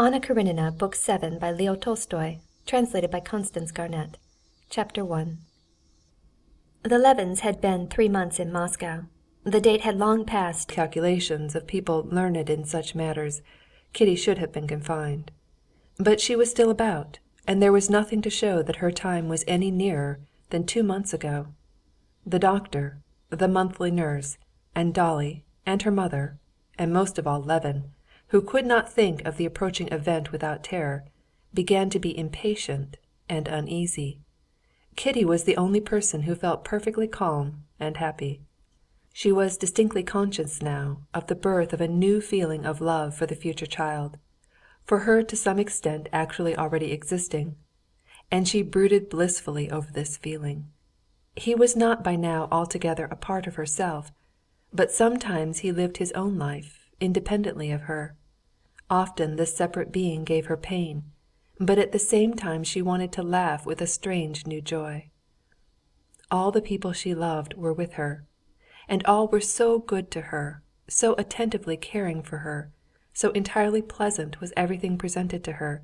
Anna Karenina, Book 7 by Leo Tolstoy, translated by Constance Garnett. Chapter 1. The Levins had been 3 months in Moscow. The date had long passed calculations of people learned in such matters. Kitty should have been confined. But she was still about, and there was nothing to show that her time was any nearer than 2 months ago. The doctor, the monthly nurse, and Dolly, and her mother, and most of all Levin, who could not think of the approaching event without terror, began to be impatient and uneasy. Kitty was the only person who felt perfectly calm and happy. She was distinctly conscious now of the birth of a new feeling of love for the future child, for her to some extent actually already existing, and she brooded blissfully over this feeling. He was not by now altogether a part of herself, but sometimes he lived his own life independently of her. Often this separate being gave her pain, but at the same time she wanted to laugh with a strange new joy. All the people she loved were with her, and all were so good to her, so attentively caring for her, so entirely pleasant was everything presented to her,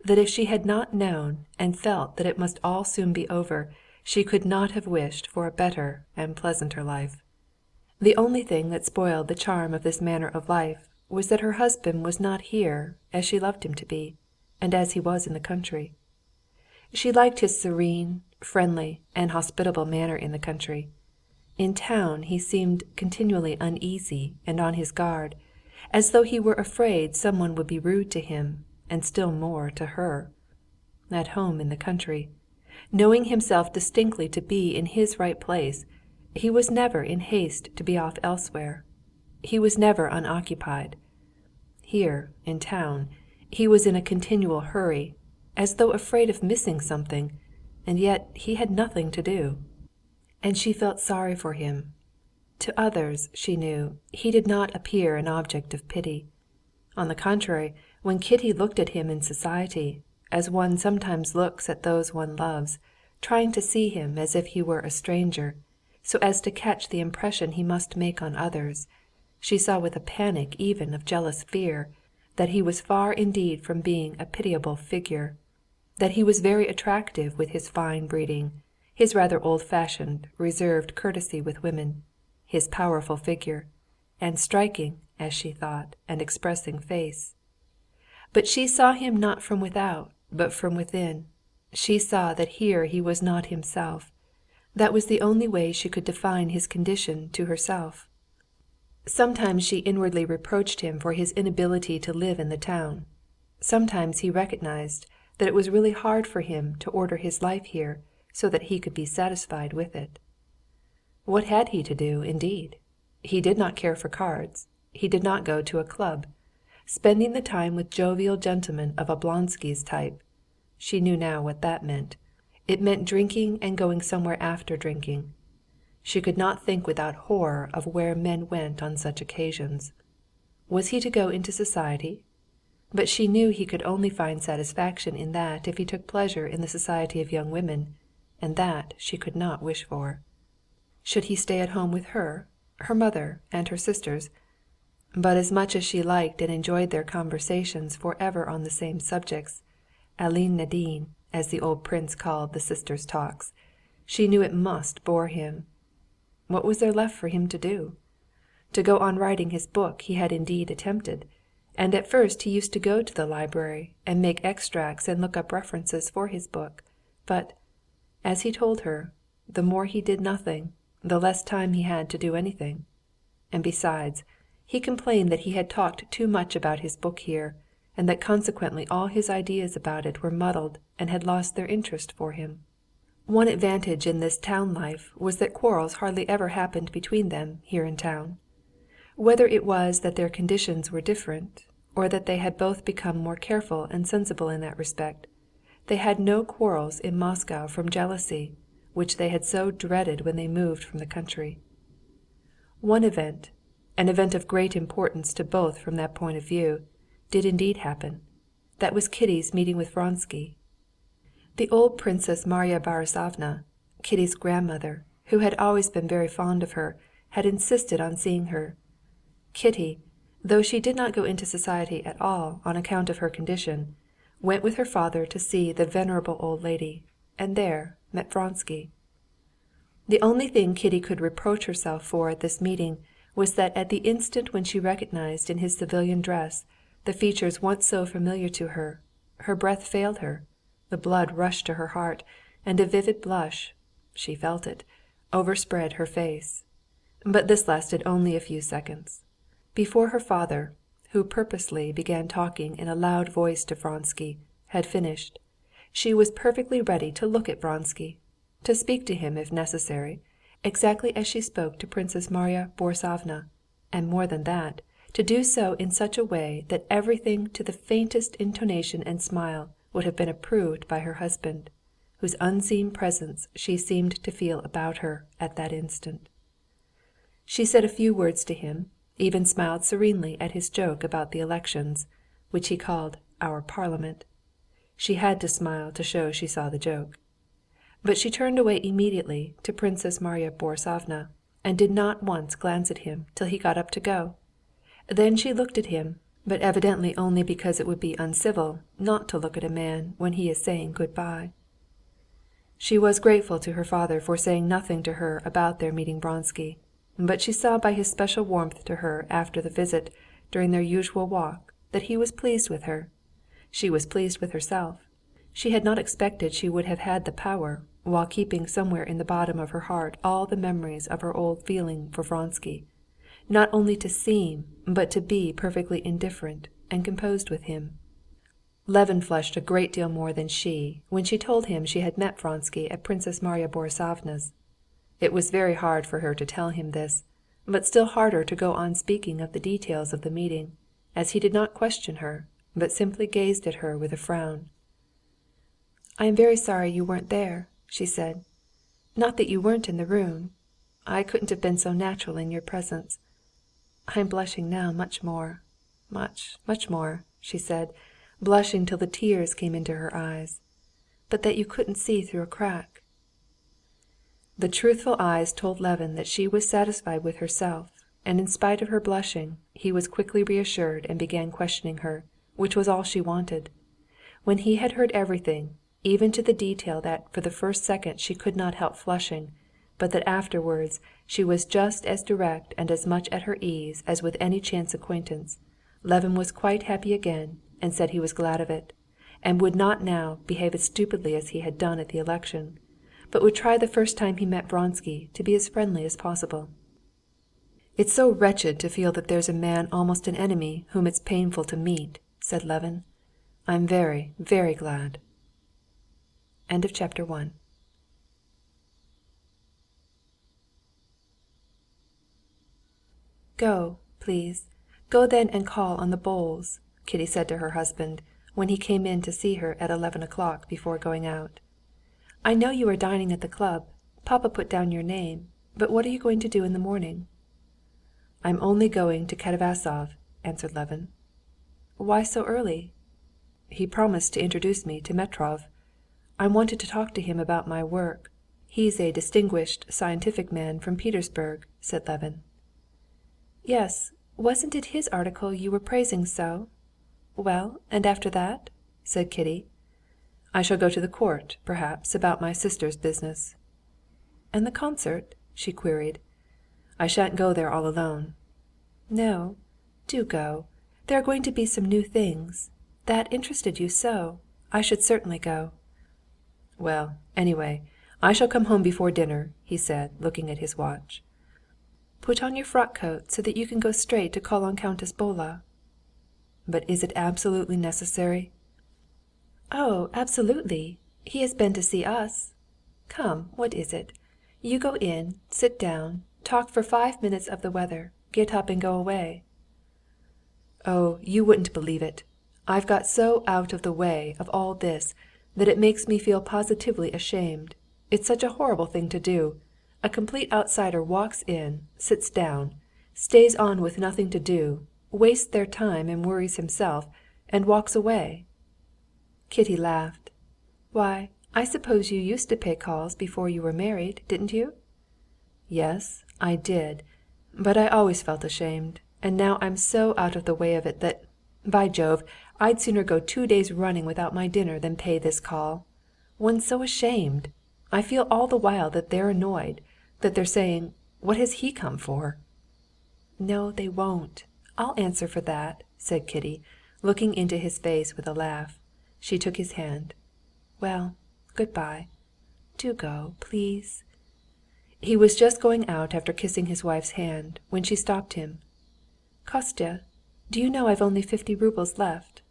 that if she had not known and felt that it must all soon be over, she could not have wished for a better and pleasanter life. The only thing that spoiled the charm of this manner of life was that her husband was not here as she loved him to be, and as he was in the country. She liked his serene, friendly, and hospitable manner in the country. In town he seemed continually uneasy and on his guard, as though he were afraid someone would be rude to him, and still more to her. At home in the country, knowing himself distinctly to be in his right place, he was never in haste to be off elsewhere. He was never unoccupied. Here, in town, he was in a continual hurry, as though afraid of missing something, and yet he had nothing to do. And she felt sorry for him. To others, she knew, he did not appear an object of pity. On the contrary, when Kitty looked at him in society, as one sometimes looks at those one loves, trying to see him as if he were a stranger, so as to catch the impression he must make on others, she saw with a panic even of jealous fear that he was far indeed from being a pitiable figure, that he was very attractive with his fine breeding, his rather old-fashioned, reserved courtesy with women, his powerful figure, and striking, as she thought, and expressing face. But she saw him not from without, but from within. She saw that here he was not himself. That was the only way she could define his condition to herself. Sometimes she inwardly reproached him for his inability to live in the town. Sometimes he recognized that it was really hard for him to order his life here so that he could be satisfied with it. What had he to do, indeed? He did not care for cards. He did not go to a club. Spending the time with jovial gentlemen of Oblonsky's type. She knew now what that meant. It meant drinking and going somewhere after drinking. She could not think without horror of where men went on such occasions. Was he to go into society? But she knew he could only find satisfaction in that if he took pleasure in the society of young women, and that she could not wish for. Should he stay at home with her, her mother, and her sisters? But as much as she liked and enjoyed their conversations forever on the same subjects, Aline Nadine, as the old prince called the sisters' talks, she knew it must bore him. What was there left for him to do? To go on writing his book he had indeed attempted, and at first he used to go to the library and make extracts and look up references for his book, but, as he told her, the more he did nothing, the less time he had to do anything. And besides, he complained that he had talked too much about his book here, and that consequently all his ideas about it were muddled and had lost their interest for him. One advantage in this town life was that quarrels hardly ever happened between them here in town. Whether it was that their conditions were different, or that they had both become more careful and sensible in that respect, they had no quarrels in Moscow from jealousy, which they had so dreaded when they moved from the country. One event, an event of great importance to both from that point of view, did indeed happen. That was Kitty's meeting with Vronsky. The old Princess Marya Borissovna, Kitty's grandmother, who had always been very fond of her, had insisted on seeing her. Kitty, though she did not go into society at all on account of her condition, went with her father to see the venerable old lady, and there met Vronsky. The only thing Kitty could reproach herself for at this meeting was that at the instant when she recognized in his civilian dress the features once so familiar to her, her breath failed her, the blood rushed to her heart, and a vivid blush—she felt it—overspread her face. But this lasted only a few seconds. Before her father, who purposely began talking in a loud voice to Vronsky, had finished, she was perfectly ready to look at Vronsky, to speak to him if necessary, exactly as she spoke to Princess Marya Borissovna, and more than that, to do so in such a way that everything to the faintest intonation and smile would have been approved by her husband, whose unseen presence she seemed to feel about her at that instant. She said a few words to him, even smiled serenely at his joke about the elections, which he called our parliament. She had to smile to show she saw the joke. But she turned away immediately to Princess Marya Borissovna, and did not once glance at him till he got up to go. Then she looked at him, but evidently only because it would be uncivil not to look at a man when he is saying good-bye. She was grateful to her father for saying nothing to her about their meeting Vronsky, but she saw by his special warmth to her after the visit, during their usual walk, that he was pleased with her. She was pleased with herself. She had not expected she would have had the power, while keeping somewhere in the bottom of her heart all the memories of her old feeling for Vronsky, not only to seem, but to be perfectly indifferent and composed with him. Levin flushed a great deal more than she when she told him she had met Vronsky at Princess Marya Borissovna's. It was very hard for her to tell him this, but still harder to go on speaking of the details of the meeting, as he did not question her, but simply gazed at her with a frown. "I am very sorry you weren't there," she said. "Not that you weren't in the room. I couldn't have been so natural in your presence. I am blushing now much more, much, much more," she said, blushing till the tears came into her eyes. "But that you couldn't see through a crack." The truthful eyes told Levin that she was satisfied with herself, and in spite of her blushing, he was quickly reassured and began questioning her, which was all she wanted. When he had heard everything, even to the detail that for the first second she could not help flushing, but that afterwards she was just as direct and as much at her ease as with any chance acquaintance, Levin was quite happy again, and said he was glad of it, and would not now behave as stupidly as he had done at the election, but would try the first time he met Vronsky to be as friendly as possible. "It's so wretched to feel that there's a man almost an enemy whom it's painful to meet," said Levin. "I'm very, very glad." End of chapter 1. "Go, please, go then and call on the Bowles," Kitty said to her husband, when he came in to see her at 11 o'clock before going out. "I know you are dining at the club. Papa put down your name. But what are you going to do in the morning?" "I'm only going to Katavasov," answered Levin. "Why so early?" "He promised to introduce me to Metrov. I wanted to talk to him about my work. He's a distinguished scientific man from Petersburg," said Levin. "Yes, wasn't it his article you were praising so? Well, and after that?" said Kitty. "I shall go to the court, perhaps, about my sister's business." "And the concert?" she queried. "I shan't go there all alone." "No, do go. There are going to be some new things. That interested you so. I should certainly go." "Well, anyway, I shall come home before dinner," he said, looking at his watch. "Put on your frock coat so that you can go straight to call on Countess Bola." "But is it absolutely necessary?" "Oh, absolutely. He has been to see us. Come, what is it? You go in, sit down, talk for 5 minutes of the weather, get up and go away." "Oh, you wouldn't believe it. I've got so out of the way of all this that it makes me feel positively ashamed. It's such a horrible thing to do. A complete outsider walks in, sits down, stays on with nothing to do, wastes their time and worries himself, and walks away." Kitty laughed. "Why, I suppose you used to pay calls before you were married, didn't you?" "Yes, I did, but I always felt ashamed. And now I'm so out of the way of it that, by Jove, I'd sooner go 2 days running without my dinner than pay this call. One's so ashamed. I feel all the while that they're annoyed, that they're saying, 'What has he come for?'" "No, they won't. I'll answer for that," said Kitty, looking into his face with a laugh. She took his hand. "Well, good‐bye. Do go, please." He was just going out after kissing his wife's hand, when she stopped him. "Kostya, do you know I've only 50 roubles left?"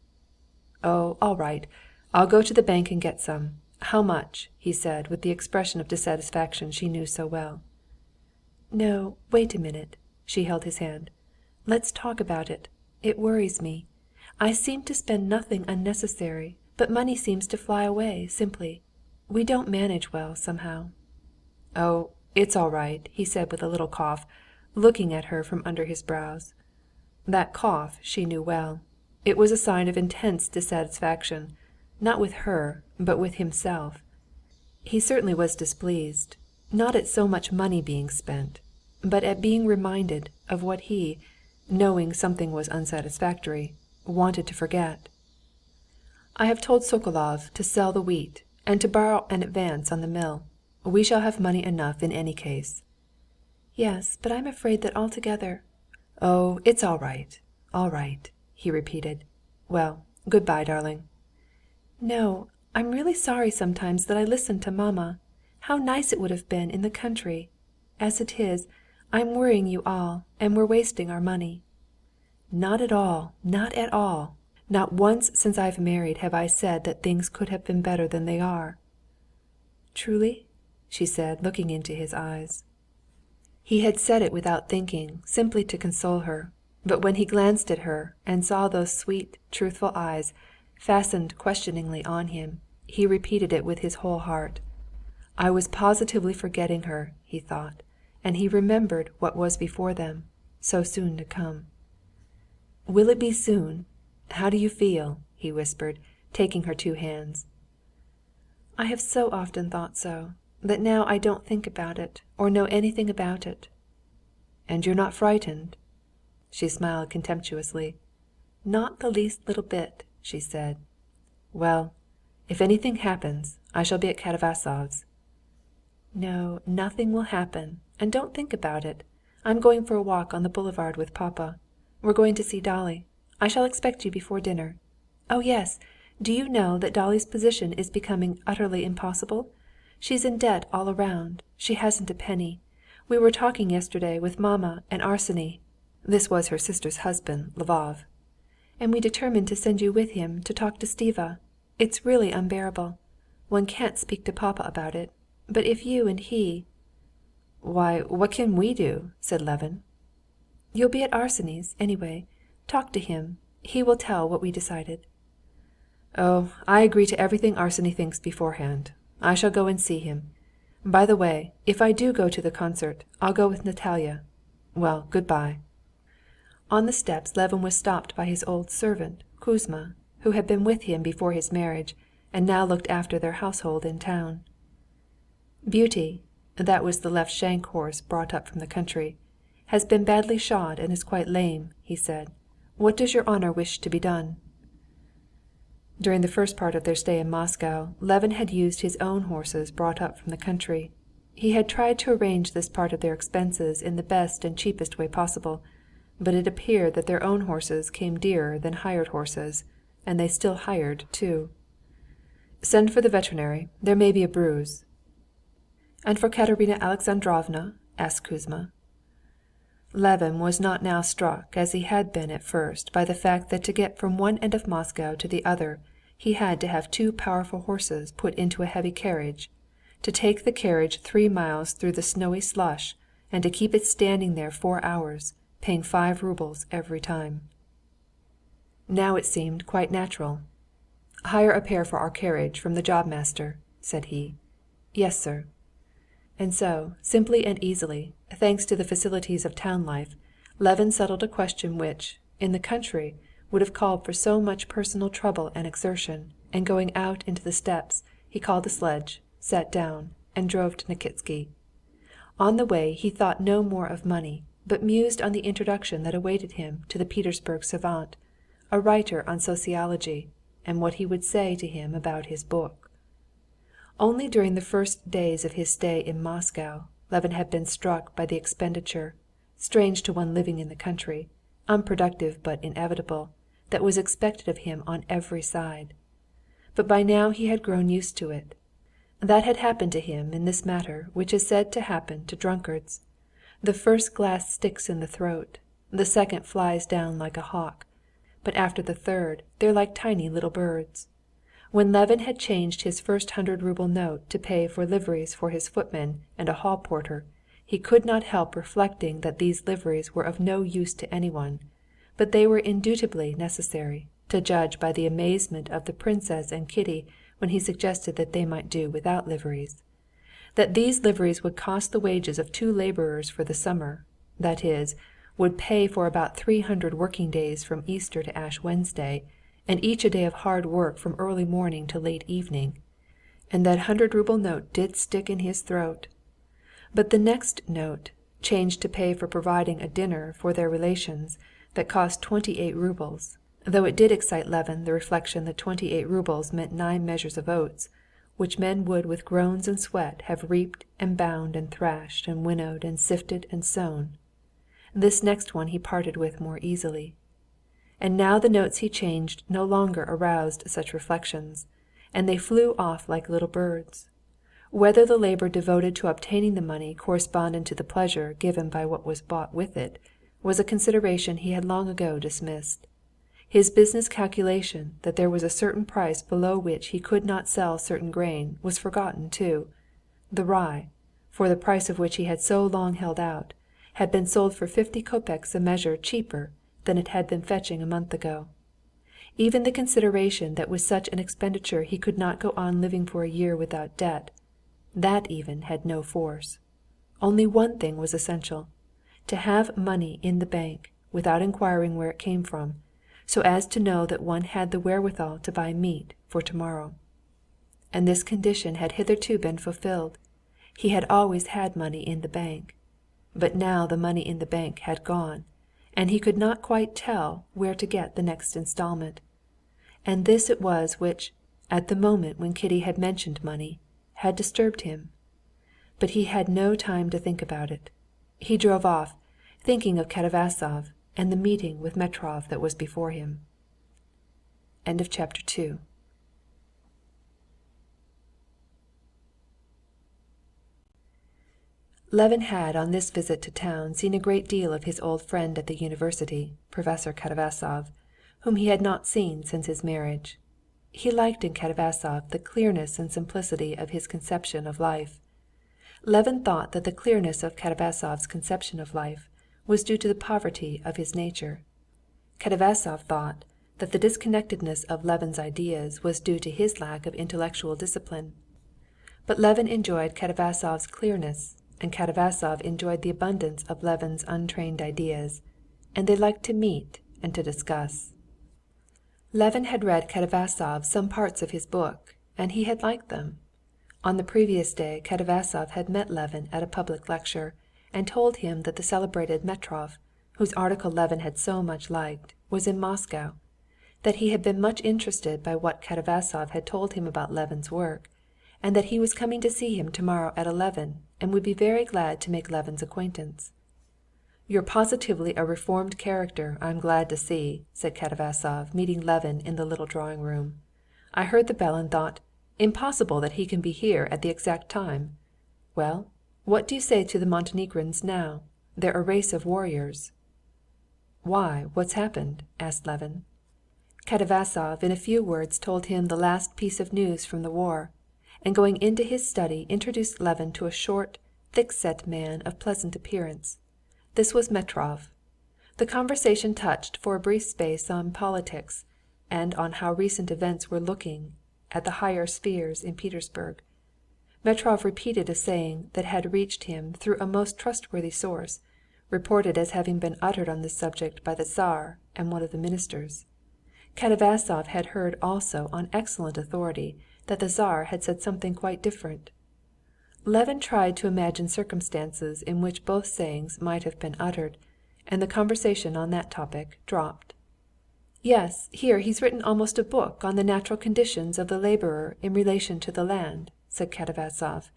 "Oh, all right. I'll go to the bank and get some. How much?" he said, with the expression of dissatisfaction she knew so well. "No, wait a minute." She held his hand. "Let's talk about it. It worries me. I seem to spend nothing unnecessary, but money seems to fly away simply. We don't manage well, somehow." "Oh, it's all right," he said with a little cough, looking at her from under his brows. That cough she knew well. It was a sign of intense dissatisfaction, not with her, but with himself. He certainly was displeased, not at so much money being spent, but at being reminded of what he, knowing something was unsatisfactory, wanted to forget. "I have told Sokolov to sell the wheat and to borrow an advance on the mill. We shall have money enough in any case." "Yes, but I'm afraid that altogether—" "Oh, it's all right," he repeated. "Well, good‐bye, darling." "No, I'm really sorry sometimes that I listened to mamma. How nice it would have been in the country! As it is, I'm worrying you all, and we're wasting our money." "Not at all, not at all. Not once since I've married have I said that things could have been better than they are." "Truly?" she said, looking into his eyes. He had said it without thinking, simply to console her. But when he glanced at her and saw those sweet, truthful eyes fastened questioningly on him, he repeated it with his whole heart. I was positively forgetting her, he thought, and he remembered what was before them, so soon to come. "Will it be soon? How do you feel?" he whispered, taking her two hands. "I have so often thought so, that now I don't think about it, or know anything about it." "And you're not frightened?" She smiled contemptuously. "Not the least little bit," she said. "Well, if anything happens, I shall be at Katavasov's." "No, nothing will happen, and don't think about it. I'm going for a walk on the boulevard with papa. We're going to see Dolly. I shall expect you before dinner. Oh yes, do you know that Dolly's position is becoming utterly impossible? She's in debt all around. She hasn't a penny. We were talking yesterday with mamma and Arseny" (this was her sister's husband, Lvov), "and we determined to send you with him to talk to Stiva. It's really unbearable. One can't speak to papa about it. But if you and he—" "Why, what can we do?" said Levin. "You'll be at Arseny's, anyway. Talk to him. He will tell what we decided." "Oh, I agree to everything Arseny thinks beforehand. I shall go and see him. By the way, if I do go to the concert, I'll go with Natalia. Well, good‐bye." On the steps Levin was stopped by his old servant, Kouzma, who had been with him before his marriage, and now looked after their household in town. "Beauty," that was the left shank horse brought up from the country, "has been badly shod and is quite lame," he said. "What does your honor wish to be done?" During the first part of their stay in Moscow, Levin had used his own horses brought up from the country. He had tried to arrange this part of their expenses in the best and cheapest way possible, but it appeared that their own horses came dearer than hired horses, and they still hired too. "Send for the veterinary. There may be a bruise." "And for Katerina Alexandrovna?" asked Kouzma. Levin was not now struck as he had been at first by the fact that to get from one end of Moscow to the other he had to have two powerful horses put into a heavy carriage, to take the carriage 3 miles through the snowy slush, and to keep it standing there 4 hours, paying 5 roubles every time. Now it seemed quite natural. "Hire a pair for our carriage from the job-master," said he. "Yes, sir." And so, simply and easily, thanks to the facilities of town life, Levin settled a question which, in the country, would have called for so much personal trouble and exertion, and going out into the steppes, he called a sledge, sat down, and drove to Nikitsky. On the way he thought no more of money, but mused on the introduction that awaited him to the Petersburg savant, a writer on sociology, and what he would say to him about his book. Only during the first days of his stay in Moscow, Levin had been struck by the expenditure, strange to one living in the country, unproductive but inevitable, that was expected of him on every side. But by now he had grown used to it. That had happened to him in this matter which is said to happen to drunkards. The first glass sticks in the throat, the second flies down like a hawk, but after the third they're like tiny little birds. When Levin had changed his first 100-rouble note to pay for liveries for his footman and a hall porter, he could not help reflecting that these liveries were of no use to anyone, but they were indubitably necessary, to judge by the amazement of the princess and Kitty when he suggested that they might do without liveries. That these liveries would cost the wages of 2 laborers for the summer, that is, would pay for about 300 working days from Easter to Ash Wednesday, and each a day of hard work from early morning to late evening. And that 100-rouble note did stick in his throat. But the next note, changed to pay for providing a dinner for their relations, that cost 28 roubles, though it did excite Levin the reflection that 28 roubles meant 9 measures of oats, which men would with groans and sweat have reaped and bound and thrashed and winnowed and sifted and sown. This next one he parted with more easily. And now the notes he changed no longer aroused such reflections, and they flew off like little birds. Whether the labor devoted to obtaining the money corresponded to the pleasure given by what was bought with it, was a consideration he had long ago dismissed. His business calculation that there was a certain price below which he could not sell certain grain was forgotten too. The rye, for the price of which he had so long held out, had been sold for 50 kopeks a measure cheaper than it had been fetching a month ago. Even the consideration that with such an expenditure he could not go on living for a year without debt, that even had no force. Only one thing was essential: to have money in the bank without inquiring where it came from, so as to know that one had the wherewithal to buy meat for tomorrow. And this condition had hitherto been fulfilled. He had always had money in the bank. But now the money in the bank had gone, and he could not quite tell where to get the next installment. And this it was which, at the moment when Kitty had mentioned money, had disturbed him. But he had no time to think about it. He drove off, thinking of Katavasov and the meeting with Metrov that was before him. End of chapter 2. Levin had on this visit to town seen a great deal of his old friend at the university, Professor Katavasov, whom he had not seen since his marriage. He liked in Katavasov the clearness and simplicity of his conception of life. Levin thought that the clearness of Katavasov's conception of life was due to the poverty of his nature. Katavasov thought that the disconnectedness of Levin's ideas was due to his lack of intellectual discipline. But Levin enjoyed Katavasov's clearness, and Katavasov enjoyed the abundance of Levin's untrained ideas, and they liked to meet and to discuss. Levin had read Katavasov some parts of his book, and he had liked them. On the previous day Katavasov had met Levin at a public lecture, and told him that the celebrated Metrov, whose article Levin had so much liked, was in Moscow, that he had been much interested by what Katavasov had told him about Levin's work, and that he was coming to see him tomorrow at 11, and would be very glad to make Levin's acquaintance. "You're positively a reformed character, I'm glad to see," said Katavasov, meeting Levin in the little drawing-room. "I heard the bell and thought, impossible that he can be here at the exact time. Well, what do you say to the Montenegrins now? They're a race of warriors." "Why, what's happened?" asked Levin. Katavasov in a few words told him the last piece of news from the war, and going into his study introduced Levin to a short, thick-set man of pleasant appearance. This was Metrov. The conversation touched for a brief space on politics, and on how recent events were looking at the higher spheres in Petersburg. Metrov repeated a saying that had reached him through a most trustworthy source, reported as having been uttered on this subject by the Tsar and one of the ministers. Katavasov had heard also on excellent authority that the Tsar had said something quite different. Levin tried to imagine circumstances in which both sayings might have been uttered, and the conversation on that topic dropped. "Yes, here he's written almost a book on the natural conditions of the laborer in relation to the land," said Katavasov.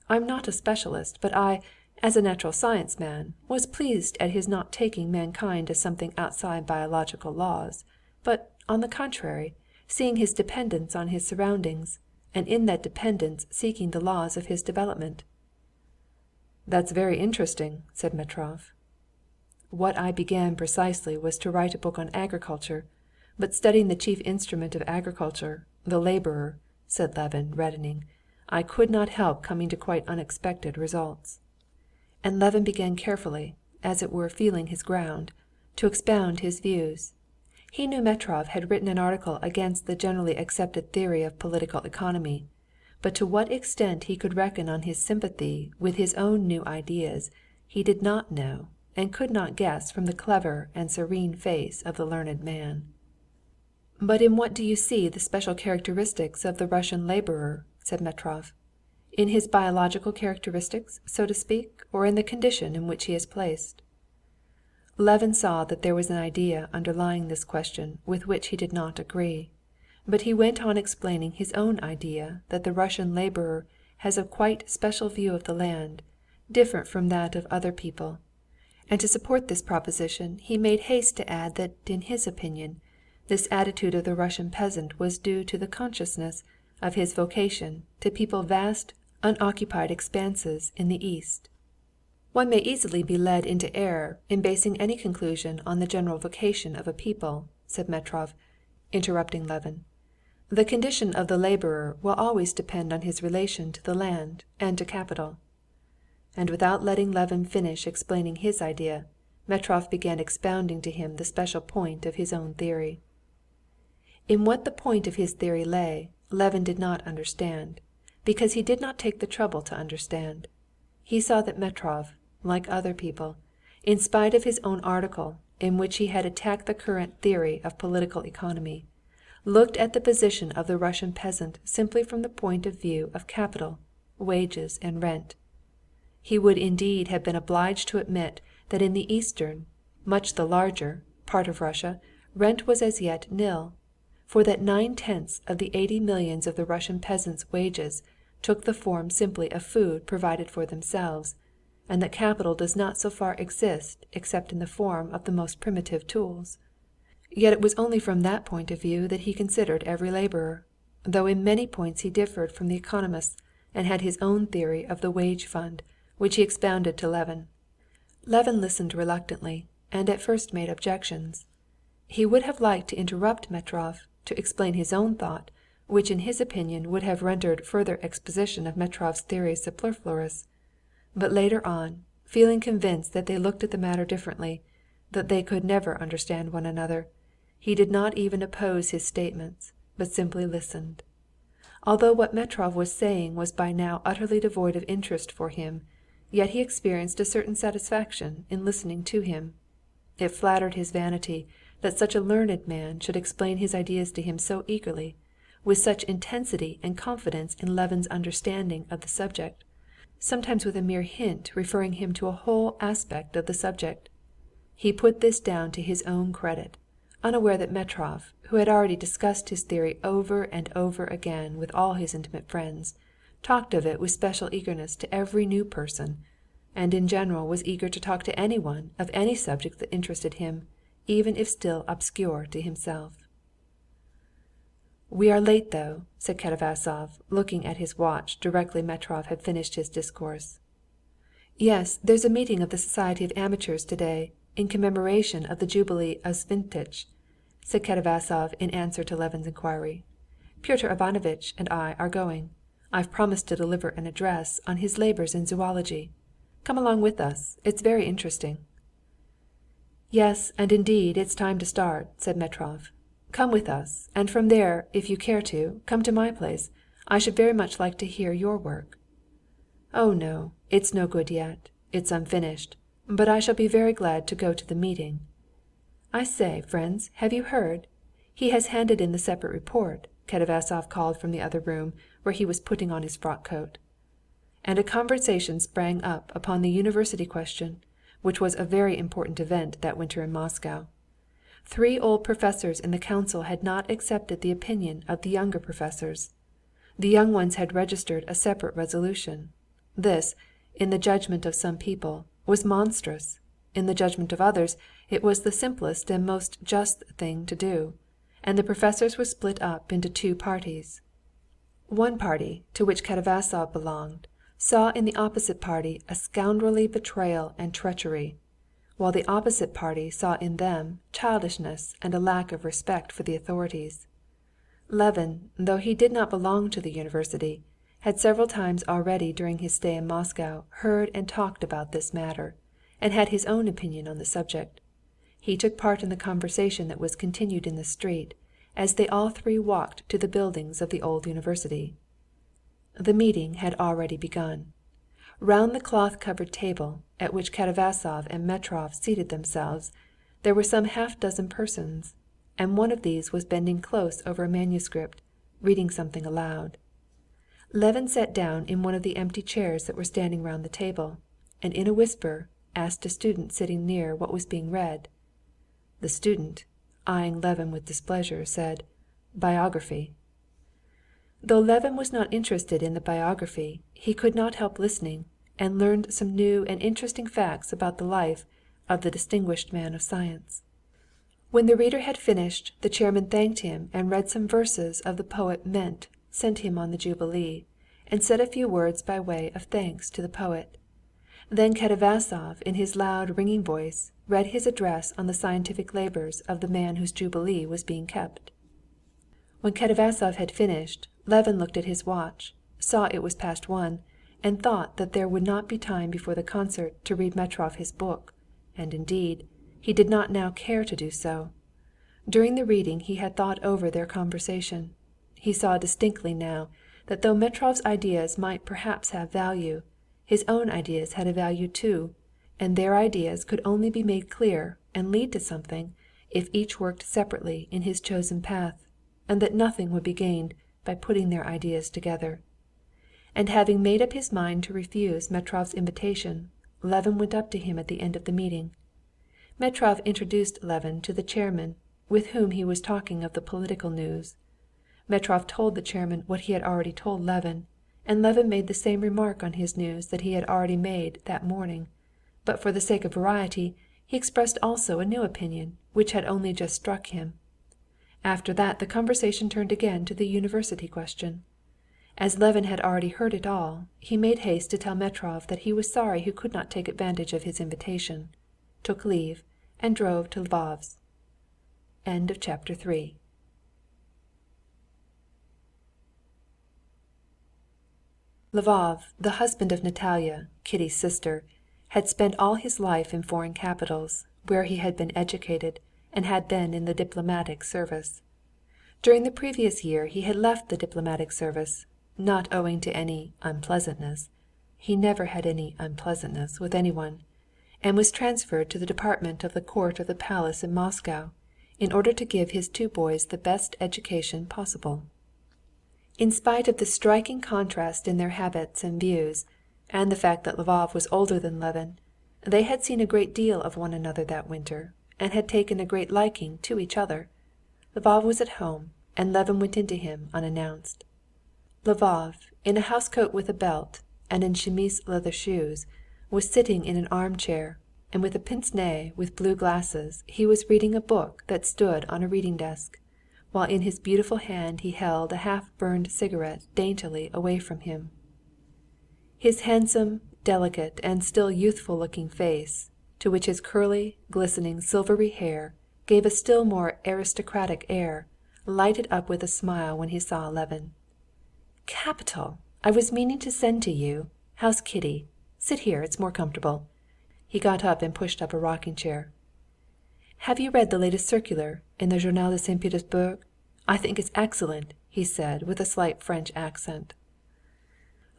"I'm not a specialist, but I, as a natural science man, was pleased at his not taking mankind as something outside biological laws, but, on the contrary, seeing his dependence on his surroundings, and in that dependence seeking the laws of his development." "That's very interesting," said Metrov. "What I began precisely was to write a book on agriculture, but studying the chief instrument of agriculture, the laborer," said Levin, reddening, "I could not help coming to quite unexpected results." And Levin began carefully, as it were feeling his ground, to expound his views. He knew Metrov had written an article against the generally accepted theory of political economy, but to what extent he could reckon on his sympathy with his own new ideas he did not know and could not guess from the clever and serene face of the learned man. "But in what do you see the special characteristics of the Russian laborer?" said Metrov. "In his biological characteristics, so to speak, or in the condition in which he is placed?" Levin saw that there was an idea underlying this question with which he did not agree, but he went on explaining his own idea that the Russian laborer has a quite special view of the land, different from that of other people, and to support this proposition he made haste to add that in his opinion this attitude of the Russian peasant was due to the consciousness of his vocation to people vast unoccupied expanses in the East. "One may easily be led into error in basing any conclusion on the general vocation of a people," said Metrov, interrupting Levin. "The condition of the laborer will always depend on his relation to the land and to capital." And without letting Levin finish explaining his idea, Metrov began expounding to him the special point of his own theory. In what the point of his theory lay, Levin did not understand, because he did not take the trouble to understand. He saw that Metrov, like other people, in spite of his own article, in which he had attacked the current theory of political economy, looked at the position of the Russian peasant simply from the point of view of capital, wages, and rent. He would indeed have been obliged to admit that in the eastern, much the larger, part of Russia, rent was as yet nil, for that 9/10 of the 80 millions of the Russian peasants' wages took the form simply of food provided for themselves, and that capital does not so far exist except in the form of the most primitive tools. Yet it was only from that point of view that he considered every laborer, though in many points he differed from the economists and had his own theory of the wage fund, which he expounded to Levin. Levin listened reluctantly, and at first made objections. He would have liked to interrupt Metrov, to explain his own thought, which in his opinion would have rendered further exposition of Metrov's theories superfluous. But later on, feeling convinced that they looked at the matter differently, that they could never understand one another, he did not even oppose his statements, but simply listened. Although what Metrov was saying was by now utterly devoid of interest for him, yet he experienced a certain satisfaction in listening to him. It flattered his vanity that such a learned man should explain his ideas to him so eagerly, with such intensity and confidence in Levin's understanding of the subject, sometimes with a mere hint referring him to a whole aspect of the subject. He put this down to his own credit, unaware that Metrov, who had already discussed his theory over and over again with all his intimate friends, talked of it with special eagerness to every new person, and in general was eager to talk to anyone of any subject that interested him, even if still obscure to himself. "We are late, though," said Katavasov, looking at his watch directly Metrov had finished his discourse. "Yes, there's a meeting of the Society of Amateurs today, in commemoration of the Jubilee of Svintitch," said Katavasov in answer to Levin's inquiry. "Pyotr Ivanovitch and I are going. I've promised to deliver an address on his labors in zoology. Come along with us, it's very interesting." "Yes, and indeed it's time to start," said Metrov. "Come with us, and from there, if you care to, come to my place. I should very much like to hear your work." "Oh no, it's no good yet. It's unfinished. But I shall be very glad to go to the meeting." "I say, friends, have you heard? He has handed in the separate report," Katavasov called from the other room, where he was putting on his frock coat. and a conversation sprang up upon the university question, which was a very important event that winter in Moscow. 3 old professors in the council had not accepted the opinion of the younger professors. The young ones had registered a separate resolution. This, in the judgment of some people, was monstrous. In the judgment of others, it was the simplest and most just thing to do, and the professors were split up into 2 parties. One party, to which Katavasov belonged, saw in the opposite party a scoundrelly betrayal and treachery, while the opposite party saw in them childishness and a lack of respect for the authorities. Levin, though he did not belong to the university, had several times already during his stay in Moscow heard and talked about this matter, and had his own opinion on the subject. He took part in the conversation that was continued in the street, as they all 3 walked to the buildings of the old university. The meeting had already begun. Round the cloth-covered table, at which Katavasov and Metrov seated themselves, there were some half-dozen persons, and one of these was bending close over a manuscript, reading something aloud. Levin sat down in one of the empty chairs that were standing round the table, and in a whisper asked a student sitting near what was being read. The student, eyeing Levin with displeasure, said, "Biography." Though Levin was not interested in the biography, he could not help listening, and learned some new and interesting facts about the life of the distinguished man of science. When the reader had finished, the chairman thanked him and read some verses of the poet Ment sent him on the Jubilee, and said a few words by way of thanks to the poet. Then Katavasov, in his loud, ringing voice, read his address on the scientific labors of the man whose Jubilee was being kept. When Katavasov had finished, Levin looked at his watch, saw it was past 1, and thought that there would not be time before the concert to read Metrov his book, and indeed, he did not now care to do so. During the reading he had thought over their conversation. He saw distinctly now that though Metrov's ideas might perhaps have value, his own ideas had a value too, and their ideas could only be made clear and lead to something if each worked separately in his chosen path, and that nothing would be gained by putting their ideas together. And having made up his mind to refuse Metrov's invitation, Levin went up to him at the end of the meeting. Metrov introduced Levin to the chairman, with whom he was talking of the political news. Metrov told the chairman what he had already told Levin, and Levin made the same remark on his news that he had already made that morning, but for the sake of variety he expressed also a new opinion which had only just struck him. After that the conversation turned again to the university question. As Levin had already heard it all, he made haste to tell Metrov that he was sorry he could not take advantage of his invitation, took leave, and drove to Lvov's. End of chapter 3. Lvov, the husband of Natalia, Kitty's sister, had spent all his life in foreign capitals, where he had been educated and had been in the diplomatic service. During the previous year he had left the diplomatic service, not owing to any unpleasantness (he never had any unpleasantness with anyone), and was transferred to the department of the court of the palace in Moscow, in order to give his 2 boys the best education possible. In spite of the striking contrast in their habits and views, and the fact that Lvov was older than Levin, they had seen a great deal of one another that winter, and had taken a great liking to each other. Lvov was at home, and Levin went into him unannounced. Lvov, in a housecoat with a belt, and in chemise leather shoes, was sitting in an armchair, and with a pince-nez with blue glasses he was reading a book that stood on a reading desk, while in his beautiful hand he held a half-burned cigarette daintily away from him. His handsome, delicate, and still youthful-looking face, to which his curly, glistening, silvery hair gave a still more aristocratic air, lighted up with a smile when he saw Levin. "Capital! I was meaning to send to you. How's Kitty? Sit here, it's more comfortable." He got up and pushed up a rocking-chair. "Have you read the latest circular in the Journal de St. Petersburg? I think it's excellent," he said with a slight French accent.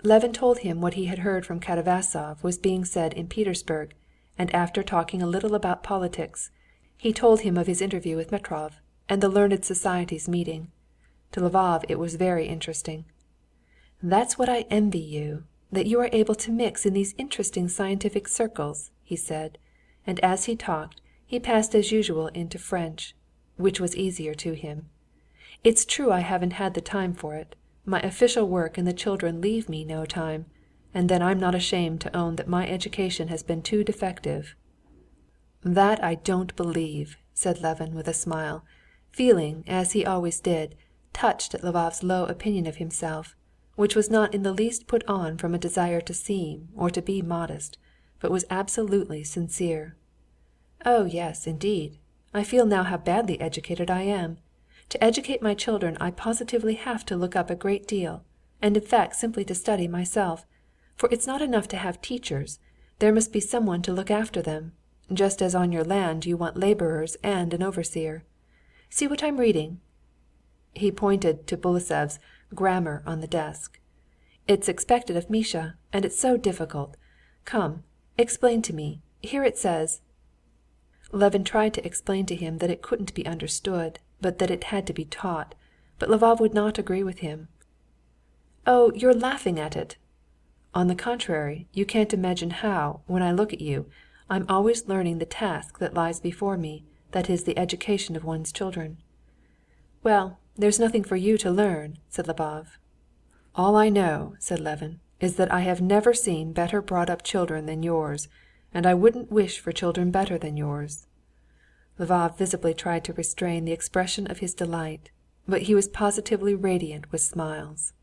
Levin told him what he had heard from Katavasov was being said in Petersburg, and after talking a little about politics, he told him of his interview with Metrov and the learned society's meeting. To Lvov it was very interesting. "That's what I envy you. that you are able to mix in these interesting scientific circles," he said, and as he talked he passed as usual into French, which was easier to him. "It's true I haven't had the time for it. My official work and the children leave me no time, and then I'm not ashamed to own that my education has been too defective." "That I don't believe," said Levin with a smile, feeling, as he always did, touched at Lvov's low opinion of himself, which was not in the least put on from a desire to seem or to be modest, but was absolutely sincere. "Oh, yes, indeed. I feel now how badly educated I am. To educate my children I positively have to look up a great deal, and in fact simply to study myself, for it's not enough to have teachers, there must be someone to look after them, just as on your land you want laborers and an overseer. See what I'm reading." He pointed to Borisov's Grammar on the desk. "It's expected of Misha, and it's so difficult. Come, explain to me. Here it says...." Levin tried to explain to him that it couldn't be understood, but that it had to be taught, but Lvov would not agree with him. "Oh, you're laughing at it!" "On the contrary, you can't imagine how, when I look at you, I'm always learning the task that lies before me, that is the education of one's children." "Well, there's nothing for you to learn," said Lvov. "All I know," said Levin, "is that I have never seen better brought up children than yours, and I wouldn't wish for children better than yours." Lvov visibly tried to restrain the expression of his delight, but he was positively radiant with smiles.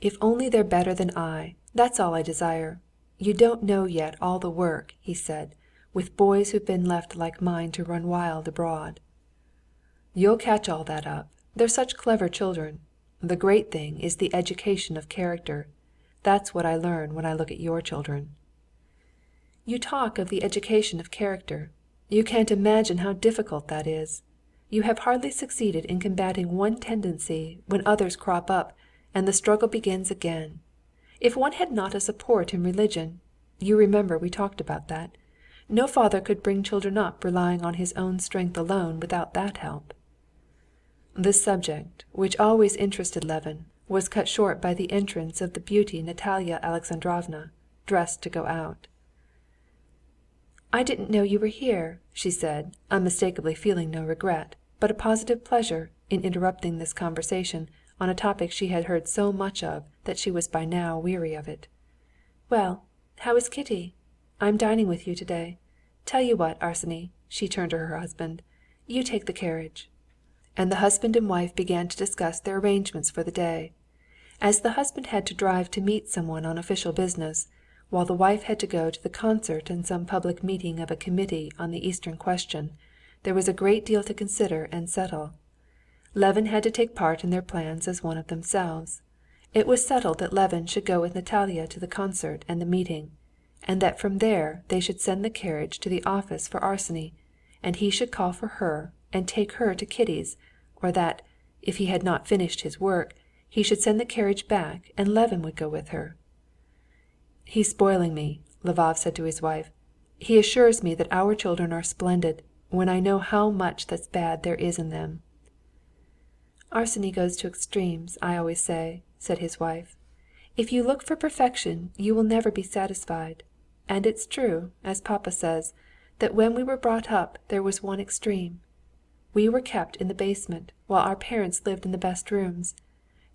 "If only they're better than I, that's all I desire. You don't know yet all the work," he said, "with boys who've been left like mine to run wild abroad." "You'll catch all that up. They're such clever children. The great thing is the education of character. That's what I learn when I look at your children." "You talk of the education of character. You can't imagine how difficult that is. You have hardly succeeded in combating one tendency when others crop up, and the struggle begins again. If one had not a support in religion—you remember we talked about that—no father could bring children up relying on his own strength alone without that help." This subject, which always interested Levin, was cut short by the entrance of the beauty Natalia Alexandrovna, dressed to go out. "I didn't know you were here," she said, unmistakably feeling no regret, but a positive pleasure in interrupting this conversation on a topic she had heard so much of that she was by now weary of it. "Well, how is Kitty? I'm dining with you today. Tell you what, Arseny," she turned to her husband, "you take the carriage." And the husband and wife began to discuss their arrangements for the day. As the husband had to drive to meet someone on official business, while the wife had to go to the concert and some public meeting of a committee on the Eastern question, there was a great deal to consider and settle. Levin had to take part in their plans as one of themselves. It was settled that Levin should go with Natalia to the concert and the meeting, and that from there they should send the carriage to the office for Arseny, and he should call for her and take her to Kitty's, or that, if he had not finished his work, he should send the carriage back and Levin would go with her. "He's spoiling me," Lvov said to his wife. "He assures me that our children are splendid, when I know how much that's bad there is in them." "Arseny goes to extremes, I always say," said his wife. "If you look for perfection you will never be satisfied. And it's true, as papa says, that when we were brought up there was one extreme. We were kept in the basement, while our parents lived in the best rooms.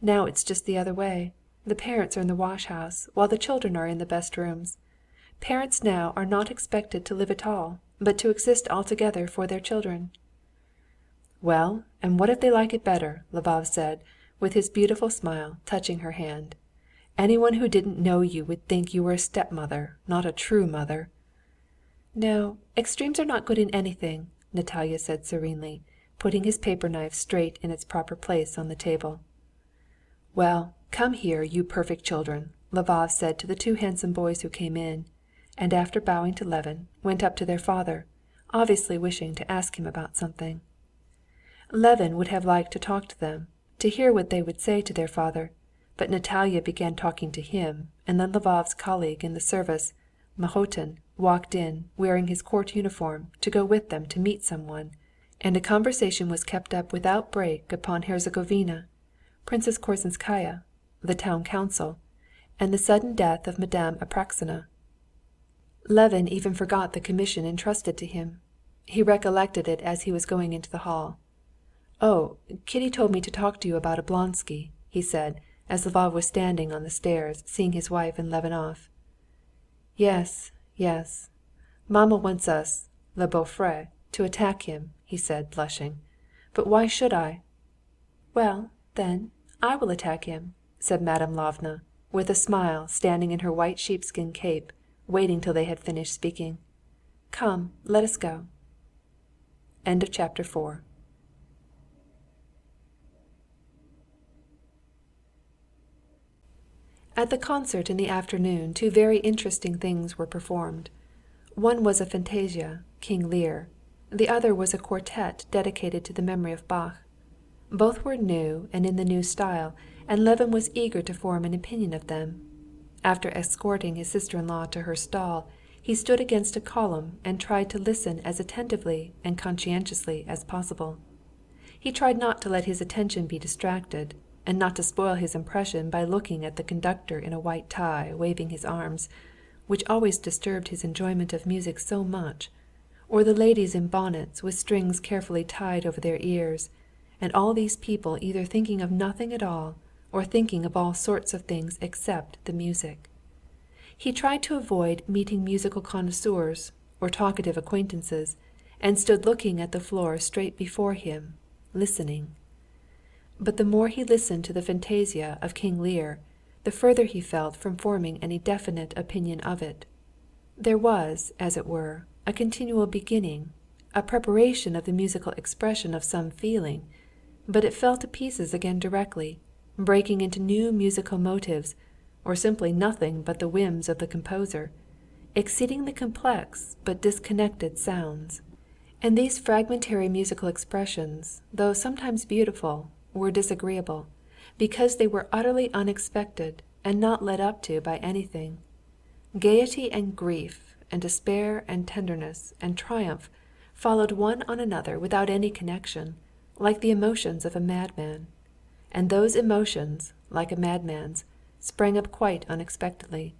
Now it's just the other way. The parents are in the wash‐house, while the children are in the best rooms. Parents now are not expected to live at all, but to exist altogether for their children." "Well, and what if they like it better?" Lvov said, with his beautiful smile, touching her hand. "Anyone who didn't know you would think you were a stepmother, not a true mother." "No, extremes are not good in anything," Natalia said serenely, putting his paper knife straight in its proper place on the table. "Well, come here, you perfect children," Lvov said to the two handsome boys who came in, and after bowing to Levin, went up to their father, obviously wishing to ask him about something. Levin would have liked to talk to them, to hear what they would say to their father, but Natalia began talking to him, and then Lvov's colleague in the service, Mahotin, walked in, wearing his court uniform, to go with them to meet someone, and a conversation was kept up without break upon Herzegovina, Princess Korsunskaya, the town council, and the sudden death of Madame Apraxina. Levin even forgot the commission entrusted to him. He recollected it as he was going into the hall. "Oh, Kitty told me to talk to you about Oblonsky," he said, as Lvov was standing on the stairs, seeing his wife and Levin off. "Yes, yes. Mamma wants us, les beaux-frères, to attack him," he said, blushing. "But why should I?" "Well, then, I will attack him," said Madame Lvova, with a smile, standing in her white sheepskin cape, waiting till they had finished speaking. "Come, let us go." Chapter 5. At the concert in the afternoon 2 very interesting things were performed. One was a fantasia, King Lear. The other was a quartet dedicated to the memory of Bach. Both were new and in the new style, and Levin was eager to form an opinion of them. After escorting his sister-in-law to her stall, he stood against a column and tried to listen as attentively and conscientiously as possible. He tried not to let his attention be distracted, and not to spoil his impression by looking at the conductor in a white tie waving his arms, which always disturbed his enjoyment of music so much, or the ladies in bonnets with strings carefully tied over their ears, and all these people either thinking of nothing at all, or thinking of all sorts of things except the music. He tried to avoid meeting musical connoisseurs or talkative acquaintances, and stood looking at the floor straight before him, listening. But the more he listened to the fantasia of King Lear, the further he felt from forming any definite opinion of it. There was, as it were, a continual beginning, a preparation of the musical expression of some feeling, but it fell to pieces again directly, breaking into new musical motives, or simply nothing but the whims of the composer, exceedingly complex but disconnected sounds. And these fragmentary musical expressions, though sometimes beautiful, were disagreeable, because they were utterly unexpected and not led up to by anything. Gaiety and grief and despair and tenderness and triumph followed one on another without any connection, like the emotions of a madman. And those emotions, like a madman's, sprang up quite unexpectedly.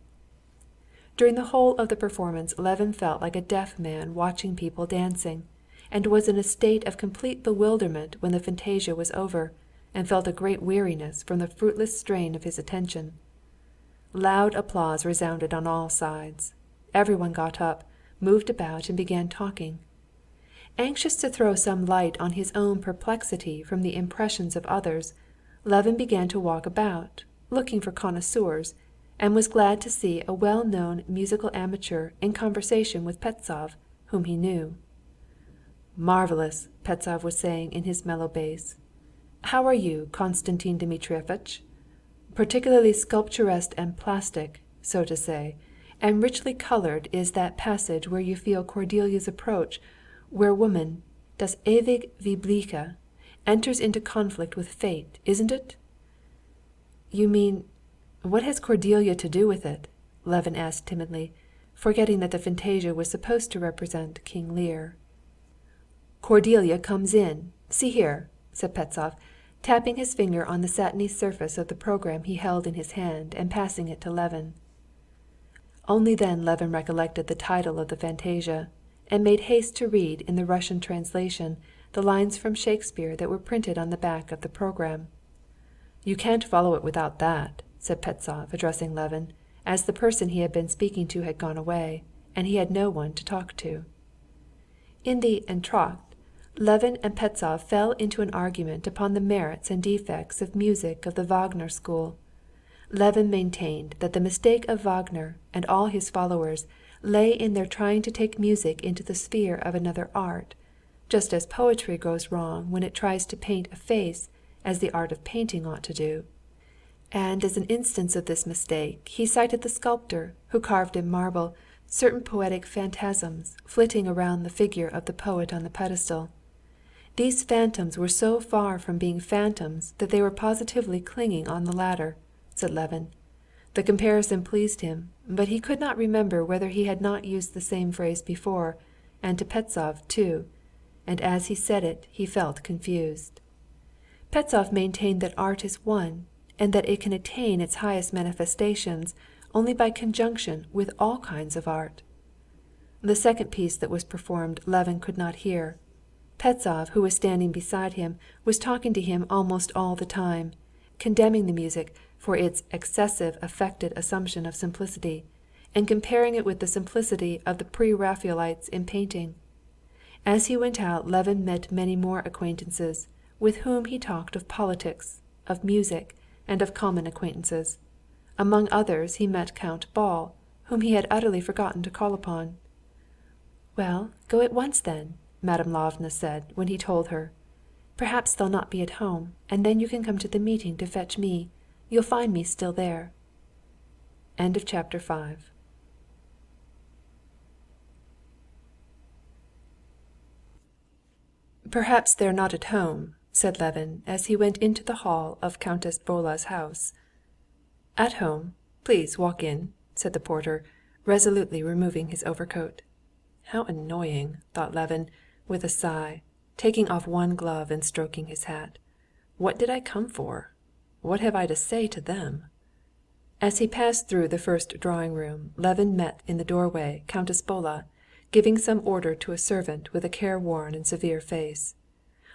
During the whole of the performance Levin felt like a deaf man watching people dancing, and was in a state of complete bewilderment when the fantasia was over, and felt a great weariness from the fruitless strain of his attention. Loud applause resounded on all sides. Everyone got up, moved about, and began talking. Anxious to throw some light on his own perplexity from the impressions of others, Levin began to walk about, looking for connoisseurs, and was glad to see a well-known musical amateur in conversation with Pestsov, whom he knew. "Marvelous," Pestsov was saying in his mellow bass. "How are you, Konstantin Dmitrievitch? Particularly sculpturesque and plastic, so to say, and richly colored is that passage where you feel Cordelia's approach, where woman, das ewig Weibliche, enters into conflict with fate, isn't it?" "You mean, what has Cordelia to do with it?" Levin asked timidly, forgetting that the fantasia was supposed to represent King Lear. "Cordelia comes in. See here," said Pestsov, tapping his finger on the satiny surface of the program he held in his hand and passing it to Levin. Only then Levin recollected the title of the fantasia, and made haste to read in the Russian translation the lines from Shakespeare that were printed on the back of the program. "You can't follow it without that," said Pestsov, addressing Levin, as the person he had been speaking to had gone away, and he had no one to talk to. In the entr'acte, Levin and Pestsov fell into an argument upon the merits and defects of music of the Wagner school. Levin maintained that the mistake of Wagner and all his followers lay in their trying to take music into the sphere of another art, just as poetry goes wrong when it tries to paint a face as the art of painting ought to do. And as an instance of this mistake he cited the sculptor who carved in marble certain poetic phantasms flitting around the figure of the poet on the pedestal. These phantoms were so far from being phantoms that they were positively clinging on the ladder, said Levin. The comparison pleased him, but he could not remember whether he had not used the same phrase before, and to Pestsov too, and as he said it he felt confused. Pestsov maintained that art is one, and that it can attain its highest manifestations only by conjunction with all kinds of art. The second piece that was performed Levin could not hear. Pestsov, who was standing beside him, was talking to him almost all the time, condemning the music for its excessive affected assumption of simplicity, and comparing it with the simplicity of the pre-Raphaelites in painting. As he went out, Levin met many more acquaintances, with whom he talked of politics, of music, and of common acquaintances. Among others he met Count Ball, whom he had utterly forgotten to call upon. "Well, go at once then," Madame Lvovna said when he told her. "Perhaps they'll not be at home, and then you can come to the meeting to fetch me. You'll find me still there." Chapter 6. "Perhaps they're not at home," said Levin as he went into the hall of Countess Bola's house. "At home. Please walk in," said the porter, resolutely removing his overcoat. "How annoying!" thought Levin, with a sigh, taking off one glove and stroking his hat. "What did I come for? What have I to say to them?" As he passed through the first drawing-room, Levin met in the doorway Countess Bola, giving some order to a servant with a careworn and severe face.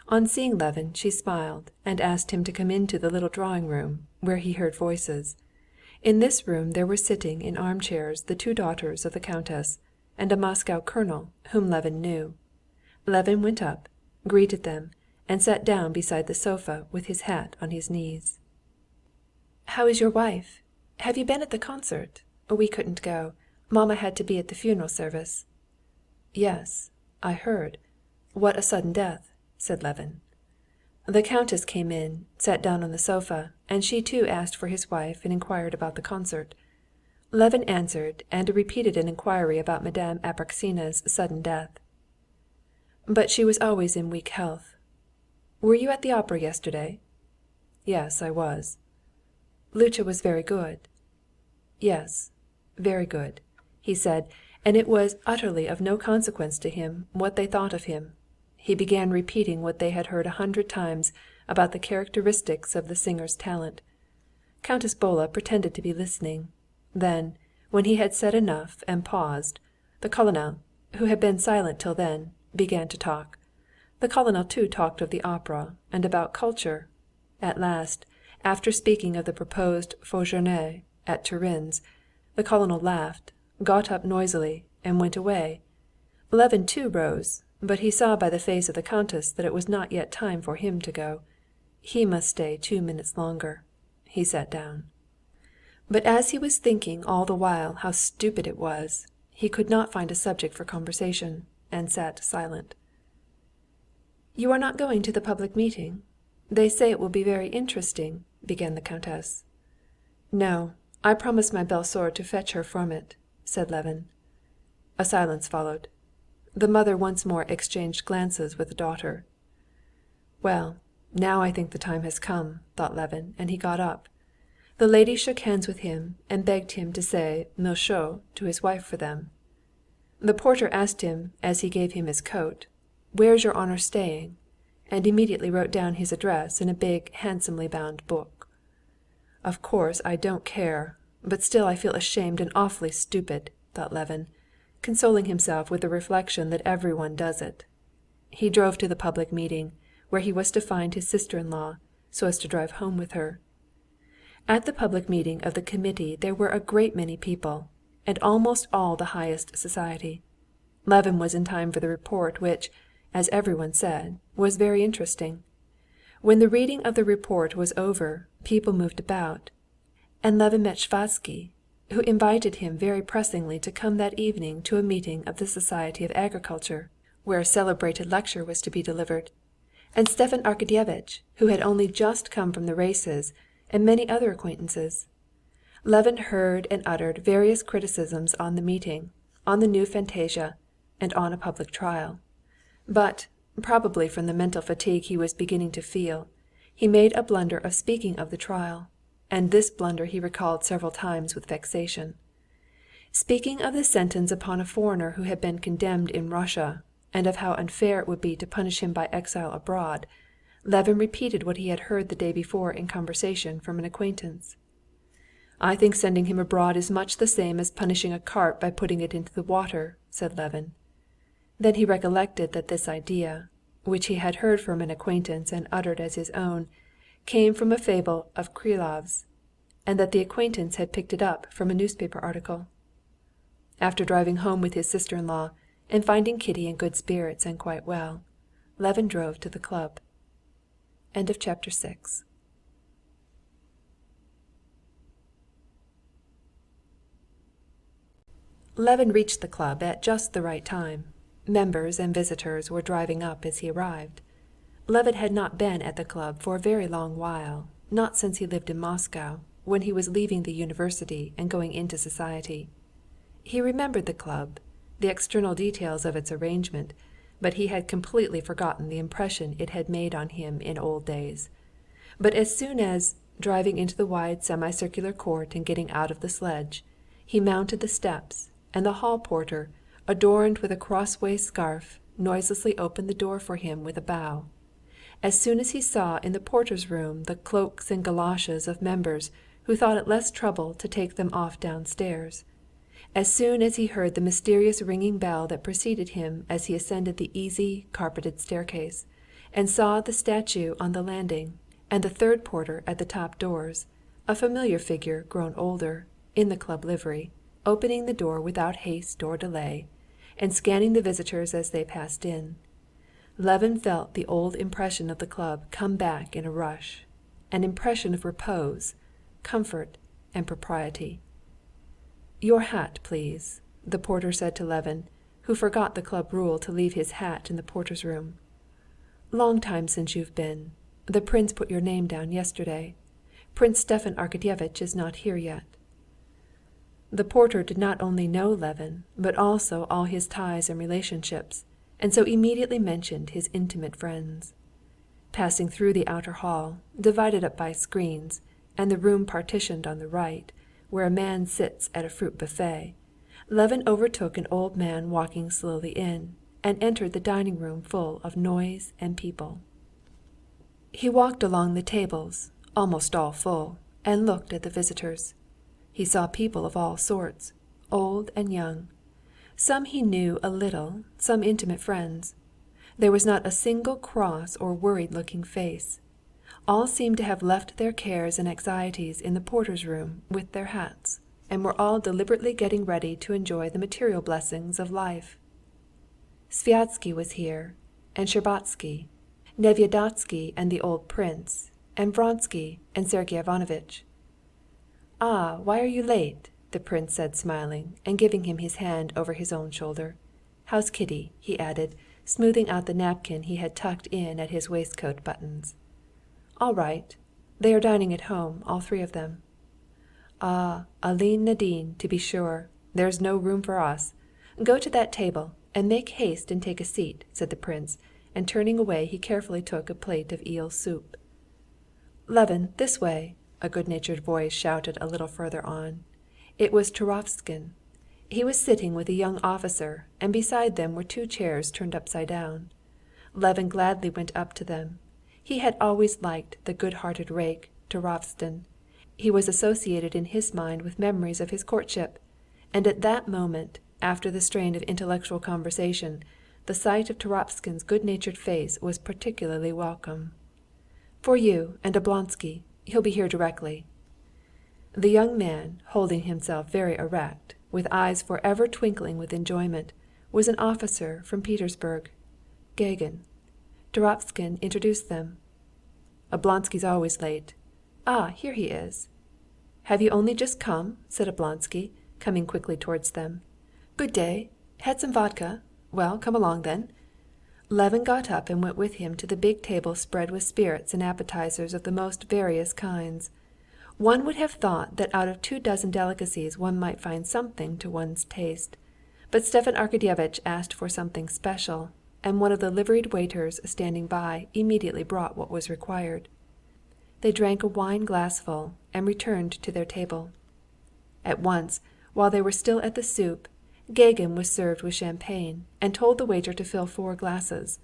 On seeing Levin, she smiled, and asked him to come into the little drawing-room, where he heard voices. In this room there were sitting in armchairs the two daughters of the countess, and a Moscow colonel whom Levin knew. Levin went up, greeted them, and sat down beside the sofa with his hat on his knees. "How is your wife? Have you been at the concert? We couldn't go. Mamma had to be at the funeral service." "Yes, I heard. What a sudden death," said Levin. The countess came in, sat down on the sofa, and she too asked for his wife and inquired about the concert. Levin answered and repeated an inquiry about Madame Apraksina's sudden death. "But she was always in weak health. Were you at the opera yesterday?" "Yes, I was." "Lucia was very good." "Yes, very good," he said, and it was utterly of no consequence to him what they thought of him. He began repeating what they had heard 100 times about the characteristics of the singer's talent. Countess Bola pretended to be listening. Then, when he had said enough and paused, the colonel, who had been silent till then, began to talk. The colonel too talked of the opera and about culture. At last, after speaking of the proposed faux journée at Turin's, the colonel laughed, got up noisily, and went away. Levin too rose, but he saw by the face of the countess that it was not yet time for him to go. He must stay 2 minutes longer. He sat down. But as he was thinking all the while how stupid it was, he could not find a subject for conversation, and sat silent. "You are not going to the public meeting? They say it will be very interesting," began the countess. "No, I promised my belle-sœur to fetch her from it," said Levin. A silence followed. The mother once more exchanged glances with the daughter. "Well, now I think the time has come," thought Levin, and he got up. The lady shook hands with him and begged him to say mille choses to his wife for them. The porter asked him, as he gave him his coat, "Where's your honor staying?" and immediately wrote down his address in a big, handsomely bound book. "Of course I don't care, but still I feel ashamed and awfully stupid," thought Levin, consoling himself with the reflection that everyone does it. He drove to the public meeting, where he was to find his sister-in-law, so as to drive home with her. At the public meeting of the committee there were a great many people, and almost all the highest society. Levin was in time for the report which, as everyone said, was very interesting. When the reading of the report was over, people moved about, and Levin met Sviazhsky, who invited him very pressingly to come that evening to a meeting of the Society of Agriculture, where a celebrated lecture was to be delivered, and Stepan Arkadyevitch, who had only just come from the races, and many other acquaintances. Levin heard and uttered various criticisms on the meeting, on the new fantasia, and on a public trial. But, probably from the mental fatigue he was beginning to feel, he made a blunder of speaking of the trial, and this blunder he recalled several times with vexation. Speaking of the sentence upon a foreigner who had been condemned in Russia, and of how unfair it would be to punish him by exile abroad, Levin repeated what he had heard the day before in conversation from an acquaintance. "I think sending him abroad is much the same as punishing a carp by putting it into the water," said Levin. Then he recollected that this idea, which he had heard from an acquaintance and uttered as his own, came from a fable of Krylov's, and that the acquaintance had picked it up from a newspaper article. After driving home with his sister-in-law, and finding Kitty in good spirits and quite well, Levin drove to the club. End of chapter 6. Levin reached the club at just the right time. Members and visitors were driving up as he arrived. Levin had not been at the club for a very long while, not since he lived in Moscow, when he was leaving the university and going into society. He remembered the club, the external details of its arrangement, but he had completely forgotten the impression it had made on him in old days. But as soon as, driving into the wide semicircular court and getting out of the sledge, he mounted the steps, and the hall porter, adorned with a crossways scarf, noiselessly opened the door for him with a bow. As soon as he saw in the porter's room the cloaks and galoshes of members who thought it less trouble to take them off downstairs, as soon as he heard the mysterious ringing bell that preceded him as he ascended the easy, carpeted staircase, and saw the statue on the landing, and the third porter at the top doors, a familiar figure grown older, in the club livery, opening the door without haste or delay, and scanning the visitors as they passed in, Levin felt the old impression of the club come back in a rush, an impression of repose, comfort, and propriety. "Your hat, please," the porter said to Levin, who forgot the club rule to leave his hat in the porter's room. "Long time since you've been. The prince put your name down yesterday. Prince Stepan Arkadyevitch is not here yet." The porter did not only know Levin, but also all his ties and relationships, and so immediately mentioned his intimate friends. Passing through the outer hall, divided up by screens, and the room partitioned on the right, where a man sits at a fruit buffet, Levin overtook an old man walking slowly in, and entered the dining room full of noise and people. He walked along the tables, almost all full, and looked at the visitors. He saw people of all sorts, old and young. Some he knew a little, some intimate friends. There was not a single cross or worried-looking face. All seemed to have left their cares and anxieties in the porter's room with their hats, and were all deliberately getting ready to enjoy the material blessings of life. Sviazhsky was here, and Shtcherbatsky, Nevyedovsky and the old prince, and Vronsky and Sergey Ivanovitch. "Ah, why are you late?" the prince said, smiling, and giving him his hand over his own shoulder. "How's Kitty?" he added, smoothing out the napkin he had tucked in at his waistcoat buttons. "All right. They are dining at home, all three of them." "Ah, Aline Nadine, to be sure. There's no room for us. Go to that table, and make haste and take a seat," said the prince, and turning away he carefully took a plate of eel soup. "Levin, this way!" a good-natured voice shouted a little further on. It was Turovtsin. He was sitting with a young officer, and beside them were two chairs turned upside down. Levin gladly went up to them. He had always liked the good-hearted rake, Turovtsin. He was associated in his mind with memories of his courtship, and at that moment, after the strain of intellectual conversation, the sight of Turovtsin's good-natured face was particularly welcome. "For you and Oblonsky. He'll be here directly." The young man, holding himself very erect, with eyes forever twinkling with enjoyment, was an officer from Petersburg, Gagin. Turovtsin introduced them. "Oblonsky's always late. Ah, here he is." "Have you only just come?" said Oblonsky, coming quickly towards them. "Good day. Had some vodka? Well, come along then." Levin got up and went with him to the big table spread with spirits and appetizers of the most various kinds. One would have thought that out of 24 delicacies one might find something to one's taste, but Stepan Arkadyevitch asked for something special, and one of the liveried waiters standing by immediately brought what was required. They drank a wine glassful and returned to their table. At once, while they were still at the soup, Gagin was served with champagne, and told the waiter to fill 4 glasses.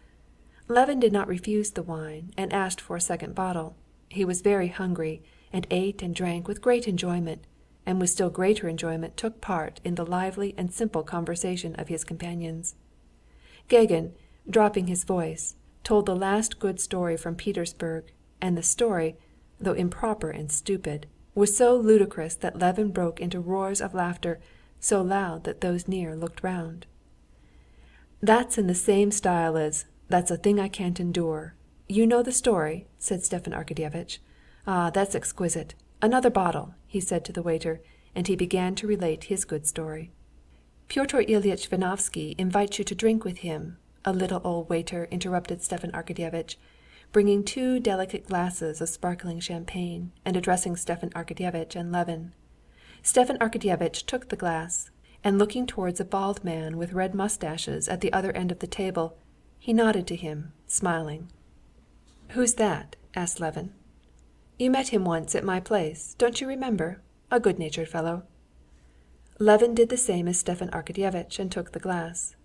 Levin did not refuse the wine, and asked for a second bottle. He was very hungry, and ate and drank with great enjoyment, and with still greater enjoyment took part in the lively and simple conversation of his companions. Gagin, dropping his voice, told the last good story from Petersburg, and the story, though improper and stupid, was so ludicrous that Levin broke into roars of laughter so loud that those near looked round. "That's in the same style as 'That's a thing I can't endure.' You know the story?" said Stepan Arkadyevitch. "Ah, that's exquisite. Another bottle," he said to the waiter, and he began to relate his good story. "Pyotr Ilyitch Vinovsky invites you to drink with him," a little old waiter interrupted Stepan Arkadyevitch, bringing two delicate glasses of sparkling champagne, and addressing Stepan Arkadyevitch and Levin. Stepan Arkadyevitch took the glass, and looking towards a bald man with red mustaches at the other end of the table, he nodded to him, smiling. "Who's that?" asked Levin. "You met him once at my place, don't you remember? A good-natured fellow." Levin did the same as Stepan Arkadyevitch and took the glass.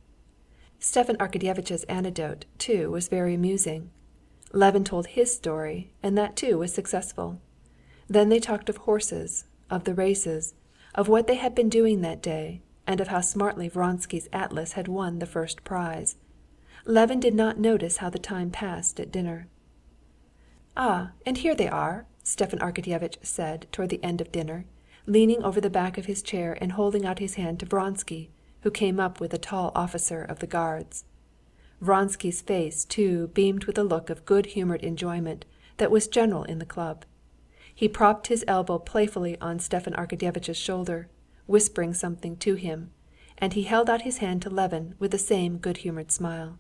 Stepan Arkadyevitch's anecdote, too, was very amusing. Levin told his story, and that too was successful. Then they talked of horses, of the races, of what they had been doing that day, and of how smartly Vronsky's Atlas had won the first prize. Levin did not notice how the time passed at dinner. "Ah, and here they are!" Stepan Arkadyevitch said toward the end of dinner, leaning over the back of his chair and holding out his hand to Vronsky, who came up with a tall officer of the Guards. Vronsky's face, too, beamed with a look of good-humored enjoyment that was general in the club. He propped his elbow playfully on Stepan Arkadyevitch's shoulder, whispering something to him, and he held out his hand to Levin with the same good-humored smile.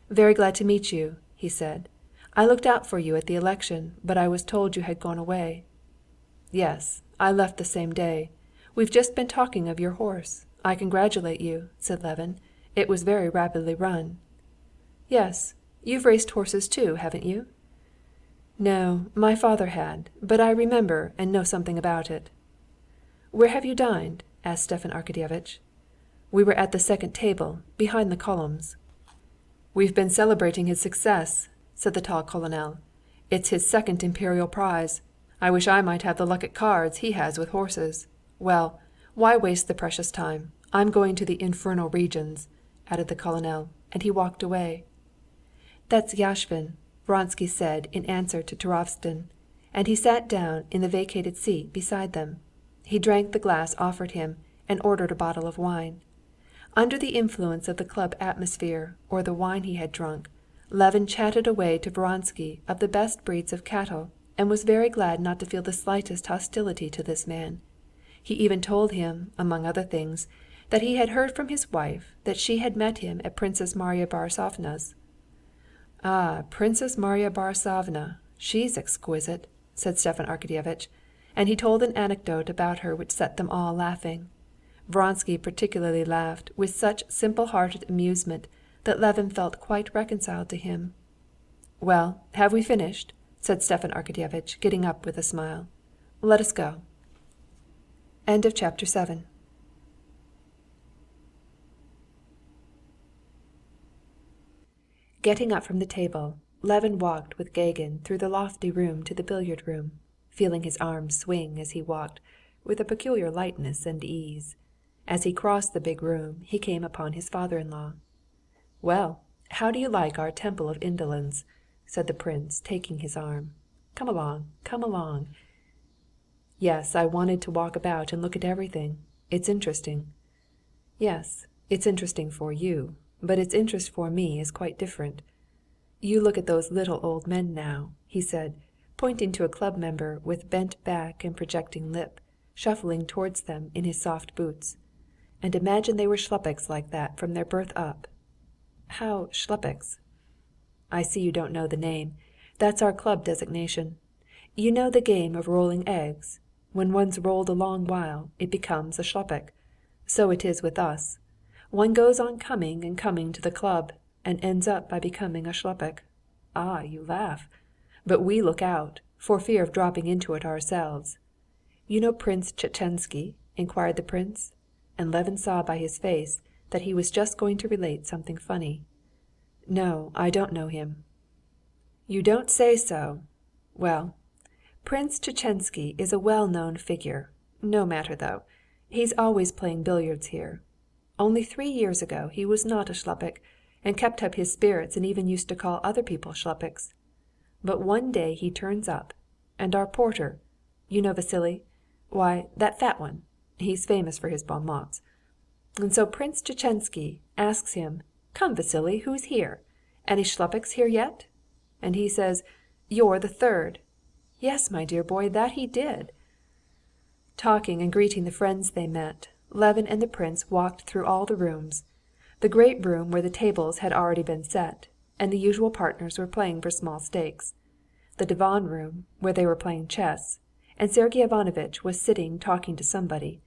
"Very glad to meet you," he said. "I looked out for you at the election, but I was told you had gone away." "Yes, I left the same day. We've just been talking of your horse. I congratulate you," said Levin. "It was very rapidly run." "Yes, you've raced horses too, haven't you?" "No, my father had, but I remember and know something about it." "Where have you dined?" asked Stepan Arkadyevitch. "We were at the second table, behind the columns." "We've been celebrating his success," said the tall colonel. "It's his second imperial prize. I wish I might have the luck at cards he has with horses. Well, why waste the precious time? I'm going to the infernal regions," added the colonel, and he walked away. "That's Yashvin," Vronsky said in answer to Turovtsin, and he sat down in the vacated seat beside them. He drank the glass offered him, and ordered a bottle of wine. Under the influence of the club atmosphere, or the wine he had drunk, Levin chatted away to Vronsky of the best breeds of cattle, and was very glad not to feel the slightest hostility to this man. He even told him, among other things, that he had heard from his wife that she had met him at Princess Marya Borissovna's. "Ah, Princess Marya Borissovna, she's exquisite," said Stepan Arkadyevitch, and he told an anecdote about her which set them all laughing. Vronsky particularly laughed with such simple-hearted amusement that Levin felt quite reconciled to him. "Well, have we finished?" said Stepan Arkadyevitch, getting up with a smile. "Let us go." Chapter 7. Getting up from the table, Levin walked with Gagin through the lofty room to the billiard room, feeling his arms swing as he walked with a peculiar lightness and ease. As he crossed the big room, he came upon his father-in-law. "Well, how do you like our Temple of Indolence?" said the prince, taking his arm. "Come along, come along." "Yes, I wanted to walk about and look at everything. It's interesting." "Yes, it's interesting for you, but its interest for me is quite different. You look at those little old men now," he said, pointing to a club member with bent back and projecting lip, shuffling towards them in his soft boots, "and imagine they were schleppicks like that from their birth up." "How schleppicks?" "I see you don't know the name. That's our club designation. You know the game of rolling eggs? When one's rolled a long while, it becomes a schleppik. So it is with us. One goes on coming and coming to the club, and ends up by becoming a schleppik. Ah, you laugh. But we look out, for fear of dropping into it ourselves. You know Prince Tchetchensky?" inquired the prince, and Levin saw by his face that he was just going to relate something funny. "No, I don't know him." "You don't say so! Well, Prince Tchetchensky is a well-known figure. No matter, though. He's always playing billiards here. Only 3 years ago he was not a shlupik, and kept up his spirits and even used to call other people shlupiks. But one day he turns up, and our porter, you know Vassily? Why, that fat one, he's famous for his bon mots. And so Prince Tchetchensky asks him, 'Come, Vassily, who's here? Any shlupiks here yet?' And he says, 'You're the third.' Yes, my dear boy, that he did." Talking and greeting the friends they met, Levin and the prince walked through all the rooms. The great room where the tables had already been set, and the usual partners were playing for small stakes. The divan room, where they were playing chess, and Sergey Ivanovitch was sitting talking to somebody.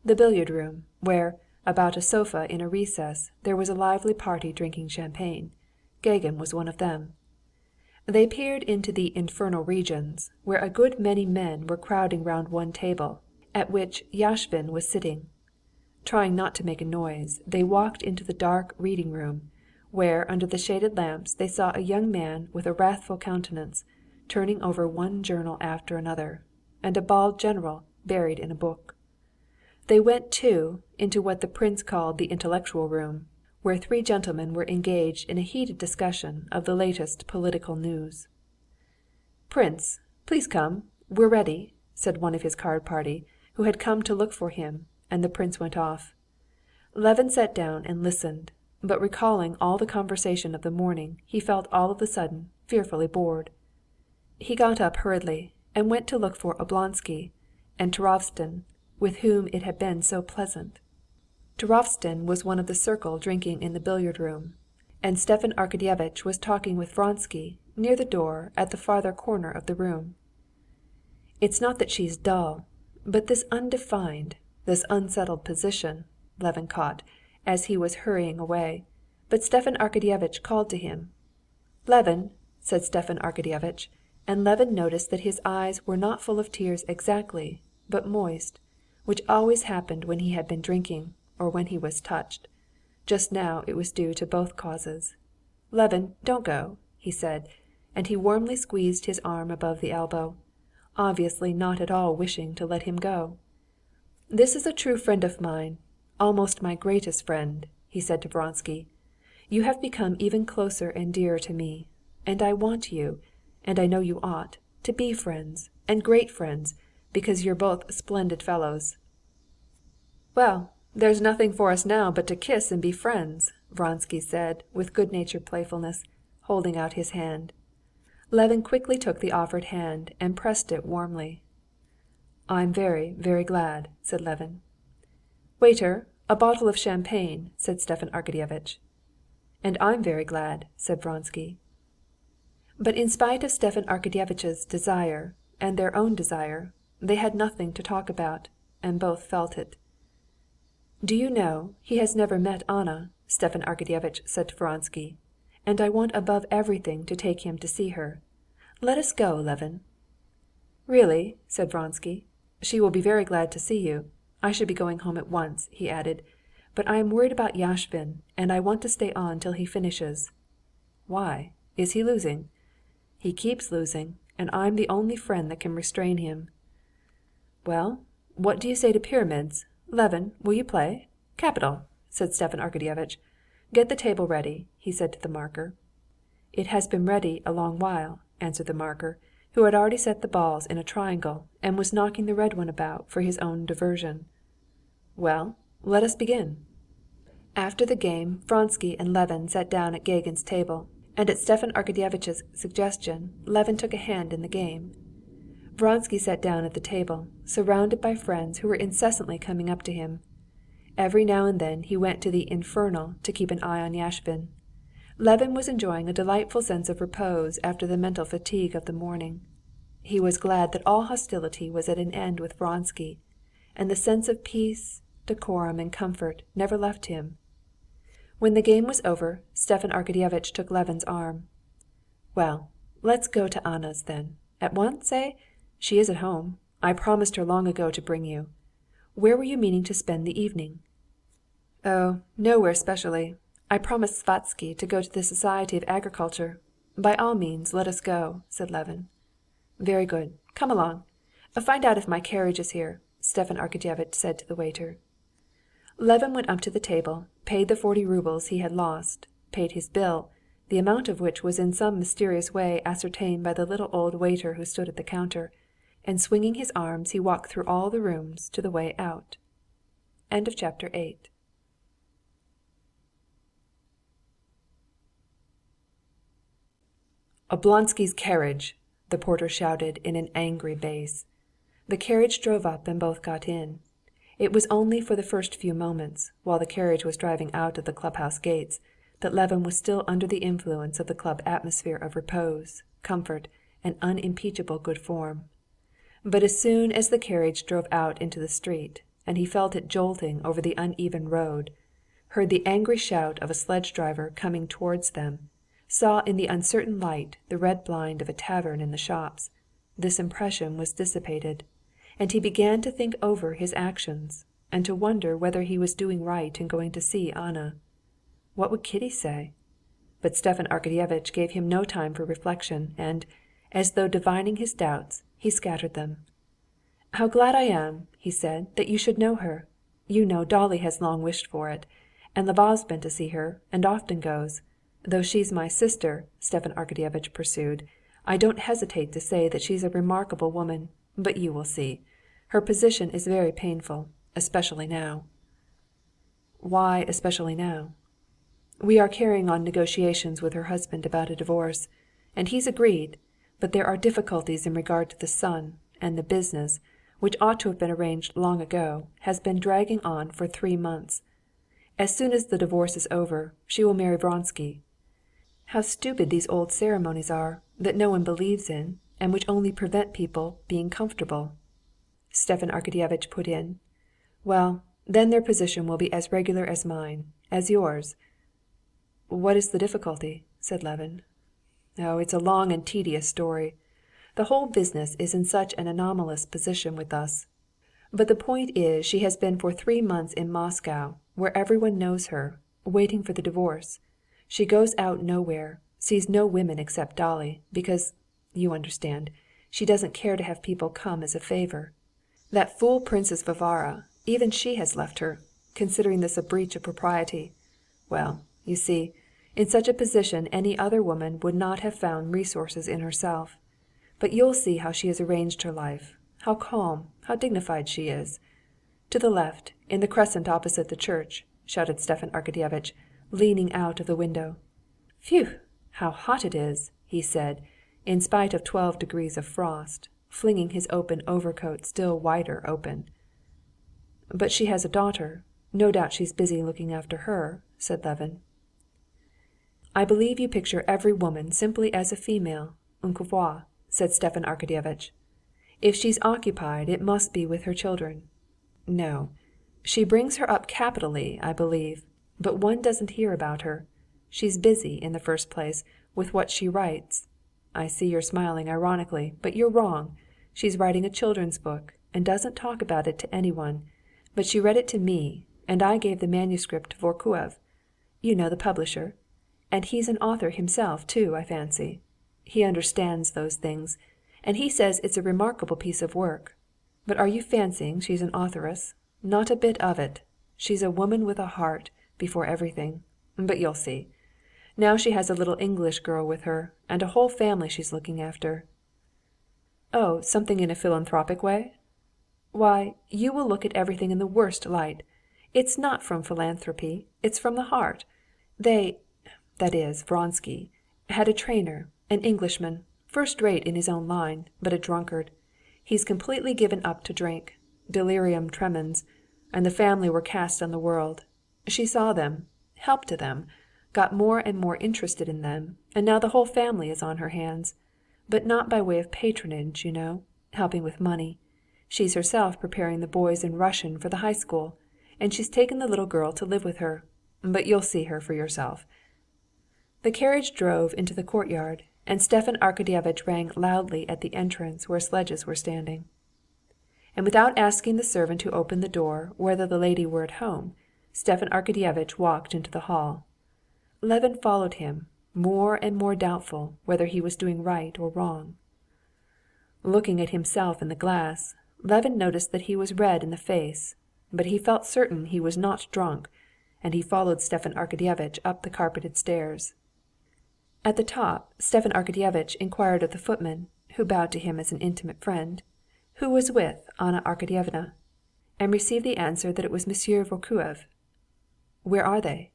The billiard room, where, about a sofa in a recess, there was a lively party drinking champagne. Gagin was one of them. They peered into the infernal regions, where a good many men were crowding round one table, at which Yashvin was sitting. Trying not to make a noise, they walked into the dark reading room, where under the shaded lamps they saw a young man with a wrathful countenance, turning over one journal after another, and a bald general buried in a book. They went, too, into what the prince called the intellectual room, where 3 gentlemen were engaged in a heated discussion of the latest political news. "Prince, please come, we're ready," said one of his card party, who had come to look for him, and the prince went off. Levin sat down and listened, but recalling all the conversation of the morning, he felt all of a sudden fearfully bored. He got up hurriedly and went to look for Oblonsky and Turovtsin, with whom it had been so pleasant. Turovtsin was one of the circle drinking in the billiard room, and Stepan Arkadyevitch was talking with Vronsky near the door at the farther corner of the room. "It's not that she's dull, but this undefined, this unsettled position," Levin caught, as he was hurrying away, but Stepan Arkadyevitch called to him. "Levin!" said Stepan Arkadyevitch, and Levin noticed that his eyes were not full of tears exactly, but moist, which always happened when he had been drinking, or when he was touched. Just now it was due to both causes. "Levin, don't go," he said, and he warmly squeezed his arm above the elbow, obviously not at all wishing to let him go. "This is a true friend of mine, almost my greatest friend," he said to Vronsky. "You have become even closer and dearer to me, and I want you, and I know you ought, to be friends, and great friends, because you're both splendid fellows." "Well, there's nothing for us now but to kiss and be friends," Vronsky said with good-natured playfulness, holding out his hand. Levin quickly took the offered hand and pressed it warmly. "I'm very, very glad," said Levin. "Waiter, a bottle of champagne," said Stepan Arkadyevitch. "And I'm very glad," said Vronsky. But in spite of Stepan Arkadyevitch's desire and their own desire, they had nothing to talk about, and both felt it. "Do you know, he has never met Anna," Stepan Arkadyevitch said to Vronsky, "and I want above everything to take him to see her. Let us go, Levin." "Really?" said Vronsky. "She will be very glad to see you. I should be going home at once," he added, "but I am worried about Yashvin, and I want to stay on till he finishes." "Why? Is he losing?" "He keeps losing, and I'm the only friend that can restrain him." "Well, what do you say to pyramids? Levin, will you play? Capital!" said Stepan Arkadyevitch. "Get the table ready," he said to the marker. "It has been ready a long while," answered the marker, who had already set the balls in a triangle, and was knocking the red one about for his own diversion. "Well, let us begin." After the game, Vronsky and Levin sat down at Gagin's table, and at Stepan Arkadyevitch's suggestion, Levin took a hand in the game. Vronsky sat down at the table, surrounded by friends who were incessantly coming up to him. Every now and then he went to the infernal to keep an eye on Yashvin. Levin was enjoying a delightful sense of repose after the mental fatigue of the morning. He was glad that all hostility was at an end with Vronsky, and the sense of peace, decorum, and comfort never left him. When the game was over, Stepan Arkadyevitch took Levin's arm. "Well, let's go to Anna's then. At once, eh? She is at home. I promised her long ago to bring you. Where were you meaning to spend the evening?" "Oh, nowhere specially. I promised Svatsky to go to the Society of Agriculture. By all means, let us go," said Levin. "Very good. Come along. Find out if my carriage is here," Stepan Arkadyevitch said to the waiter. Levin went up to the table, paid the 40 roubles he had lost, paid his bill, the amount of which was in some mysterious way ascertained by the little old waiter who stood at the counter, and swinging his arms he walked through all the rooms to the way out. Chapter 8. "Oblonsky's carriage!" the porter shouted in an angry bass. The carriage drove up and both got in. It was only for the first few moments, while the carriage was driving out of the clubhouse gates, that Levin was still under the influence of the club atmosphere of repose, comfort, and unimpeachable good form. But as soon as the carriage drove out into the street, and he felt it jolting over the uneven road, heard the angry shout of a sledge-driver coming towards them, saw in the uncertain light the red blind of a tavern in the shops, this impression was dissipated, and he began to think over his actions, and to wonder whether he was doing right in going to see Anna. What would Kitty say? But Stepan Arkadyevitch gave him no time for reflection, and, as though divining his doubts, he scattered them. "How glad I am," he said, "that you should know her. You know Dolly has long wished for it, and Lvov's been to see her, and often goes. Though she's my sister," Stepan Arkadyevitch pursued, "I don't hesitate to say that she's a remarkable woman, but you will see. Her position is very painful, especially now." "Why especially now?" "We are carrying on negotiations with her husband about a divorce, and he's agreed, but there are difficulties in regard to the son, and the business, which ought to have been arranged long ago, has been dragging on for 3 months. As soon as the divorce is over, she will marry Vronsky. How stupid these old ceremonies are, that no one believes in, and which only prevent people being comfortable." Stepan Arkadyevitch put in, "Well, then their position will be as regular as mine, as yours." "What is the difficulty?" said Levin. "Oh, it's a long and tedious story. The whole business is in such an anomalous position with us. But the point is she has been for 3 months in Moscow, where everyone knows her, waiting for the divorce. She goes out nowhere, sees no women except Dolly, because, you understand, she doesn't care to have people come as a favor. That fool Princess Varvara, even she has left her, considering this a breach of propriety. Well, you see, in such a position any other woman would not have found resources in herself. But you'll see how she has arranged her life, how calm, how dignified she is. To the left, in the crescent opposite the church," shouted Stepan Arkadyevitch, leaning out of the window. "Phew, how hot it is!" he said, in spite of 12 degrees of frost, flinging his open overcoat still wider open. "But she has a daughter. No doubt she's busy looking after her," said Levin. "I believe you picture every woman simply as a female, une couveuse," said Stepan Arkadyevitch. "If she's occupied, it must be with her children. No, she brings her up capitally, I believe, but one doesn't hear about her. She's busy, in the first place, with what she writes. I see you're smiling ironically, but you're wrong. She's writing a children's book, and doesn't talk about it to anyone, but she read it to me, and I gave the manuscript to Vorkuev, you know, the publisher, and he's an author himself too, I fancy. He understands those things, and he says it's a remarkable piece of work. But are you fancying she's an authoress? Not a bit of it. She's a woman with a heart, before everything. But you'll see. Now she has a little English girl with her, and a whole family she's looking after." "Oh, something in a philanthropic way?" "Why, you will look at everything in the worst light. It's not from philanthropy, it's from the heart. That is, Vronsky, had a trainer, an Englishman, first rate in his own line, but a drunkard. He's completely given up to drink, delirium tremens, and the family were cast on the world. She saw them, helped to them, got more and more interested in them, and now the whole family is on her hands. But not by way of patronage, you know, helping with money. She's herself preparing the boys in Russian for the high school, and she's taken the little girl to live with her. But you'll see her for yourself." The carriage drove into the courtyard, and Stepan Arkadyevitch rang loudly at the entrance where sledges were standing. And without asking the servant who opened the door whether the lady were at home, Stepan Arkadyevitch walked into the hall. Levin followed him, more and more doubtful whether he was doing right or wrong. Looking at himself in the glass, Levin noticed that he was red in the face, but he felt certain he was not drunk, and he followed Stepan Arkadyevitch up the carpeted stairs. At the top, Stepan Arkadyevitch inquired of the footman, who bowed to him as an intimate friend, who was with Anna Arkadyevna, and received the answer that it was Monsieur Vorkuev. "Where are they?"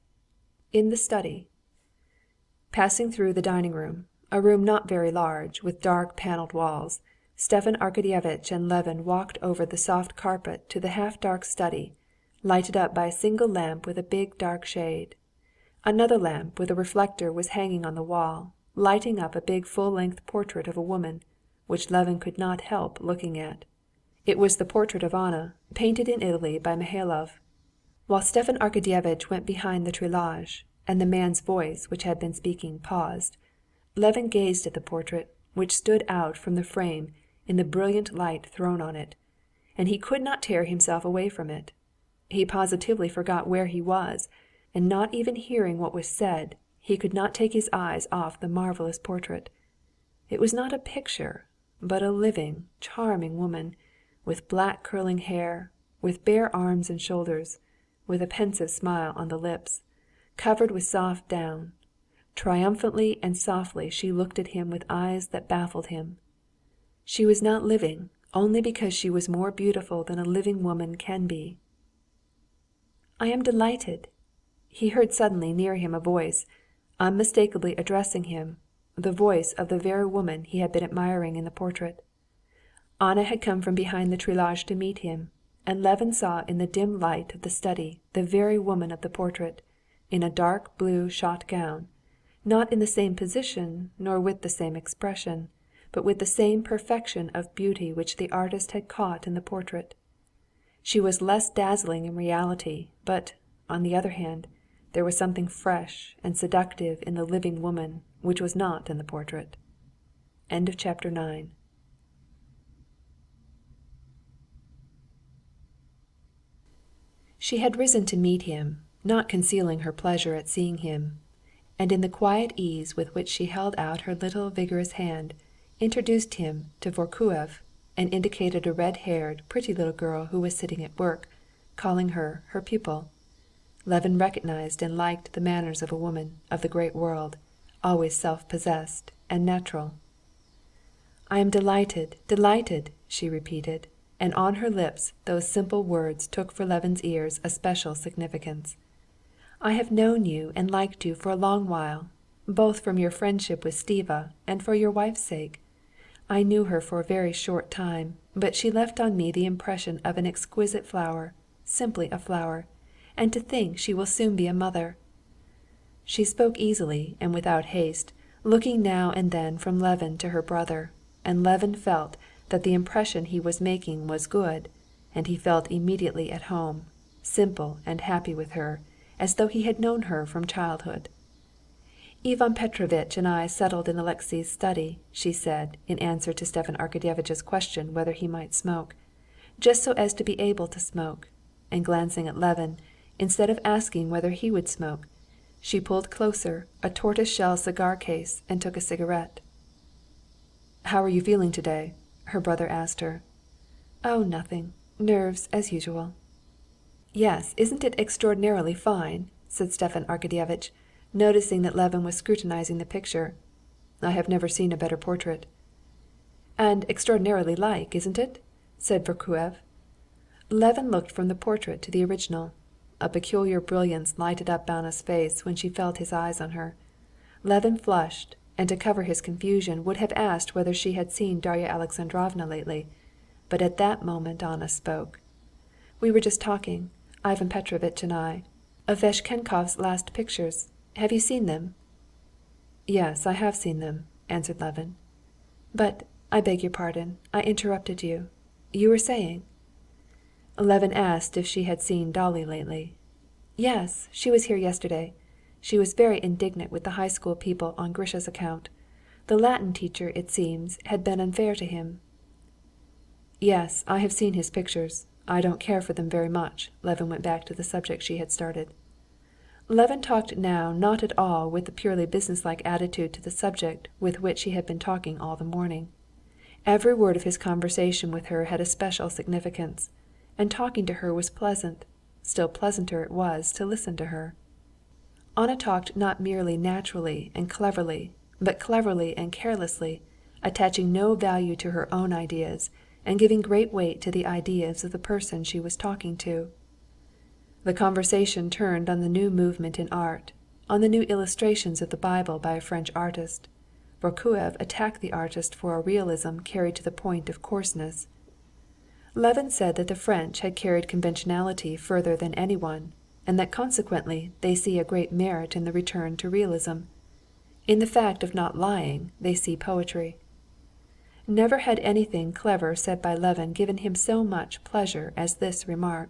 "In the study." Passing through the dining room, a room not very large, with dark paneled walls, Stepan Arkadyevitch and Levin walked over the soft carpet to the half-dark study, lighted up by a single lamp with a big dark shade. Another lamp with a reflector was hanging on the wall, lighting up a big full-length portrait of a woman, which Levin could not help looking at. It was the portrait of Anna, painted in Italy by Mihailov. While Stepan Arkadyevitch went behind the treillage, and the man's voice which had been speaking paused, Levin gazed at the portrait, which stood out from the frame in the brilliant light thrown on it, and he could not tear himself away from it. He positively forgot where he was, and not even hearing what was said, he could not take his eyes off the marvelous portrait. It was not a picture, but a living, charming woman, with black curling hair, with bare arms and shoulders, with a pensive smile on the lips, covered with soft down. Triumphantly and softly she looked at him with eyes that baffled him. She was not living only because she was more beautiful than a living woman can be. "I am delighted." He heard suddenly near him a voice, unmistakably addressing him, the voice of the very woman he had been admiring in the portrait. Anna had come from behind the treillage to meet him, and Levin saw in the dim light of the study the very woman of the portrait, in a dark blue shot gown, not in the same position nor with the same expression, but with the same perfection of beauty which the artist had caught in the portrait. She was less dazzling in reality, but, on the other hand, there was something fresh and seductive in the living woman which was not in the portrait. End of chapter 9. She had risen to meet him, not concealing her pleasure at seeing him, and in the quiet ease with which she held out her little vigorous hand, introduced him to Vorkuev, and indicated a red-haired, pretty little girl who was sitting at work, calling her her pupil. Levin recognized and liked the manners of a woman of the great world, always self-possessed and natural. "I am delighted, delighted," she repeated, and on her lips those simple words took for Levin's ears a special significance. "I have known you and liked you for a long while, both from your friendship with Stiva and for your wife's sake. I knew her for a very short time, but she left on me the impression of an exquisite flower, simply a flower, and to think she will soon be a mother." She spoke easily and without haste, looking now and then from Levin to her brother, and Levin felt that the impression he was making was good, and he felt immediately at home, simple and happy with her, as though he had known her from childhood. "Ivan Petrovitch and I settled in Alexey's study," she said, in answer to Stepan Arkadyevitch's question whether he might smoke, "just so as to be able to smoke," and glancing at Levin, instead of asking whether he would smoke, she pulled closer a tortoise-shell cigar case and took a cigarette. "How are you feeling today?" her brother asked her. "Oh, nothing. Nerves, as usual." "Yes, isn't it extraordinarily fine?" said Stepan Arkadyevitch, noticing that Levin was scrutinizing the picture. "I have never seen a better portrait." "And extraordinarily like, isn't it?" said Vorkuev. Levin looked from the portrait to the original. A peculiar brilliance lighted up Anna's face when she felt his eyes on her. Levin flushed, and to cover his confusion would have asked whether she had seen Darya Alexandrovna lately, but at that moment Anna spoke. "We were just talking, Ivan Petrovitch and I, of Veshchenkov's last pictures. Have you seen them?" "Yes, I have seen them," answered Levin. "But, I beg your pardon, I interrupted you. You were saying?" Levin asked if she had seen Dolly lately. "Yes, she was here yesterday. She was very indignant with the high school people on Grisha's account. The Latin teacher, it seems, had been unfair to him." "Yes, I have seen his pictures. I don't care for them very much." Levin went back to the subject she had started. Levin talked now not at all with the purely businesslike attitude to the subject with which he had been talking all the morning. Every word of his conversation with her had a special significance, and talking to her was pleasant. Still pleasanter it was to listen to her. Anna talked not merely naturally and cleverly, but cleverly and carelessly, attaching no value to her own ideas, and giving great weight to the ideas of the person she was talking to. The conversation turned on the new movement in art, on the new illustrations of the Bible by a French artist. Vorkuev attacked the artist for a realism carried to the point of coarseness. Levin said that the French had carried conventionality further than anyone, and that consequently they see a great merit in the return to realism. In the fact of not lying they see poetry. Never had anything clever said by Levin given him so much pleasure as this remark.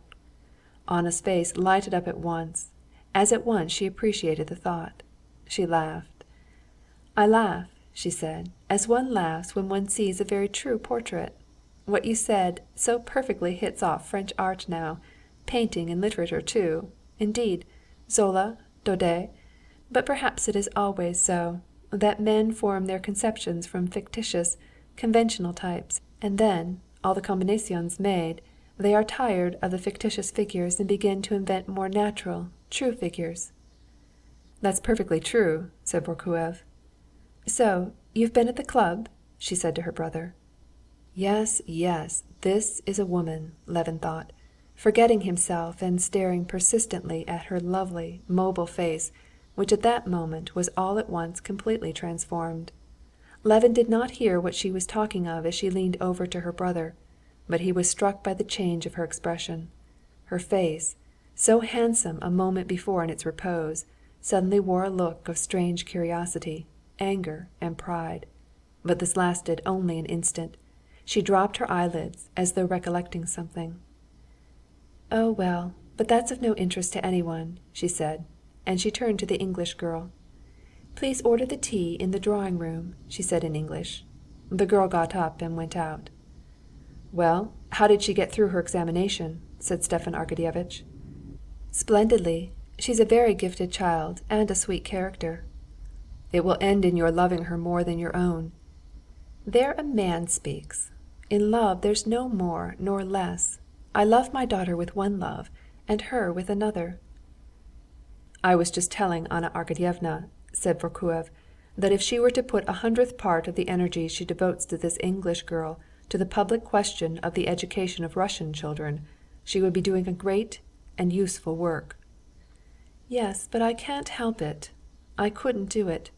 Anna's face lighted up at once, as at once she appreciated the thought. She laughed. "I laugh," she said, "as one laughs when one sees a very true portrait. What you said so perfectly hits off French art now, painting and literature too. Indeed, Zola, Daudet. But perhaps it is always so, that men form their conceptions from fictitious, conventional types, and then, all the combinaisons made, they are tired of the fictitious figures and begin to invent more natural, true figures." "That's perfectly true," said Vorkuev. "So you've been at the club?" she said to her brother. Yes, yes, this is a woman, Levin thought, forgetting himself and staring persistently at her lovely, mobile face, which at that moment was all at once completely transformed. Levin did not hear what she was talking of as she leaned over to her brother, but he was struck by the change of her expression. Her face, so handsome a moment before in its repose, suddenly wore a look of strange curiosity, anger, and pride. But this lasted only an instant. She dropped her eyelids, as though recollecting something. "Oh, well, but that's of no interest to anyone," she said, and she turned to the English girl. "Please order the tea in the drawing-room," she said in English. The girl got up and went out. "Well, how did she get through her examination?" said Stepan Arkadyevitch. "Splendidly. She's a very gifted child and a sweet character." "It will end in your loving her more than your own." "There a man speaks. In love there's no more nor less. I love my daughter with one love, and her with another." "I was just telling Anna Arkadyevna," said Vorkuev, "that if she were to put 100th part of the energy she devotes to this English girl to the public question of the education of Russian children, she would be doing a great and useful work." "Yes, but I can't help it. I couldn't do it.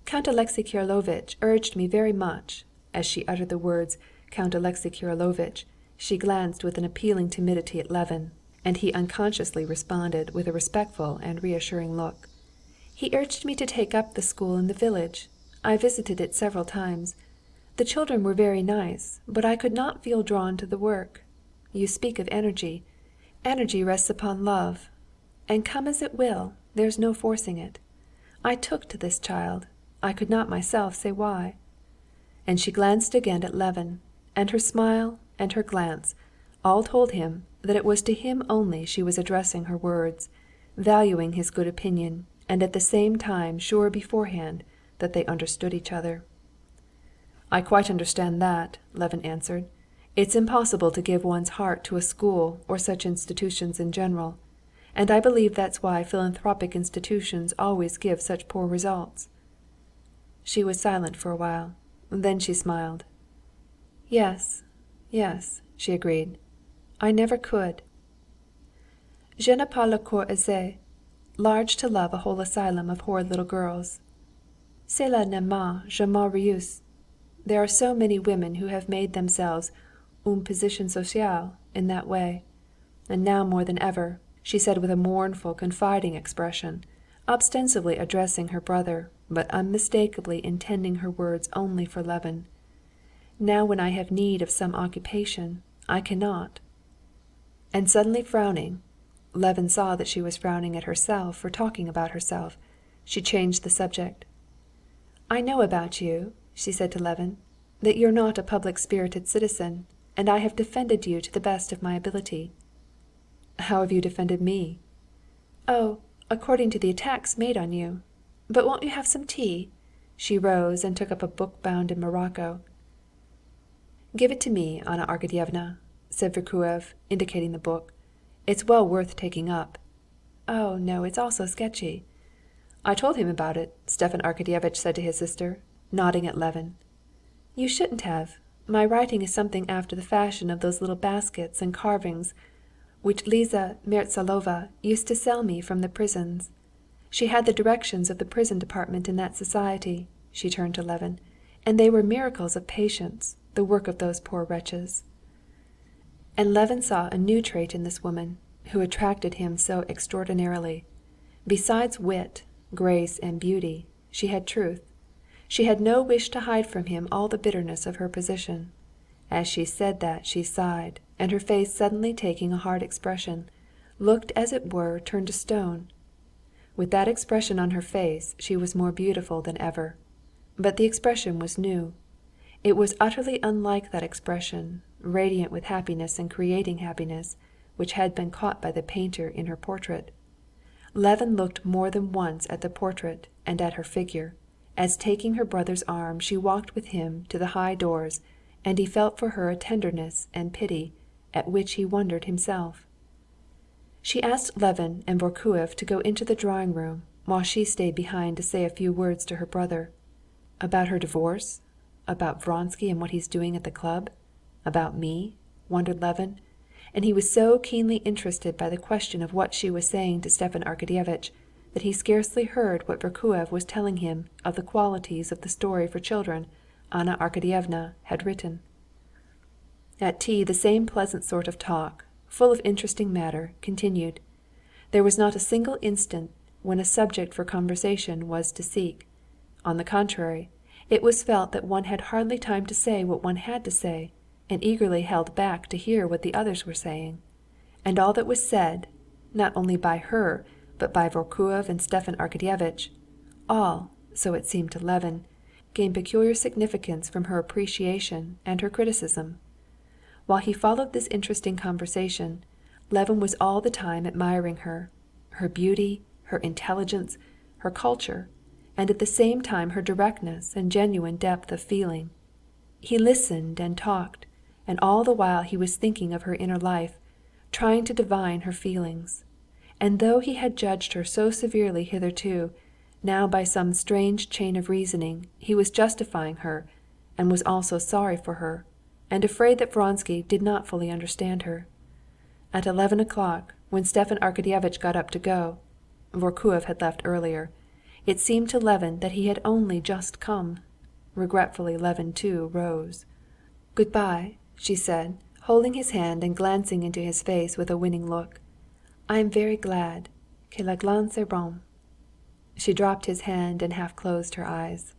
Count Alexey Kirillovitch urged me very much." As she uttered the words Count Alexey Kirillovitch, she glanced with an appealing timidity at Levin, and he unconsciously responded with a respectful and reassuring look. "He urged me to take up the school in the village. I visited it several times. The children were very nice, but I could not feel drawn to the work. You speak of energy. Energy rests upon love. And come as it will, there's no forcing it. I took to this child. I could not myself say why." And she glanced again at Levin, and her smile and her glance all told him that it was to him only she was addressing her words, valuing his good opinion, and at the same time sure beforehand that they understood each other. "I quite understand that," Levin answered. "It's impossible to give one's heart to a school or such institutions in general, and I believe that's why philanthropic institutions always give such poor results." She was silent for a while. Then she smiled. "Yes, yes," she agreed. "I never could. Je n'ai pas le cœur assez large to love a whole asylum of horrid little girls. Cela ne m'a jamais réussi. There are so many women who have made themselves une position sociale in that way. And now more than ever," she said with a mournful, confiding expression, ostensibly addressing her brother, but unmistakably intending her words only for Levin, "now when I have need of some occupation, I cannot." And suddenly frowning, Levin saw that she was frowning at herself for talking about herself. She changed the subject. "I know about you," she said to Levin, "that you're not a public-spirited citizen, and I have defended you to the best of my ability." "How have you defended me?" "Oh, according to the attacks made on you. But won't you have some tea?" She rose and took up a book bound in morocco. "Give it to me, Anna Arkadyevna," said Vorkuev, indicating the book. "It's well worth taking up." "Oh, no, it's all so sketchy." "I told him about it," Stepan Arkadyevitch said to his sister, nodding at Levin. "You shouldn't have. My writing is something after the fashion of those little baskets and carvings which Liza Mertsalova used to sell me from the prisons. She had the directions of the prison department in that society," she turned to Levin, "and they were miracles of patience, the work of those poor wretches." And Levin saw a new trait in this woman, who attracted him so extraordinarily. Besides wit, grace, and beauty, she had truth. She had no wish to hide from him all the bitterness of her position. As she said that she sighed, and her face suddenly taking a hard expression, looked as it were turned to stone. With that expression on her face she was more beautiful than ever. But the expression was new. It was utterly unlike that expression, radiant with happiness and creating happiness, which had been caught by the painter in her portrait. Levin looked more than once at the portrait and at her figure, as taking her brother's arm she walked with him to the high doors, and he felt for her a tenderness and pity at which he wondered himself. She asked Levin and Vorkuev to go into the drawing-room, while she stayed behind to say a few words to her brother. About her divorce? About Vronsky and what he's doing at the club? About me? Wondered Levin, and he was so keenly interested by the question of what she was saying to Stepan Arkadyevitch that he scarcely heard what Vorkuev was telling him of the qualities of the story for children Anna Arkadyevna had written. At tea the same pleasant sort of talk, full of interesting matter, continued. There was not a single instant when a subject for conversation was to seek. On the contrary, it was felt that one had hardly time to say what one had to say, and eagerly held back to hear what the others were saying. And all that was said, not only by her, but by Vorkuev and Stepan Arkadyevitch, all, so it seemed to Levin, gained peculiar significance from her appreciation and her criticism. While he followed this interesting conversation, Levin was all the time admiring her, her beauty, her intelligence, her culture, and at the same time her directness and genuine depth of feeling. He listened and talked, and all the while he was thinking of her inner life, trying to divine her feelings. And though he had judged her so severely hitherto, now by some strange chain of reasoning he was justifying her, and was also sorry for her, and afraid that Vronsky did not fully understand her. At 11 o'clock, when Stepan Arkadyevitch got up to go, Vorkuev had left earlier, it seemed to Levin that he had only just come. Regretfully Levin too rose. "Good-bye," she said, holding his hand and glancing into his face with a winning look. "I am very glad que la glace est bonne." She dropped his hand and half closed her eyes.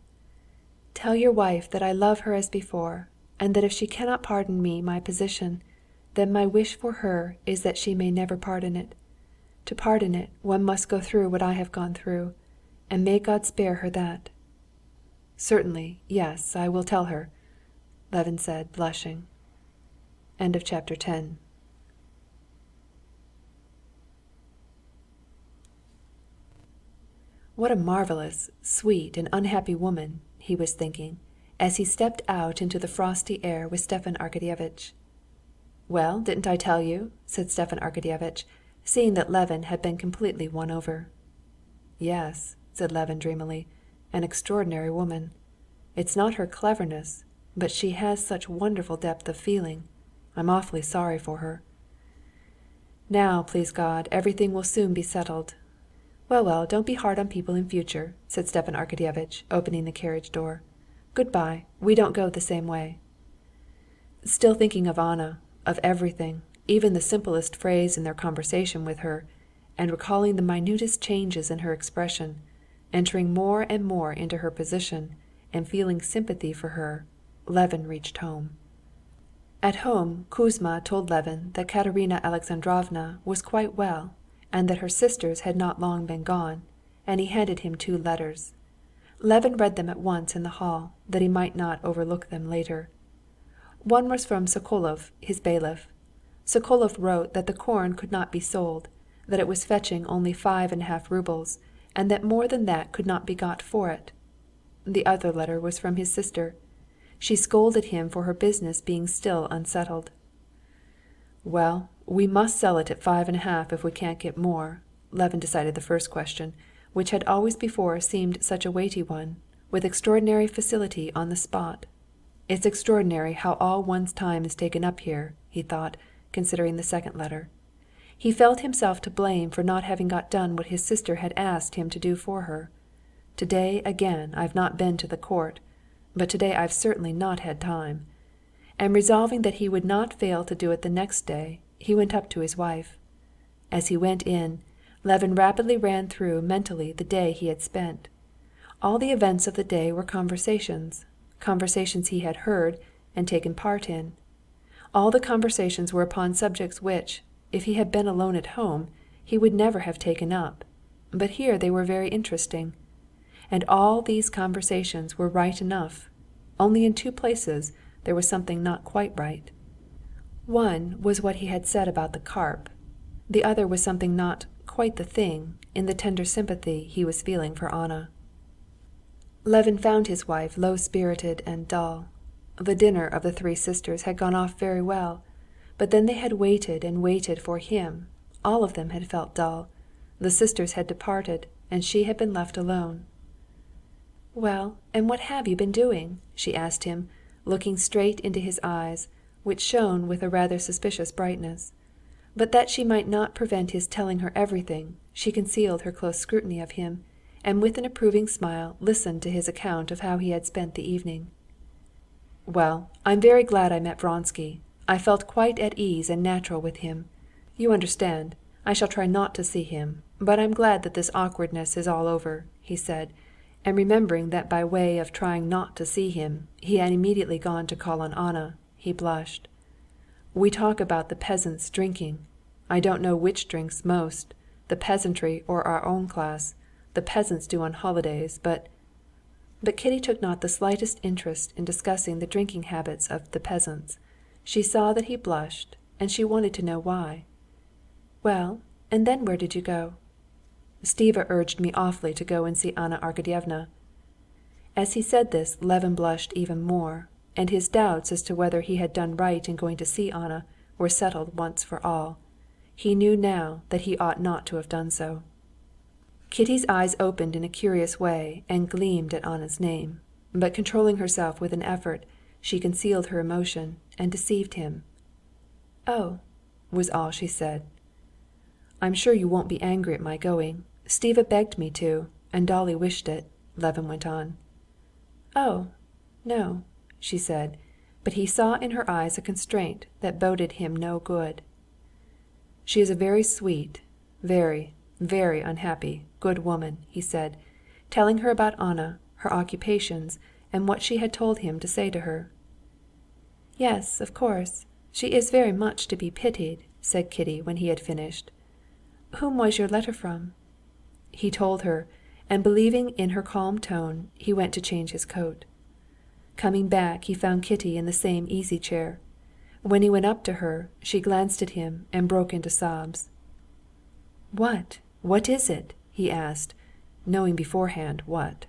"Tell your wife that I love her as before, and that if she cannot pardon me my position, then my wish for her is that she may never pardon it. To pardon it, one must go through what I have gone through, and may God spare her that." "Certainly, yes, I will tell her," Levin said, blushing. End of chapter 10. What a marvelous, sweet, and unhappy woman, he was thinking, as he stepped out into the frosty air with Stepan Arkadyevitch. "Well, didn't I tell you?" said Stepan Arkadyevitch, seeing that Levin had been completely won over. "Yes," said Levin dreamily, "an extraordinary woman. It's not her cleverness, but she has such wonderful depth of feeling. I'm awfully sorry for her. Now, please God, everything will soon be settled." Well, don't be hard on people in future," said Stepan Arkadyevitch, opening the carriage door. "Good-bye, we don't go the same way." Still thinking of Anna, of everything, even the simplest phrase in their conversation with her, and recalling the minutest changes in her expression, entering more and more into her position, and feeling sympathy for her, Levin reached home. At home Kouzma told Levin that Katerina Alexandrovna was quite well, and that her sisters had not long been gone, and he handed him 2 letters. Levin read them at once in the hall, that he might not overlook them later. One was from Sokolov, his bailiff. Sokolov wrote that the corn could not be sold, that it was fetching only 5½ roubles, and that more than that could not be got for it. The other letter was from his sister. She scolded him for her business being still unsettled. "Well, we must sell it at 5½ if we can't get more." Levin decided the first question, which had always before seemed such a weighty one, with extraordinary facility on the spot. "It's extraordinary how all one's time is taken up here," he thought, considering the second letter. He felt himself to blame for not having got done what his sister had asked him to do for her. "Today again I've not been to the court, but today I've certainly not had time." And resolving that he would not fail to do it the next day, he went up to his wife. As he went in, Levin rapidly ran through mentally the day he had spent. All the events of the day were conversations he had heard and taken part in. All the conversations were upon subjects which, if he had been alone at home, he would never have taken up, but here they were very interesting. And all these conversations were right enough, only in two places there was something not quite right. One was what he had said about the carp. The other was something not quite the thing in the tender sympathy he was feeling for Anna. Levin found his wife low-spirited and dull. The dinner of the three sisters had gone off very well, but then they had waited and waited for him. All of them had felt dull. The sisters had departed, and she had been left alone. "Well, and what have you been doing?" she asked him, looking straight into his eyes, which shone with a rather suspicious brightness. But that she might not prevent his telling her everything, she concealed her close scrutiny of him, and with an approving smile listened to his account of how he had spent the evening. "Well, I'm very glad I met Vronsky. I felt quite at ease and natural with him. You understand, I shall try not to see him, but I'm glad that this awkwardness is all over," he said, and remembering that by way of trying not to see him, he had immediately gone to call on Anna, he blushed. "We talk about the peasants drinking. I don't know which drinks most, the peasantry or our own class. The peasants do on holidays, but...." But Kitty took not the slightest interest in discussing the drinking habits of the peasants. She saw that he blushed, and she wanted to know why. "Well, and then where did you go?" "Stiva urged me awfully to go and see Anna Arkadyevna." As he said this, Levin blushed even more, and his doubts as to whether he had done right in going to see Anna were settled once for all. He knew now that he ought not to have done so. Kitty's eyes opened in a curious way and gleamed at Anna's name, but controlling herself with an effort, she concealed her emotion and deceived him. "Oh," was all she said. "I'm sure you won't be angry at my going. Stiva begged me to, and Dolly wished it," Levin went on. "Oh, no," she said, but he saw in her eyes a constraint that boded him no good. "She is a very sweet, very, very unhappy, good woman," he said, telling her about Anna, her occupations, and what she had told him to say to her. "Yes, of course, she is very much to be pitied," said Kitty when he had finished. "Whom was your letter from?" He told her, and believing in her calm tone, he went to change his coat. Coming back, he found Kitty in the same easy-chair. When he went up to her, she glanced at him and broke into sobs. What is it?" he asked, knowing beforehand what.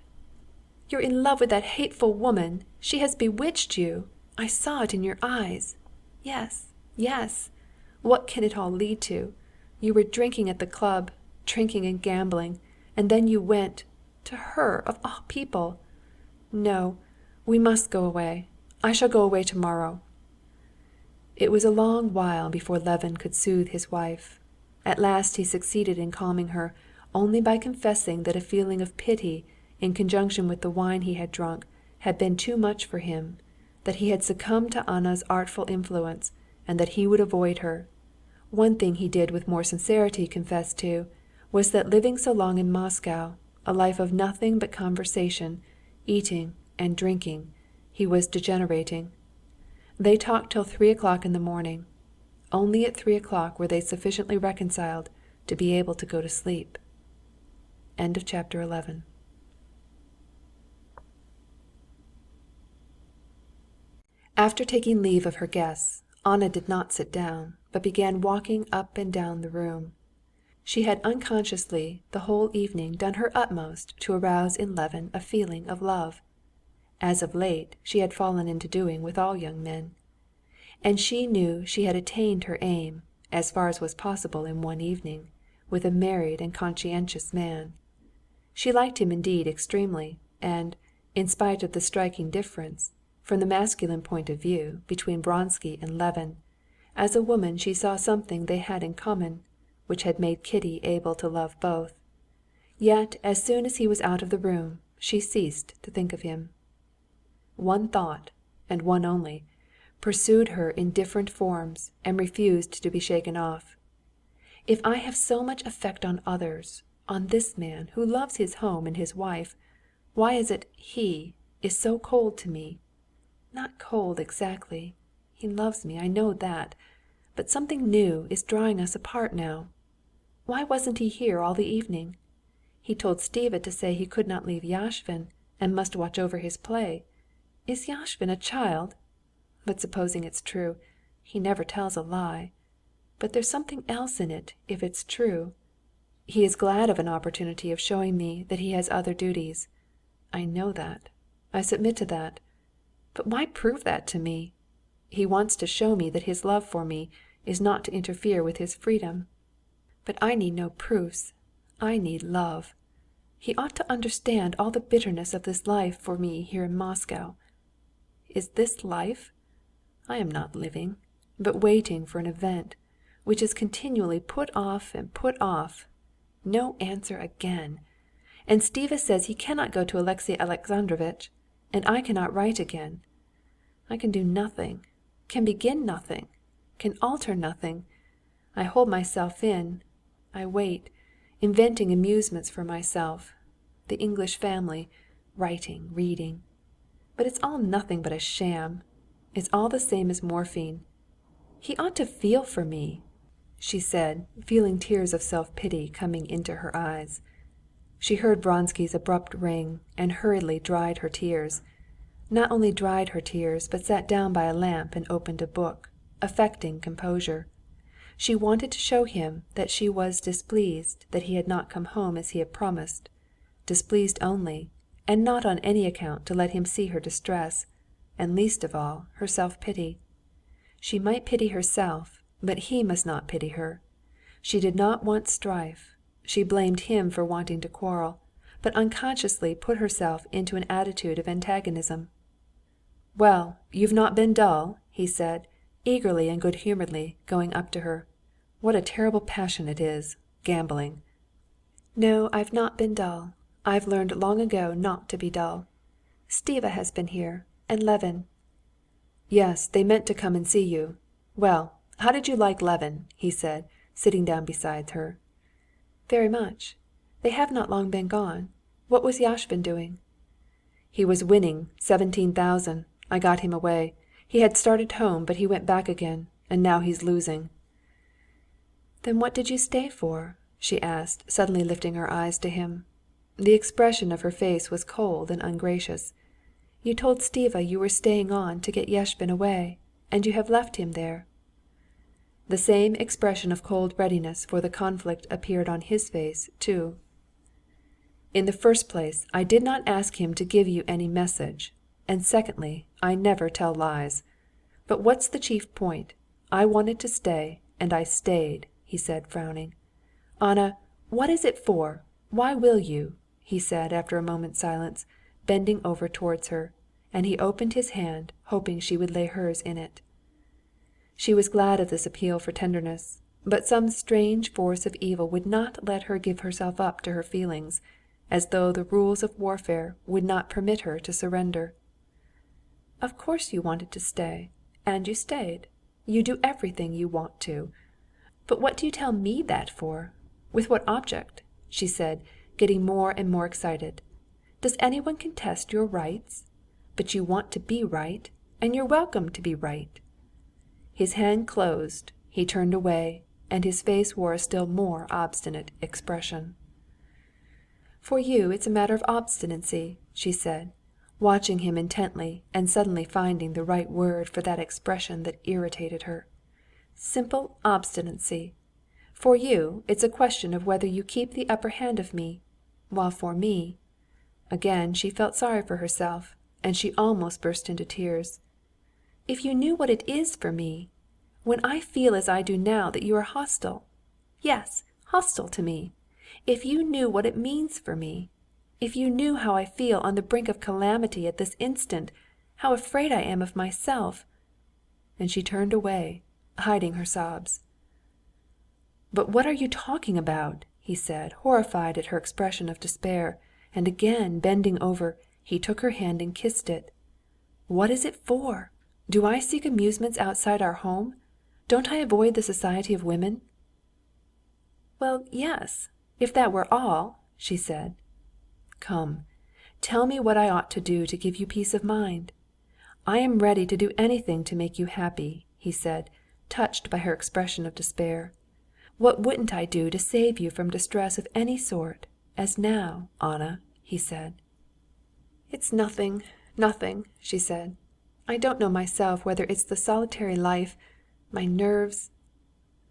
"You're in love with that hateful woman. She has bewitched you. I saw it in your eyes. Yes, yes. What can it all lead to? You were drinking at the club, drinking and gambling, and then you went to her of all people. No, we must go away. I shall go away tomorrow." It was a long while before Levin could soothe his wife. At last he succeeded in calming her only by confessing that a feeling of pity in conjunction with the wine he had drunk had been too much for him, that he had succumbed to Anna's artful influence, and that he would avoid her. One thing he did with more sincerity confess to was that living so long in Moscow, a life of nothing but conversation, eating, and drinking, he was degenerating. They talked till 3 o'clock in the morning. Only at 3 o'clock were they sufficiently reconciled to be able to go to sleep. End of chapter 11. After taking leave of her guests, Anna did not sit down, but began walking up and down the room. She had unconsciously the whole evening done her utmost to arouse in Levin a feeling of love, as of late she had fallen into doing with all young men. And she knew she had attained her aim, as far as was possible in one evening, with a married and conscientious man. She liked him indeed extremely, and, in spite of the striking difference, from the masculine point of view, between Vronsky and Levin, as a woman she saw something they had in common, which had made Kitty able to love both. Yet as soon as he was out of the room, she ceased to think of him. One thought, and one only, pursued her in different forms and refused to be shaken off. If I have so much effect on others, on this man who loves his home and his wife, why is it he is so cold to me? Not cold exactly. He loves me, I know that. But something new is drawing us apart now. Why wasn't he here all the evening? He told Stiva to say he could not leave Yashvin and must watch over his play. Is Yashvin a child? But supposing it's true, he never tells a lie. But there's something else in it if it's true. He is glad of an opportunity of showing me that he has other duties. I know that. I submit to that. But why prove that to me? He wants to show me that his love for me is not to interfere with his freedom. But I need no proofs. I need love. He ought to understand all the bitterness of this life for me here in Moscow. Is this life? I am not living, but waiting for an event, which is continually put off and put off. No answer again. And Stiva says he cannot go to Alexey Alexandrovitch, and I cannot write again. I can do nothing, can begin nothing, can alter nothing. I hold myself in. I wait, inventing amusements for myself. The English family, writing, reading. But it's all nothing but a sham. It's all the same as morphine. He ought to feel for me, she said, feeling tears of self-pity coming into her eyes. She heard Vronsky's abrupt ring and hurriedly dried her tears. Not only dried her tears, but sat down by a lamp and opened a book, affecting composure. She wanted to show him that she was displeased that he had not come home as he had promised, displeased only, and not on any account to let him see her distress, and least of all her self-pity. She might pity herself, but he must not pity her. She did not want strife. She blamed him for wanting to quarrel, but unconsciously put herself into an attitude of antagonism. "Well, you've not been dull?" he said, eagerly and good-humoredly, going up to her. "What a terrible passion it is, gambling." "No, I've not been dull. I've learned long ago not to be dull. Stiva has been here, and Levin." "Yes, they meant to come and see you. Well, how did you like Levin?" he said, sitting down beside her. "Very much. They have not long been gone. What was Yashvin doing?" "He was winning 17,000. I got him away. He had started home, but he went back again, and now he's losing." "Then what did you stay for?" she asked, suddenly lifting her eyes to him. The expression of her face was cold and ungracious. "You told Stiva you were staying on to get Yashvin away, and you have left him there." The same expression of cold readiness for the conflict appeared on his face, too. "In the first place, I did not ask him to give you any message, and secondly, I never tell lies. But what's the chief point? I wanted to stay, and I stayed," he said, frowning. "Anna, what is it for? Why will you?" he said after a moment's silence, bending over towards her, and he opened his hand, hoping she would lay hers in it. She was glad of this appeal for tenderness, but some strange force of evil would not let her give herself up to her feelings, as though the rules of warfare would not permit her to surrender. "Of course you wanted to stay, and you stayed. You do everything you want to. But what do you tell me that for? With what object?" she said, getting more and more excited. "Does anyone contest your rights? But you want to be right, and you're welcome to be right." His hand closed, he turned away, and his face wore a still more obstinate expression. "For you it's a matter of obstinacy," she said, watching him intently and suddenly finding the right word for that expression that irritated her. "Simple obstinacy. For you, it's a question of whether you keep the upper hand of me, while for me...." Again she felt sorry for herself, and she almost burst into tears. "If you knew what it is for me! When I feel as I do now that you are hostile, yes, hostile to me, if you knew what it means for me, if you knew how I feel on the brink of calamity at this instant, how afraid I am of myself!" And she turned away, hiding her sobs. "But what are you talking about?" he said, horrified at her expression of despair, and again bending over, he took her hand and kissed it. "What is it for? Do I seek amusements outside our home? Don't I avoid the society of women?" "Well, yes, if that were all," she said. "Come, tell me what I ought to do to give you peace of mind. I am ready to do anything to make you happy," he said, touched by her expression of despair. "What wouldn't I do to save you from distress of any sort, as now, Anna?" he said. "It's nothing, nothing," she said. "I don't know myself whether it's the solitary life, my nerves...."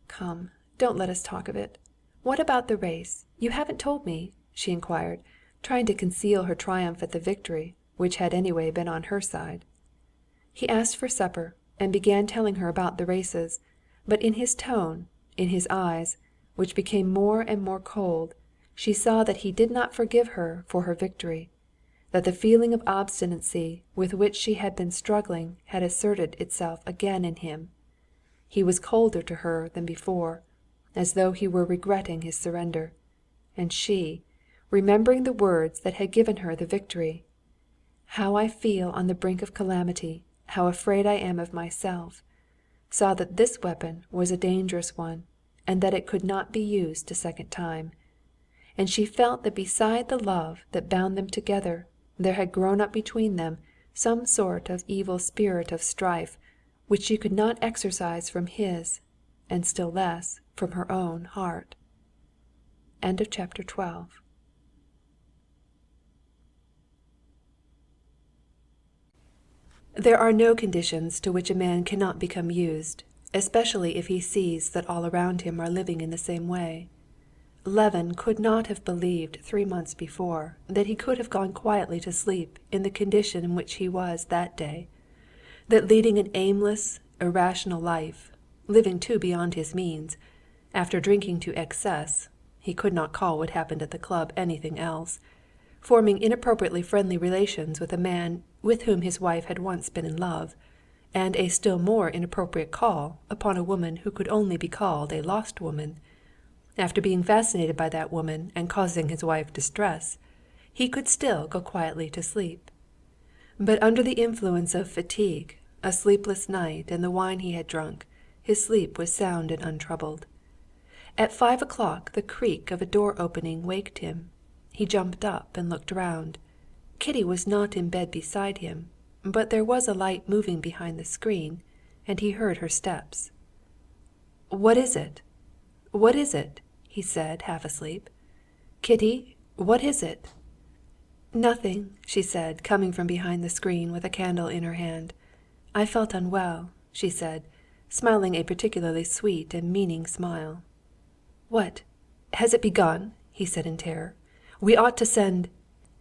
"Come, don't let us talk of it. What about the race? You haven't told me," she inquired, trying to conceal her triumph at the victory, which had anyway been on her side. He asked for supper, and began telling her about the races, but in his tone, in his eyes, which became more and more cold, she saw that he did not forgive her for her victory, that the feeling of obstinacy with which she had been struggling had asserted itself again in him. He was colder to her than before, as though he were regretting his surrender. And she, remembering the words that had given her the victory, "How I feel on the brink of calamity, how afraid I am of myself," saw that this weapon was a dangerous one, and that it could not be used a second time. And she felt that beside the love that bound them together, there had grown up between them some sort of evil spirit of strife, which she could not exorcise from his, and still less from her own heart. End of chapter 12. There are no conditions to which a man cannot become used, especially if he sees that all around him are living in the same way. Levin could not have believed 3 months before that he could have gone quietly to sleep in the condition in which he was that day, that leading an aimless, irrational life, living too beyond his means, after drinking to excess (he could not call what happened at the club anything else), forming inappropriately friendly relations with a man with whom his wife had once been in love, and a still more inappropriate call upon a woman who could only be called a lost woman. After being fascinated by that woman and causing his wife distress, he could still go quietly to sleep. But under the influence of fatigue, a sleepless night, and the wine he had drunk, his sleep was sound and untroubled. At 5 o'clock the creak of a door opening waked him. He jumped up and looked round. Kitty was not in bed beside him, but there was a light moving behind the screen, and he heard her steps. "What is it? What is it?" he said, half asleep. "Kitty, what is it?" "Nothing," she said, coming from behind the screen with a candle in her hand. "I felt unwell," she said, smiling a particularly sweet and meaning smile. "What? Has it begun?" he said in terror. "We ought to send—"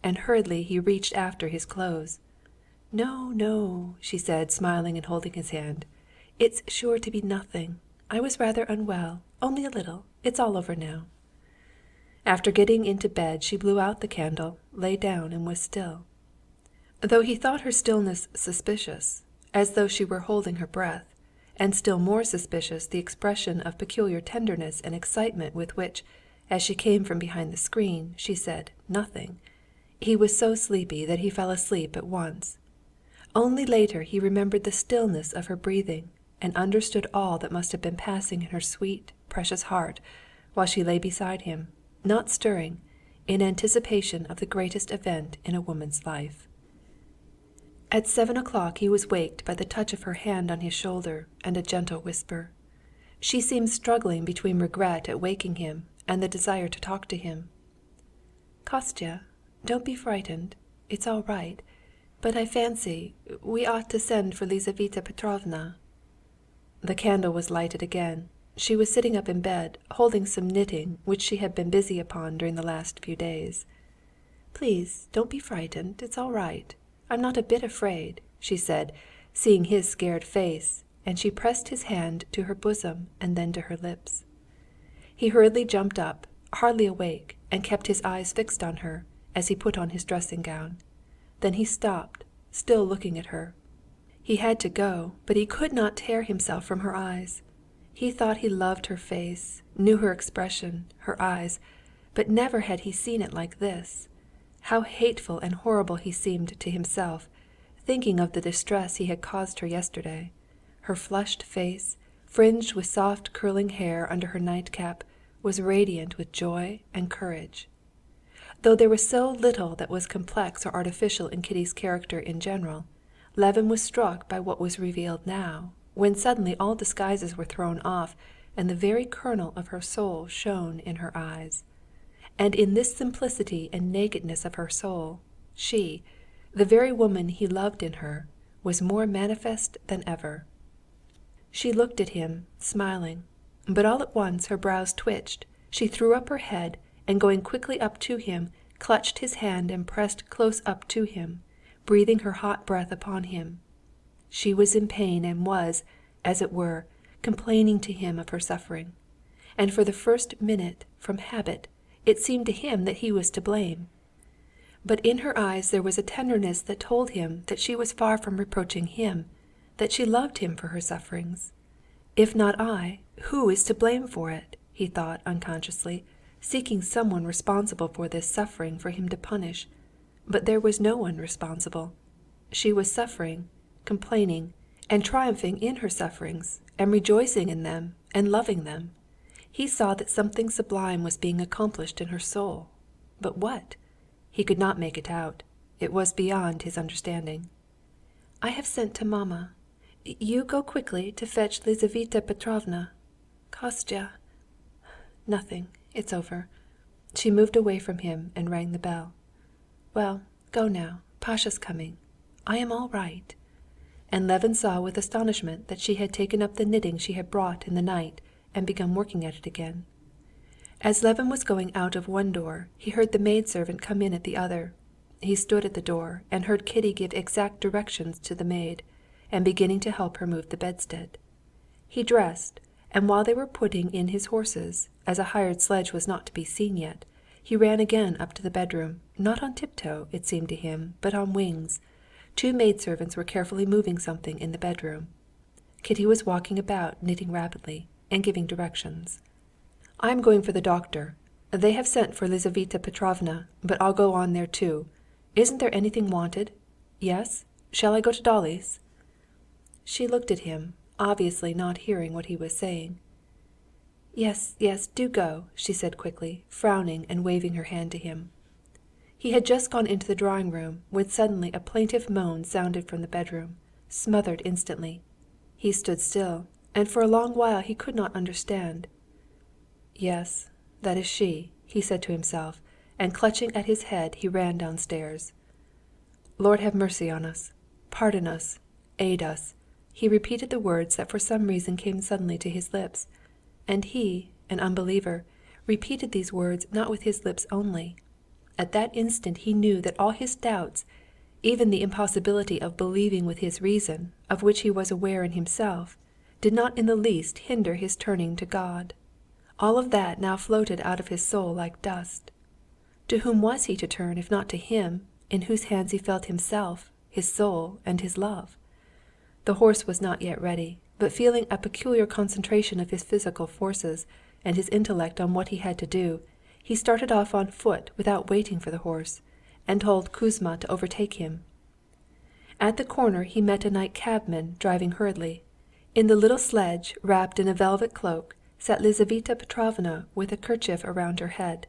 and hurriedly he reached after his clothes. "No, no," she said, smiling and holding his hand. "It's sure to be nothing. I was rather unwell, only a little. It's all over now." After getting into bed she blew out the candle, lay down and was still. Though he thought her stillness suspicious, as though she were holding her breath, and still more suspicious the expression of peculiar tenderness and excitement with which, as she came from behind the screen, she said "nothing," he was so sleepy that he fell asleep at once. Only later he remembered the stillness of her breathing, and understood all that must have been passing in her sweet, precious heart while she lay beside him, not stirring, in anticipation of the greatest event in a woman's life. At 7 o'clock he was waked by the touch of her hand on his shoulder and a gentle whisper. She seemed struggling between regret at waking him and the desire to talk to him. "Kostya, don't be frightened. It's all right. But I fancy we ought to send for Lizaveta Petrovna." The candle was lighted again, She was sitting up in bed, holding some knitting which she had been busy upon during the last few days. "Please, don't be frightened, it's all right. I'm not a bit afraid," she said, seeing his scared face, and she pressed his hand to her bosom and then to her lips. He hurriedly jumped up, hardly awake, and kept his eyes fixed on her, as he put on his dressing-gown. Then he stopped, still looking at her. He had to go, but he could not tear himself from her eyes. He thought he loved her face, knew her expression, her eyes, but never had he seen it like this. How hateful and horrible he seemed to himself, thinking of the distress he had caused her yesterday. Her flushed face, fringed with soft curling hair under her nightcap, was radiant with joy and courage. Though there was so little that was complex or artificial in Kitty's character in general, Levin was struck by what was revealed now, when suddenly all disguises were thrown off, and the very kernel of her soul shone in her eyes. And in this simplicity and nakedness of her soul, she, the very woman he loved in her, was more manifest than ever. She looked at him, smiling, but all at once her brows twitched, she threw up her head, and going quickly up to him, clutched his hand and pressed close up to him, breathing her hot breath upon him. She was in pain and was, as it were, complaining to him of her suffering. And for the first minute, from habit, it seemed to him that he was to blame. But in her eyes there was a tenderness that told him that she was far from reproaching him, that she loved him for her sufferings. If not I, who is to blame for it? He thought unconsciously, seeking someone responsible for this suffering for him to punish. But there was no one responsible. She was suffering, complaining, and triumphing in her sufferings, and rejoicing in them, and loving them. He saw that something sublime was being accomplished in her soul. But what? He could not make it out. It was beyond his understanding. "I have sent to mamma. You go quickly to fetch Lizaveta Petrovna. Kostya." "Nothing. It's over." She moved away from him and rang the bell. "Well, go now. Pasha's coming. I am all right." And Levin saw with astonishment that she had taken up the knitting she had brought in the night and begun working at it again. As Levin was going out of one door, he heard the maidservant come in at the other. He stood at the door and heard Kitty give exact directions to the maid, and beginning to help her move the bedstead. He dressed, and while they were putting in his horses, as a hired sledge was not to be seen yet, he ran again up to the bedroom, not on tiptoe, it seemed to him, but on wings. Two maidservants were carefully moving something in the bedroom. Kitty was walking about, knitting rapidly, and giving directions. "I am going for the doctor. They have sent for Lizaveta Petrovna, but I'll go on there too. Isn't there anything wanted? Yes? Shall I go to Dolly's?" She looked at him, obviously not hearing what he was saying. "Yes, yes, do go," she said quickly, frowning and waving her hand to him. He had just gone into the drawing-room when suddenly a plaintive moan sounded from the bedroom, smothered instantly. He stood still, and for a long while he could not understand. "Yes, that is she," he said to himself, and clutching at his head he ran downstairs. "Lord have mercy on us, pardon us, aid us." He repeated the words that for some reason came suddenly to his lips, and he, an unbeliever, repeated these words not with his lips only. At that instant he knew that all his doubts, even the impossibility of believing with his reason, of which he was aware in himself, did not in the least hinder his turning to God. All of that now floated out of his soul like dust. To whom was he to turn if not to Him, in whose hands he felt himself, his soul, and his love? The horse was not yet ready, but feeling a peculiar concentration of his physical forces and his intellect on what he had to do, he started off on foot without waiting for the horse, and told Kouzma to overtake him. At the corner he met a night cabman driving hurriedly. In the little sledge, wrapped in a velvet cloak, sat Lizaveta Petrovna with a kerchief around her head.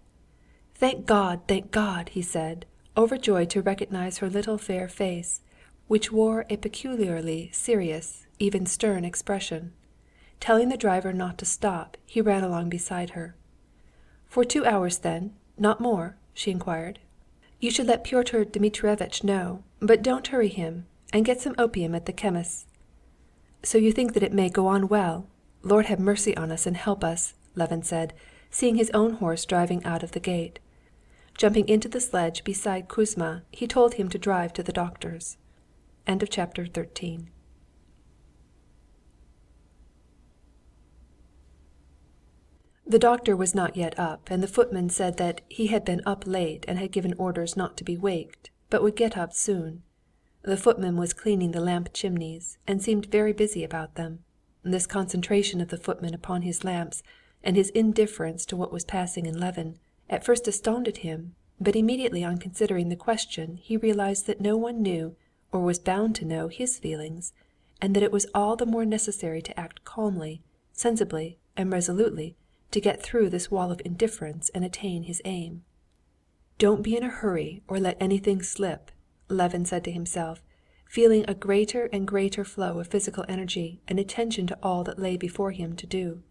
Thank God," he said, overjoyed to recognize her little fair face, which wore a peculiarly serious, even stern expression. Telling the driver not to stop, he ran along beside her. "For 2 hours then, not more?" she inquired. "You should let Pyotr Dmitrievitch know, but don't hurry him, and get some opium at the chemist's." "So you think that it may go on well?" Lord have mercy on us and help us," Levin said, seeing his own horse driving out of the gate. Jumping into the sledge beside Kouzma, he told him to drive to the doctor's. Chapter 13. The doctor was not yet up, and the footman said that he had been up late and had given orders not to be waked, but would get up soon. The footman was cleaning the lamp chimneys, and seemed very busy about them. This concentration of the footman upon his lamps, and his indifference to what was passing in Levin, at first astounded him, but immediately on considering the question he realized that no one knew or was bound to know his feelings, and that it was all the more necessary to act calmly, sensibly, and resolutely to get through this wall of indifference and attain his aim. "Don't be in a hurry or let anything slip," Levin said to himself, feeling a greater and greater flow of physical energy and attention to all that lay before him to do.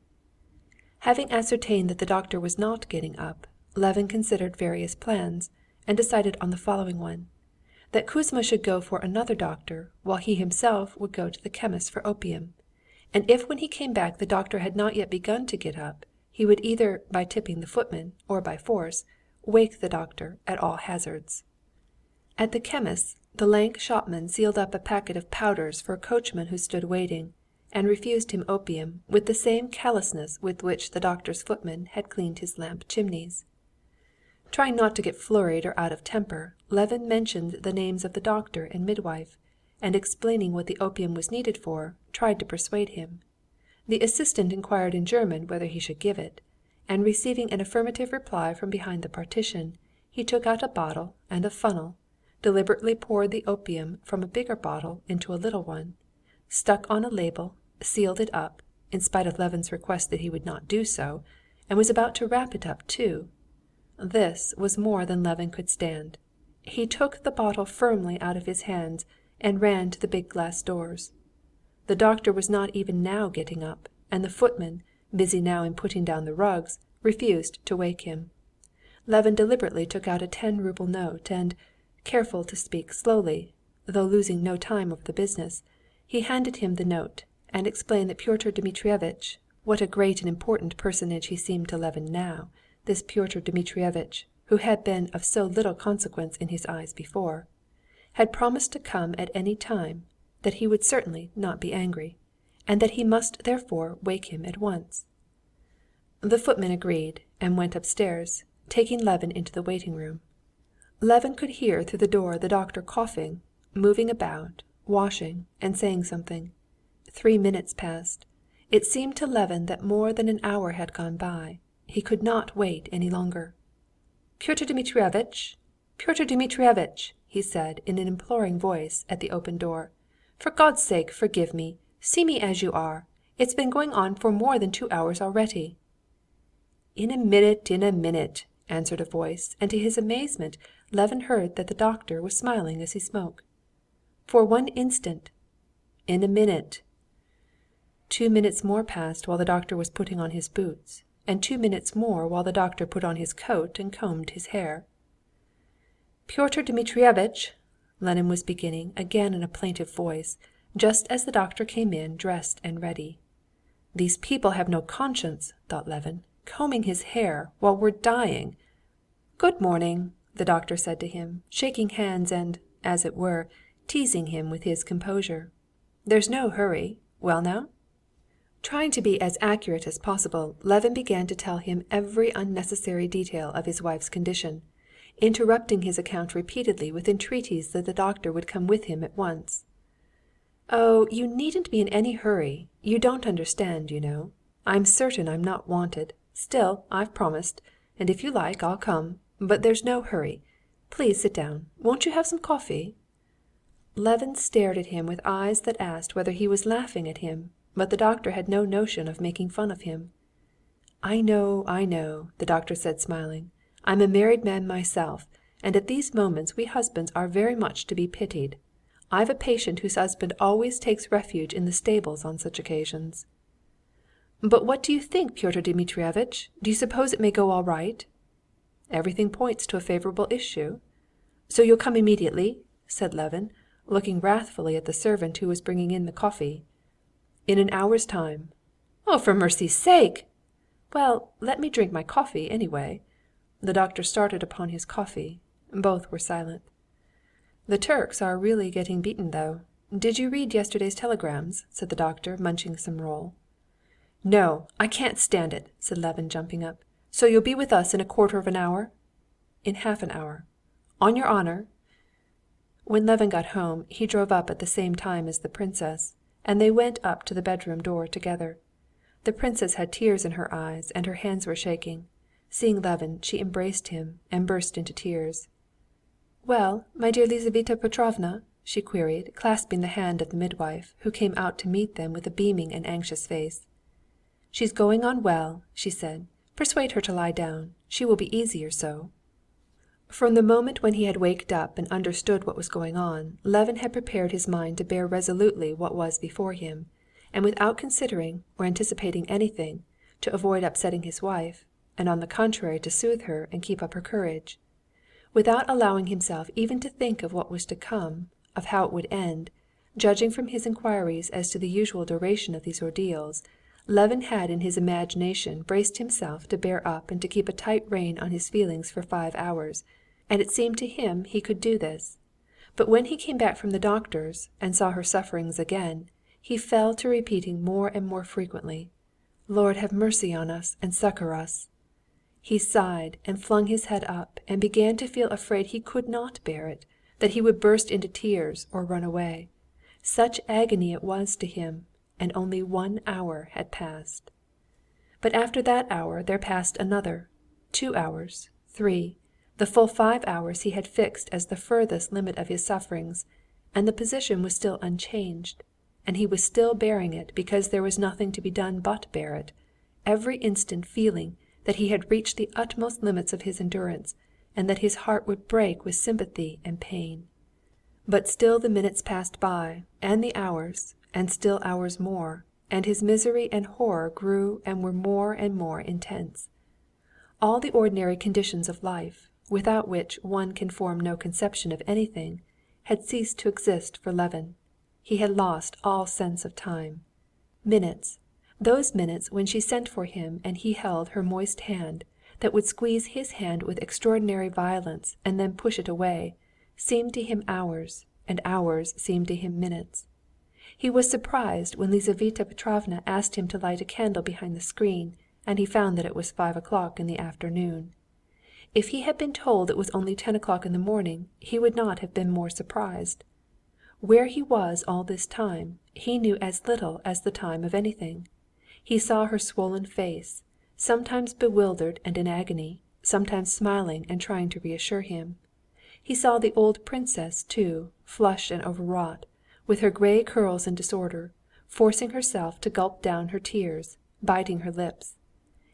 Having ascertained that the doctor was not getting up, Levin considered various plans, and decided on the following one: that Kouzma should go for another doctor, while he himself would go to the chemist's for opium, and if when he came back the doctor had not yet begun to get up, he would either by tipping the footman or by force wake the doctor at all hazards. At the chemist's, the lank shopman sealed up a packet of powders for a coachman who stood waiting, and refused him opium with the same callousness with which the doctor's footman had cleaned his lamp chimneys. Trying not to get flurried or out of temper, Levin mentioned the names of the doctor and midwife, and explaining what the opium was needed for, tried to persuade him. The assistant inquired in German whether he should give it, and receiving an affirmative reply from behind the partition, he took out a bottle and a funnel, deliberately poured the opium from a bigger bottle into a little one, stuck on a label, sealed it up, in spite of Levin's request that he would not do so, and was about to wrap it up too. This was more than Levin could stand. He took the bottle firmly out of his hands and ran to the big glass doors. The doctor was not even now getting up, and the footman, busy now in putting down the rugs, refused to wake him. Levin deliberately took out a 10-rouble note, and, careful to speak slowly, though losing no time over the business, he handed him the note, and explained that Pyotr Dmitrievitch, what a great and important personage he seemed to Levin now, this Pyotr Dmitrievitch, who had been of so little consequence in his eyes before, had promised to come at any time, that he would certainly not be angry, and that he must therefore wake him at once. The footman agreed, and went upstairs, taking Levin into the waiting-room. Levin could hear through the door the doctor coughing, moving about, washing, and saying something. 3 minutes passed. It seemed to Levin that more than an hour had gone by. He could not wait any longer. "Pyotr Dmitrievitch! Pyotr Dmitrievitch!" he said in an imploring voice at the open door. "For God's sake, forgive me! See me as you are! It's been going on for more than 2 hours already." "In a minute," answered a voice, and to his amazement Levin heard that the doctor was smiling as he spoke. "For 1 instant." "In a minute." 2 minutes more passed while the doctor was putting on his boots, and 2 minutes more while the doctor put on his coat and combed his hair. "Pyotr Dmitrievitch," Levin was beginning again in a plaintive voice, just as the doctor came in dressed and ready. "These people have no conscience," thought Levin, "combing his hair while we're dying." "Good morning," the doctor said to him, shaking hands and, as it were, teasing him with his composure. "There's no hurry. Well now?" Trying to be as accurate as possible, Levin began to tell him every unnecessary detail of his wife's condition, interrupting his account repeatedly with entreaties that the doctor would come with him at once. "Oh, you needn't be in any hurry. You don't understand, you know. I'm certain I'm not wanted. Still, I've promised, and if you like, I'll come. But there's no hurry. Please sit down. Won't you have some coffee?" Levin stared at him with eyes that asked whether he was laughing at him, but the doctor had no notion of making fun of him. I know," the doctor said smiling. "I'm a married man myself, and at these moments we husbands are very much to be pitied. I've a patient whose husband always takes refuge in the stables on such occasions." "But what do you think, Pyotr Dmitrievitch? Do you suppose it may go all right?" "Everything points to a favorable issue." "So you'll come immediately?" said Levin, looking wrathfully at the servant who was bringing in the coffee. "In an hour's time." "Oh, for mercy's sake!" "Well, let me drink my coffee, anyway." The doctor started upon his coffee. Both were silent. "The Turks are really getting beaten, though. Did you read yesterday's telegrams?" said the doctor, munching some roll. "No, I can't stand it," said Levin, jumping up. "So you'll be with us in a quarter of an hour?" "In half an hour." "On your honor?" When Levin got home, he drove up at the same time as the princess, and they went up to the bedroom door together. The princess had tears in her eyes, and her hands were shaking. Seeing Levin, she embraced him, and burst into tears. "Well, my dear Lizaveta Petrovna?" she queried, clasping the hand of the midwife, who came out to meet them with a beaming and anxious face. "She's going on well," she said. "Persuade her to lie down. She will be easier so." From the moment when he had waked up and understood what was going on, Levin had prepared his mind to bear resolutely what was before him, and without considering or anticipating anything, to avoid upsetting his wife, and on the contrary to soothe her and keep up her courage. Without allowing himself even to think of what was to come, of how it would end, judging from his inquiries as to the usual duration of these ordeals, Levin had in his imagination braced himself to bear up and to keep a tight rein on his feelings for 5 hours, and it seemed to him he could do this. But when he came back from the doctor's and saw her sufferings again, he fell to repeating more and more frequently, "Lord, have mercy on us and succor us." He sighed and flung his head up, and began to feel afraid he could not bear it, that he would burst into tears or run away. Such agony it was to him, and only 1 hour had passed. But after that hour there passed another, 2 hours, 3, the full 5 hours he had fixed as the furthest limit of his sufferings, and the position was still unchanged, and he was still bearing it because there was nothing to be done but bear it, every instant feeling that he had reached the utmost limits of his endurance, and that his heart would break with sympathy and pain. But still the minutes passed by, and the hours, and still hours more, and his misery and horror grew and were more and more intense. All the ordinary conditions of life, without which one can form no conception of anything, had ceased to exist for Levin. He had lost all sense of time. Minutes, those minutes when she sent for him and he held her moist hand, that would squeeze his hand with extraordinary violence and then push it away, seemed to him hours, and hours seemed to him minutes. He was surprised when Lizaveta Petrovna asked him to light a candle behind the screen, and he found that it was 5 o'clock in the afternoon. If he had been told it was only 10 o'clock in the morning, he would not have been more surprised. Where he was all this time, he knew as little as the time of anything. He saw her swollen face, sometimes bewildered and in agony, sometimes smiling and trying to reassure him. He saw the old princess, too, flushed and overwrought, with her gray curls in disorder, forcing herself to gulp down her tears, biting her lips.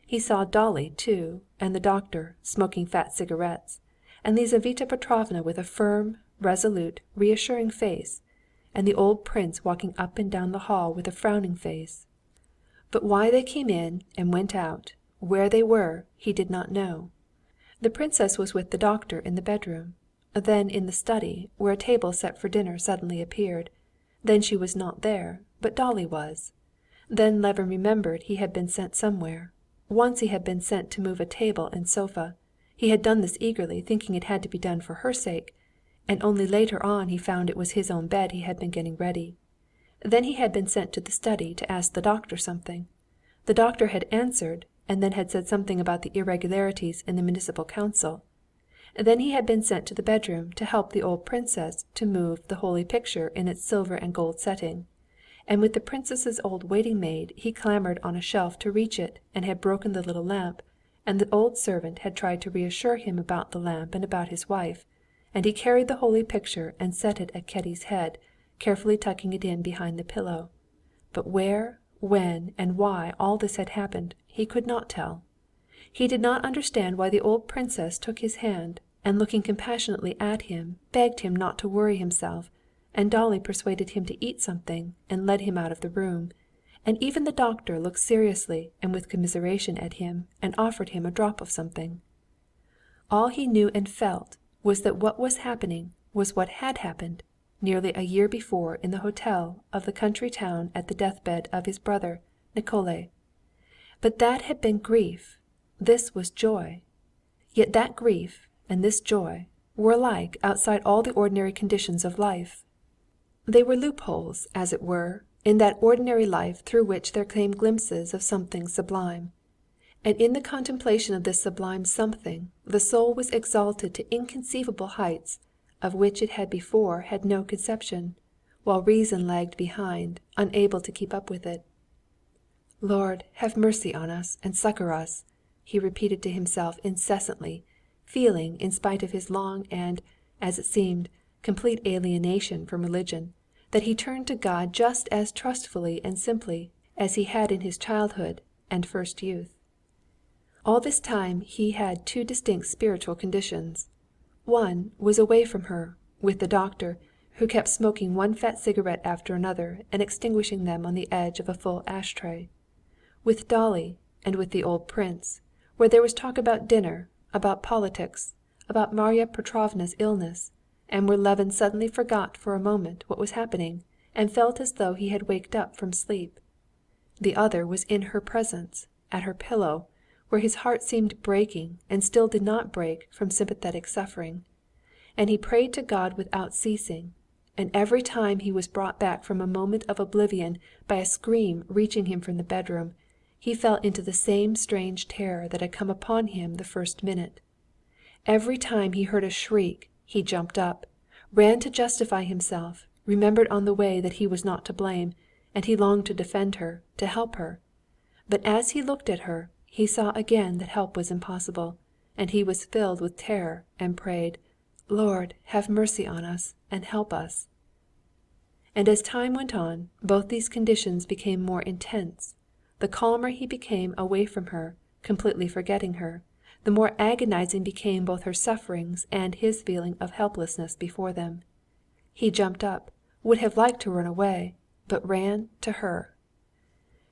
He saw Dolly, too, and the doctor, smoking fat cigarettes, and Lizaveta Petrovna with a firm, resolute, reassuring face, and the old prince walking up and down the hall with a frowning face. But why they came in and went out, where they were, he did not know. The princess was with the doctor in the bedroom, then in the study, where a table set for dinner suddenly appeared. Then she was not there, but Dolly was. Then Levin remembered he had been sent somewhere. Once he had been sent to move a table and sofa. He had done this eagerly, thinking it had to be done for her sake, and only later on he found it was his own bed he had been getting ready. Then he had been sent to the study to ask the doctor something. The doctor had answered, and then had said something about the irregularities in the municipal council. Then he had been sent to the bedroom to help the old princess to move the holy picture in its silver and gold setting, and with the princess's old waiting-maid he clambered on a shelf to reach it, and had broken the little lamp, and the old servant had tried to reassure him about the lamp and about his wife, and he carried the holy picture and set it at Kitty's head, carefully tucking it in behind the pillow. But where, when, and why all this had happened, he could not tell. He did not understand why the old princess took his hand, and looking compassionately at him, begged him not to worry himself, and Dolly persuaded him to eat something, and led him out of the room, and even the doctor looked seriously and with commiseration at him, and offered him a drop of something. All he knew and felt was that what was happening was what had happened nearly a year before in the hotel of the country town at the deathbed of his brother, Nikolay, But that had been grief, this was joy. Yet that grief and this joy were alike outside all the ordinary conditions of life. They were loopholes, as it were, in that ordinary life through which there came glimpses of something sublime. And in the contemplation of this sublime something the soul was exalted to inconceivable heights of which it had before had no conception, while reason lagged behind, unable to keep up with it. "Lord, have mercy on us and succor us," he repeated to himself incessantly, feeling, in spite of his long and, as it seemed, complete alienation from religion, that he turned to God just as trustfully and simply as he had in his childhood and first youth. All this time he had two distinct spiritual conditions. One was away from her, with the doctor, who kept smoking one fat cigarette after another and extinguishing them on the edge of a full ash-tray; with Dolly, and with the old prince, where there was talk about dinner, about politics, about Marya Petrovna's illness, and where Levin suddenly forgot for a moment what was happening, and felt as though he had waked up from sleep. The other was in her presence, at her pillow, where his heart seemed breaking and still did not break from sympathetic suffering. And he prayed to God without ceasing, and every time he was brought back from a moment of oblivion by a scream reaching him from the bedroom, he fell into the same strange terror that had come upon him the first minute. Every time he heard a shriek, he jumped up, ran to justify himself, remembered on the way that he was not to blame, and he longed to defend her, to help her. But as he looked at her, he saw again that help was impossible, and he was filled with terror and prayed, "Lord, have mercy on us and help us." And as time went on, both these conditions became more intense. The calmer he became away from her, completely forgetting her, the more agonizing became both her sufferings and his feeling of helplessness before them. He jumped up, would have liked to run away, but ran to her.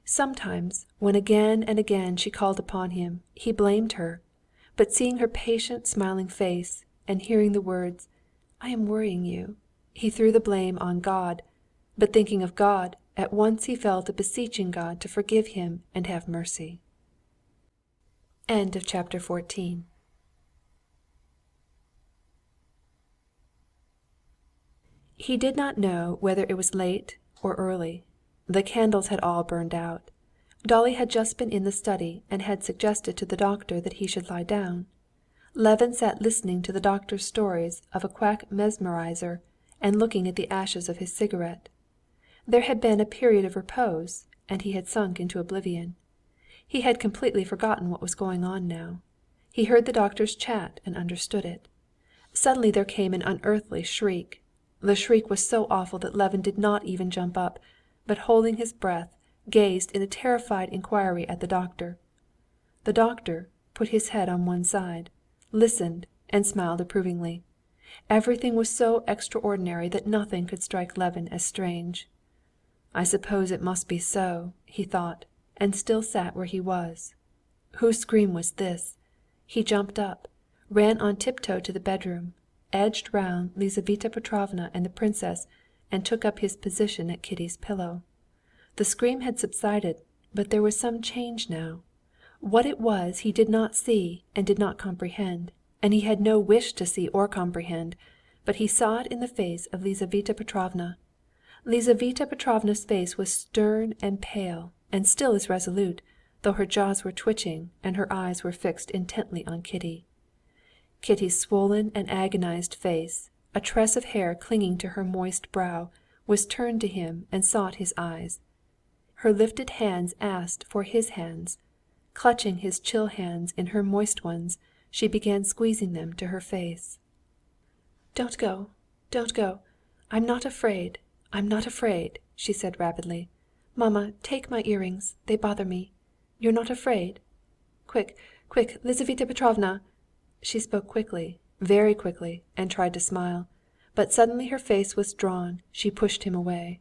Sometimes, when again and again she called upon him, he blamed her, but seeing her patient, smiling face, and hearing the words, "I am worrying you," he threw the blame on God, but thinking of God, at once he fell to beseeching God to forgive him and have mercy. End of chapter 14. He did not know whether it was late or early. The candles had all burned out. Dolly had just been in the study and had suggested to the doctor that he should lie down. Levin sat listening to the doctor's stories of a quack mesmerizer and looking at the ashes of his cigarette. There had been a period of repose, and he had sunk into oblivion. He had completely forgotten what was going on now. He heard the doctor's chat and understood it. Suddenly there came an unearthly shriek. The shriek was so awful that Levin did not even jump up, but holding his breath, gazed in a terrified inquiry at the doctor. The doctor put his head on one side, listened, and smiled approvingly. Everything was so extraordinary that nothing could strike Levin as strange. "I suppose it must be so," he thought, and still sat where he was. Whose scream was this? He jumped up, ran on tiptoe to the bedroom, edged round Lizaveta Petrovna and the princess, and took up his position at Kitty's pillow. The scream had subsided, but there was some change now. What it was he did not see and did not comprehend, and he had no wish to see or comprehend, but he saw it in the face of Lizaveta Petrovna. Lizaveta Petrovna's face was stern and pale, and still as resolute, though her jaws were twitching and her eyes were fixed intently on Kitty. Kitty's swollen and agonized face, a tress of hair clinging to her moist brow, was turned to him and sought his eyes. Her lifted hands asked for his hands. Clutching his chill hands in her moist ones, she began squeezing them to her face. "Don't go, don't go. I'm not afraid, I'm not afraid," she said rapidly. "Mamma, take my earrings, they bother me. You're not afraid? Quick, quick, Lizaveta Petrovna!" She spoke quickly, very quickly, and tried to smile. But suddenly her face was drawn, she pushed him away.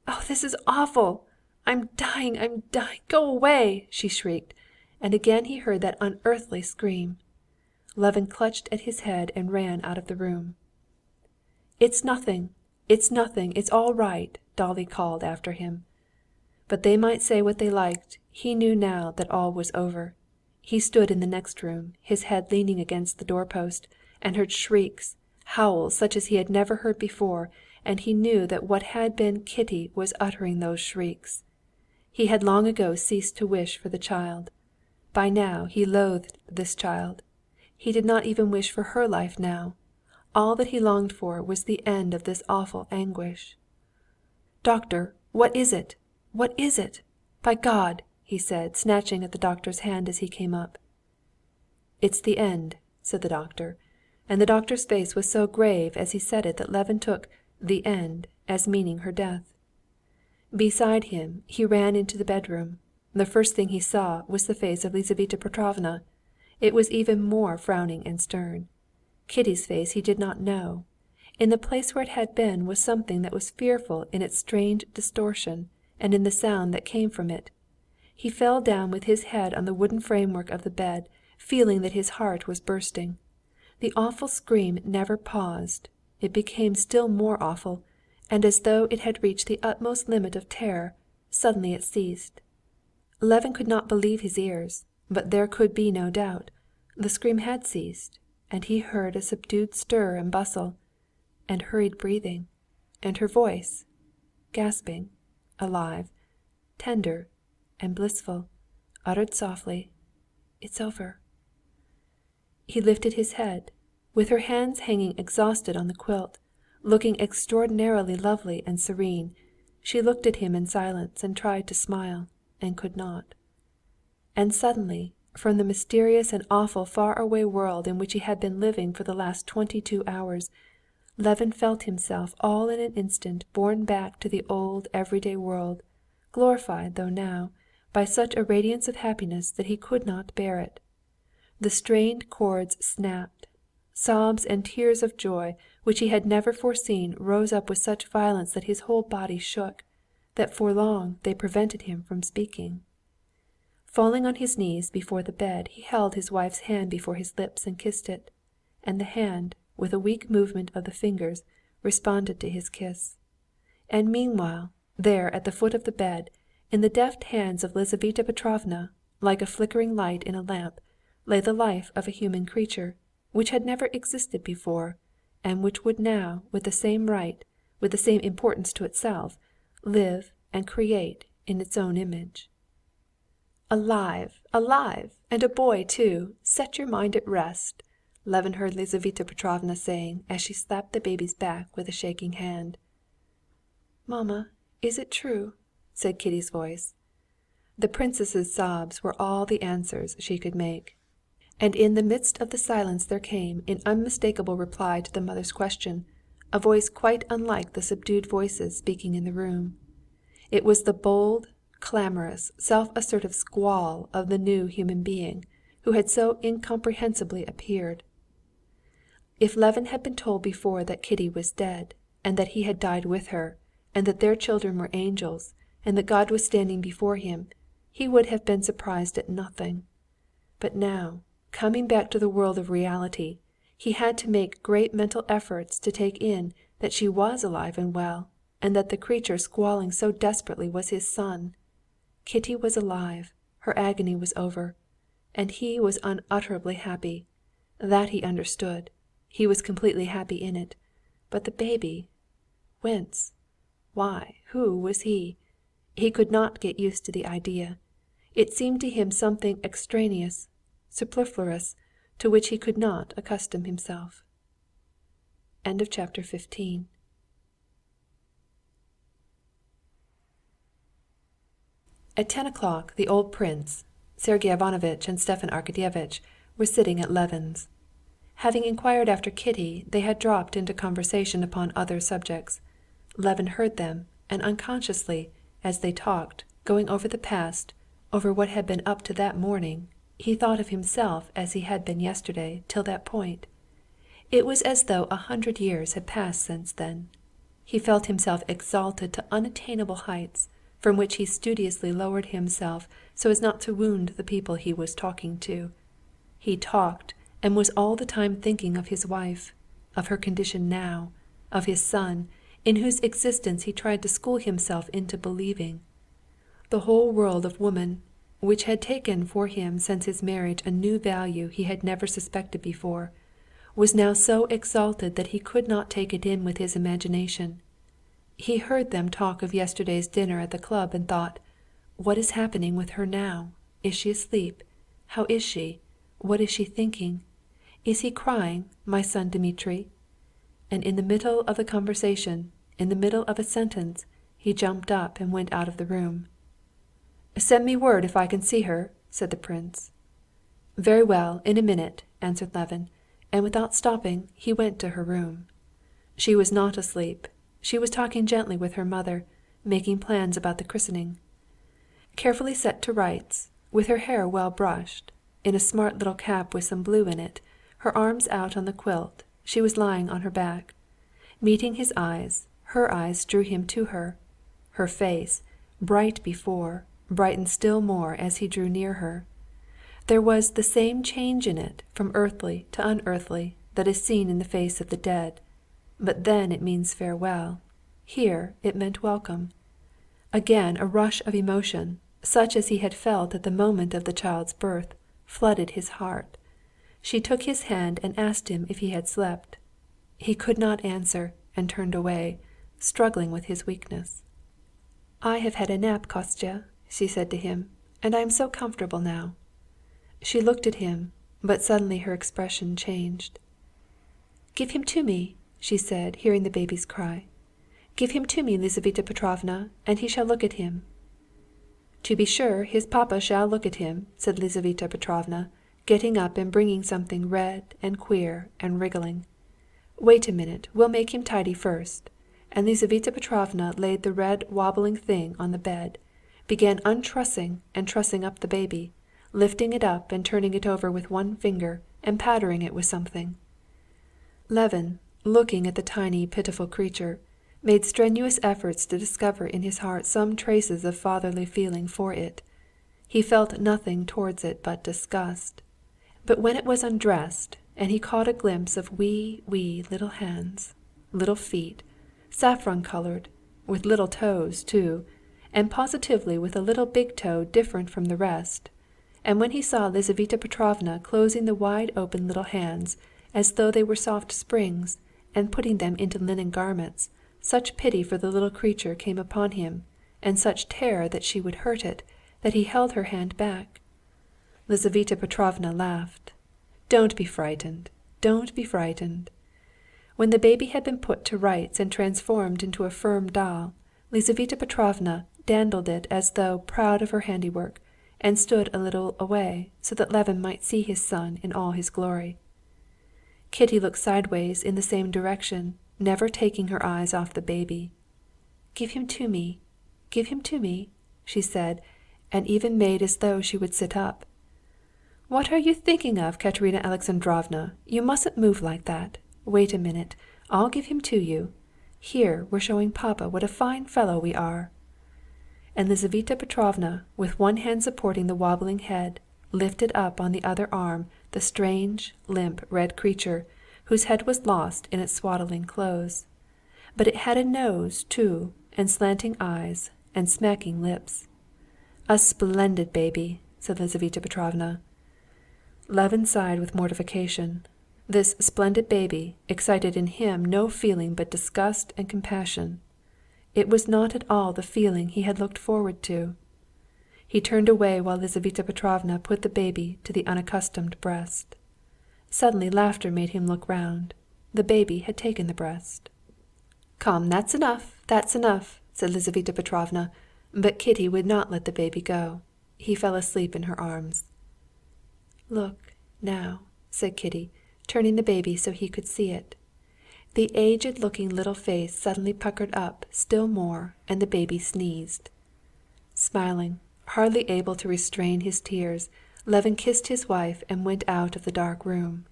"Oh, this is awful! I'm dying, I'm dying! Go away!" she shrieked, and again he heard that unearthly scream. Levin clutched at his head and ran out of the room. It's nothing, it's all right," Dolly called after him. But they might say what they liked, he knew now that all was over. He stood in the next room, his head leaning against the doorpost, and heard shrieks, howls such as he had never heard before, and he knew that what had been Kitty was uttering those shrieks. He had long ago ceased to wish for the child. By now he loathed this child. He did not even wish for her life now. All that he longed for was the end of this awful anguish. "Doctor, what is it? What is it? By God!" he said, snatching at the doctor's hand as he came up. "It's the end," said the doctor, and the doctor's face was so grave as he said it that Levin took "the end" as meaning her death. Beside him, he ran into the bedroom. The first thing he saw was the face of Lizaveta Petrovna. It was even more frowning and stern. Kitty's face he did not know. In the place where it had been was something that was fearful in its strained distortion and in the sound that came from it. He fell down with his head on the wooden framework of the bed, feeling that his heart was bursting. The awful scream never paused. It became still more awful, and as though it had reached the utmost limit of terror, suddenly it ceased. Levin could not believe his ears, but there could be no doubt. The scream had ceased, and he heard a subdued stir and bustle, and hurried breathing, and her voice, gasping, alive, tender, and blissful, uttered softly, "It's over." He lifted his head, with her hands hanging exhausted on the quilt, looking extraordinarily lovely and serene. She looked at him in silence and tried to smile, and could not. And suddenly, from the mysterious and awful far-away world in which he had been living for the last 22 hours, Levin felt himself all in an instant borne back to the old everyday world, glorified though now, by such a radiance of happiness that he could not bear it. The strained chords snapped. Sobs and tears of joy which he had never foreseen rose up with such violence that his whole body shook, that for long they prevented him from speaking. Falling on his knees before the bed, he held his wife's hand before his lips and kissed it, and the hand, with a weak movement of the fingers, responded to his kiss. And meanwhile, there at the foot of the bed, in the deft hands of Lizaveta Petrovna, like a flickering light in a lamp, lay the life of a human creature, which had never existed before, and which would now, with the same right, with the same importance to itself, live and create in its own image. "Alive, alive, and a boy too! Set your mind at rest," Levin heard Lizaveta Petrovna saying as she slapped the baby's back with a shaking hand. "Mamma, is it true?" said Kitty's voice. The princess's sobs were all the answers she could make. And in the midst of the silence there came, in unmistakable reply to the mother's question, a voice quite unlike the subdued voices speaking in the room. It was the bold, clamorous, self-assertive squall of the new human being, who had so incomprehensibly appeared. If Levin had been told before that Kitty was dead, and that he had died with her, and that their children were angels, and that God was standing before him, he would have been surprised at nothing. But now, coming back to the world of reality, he had to make great mental efforts to take in that she was alive and well, and that the creature squalling so desperately was his son. Kitty was alive, her agony was over, and he was unutterably happy. That he understood. He was completely happy in it. But the baby? Whence? Why? Who was he? He could not get used to the idea. It seemed to him something extraneous, superfluous, to which he could not accustom himself. End of chapter 15. At 10 o'clock the old prince, Sergey Ivanovitch and Stepan Arkadyevitch were sitting at Levin's. Having inquired after Kitty, they had dropped into conversation upon other subjects. Levin heard them, and unconsciously, as they talked, going over the past, over what had been up to that morning, he thought of himself as he had been yesterday till that point. It was as though 100 years had passed since then. He felt himself exalted to unattainable heights, from which he studiously lowered himself so as not to wound the people he was talking to. He talked, and was all the time thinking of his wife, of her condition now, of his son, in whose existence he tried to school himself into believing. The whole world of woman, which had taken for him since his marriage a new value he had never suspected before, was now so exalted that he could not take it in with his imagination. He heard them talk of yesterday's dinner at the club and thought, what is happening with her now? Is she asleep? How is she? What is she thinking? Is he crying, my son Dmitri? And in the middle of the conversation, in the middle of a sentence, he jumped up and went out of the room. "Send me word if I can see her," said the prince. "Very well, in a minute," answered Levin, and without stopping he went to her room. She was not asleep. She was talking gently with her mother, making plans about the christening. Carefully set to rights, with her hair well brushed, in a smart little cap with some blue in it, her arms out on the quilt, she was lying on her back. Meeting his eyes, her eyes drew him to her. Her face, bright before, brightened still more as he drew near her. There was the same change in it from earthly to unearthly that is seen in the face of the dead, but then it means farewell. Here it meant welcome. Again a rush of emotion, such as he had felt at the moment of the child's birth, flooded his heart. She took his hand and asked him if he had slept. He could not answer and turned away, struggling with his weakness. "I have had a nap, Kostya," she said to him, "and I am so comfortable now." She looked at him, but suddenly her expression changed. "Give him to me," she said, hearing the baby's cry. "Give him to me, Lizaveta Petrovna, and he shall look at him." "To be sure, his papa shall look at him," said Lizaveta Petrovna, getting up and bringing something red and queer and wriggling. "Wait a minute, we'll make him tidy first." And Lizaveta Petrovna laid the red wobbling thing on the bed, began untrussing and trussing up the baby, lifting it up and turning it over with one finger and powdering it with something. Levin, looking at the tiny, pitiful creature, made strenuous efforts to discover in his heart some traces of fatherly feeling for it. He felt nothing towards it but disgust. But when it was undressed, and he caught a glimpse of wee little hands, little feet, saffron-colored, with little toes too, and positively with a little big toe different from the rest, and when he saw Lizaveta Petrovna closing the wide-open little hands as though they were soft springs, and putting them into linen garments, such pity for the little creature came upon him, and such terror that she would hurt it, that he held her hand back. Lizaveta Petrovna laughed. "Don't be frightened, don't be frightened." When the baby had been put to rights and transformed into a firm doll, Lizaveta Petrovna dandled it as though proud of her handiwork, and stood a little away, so that Levin might see his son in all his glory. Kitty looked sideways in the same direction, never taking her eyes off the baby. "Give him to me, give him to me," she said, and even made as though she would sit up. "What are you thinking of, Katerina Alexandrovna? You mustn't move like that. Wait a minute, I'll give him to you. Here we're showing Papa what a fine fellow we are." And Lizaveta Petrovna, with one hand supporting the wobbling head, lifted up on the other arm the strange, limp, red creature, whose head was lost in its swaddling clothes. But it had a nose, too, and slanting eyes, and smacking lips. "A splendid baby," said Lizaveta Petrovna. Levin sighed with mortification. This splendid baby excited in him no feeling but disgust and compassion. It was not at all the feeling he had looked forward to. He turned away while Lizaveta Petrovna put the baby to the unaccustomed breast. Suddenly laughter made him look round. The baby had taken the breast. "Come, that's enough, said Lizaveta Petrovna, but Kitty would not let the baby go. He fell asleep in her arms. "Look, now," said Kitty, turning the baby so he could see it. The aged-looking little face suddenly puckered up still more, and the baby sneezed. Smiling, hardly able to restrain his tears, Levin kissed his wife and went out of the dark room.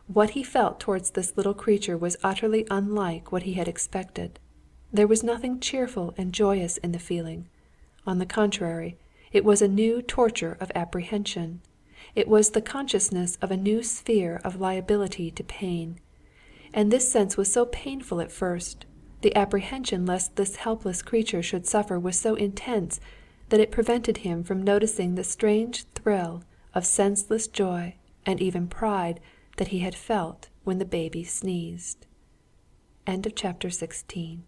What he felt towards this little creature was utterly unlike what he had expected. There was nothing cheerful and joyous in the feeling. On the contrary, it was a new torture of apprehension. It was the consciousness of a new sphere of liability to pain. And this sense was so painful at first, the apprehension lest this helpless creature should suffer was so intense, that it prevented him from noticing the strange thrill of senseless joy and even pride that he had felt when the baby sneezed. End of chapter 16.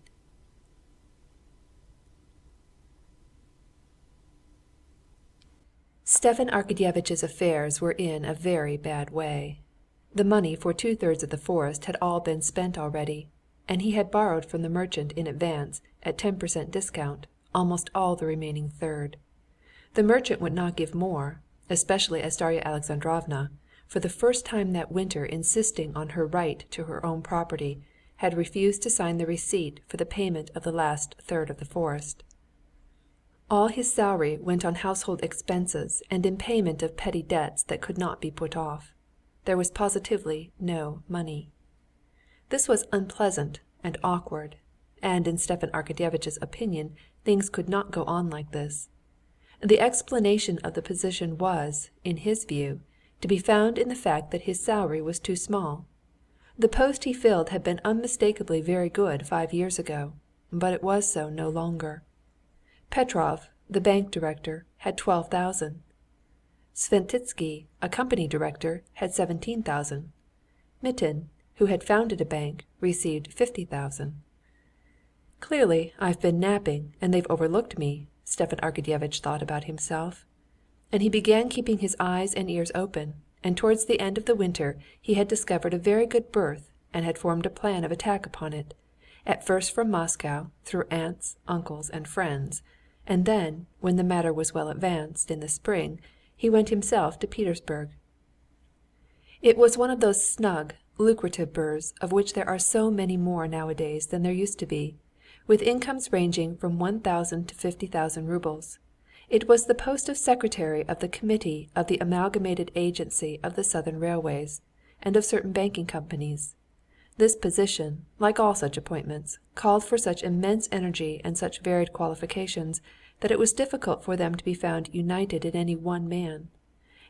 Stepan Arkadyevitch's affairs were in a very bad way. The money for 2/3 of the forest had all been spent already, and he had borrowed from the merchant in advance, at 10% discount, almost all the remaining third. The merchant would not give more, especially as Darya Alexandrovna, for the first time that winter insisting on her right to her own property, had refused to sign the receipt for the payment of the last third of the forest. All his salary went on household expenses and in payment of petty debts that could not be put off. There was positively no money. This was unpleasant and awkward, and in Stepan Arkadyevitch's opinion things could not go on like this. The explanation of the position was, in his view, to be found in the fact that his salary was too small. The post he filled had been unmistakably very good 5 years ago, but it was so no longer. Petrov, the bank director, had 12,000. Sventitsky, a company director, had 17,000. Mitin, who had founded a bank, received 50,000. "Clearly I've been napping, and they've overlooked me," Stepan Arkadyevitch thought about himself. And he began keeping his eyes and ears open, and towards the end of the winter he had discovered a very good berth and had formed a plan of attack upon it, at first from Moscow, through aunts, uncles, and friends, and then, when the matter was well advanced, in the spring, he went himself to Petersburg. It was one of those snug, lucrative berths of which there are so many more nowadays than there used to be, with incomes ranging from 1,000 to 50,000 roubles. It was the post of secretary of the committee of the amalgamated agency of the Southern Railways, and of certain banking companies. This position, like all such appointments, called for such immense energy and such varied qualifications that it was difficult for them to be found united in any one man.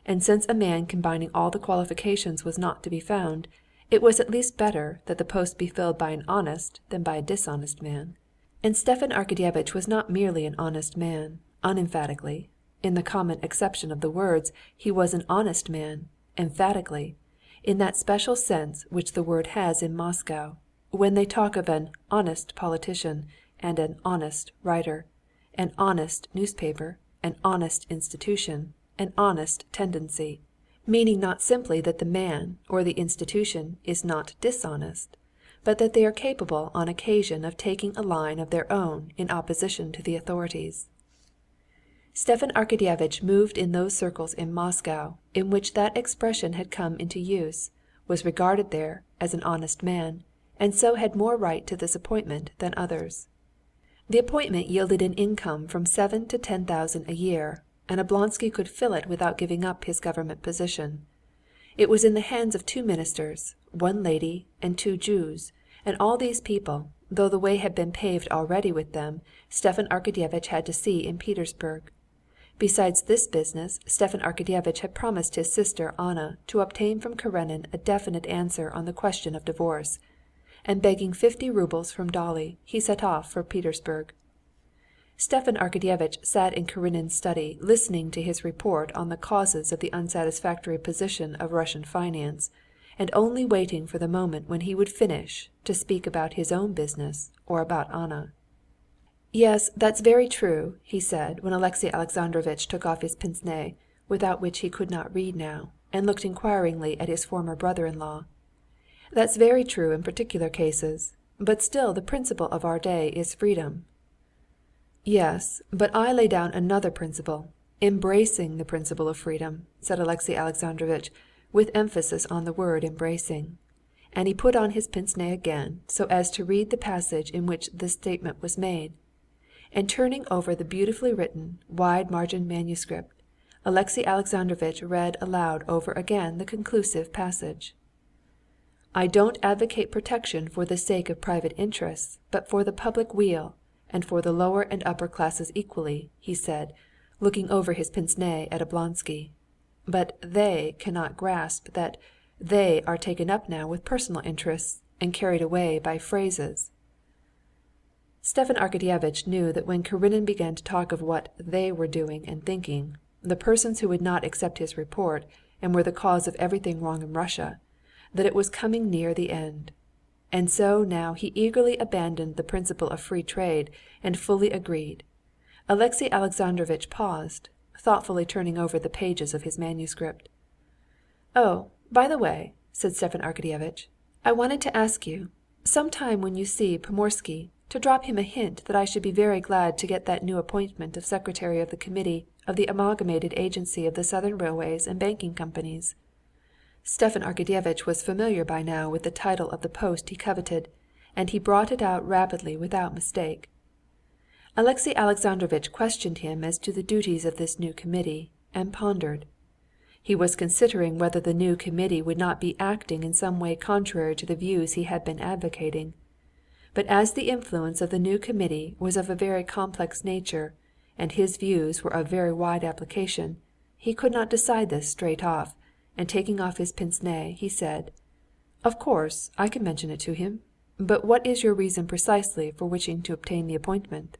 And since a man combining all the qualifications was not to be found, it was at least better that the post be filled by an honest than by a dishonest man. And Stepan Arkadyevitch was not merely an honest man, unemphatically. In the common acceptation of the words, he was an honest man, emphatically, in that special sense which the word has in Moscow, when they talk of an honest politician and an honest writer, an honest newspaper, an honest institution, an honest tendency, meaning not simply that the man or the institution is not dishonest, but that they are capable on occasion of taking a line of their own in opposition to the authorities. Stepan Arkadyevitch moved in those circles in Moscow in which that expression had come into use, was regarded there as an honest man, and so had more right to this appointment than others. The appointment yielded an income from 7,000 to 10,000 a year, and Oblonsky could fill it without giving up his government position. It was in the hands of 2 ministers, 1 lady, and 2 Jews, and all these people, though the way had been paved already with them, Stepan Arkadyevitch had to see in Petersburg. Besides this business, Stepan Arkadyevitch had promised his sister Anna to obtain from Karenin a definite answer on the question of divorce, and begging 50 roubles from Dolly, he set off for Petersburg. Stepan Arkadyevitch sat in Karenin's study listening to his report on the causes of the unsatisfactory position of Russian finance, and only waiting for the moment when he would finish to speak about his own business or about Anna. "Yes, that's very true," he said, when Alexey Alexandrovitch took off his pince-nez, without which he could not read now, and looked inquiringly at his former brother-in-law. "That's very true in particular cases, but still the principle of our day is freedom." "Yes, but I lay down another principle, embracing the principle of freedom," said Alexey Alexandrovitch, with emphasis on the word embracing. And he put on his pince-nez again, so as to read the passage in which this statement was made. And turning over the beautifully written, wide-margined manuscript, Alexey Alexandrovitch read aloud over again the conclusive passage. "I don't advocate protection for the sake of private interests, but for the public weal, and for the lower and upper classes equally," he said, looking over his pince-nez at Oblonsky. "But they cannot grasp that they are taken up now with personal interests and carried away by phrases." "Yes, but I lay down another principle," said Alexey Alexandrovitch, with emphasis on the word embracing. "And turning over the beautifully written, wide-margined manuscript, Alexey Alexandrovitch read aloud over again the conclusive passage. Stepan Arkadyevitch knew that when Karenin began to talk of what they were doing and thinking, the persons who would not accept his report and were the cause of everything wrong in Russia, that it was coming near the end. And so now he eagerly abandoned the principle of free trade and fully agreed. Alexey Alexandrovitch paused, thoughtfully turning over the pages of his manuscript. "Oh, by the way," said Stepan Arkadyevitch, "I wanted to ask you, some time when you see Pomorsky, to drop him a hint that I should be very glad to get that new appointment of secretary of the committee of the Amalgamated Agency of the Southern Railways and Banking Companies." Stepan Arkadyevitch was familiar by now with the title of the post he coveted, and he brought it out rapidly without mistake. Alexey Alexandrovitch questioned him as to the duties of this new committee, and pondered. He was considering whether the new committee would not be acting in some way contrary to the views he had been advocating. But as the influence of the new committee was of a very complex nature, and his views were of very wide application, he could not decide this straight off, and taking off his pince-nez, he said, "Of course, I can mention it to him. But what is your reason precisely for wishing to obtain the appointment?"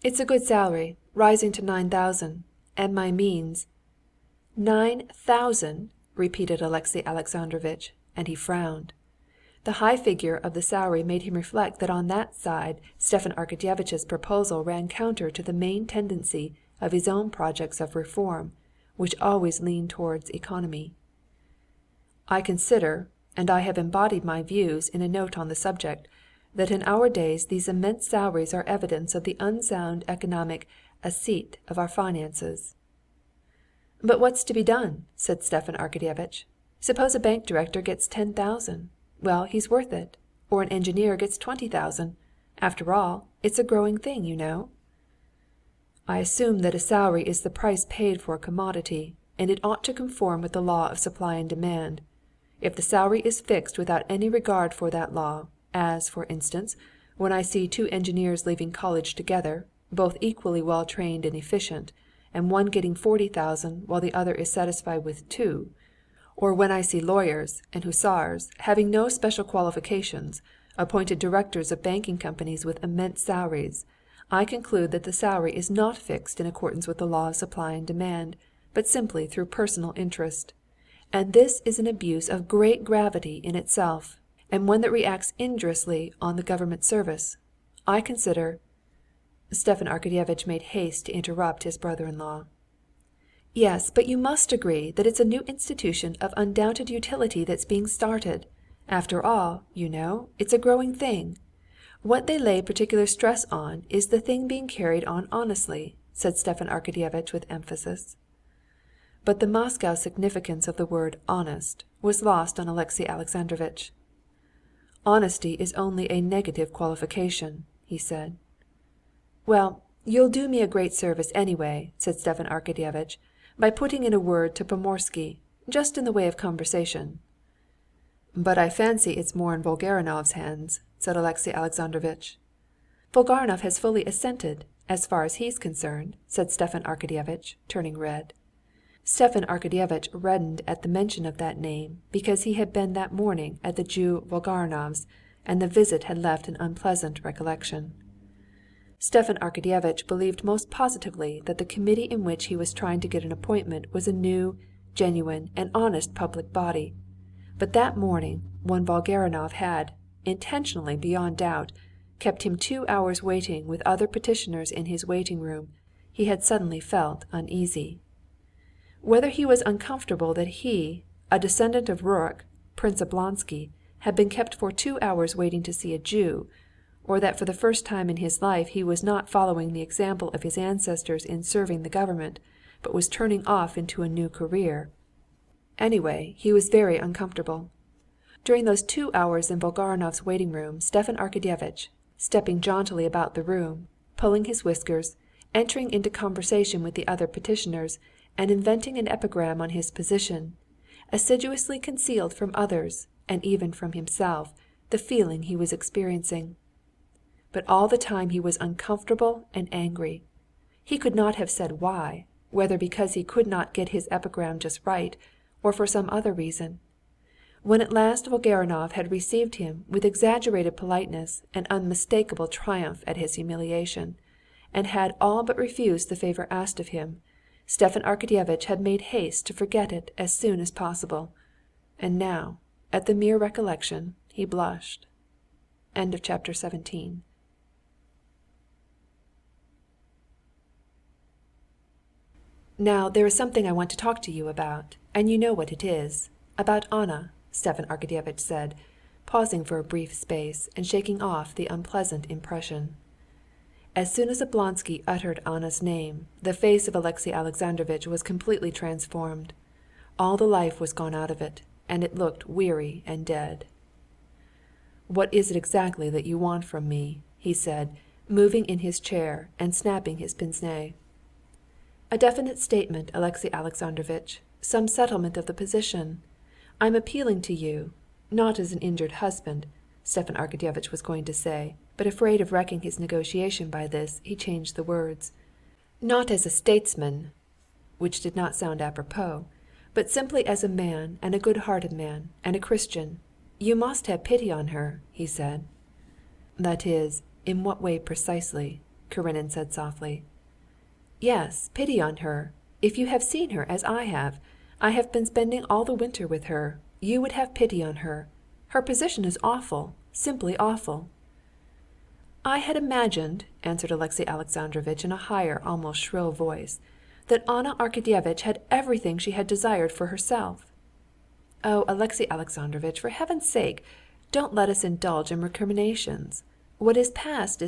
"It's a good salary, rising to 9,000, and my means." 9,000!" repeated Alexey Alexandrovitch, and he frowned. The high figure of the salary made him reflect that on that side Stepan Arkadyevitch's proposal ran counter to the main tendency of his own projects of reform, which always leaned towards economy. "I consider, and I have embodied my views in a note on the subject, that in our days these immense salaries are evidence of the unsound economic assiette of our finances." "But what's to be done?" said Stepan Arkadyevitch. "Suppose a bank director gets 10,000. Well, he's worth it. Or an engineer gets 20,000. After all, it's a growing thing, you know." "I assume that a salary is the price paid for a commodity, and it ought to conform with the law of supply and demand. If the salary is fixed without any regard for that law, as, for instance, when I see two engineers leaving college together, both equally well trained and efficient, and one getting 40,000 while the other is satisfied with 2, or when I see lawyers and hussars, having no special qualifications, appointed directors of banking companies with immense salaries, I conclude that the salary is not fixed in accordance with the law of supply and demand, but simply through personal interest. And this is an abuse of great gravity in itself, and one that reacts injuriously on the government service. I consider—" Stepan Arkadyevitch made haste to interrupt his brother-in-law. "Yes, but you must agree that it's a new institution of undoubted utility that's being started. After all, you know, it's a growing thing. What they lay particular stress on is the thing being carried on honestly," said Stepan Arkadyevitch with emphasis. But the Moscow significance of the word honest was lost on Alexey Alexandrovitch. "Honesty is only a negative qualification," he said. "Well, you'll do me a great service anyway," said Stepan Arkadyevitch, "by putting in a word to Pomorsky, just in the way of conversation." "But I fancy it's more in Volgarinov's hands," said Alexey Alexandrovitch. "Volgarinov has fully assented, as far as he's concerned," said Stepan Arkadyevitch, turning red. Stepan Arkadyevitch reddened at the mention of that name, because he had been that morning at the Jew Volgarinov's, and the visit had left an unpleasant recollection. Stepan Arkadyevitch believed most positively that the committee in which he was trying to get an appointment was a new, genuine, and honest public body. But that morning, when Volgarinov had, intentionally beyond doubt, kept him 2 hours waiting with other petitioners in his waiting-room, he had suddenly felt uneasy. Whether he was uncomfortable that he, a descendant of Rurik, Prince Oblonsky, had been kept for 2 hours waiting to see a Jew, or that for the first time in his life he was not following the example of his ancestors in serving the government, but was turning off into a new career. Anyway, he was very uncomfortable. During those 2 hours in Volgarinov's waiting-room, Stepan Arkadyevitch, stepping jauntily about the room, pulling his whiskers, entering into conversation with the other petitioners, and inventing an epigram on his position, assiduously concealed from others, and even from himself, the feeling he was experiencing. But all the time he was uncomfortable and angry. He could not have said why, whether because he could not get his epigram just right, or for some other reason. When at last Volgarinov had received him with exaggerated politeness and unmistakable triumph at his humiliation, and had all but refused the favor asked of him, Stepan Arkadyevitch had made haste to forget it as soon as possible. And now, at the mere recollection, he blushed. Chapter 17. "Now there is something I want to talk to you about, and you know what it is. About Anna," Stepan Arkadyevitch said, pausing for a brief space and shaking off the unpleasant impression. As soon as Oblonsky uttered Anna's name, the face of Alexey Alexandrovitch was completely transformed. All the life was gone out of it, and it looked weary and dead. "What is it exactly that you want from me?" he said, moving in his chair and snapping his pince-nez. "A definite statement, Alexey Alexandrovitch, some settlement of the position. I'm appealing to you, not as an injured husband," Stepan Arkadyevitch was going to say, but afraid of wrecking his negotiation by this, he changed the words. "Not as a statesman," which did not sound apropos, "but simply as a man, and a good-hearted man, and a Christian. You must have pity on her," he said. "That is, in what way precisely?" Karenin said softly. "Yes, pity on her. If you have seen her as I have been spending all the winter with her, you would have pity on her. Her position is awful, simply awful." "I had imagined," answered Alexey Alexandrovitch in a higher, almost shrill voice, "that Anna Arkadyevna had everything she had desired for herself." "Oh, Alexey Alexandrovitch, for heaven's sake, don't let us indulge in recriminations. What is past,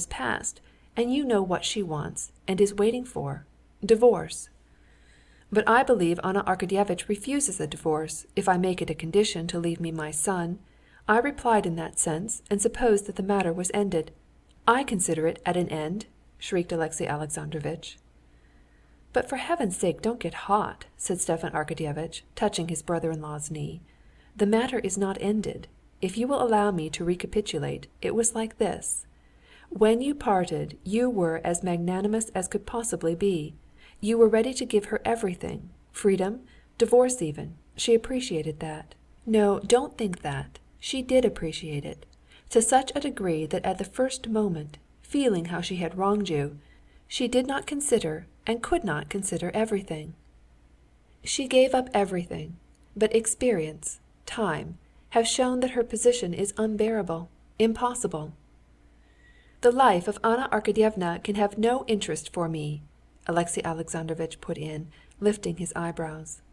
and you know what she wants and is waiting for. Divorce." "But I believe Anna Arkadyevna refuses a divorce, if I make it a condition to leave me my son. I replied in that sense, and supposed that the matter was ended. I consider it at an end," shrieked Alexey Alexandrovitch. "But for heaven's sake don't get hot," said Stepan Arkadyevitch, touching his brother-in-law's knee. "The matter is not ended. If you will allow me to recapitulate, it was like this. When you parted, you were as magnanimous as could possibly be. You were ready to give her everything, freedom, divorce even. She appreciated that. No, don't think that. She did appreciate it. To such a degree that at the first moment, feeling how she had wronged you, she did not consider and could not consider everything. She gave up everything, but experience, time, have shown that her position is unbearable, impossible." "The life of Anna Arkadyevna can have no interest for me," Alexey Alexandrovitch put in, lifting his eyebrows.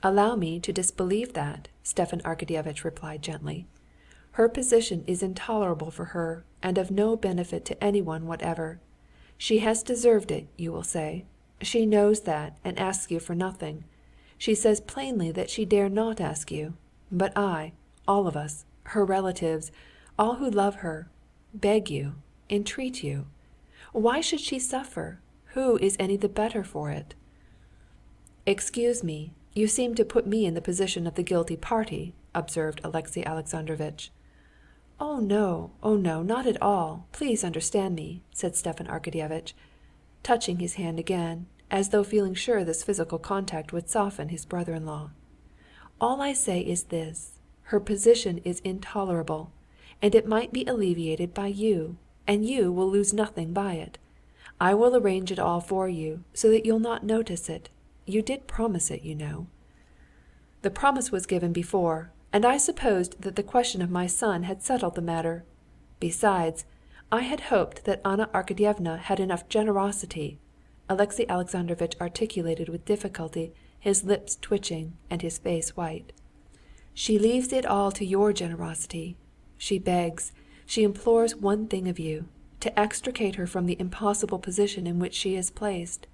"Allow me to disbelieve that," Stepan Arkadyevitch replied gently. "Her position is intolerable for her, and of no benefit to anyone whatever. She has deserved it, you will say. She knows that, and asks you for nothing. She says plainly that she dare not ask you. But I, all of us, her relatives, all who love her, beg you, entreat you. Why should she suffer? Who is any the better for it?" "Excuse me, you seem to put me in the position of the guilty party," observed Alexey Alexandrovitch. Oh no, not at all. Please understand me," said Stepan Arkadyevitch, touching his hand again, as though feeling sure this physical contact would soften his brother-in-law. "All I say is this: her position is intolerable, and it might be alleviated by you, and you will lose nothing by it. I will arrange it all for you, so that you'll not notice it. You did promise it, you know." "The promise was given before, and I supposed that the question of my son had settled the matter. Besides, I had hoped that Anna Arkadyevna had enough generosity," Alexey Alexandrovitch articulated with difficulty, his lips twitching and his face white. "She leaves it all to your generosity. She begs, she implores one thing of you, to extricate her from the impossible position in which she is placed.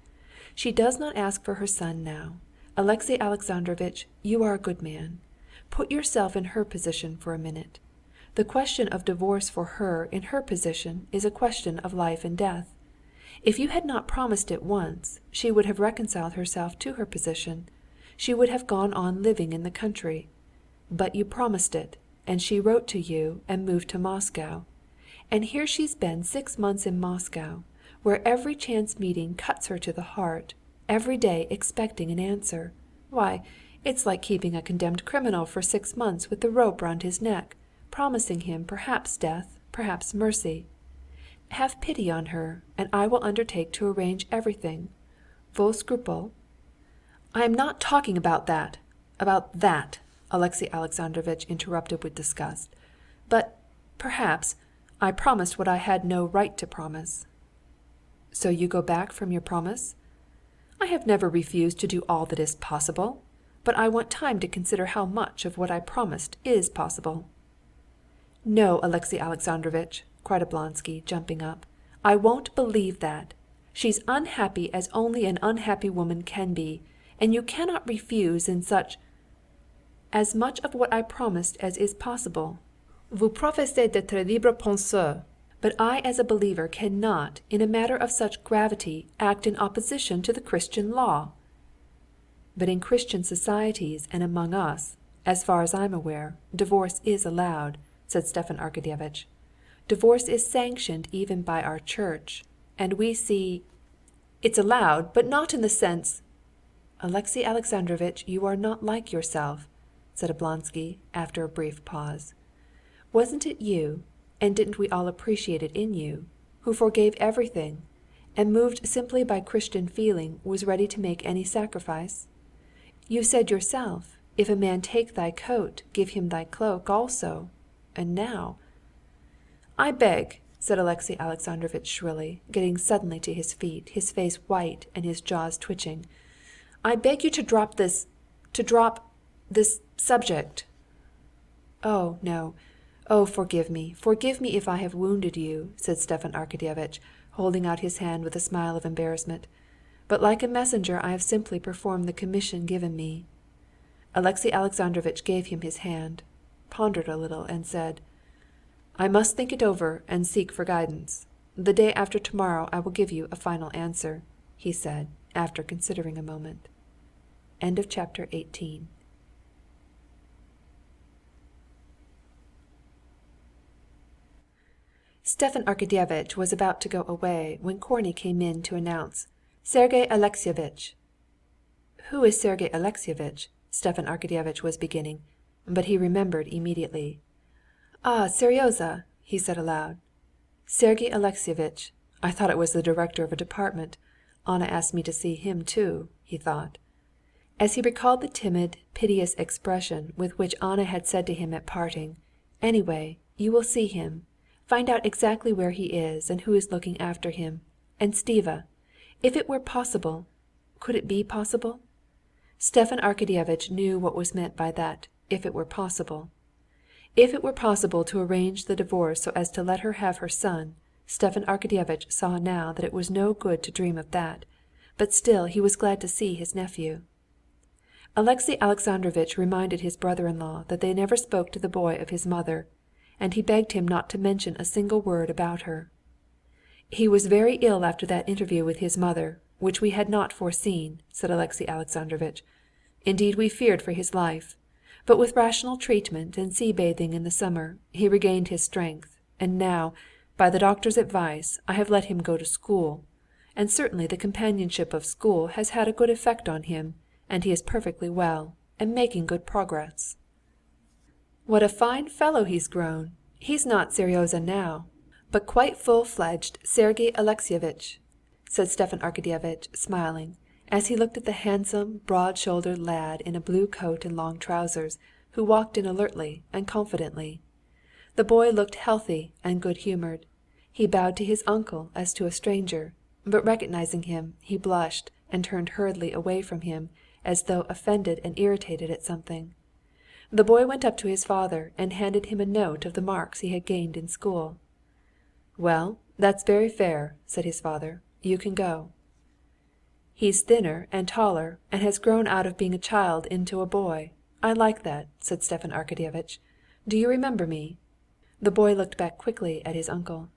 She does not ask for her son now. Alexey Alexandrovitch, you are a good man. Put yourself in her position for a minute. The question of divorce for her in her position is a question of life and death. If you had not promised it once, she would have reconciled herself to her position. She would have gone on living in the country. But you promised it, and she wrote to you and moved to Moscow. And here she's been 6 months in Moscow, where every chance meeting cuts her to the heart, every day expecting an answer. Why, It's like keeping a condemned criminal for 6 months with the rope round his neck, promising him perhaps death, perhaps mercy. Have pity on her, and I will undertake to arrange everything. Vos scrupules?" "I am not talking about that, Alexey Alexandrovitch interrupted with disgust. "But, perhaps, I promised what I had no right to promise." "So you go back from your promise?" "I have never refused to do all that is possible, but I want time to consider how much of what I promised is possible." "No, Alexey Alexandrovitch," cried Oblonsky, jumping up. "I won't believe that. She's unhappy as only an unhappy woman can be, and you cannot refuse in such... as much of what I promised as is possible. Vous professez d'être libre penseur, but I as a believer cannot, in a matter of such gravity, act in opposition to the Christian law." "But in Christian societies and among us, as far as I'm aware, divorce is allowed," said Stepan Arkadyevitch. "Divorce is sanctioned even by our church, and we see...." "It's allowed, but not in the sense...." "Alexey Alexandrovitch, you are not like yourself," said Oblonsky, after a brief pause. "Wasn't it you, and didn't we all appreciate it in you, who forgave everything, and moved simply by Christian feeling was ready to make any sacrifice? You said yourself, 'If a man take thy coat, give him thy cloak also.' And now...." "I beg," said Alexey Alexandrovitch shrilly, getting suddenly to his feet, his face white and his jaws twitching, "I beg you to drop this subject." "Oh, no. Oh, forgive me if I have wounded you," said Stepan Arkadyevitch, holding out his hand with a smile of embarrassment. "But like a messenger I have simply performed the commission given me." Alexey Alexandrovitch gave him his hand, pondered a little, and said, "I must think it over and seek for guidance. The day after tomorrow I will give you a final answer," he said, after considering a moment. End of chapter 18. Stepan Arkadyevitch was about to go away when Korney came in to announce, "Sergey Alexeyevitch." "Who is Sergey Alexeyevitch?" Stepan Arkadyevitch was beginning, but he remembered immediately. "Ah, Seryozha!" he said aloud. "Sergey Alexeyevitch. I thought it was the director of a department. Anna asked me to see him too," he thought. As he recalled the timid, piteous expression with which Anna had said to him at parting, "Anyway, you will see him. Find out exactly where he is and who is looking after him. And Stiva, if it were possible, could it be possible?" Stepan Arkadyevitch knew what was meant by that, "if it were possible." If it were possible to arrange the divorce so as to let her have her son, Stepan Arkadyevitch saw now that it was no good to dream of that, but still he was glad to see his nephew. Alexey Alexandrovitch reminded his brother-in-law that they never spoke to the boy of his mother, and he begged him not to mention a single word about her. "He was very ill after that interview with his mother, which we had not foreseen," said Alexey Alexandrovitch. "Indeed, we feared for his life. But with rational treatment and sea-bathing in the summer, he regained his strength, and now, by the doctor's advice, I have let him go to school. And certainly the companionship of school has had a good effect on him, and he is perfectly well, and making good progress." "What a fine fellow he's grown! He's not Seryozha now, but quite full-fledged Sergey Alexeyevitch," said Stepan Arkadyevitch, smiling, as he looked at the handsome, broad-shouldered lad in a blue coat and long trousers, who walked in alertly and confidently. The boy looked healthy and good-humored. He bowed to his uncle as to a stranger, but recognizing him, he blushed and turned hurriedly away from him, as though offended and irritated at something. The boy went up to his father and handed him a note of the marks he had gained in school. "Well, that's very fair," said his father. "You can go." "He's thinner and taller, and has grown out of being a child into a boy. I like that," said Stepan Arkadyevitch. "Do you remember me?" The boy looked back quickly at his uncle.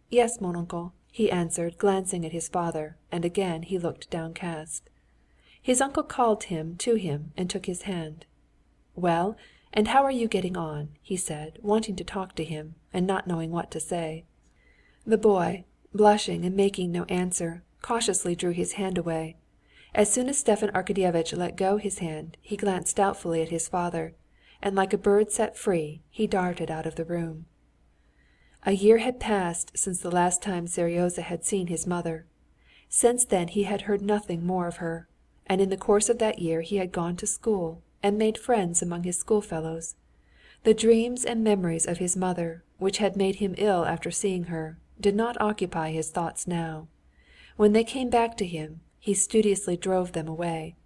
"Yes, mon uncle," he answered, glancing at his father, and again he looked downcast. His uncle called him to him and took his hand. "Well, and how are you getting on?" he said, wanting to talk to him, and not knowing what to say. The boy, blushing and making no answer, cautiously drew his hand away. As soon as Stepan Arkadyevitch let go his hand, he glanced doubtfully at his father, and like a bird set free, he darted out of the room. A year had passed since the last time Seryozha had seen his mother. Since then he had heard nothing more of her, and in the course of that year he had gone to school and made friends among his schoolfellows. The dreams and memories of his mother, which had made him ill after seeing her, did not occupy his thoughts now. When they came back to him, he studiously drove them away,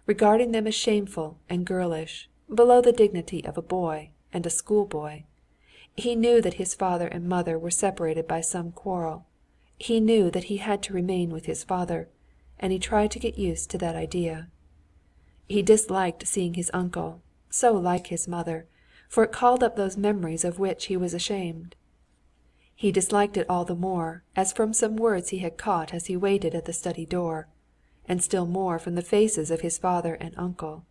regarding them as shameful and girlish, below the dignity of a boy and a schoolboy. He knew that his father and mother were separated by some quarrel. He knew that he had to remain with his father, and he tried to get used to that idea. He disliked seeing his uncle, so like his mother, for it called up those memories of which he was ashamed. He disliked it all the more as from some words he had caught as he waited at the study door, and still more from the faces of his father and uncle.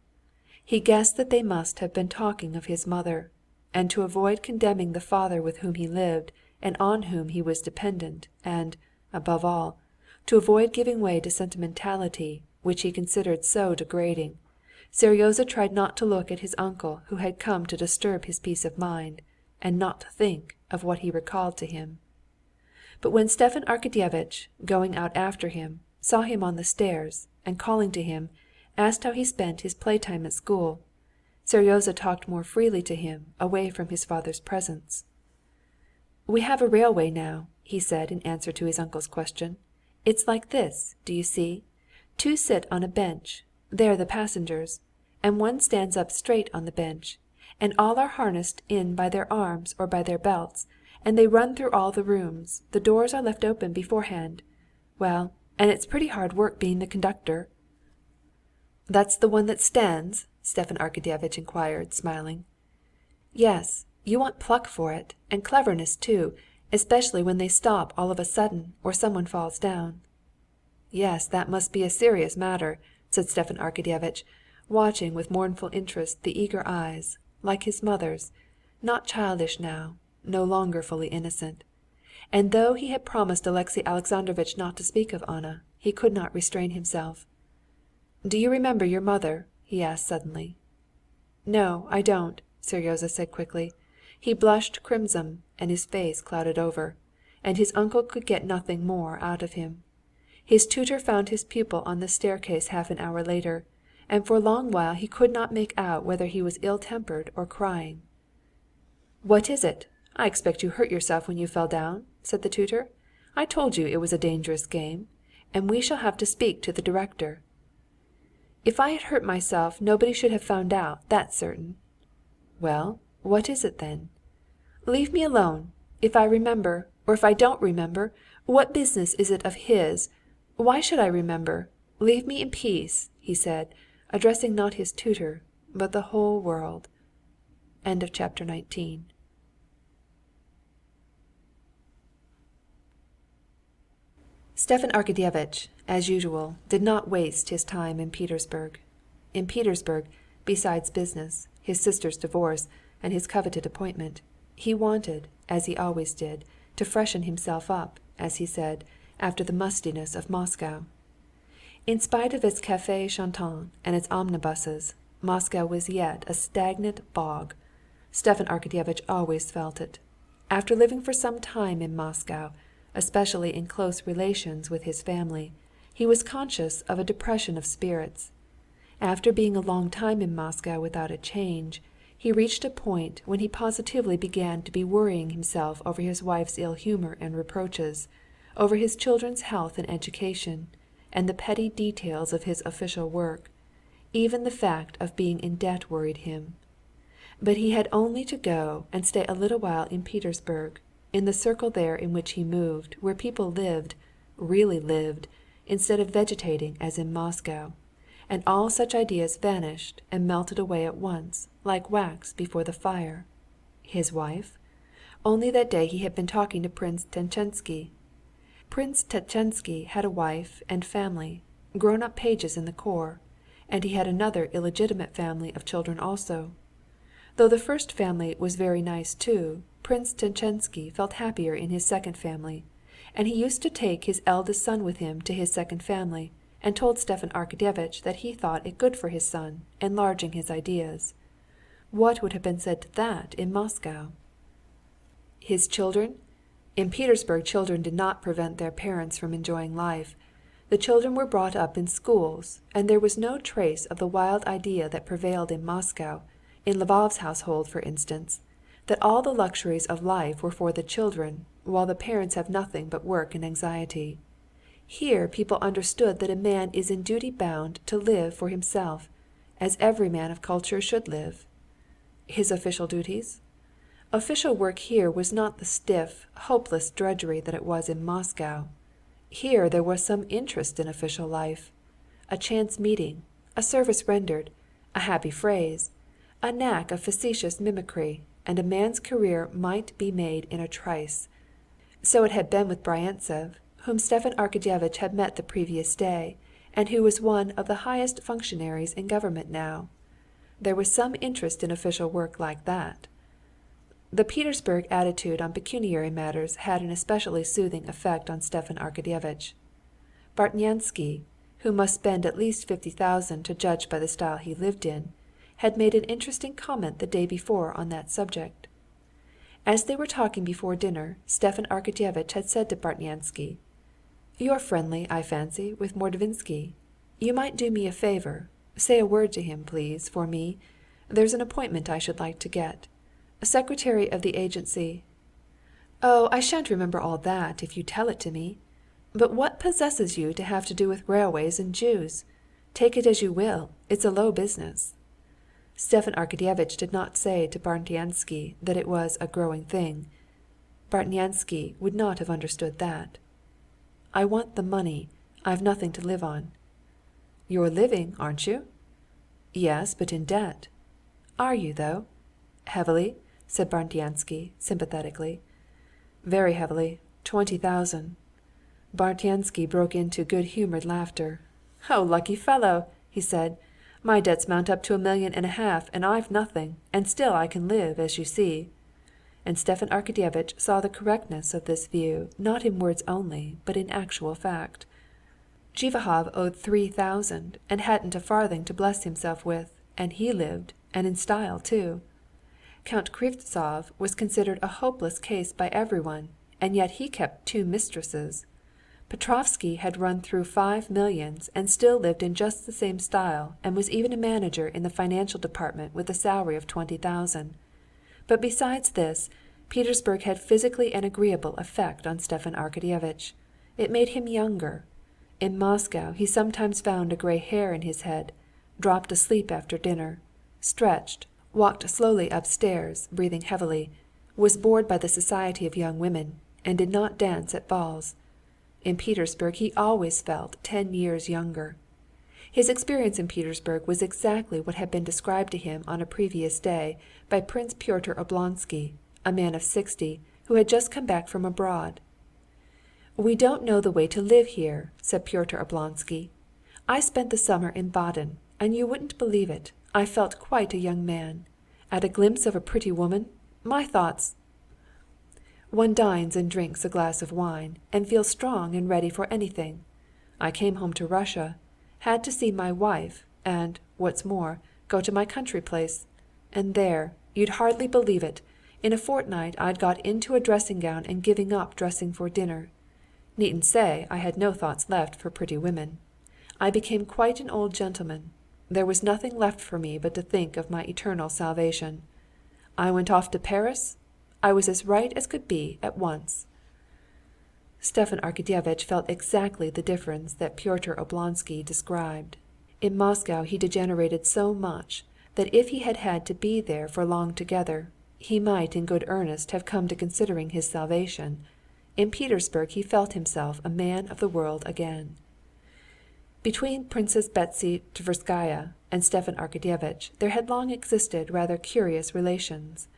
He guessed that they must have been talking of his mother, and to avoid condemning the father with whom he lived and on whom he was dependent, and, above all, to avoid giving way to sentimentality, which he considered so degrading, Seryozha tried not to look at his uncle who had come to disturb his peace of mind, and not to think of what he recalled to him. But when Stepan Arkadyevitch, going out after him, saw him on the stairs, and calling to him, asked how he spent his playtime at school, Seryozha talked more freely to him away from his father's presence. "We have a railway now," he said in answer to his uncle's question. "It's like this, do you see? Two sit on a bench, they're the passengers, and one stands up straight on the bench, and all are harnessed in by their arms or by their belts, and they run through all the rooms, the doors are left open beforehand. Well, and it's pretty hard work being the conductor." "That's the one that stands?" Stepan Arkadyevitch inquired, smiling. "Yes, you want pluck for it, and cleverness too, especially when they stop all of a sudden, or someone falls down." "Yes, that must be a serious matter," said Stepan Arkadyevitch, watching with mournful interest the eager eyes, like his mother's, not childish now, no longer fully innocent. And though he had promised Alexey Alexandrovitch not to speak of Anna, he could not restrain himself. "Do you remember your mother?" he asked suddenly. "No, I don't," Seryozha said quickly. He blushed crimson, and his face clouded over, and his uncle could get nothing more out of him. His tutor found his pupil on the staircase half an hour later, and for a long while he could not make out whether he was ill-tempered or crying. "What is it? I expect you hurt yourself when you fell down," said the tutor. "I told you it was a dangerous game, and we shall have to speak to the director." "If I had hurt myself nobody should have found out, that's certain." "Well, what is it then?" "Leave me alone. If I remember, or if I don't remember, what business is it of his? Why should I remember? Leave me in peace," he said, addressing not his tutor, but the whole world. End of chapter 19. Stepan Arkadyevitch, as usual, did not waste his time in Petersburg. In Petersburg, besides business, his sister's divorce, and his coveted appointment, he wanted, as he always did, to freshen himself up, as he said, after the mustiness of Moscow. In spite of its café chantant and its omnibuses, Moscow was yet a stagnant bog. Stepan Arkadyevitch always felt it. After living for some time in Moscow, especially in close relations with his family, he was conscious of a depression of spirits. After being a long time in Moscow without a change, he reached a point when he positively began to be worrying himself over his wife's ill humor and reproaches, over his children's health and education, and the petty details of his official work. Even the fact of being in debt worried him. But he had only to go and stay a little while in Petersburg, in the circle there in which he moved, where people lived, really lived, instead of vegetating as in Moscow, and all such ideas vanished and melted away at once, like wax before the fire. His wife? Only that day he had been talking to Prince Tchetchensky. Prince Tchetchensky had a wife and family, grown-up pages in the corps, and he had another illegitimate family of children also. Though the first family was very nice too, Prince Tchetchensky felt happier in his second family, and he used to take his eldest son with him to his second family, and told Stepan Arkadyevitch that he thought it good for his son, enlarging his ideas. What would have been said to that in Moscow? His children? In Petersburg children did not prevent their parents from enjoying life. The children were brought up in schools, and there was no trace of the wild idea that prevailed in Moscow, in Lvov's household for instance, that all the luxuries of life were for the children, while the parents have nothing but work and anxiety. Here people understood that a man is in duty bound to live for himself, as every man of culture should live. His official duties? Official work here was not the stiff, hopeless drudgery that it was in Moscow. Here there was some interest in official life. A chance meeting, a service rendered, a happy phrase, a knack of facetious mimicry, and a man's career might be made in a trice. So it had been with Bryantsev, whom Stepan Arkadyevitch had met the previous day, and who was one of the highest functionaries in government now. There was some interest in official work like that. The Petersburg attitude on pecuniary matters had an especially soothing effect on Stepan Arkadyevitch. Bartnyansky, who must spend at least 50,000 to judge by the style he lived in, had made an interesting comment the day before on that subject. As they were talking before dinner, Stepan Arkadyevitch had said to Bartnyansky, "You're friendly, I fancy, with Mordvinsky. You might do me a favor. Say a word to him, please, for me. There's an appointment I should like to get. Secretary of the agency." "Oh, I shan't remember all that if you tell it to me. But what possesses you to have to do with railways and Jews? Take it as you will, it's a low business." Stepan Arkadyevitch did not say to Bartnyansky that it was a growing thing. Bartnyansky would not have understood that. "I want the money. I've nothing to live on." "You're living, aren't you?" "Yes, but in debt." "Are you, though?" "Heavily?" said Bartnyansky sympathetically. "Very heavily. 20,000." Bartnyansky broke into good-humored laughter. "Oh, lucky fellow!" he said. "My debts mount up to 1,500,000, and I've nothing, and still I can live, as you see." And Stepan Arkadyevitch saw the correctness of this view not in words only, but in actual fact. Zhivahov owed 3,000, and hadn't a farthing to bless himself with, and he lived, and in style too. Count Krivtsov was considered a hopeless case by everyone, and yet he kept 2 mistresses. Petrovsky had run through 5 millions and still lived in just the same style, and was even a manager in the financial department with a salary of 20,000. But besides this, Petersburg had physically an agreeable effect on Stepan Arkadyevitch. It made him younger. In Moscow he sometimes found a gray hair in his head, dropped asleep after dinner, stretched, walked slowly upstairs, breathing heavily, was bored by the society of young women, and did not dance at balls. In Petersburg he always felt 10 years younger. His experience in Petersburg was exactly what had been described to him on a previous day by Prince Pyotr Oblonsky, a man of 60, who had just come back from abroad. "We don't know the way to live here," said Pyotr Oblonsky. "I spent the summer in Baden, and you wouldn't believe it, I felt quite a young man. At a glimpse of a pretty woman, my thoughts... One dines and drinks a glass of wine, and feels strong and ready for anything. I came home to Russia, had to see my wife, and, what's more, go to my country place. And there, you'd hardly believe it, in a fortnight I'd got into a dressing gown and giving up dressing for dinner. Needn't say I had no thoughts left for pretty women. I became quite an old gentleman. There was nothing left for me but to think of my eternal salvation. I went off to Paris. I was as right as could be at once." Stepan Arkadyevitch felt exactly the difference that Pyotr Oblonsky described. In Moscow he degenerated so much that if he had had to be there for long together, he might in good earnest have come to considering his salvation. In Petersburg he felt himself a man of the world again. Between Princess Betsy Tverskaya and Stepan Arkadyevitch there had long existed rather curious relations.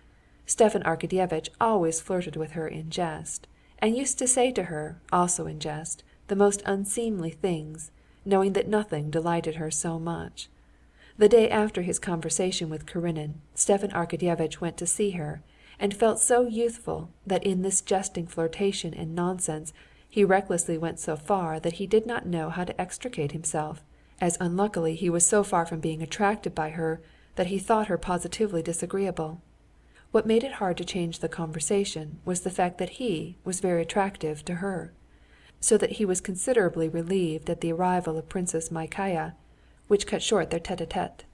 Stepan Arkadyevitch always flirted with her in jest, and used to say to her, also in jest, the most unseemly things, knowing that nothing delighted her so much. The day after his conversation with Karenin, Stepan Arkadyevitch went to see her, and felt so youthful that in this jesting flirtation and nonsense He recklessly went so far that he did not know how to extricate himself, as unluckily he was so far from being attracted by her that he thought her positively disagreeable. What made it hard to change the conversation was the fact that he was very attractive to her, so that he was considerably relieved at the arrival of Princess Myakaya, which cut short their tête-à-tête.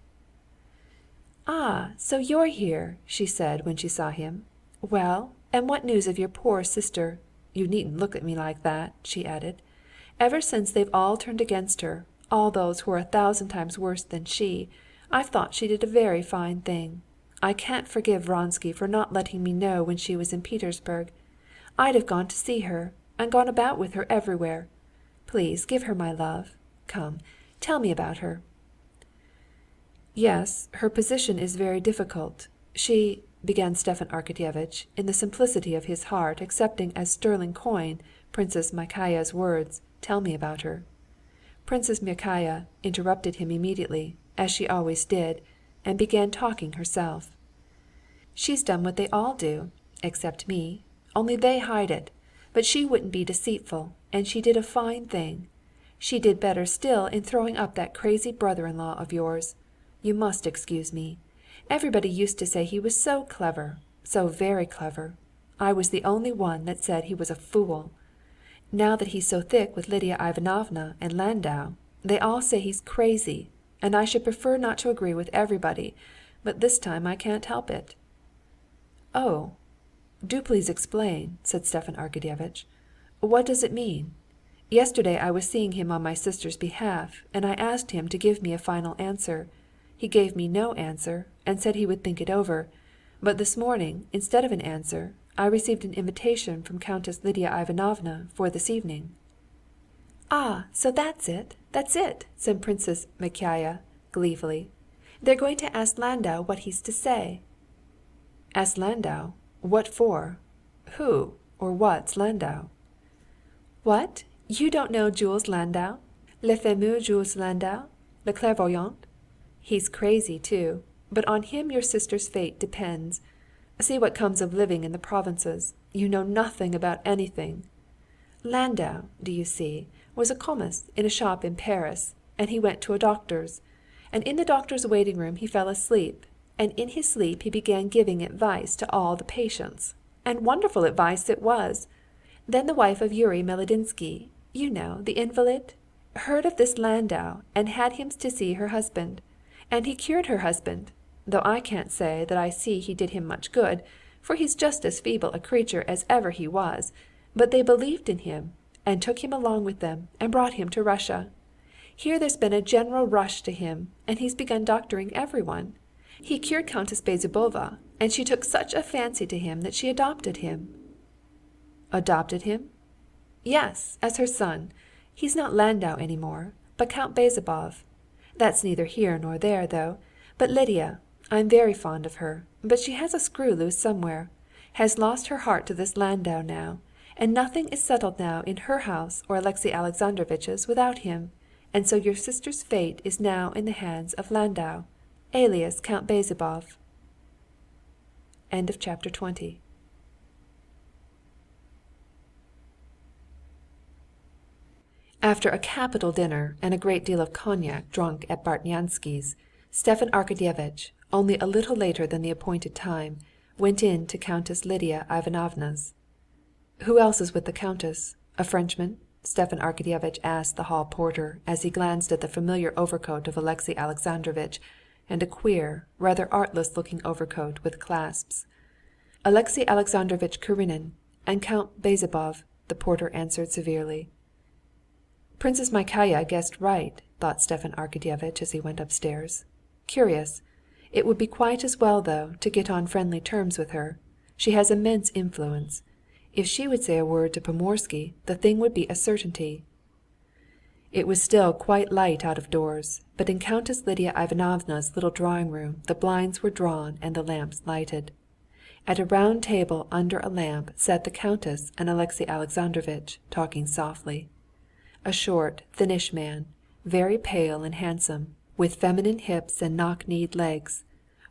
"Ah, so you're here," she said when she saw him. "Well, and what news of your poor sister? You needn't look at me like that," she added. "Ever since they've all turned against her, all those who are 1,000 times worse than she, I've thought she did a very fine thing. I can't forgive Vronsky for not letting me know when she was in Petersburg. I'd have gone to see her, and gone about with her everywhere. Please give her my love. Come, tell me about her." "Yes, her position is very difficult. She," began Stepan Arkadyevitch, in the simplicity of his heart accepting as sterling coin Princess Myakaya's words, "tell me about her." Princess Myakaya interrupted him immediately, as she always did, and began talking herself. "She's done what they all do, except me, only they hide it. But she wouldn't be deceitful, and she did a fine thing. She did better still in throwing up that crazy brother-in-law of yours. You must excuse me. Everybody used to say he was so clever, so very clever. I was the only one that said he was a fool. Now that he's so thick with Lidia Ivanovna and Landau, they all say he's crazy, and I should prefer not to agree with everybody, but this time I can't help it." "Oh, do please explain," said Stepan Arkadyevitch. "What does it mean? Yesterday I was seeing him on my sister's behalf, and I asked him to give me a final answer. He gave me no answer, and said he would think it over. But this morning, instead of an answer, I received an invitation from Countess Lidia Ivanovna for this evening." "Ah, so that's it, said Princess Myakaya gleefully. "They're going to ask Landau what he's to say." "Ask Landau? What for? Who or what's Landau?" "What? You don't know Jules Landau? Le fameux Jules Landau, le clairvoyant? He's crazy too, but on him your sister's fate depends. See what comes of living in the provinces. You know nothing about anything. Landau, do you see, was a commis in a shop in Paris, and he went to a doctor's. And in the doctor's waiting room he fell asleep, and in his sleep he began giving advice to all the patients. And wonderful advice it was. Then the wife of Yuri Melodinsky, you know, the invalid, heard of this Landau and had him to see her husband. And he cured her husband, though I can't say that I see he did him much good, for he's just as feeble a creature as ever he was, but they believed in him, and took him along with them, and brought him to Russia. Here there's been a general rush to him, and he's begun doctoring everyone. He cured Countess Bezubova, and she took such a fancy to him that she adopted him." "Adopted him?" "Yes, as her son. He's not Landau any more, but Count Bezubov. That's neither here nor there, though. But Lydia, I'm very fond of her, but she has a screw loose somewhere, has lost her heart to this Landau now, and nothing is settled now in her house or Alexey Alexandrovitch's without him, and so your sister's fate is now in the hands of Landau, alias Count Bezubov." End of chapter 20. After a capital dinner and a great deal of cognac drunk at Bartnyansky's, Stepan Arkadyevitch, only a little later than the appointed time, went in to Countess Lidia Ivanovna's. "Who else is with the countess? A Frenchman?" Stepan Arkadyevitch asked the hall porter as he glanced at the familiar overcoat of Alexey Alexandrovitch and a queer, rather artless-looking overcoat with clasps. "Alexey Alexandrovitch Karenin and Count Bezubov," the porter answered severely. Princess Myakaya guessed right, thought Stepan Arkadyevitch as he went upstairs. Curious. It would be quite as well, though, to get on friendly terms with her. She has immense influence. If she would say a word to Pomorsky, the thing would be a certainty. It was still quite light out of doors, but in Countess Lidia Ivanovna's little drawing-room the blinds were drawn and the lamps lighted. At a round table under a lamp sat the countess and Alexey Alexandrovitch, talking softly. A short, thinnish man, very pale and handsome, with feminine hips and knock-kneed legs,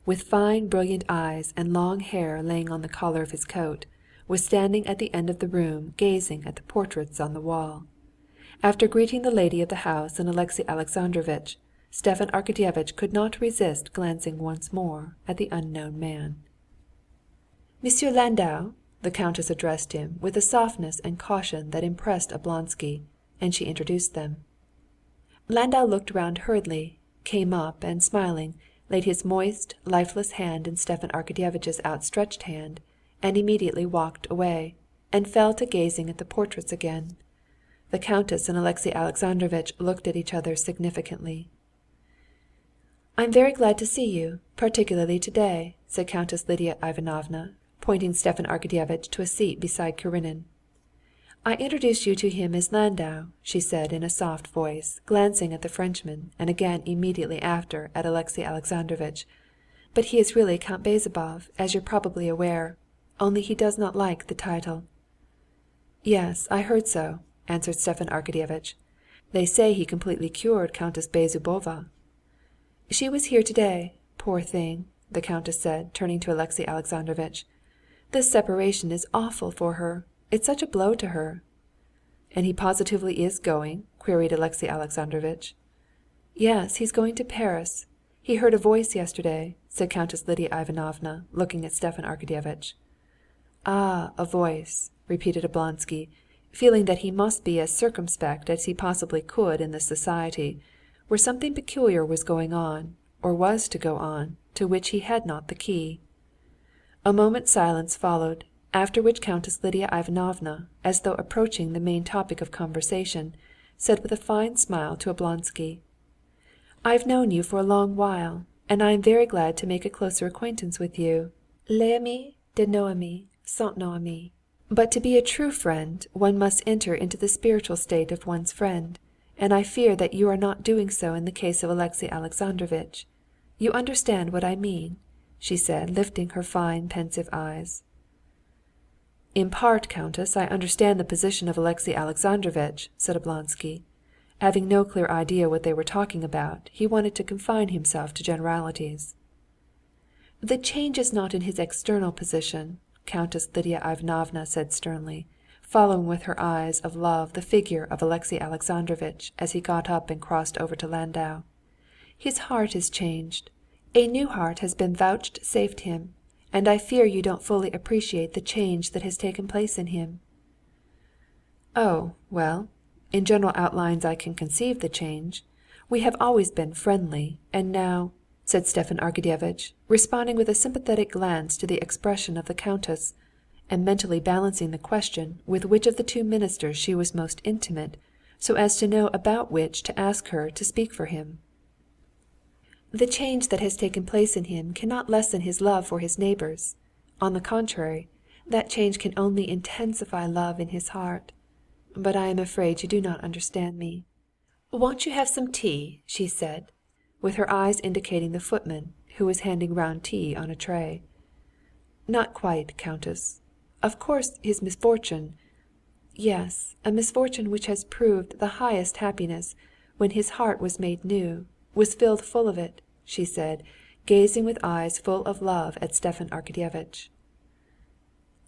with fine brilliant eyes and long hair laying on the collar of his coat, was standing at the end of the room gazing at the portraits on the wall. After greeting the lady of the house and Alexey Alexandrovitch, Stepan Arkadyevitch could not resist glancing once more at the unknown man. "Monsieur Landau," the countess addressed him with a softness and caution that impressed Oblonsky, and she introduced them. Landau looked round hurriedly, came up, and smiling, laid his moist, lifeless hand in Stepan Arkadyevitch's outstretched hand, and immediately walked away, and fell to gazing at the portraits again. The countess and Alexey Alexandrovitch looked at each other significantly. "I'm very glad to see you, particularly today," said Countess Lidia Ivanovna, pointing Stepan Arkadyevitch to a seat beside Karenin. "I introduced you to him as Landau," she said in a soft voice, glancing at the Frenchman, and again immediately after at Alexey Alexandrovitch. "But he is really Count Bezzubov, as you're probably aware, only he does not like the title." "Yes, I heard so," answered Stepan Arkadyevitch. "They say he completely cured Countess Bezzubova." "She was here today, poor thing," the countess said, turning to Alexey Alexandrovitch. "This separation is awful for her. It's such a blow to her." "And he positively is going?" queried Alexey Alexandrovitch. "Yes, he's going to Paris. He heard a voice yesterday," said Countess Lidia Ivanovna, looking at Stepan Arkadyevitch. "Ah, a voice," repeated Oblonsky, feeling that he must be as circumspect as he possibly could in this society, where something peculiar was going on, or was to go on, to which he had not the key. A moment's silence followed, after which Countess Lidia Ivanovna, as though approaching the main topic of conversation, said with a fine smile to Oblonsky: "I've known you for a long while, and I am very glad to make a closer acquaintance with you. Les amis de nos amis sont nos amis. But to be a true friend one must enter into the spiritual state of one's friend, and I fear that you are not doing so in the case of Alexey Alexandrovitch. You understand what I mean?" she said, lifting her fine, pensive eyes. "In part, countess, I understand the position of Alexey Alexandrovitch," said Oblonsky. Having no clear idea what they were talking about, he wanted to confine himself to generalities. "The change is not in his external position," Countess Lidia Ivanovna said sternly, following with her eyes of love the figure of Alexey Alexandrovitch as he got up and crossed over to Landau. "His heart is changed. A new heart has been vouchsafed him, and I fear you don't fully appreciate the change that has taken place in him." "Oh, well, in general outlines I can conceive the change. We have always been friendly, and now," said Stepan Arkadyevitch, responding with a sympathetic glance to the expression of the countess, and mentally balancing the question with which of the two ministers she was most intimate, so as to know about which to ask her to speak for him. "The change that has taken place in him cannot lessen his love for his neighbors. On the contrary, that change can only intensify love in his heart. But I am afraid you do not understand me." "Won't you have some tea?" she said, with her eyes indicating the footman, who was handing round tea on a tray. "Not quite, countess. Of course his misfortune—" "Yes, a misfortune which has proved the highest happiness, when his heart was made new, was filled full of it," she said, gazing with eyes full of love at Stepan Arkadyevitch.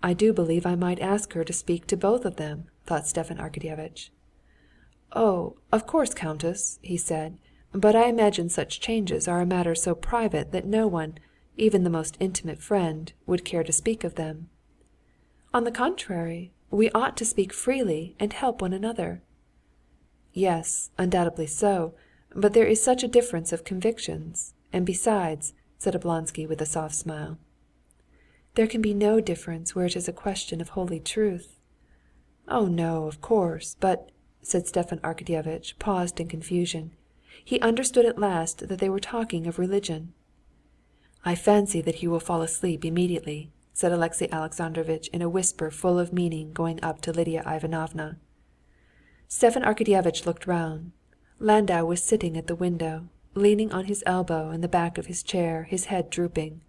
"I do believe I might ask her to speak to both of them," thought Stepan Arkadyevitch. "Oh, of course, countess," he said, "but I imagine such changes are a matter so private that no one, even the most intimate friend, would care to speak of them." "On the contrary, we ought to speak freely and help one another." "Yes, undoubtedly so, but there is such a difference of convictions, and besides," said Oblonsky with a soft smile, "there can be no difference where it is a question of holy truth." "Oh, no, of course, but," said Stepan Arkadyevitch, paused in confusion. He understood at last that they were talking of religion. "I fancy that he will fall asleep immediately," said Alexey Alexandrovitch in a whisper full of meaning, going up to Lidia Ivanovna. Stepan Arkadyevitch looked round. Landau was sitting at the window, leaning on his elbow in the back of his chair, his head drooping.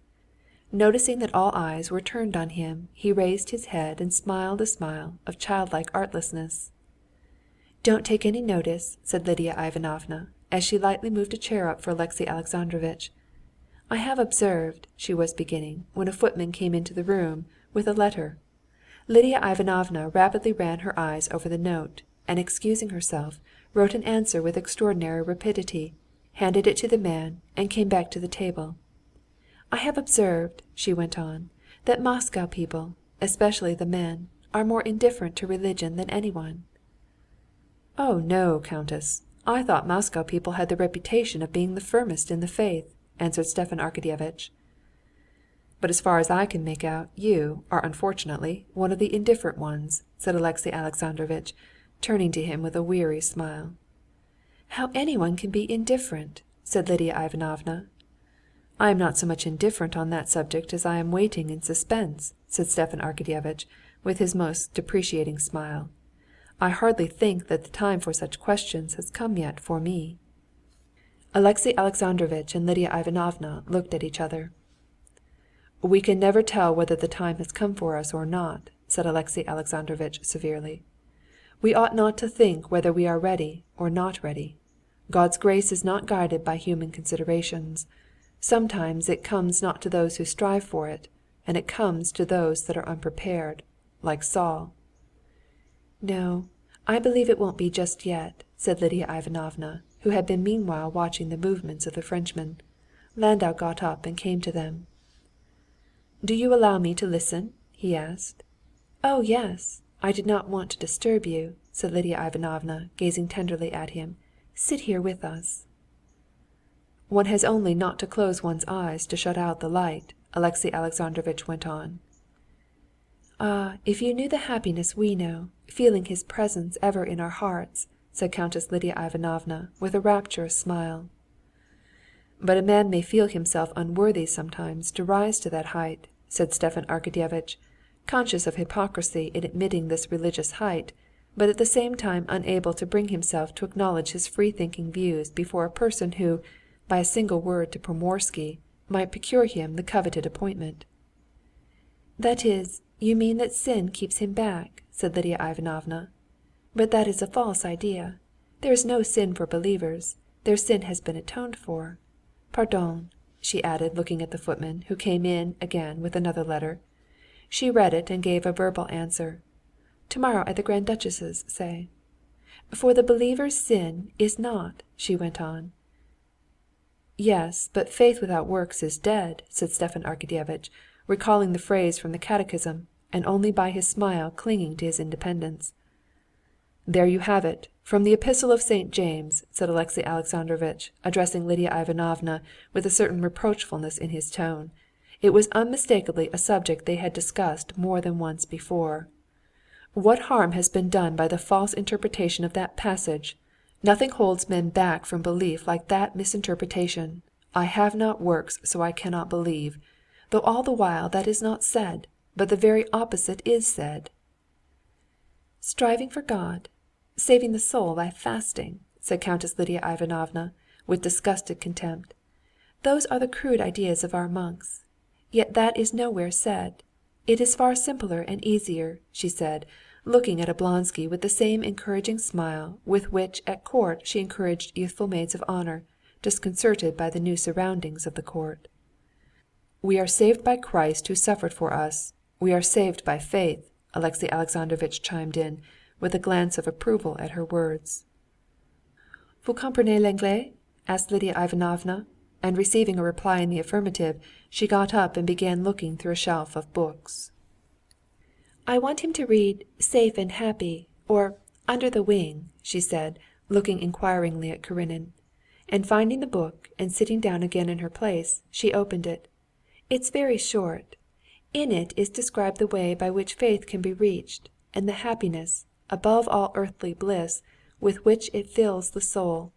Noticing that all eyes were turned on him, he raised his head and smiled a smile of childlike artlessness. "Don't take any notice," said Lidia Ivanovna, as she lightly moved a chair up for Alexey Alexandrovitch. "I have observed," she was beginning, when a footman came into the room with a letter. Lidia Ivanovna rapidly ran her eyes over the note, and excusing herself, wrote an answer with extraordinary rapidity, handed it to the man, and came back to the table. "I have observed," she went on, "that Moscow people, especially the men, are more indifferent to religion than anyone." "Oh, no, countess! I thought Moscow people had the reputation of being the firmest in the faith," answered Stepan Arkadyevitch. "But as far as I can make out, you are unfortunately one of the indifferent ones," said Alexey Alexandrovitch, turning to him with a weary smile. "How anyone can be indifferent!" said Lidia Ivanovna. "I am not so much indifferent on that subject as I am waiting in suspense," said Stepan Arkadyevitch, with his most deprecating smile. "I hardly think that the time for such questions has come yet for me." Alexey Alexandrovitch and Lidia Ivanovna looked at each other. "We can never tell whether the time has come for us or not," said Alexey Alexandrovitch severely. "We ought not to think whether we are ready or not ready. God's grace is not guided by human considerations. Sometimes it comes not to those who strive for it, and it comes to those that are unprepared, like Saul." "No, I believe it won't be just yet," said Lidia Ivanovna, who had been meanwhile watching the movements of the Frenchmen. Landau got up and came to them. "Do you allow me to listen?" he asked. "Oh, yes. I did not want to disturb you," said Lidia Ivanovna, gazing tenderly at him. "Sit here with us." "One has only not to close one's eyes to shut out the light," Alexey Alexandrovitch went on. "Ah, if you knew the happiness we know, feeling his presence ever in our hearts," said Countess Lidia Ivanovna, with a rapturous smile. "But a man may feel himself unworthy sometimes to rise to that height," said Stepan Arkadyevitch, conscious of hypocrisy in admitting this religious height, but at the same time unable to bring himself to acknowledge his free-thinking views before a person who, by a single word to Pomorsky, might procure him the coveted appointment. "That is, you mean that sin keeps him back," said Lidia Ivanovna. "But that is a false idea. There is no sin for believers. Their sin has been atoned for. Pardon," she added, looking at the footman, who came in again with another letter. She read it and gave a verbal answer. "Tomorrow at the Grand Duchess's, say." "For the believer's sin is not," she went on. "Yes, but faith without works is dead," said Stepan Arkadyevitch, recalling the phrase from the catechism, and only by his smile clinging to his independence. "There you have it, from the Epistle of St. James," said Alexey Alexandrovitch, addressing Lidia Ivanovna with a certain reproachfulness in his tone. It was unmistakably a subject they had discussed more than once before. "What harm has been done by the false interpretation of that passage? Nothing holds men back from belief like that misinterpretation. 'I have not works, so I cannot believe,' though all the while that is not said, but the very opposite is said." "Striving for God, saving the soul by fasting," said Countess Lidia Ivanovna, with disgusted contempt. "Those are the crude ideas of our monks. Yet that is nowhere said. It is far simpler and easier," she said, looking at Oblonsky with the same encouraging smile with which at court she encouraged youthful maids of honor, disconcerted by the new surroundings of the court. "We are saved by Christ who suffered for us. We are saved by faith," Alexey Alexandrovitch chimed in, with a glance of approval at her words. "Vous comprenez l'anglais?" asked Lidia Ivanovna, and receiving a reply in the affirmative, she got up and began looking through a shelf of books. "I want him to read 'Safe and Happy,' or 'Under the Wing,'" she said, looking inquiringly at Karenin. And finding the book, and sitting down again in her place, she opened it. "It's very short. In it is described the way by which faith can be reached, and the happiness, above all earthly bliss, with which it fills the soul.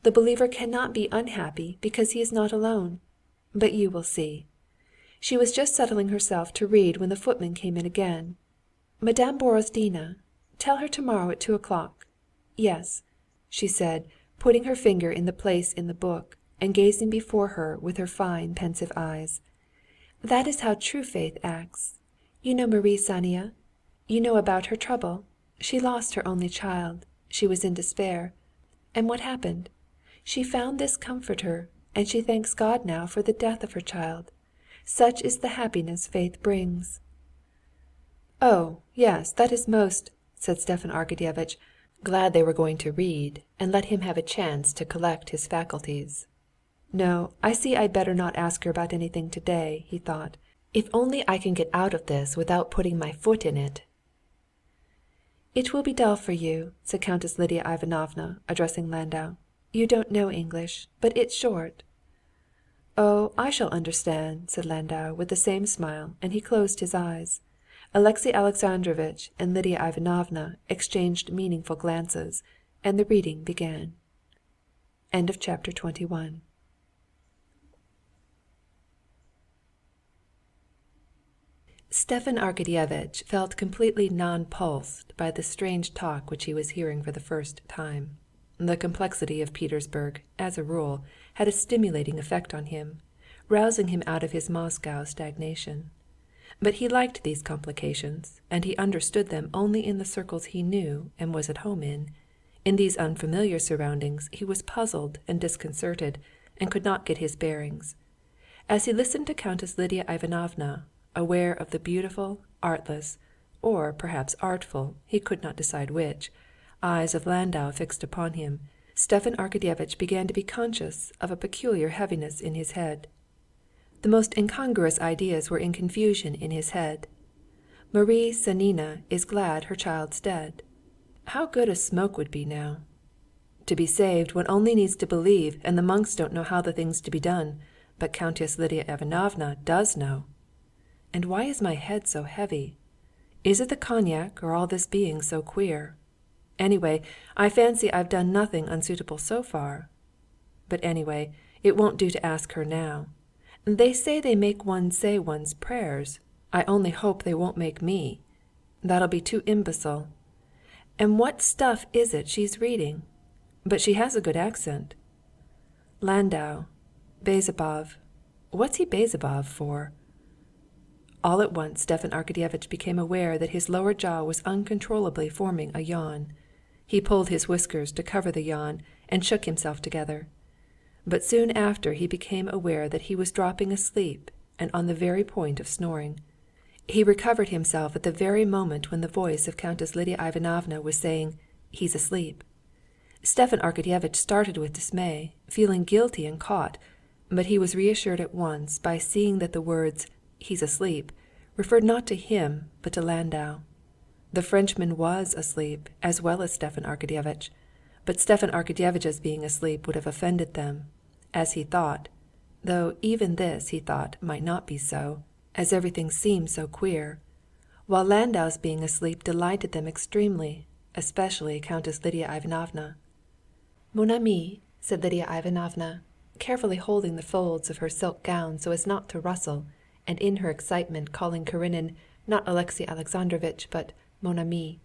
The believer cannot be unhappy because he is not alone. But you will see." She was just settling herself to read when the footman came in again. "Madame Borozdina, tell her tomorrow at 2:00. Yes," she said, putting her finger in the place in the book, and gazing before her with her fine, pensive eyes. "That is how true faith acts. You know Marie Sanina? You know about her trouble? She lost her only child. She was in despair. And what happened? She found this comforter, and she thanks God now for the death of her child. Such is the happiness faith brings." "Oh, yes, that is most," said Stepan Arkadyevitch, glad they were going to read, and let him have a chance to collect his faculties. "No, I see I'd better not ask her about anything today," he thought. "If only I can get out of this without putting my foot in it." "It will be dull for you," said Countess Lidia Ivanovna, addressing Landau. "You don't know English, but it's short." "Oh, I shall understand," said Landau, with the same smile, and he closed his eyes. Alexey Alexandrovitch and Lidia Ivanovna exchanged meaningful glances, and the reading began. Chapter 21. Stepan Arkadyevitch felt completely nonplussed by the strange talk which he was hearing for the first time. The complexity of Petersburg, as a rule, had a stimulating effect on him, rousing him out of his Moscow stagnation. But he liked these complications, and he understood them only in the circles he knew and was at home in. In these unfamiliar surroundings he was puzzled and disconcerted, and could not get his bearings. As he listened to Countess Lidia Ivanovna, aware of the beautiful, artless, or perhaps artful, he could not decide which, eyes of Landau fixed upon him, Stepan Arkadyevitch began to be conscious of a peculiar heaviness in his head. The most incongruous ideas were in confusion in his head. Marie Sanina is glad her child's dead. How good a smoke would be now! To be saved one only needs to believe, and the monks don't know how the thing's to be done, but Countess Lidia Ivanovna does know. And why is my head so heavy? Is it the cognac or all this being so queer? Anyway, I fancy I've done nothing unsuitable so far. But anyway, it won't do to ask her now. They say they make one say one's prayers. I only hope they won't make me. That'll be too imbecile. And what stuff is it she's reading? But she has a good accent. Landau, Bezzubov. What's he Bezzubov for? All at once Stepan Arkadyevitch became aware that his lower jaw was uncontrollably forming a yawn. He pulled his whiskers to cover the yawn and shook himself together. But soon after he became aware that he was dropping asleep and on the very point of snoring. He recovered himself at the very moment when the voice of Countess Lidia Ivanovna was saying, "He's asleep." Stepan Arkadyevitch started with dismay, feeling guilty and caught, but he was reassured at once by seeing that the words, "He's asleep," referred not to him, but to Landau. The Frenchman was asleep, as well as Stepan Arkadyevitch, but Stepan Arkadyevitch's being asleep would have offended them, as he thought, though even this he thought might not be so, as everything seemed so queer, while Landau's being asleep delighted them extremely, especially Countess Lidia Ivanovna. "Mon ami," said Lidia Ivanovna, carefully holding the folds of her silk gown so as not to rustle, and in her excitement calling Karenin not Alexey Alexandrovitch, but mon ami.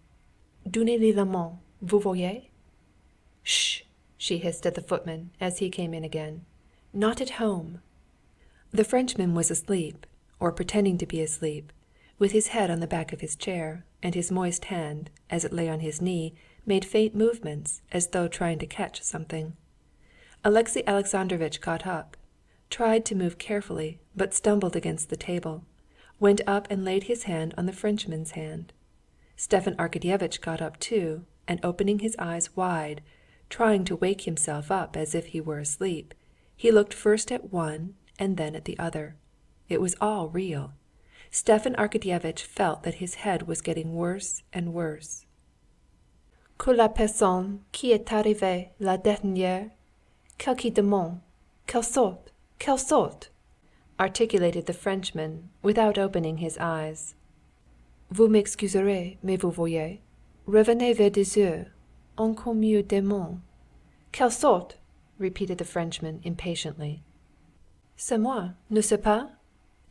"Donnez-lui la main, vous voyez?" "Shh!" she hissed at the footman as he came in again. "Not at home." The Frenchman was asleep, or pretending to be asleep, with his head on the back of his chair, and his moist hand, as it lay on his knee, made faint movements, as though trying to catch something. Alexey Alexandrovitch got up, tried to move carefully, but stumbled against the table, went up and laid his hand on the Frenchman's hand. Stepan Arkadyevitch got up too, and opening his eyes wide, trying to wake himself up as if he were asleep, he looked first at one and then at the other. It was all real. Stepan Arkadyevitch felt that his head was getting worse and worse. "Que la personne qui est arrivée la dernière, celle qui demande, qu'elle sorte, qu'elle sorte," articulated the Frenchman, without opening his eyes. "Vous m'excuserez, mais vous voyez, revenez vers 10 heures, encore mieux demain." "Qu'elle sorte," repeated the Frenchman impatiently. "C'est moi, n'est-ce pas?"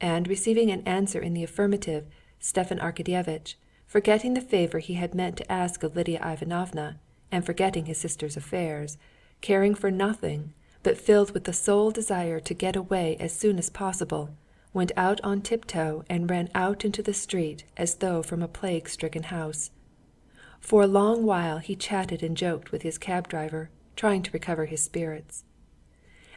And receiving an answer in the affirmative, Stepan Arkadyevitch, forgetting the favor he had meant to ask of Lidia Ivanovna, and forgetting his sister's affairs, caring for nothing, but filled with the sole desire to get away as soon as possible, went out on tiptoe and ran out into the street as though from a plague-stricken house. For a long while he chatted and joked with his cab driver, trying to recover his spirits.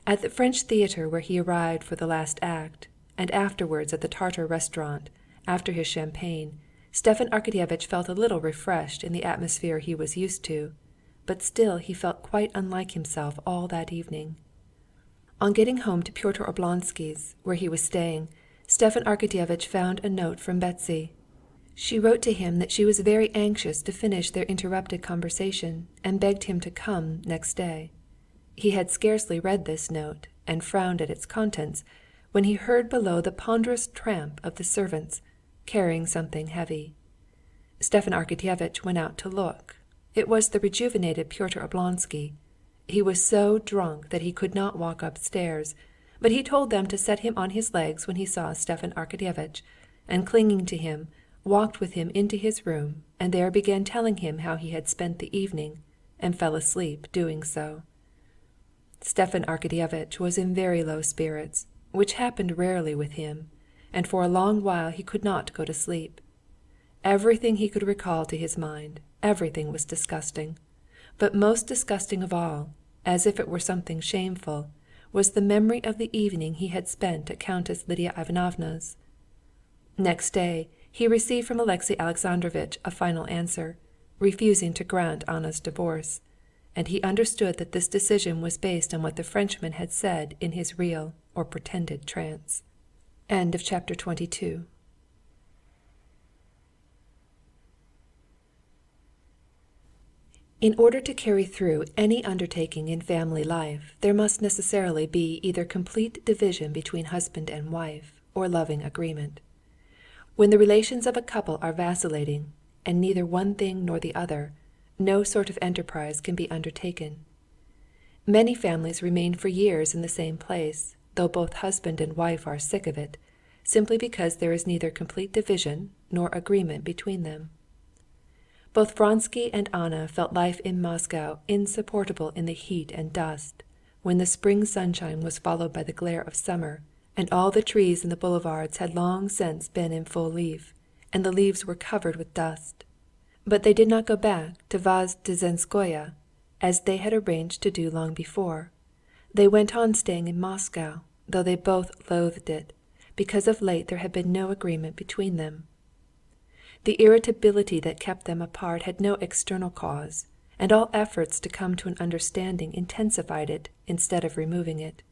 At the French theater where he arrived for the last act, and afterwards at the Tartar restaurant, after his champagne, Stepan Arkadyevitch felt a little refreshed in the atmosphere he was used to, but still he felt quite unlike himself all that evening. On getting home to Pyotr Oblonsky's, where he was staying, Stepan Arkadyevitch found a note from Betsy. She wrote to him that she was very anxious to finish their interrupted conversation and begged him to come next day. He had scarcely read this note and frowned at its contents when he heard below the ponderous tramp of the servants, carrying something heavy. Stepan Arkadyevitch went out to look. It was the rejuvenated Pyotr Oblonsky. He was so drunk that he could not walk upstairs, but he told them to set him on his legs when he saw Stepan Arkadyevitch, and clinging to him, walked with him into his room, and there began telling him how he had spent the evening, and fell asleep doing so. Stepan Arkadyevitch was in very low spirits, which happened rarely with him, and for a long while he could not go to sleep. Everything he could recall to his mind, everything was disgusting, but most disgusting of all, as if it were something shameful, was the memory of the evening he had spent at Countess Lidia Ivanovna's. Next day he received from Alexey Alexandrovitch a final answer, refusing to grant Anna's divorce, and he understood that this decision was based on what the Frenchman had said in his real or pretended trance. End of chapter 22. In order to carry through any undertaking in family life, there must necessarily be either complete division between husband and wife, or loving agreement. When the relations of a couple are vacillating, and neither one thing nor the other, no sort of enterprise can be undertaken. Many families remain for years in the same place, though both husband and wife are sick of it, simply because there is neither complete division nor agreement between them. Both Vronsky and Anna felt life in Moscow insupportable in the heat and dust, when the spring sunshine was followed by the glare of summer, and all the trees in the boulevards had long since been in full leaf, and the leaves were covered with dust. But they did not go back to Vozdvizhenskoe, as they had arranged to do long before. They went on staying in Moscow, though they both loathed it, because of late there had been no agreement between them. The irritability that kept them apart had no external cause, and all efforts to come to an understanding intensified it instead of removing it.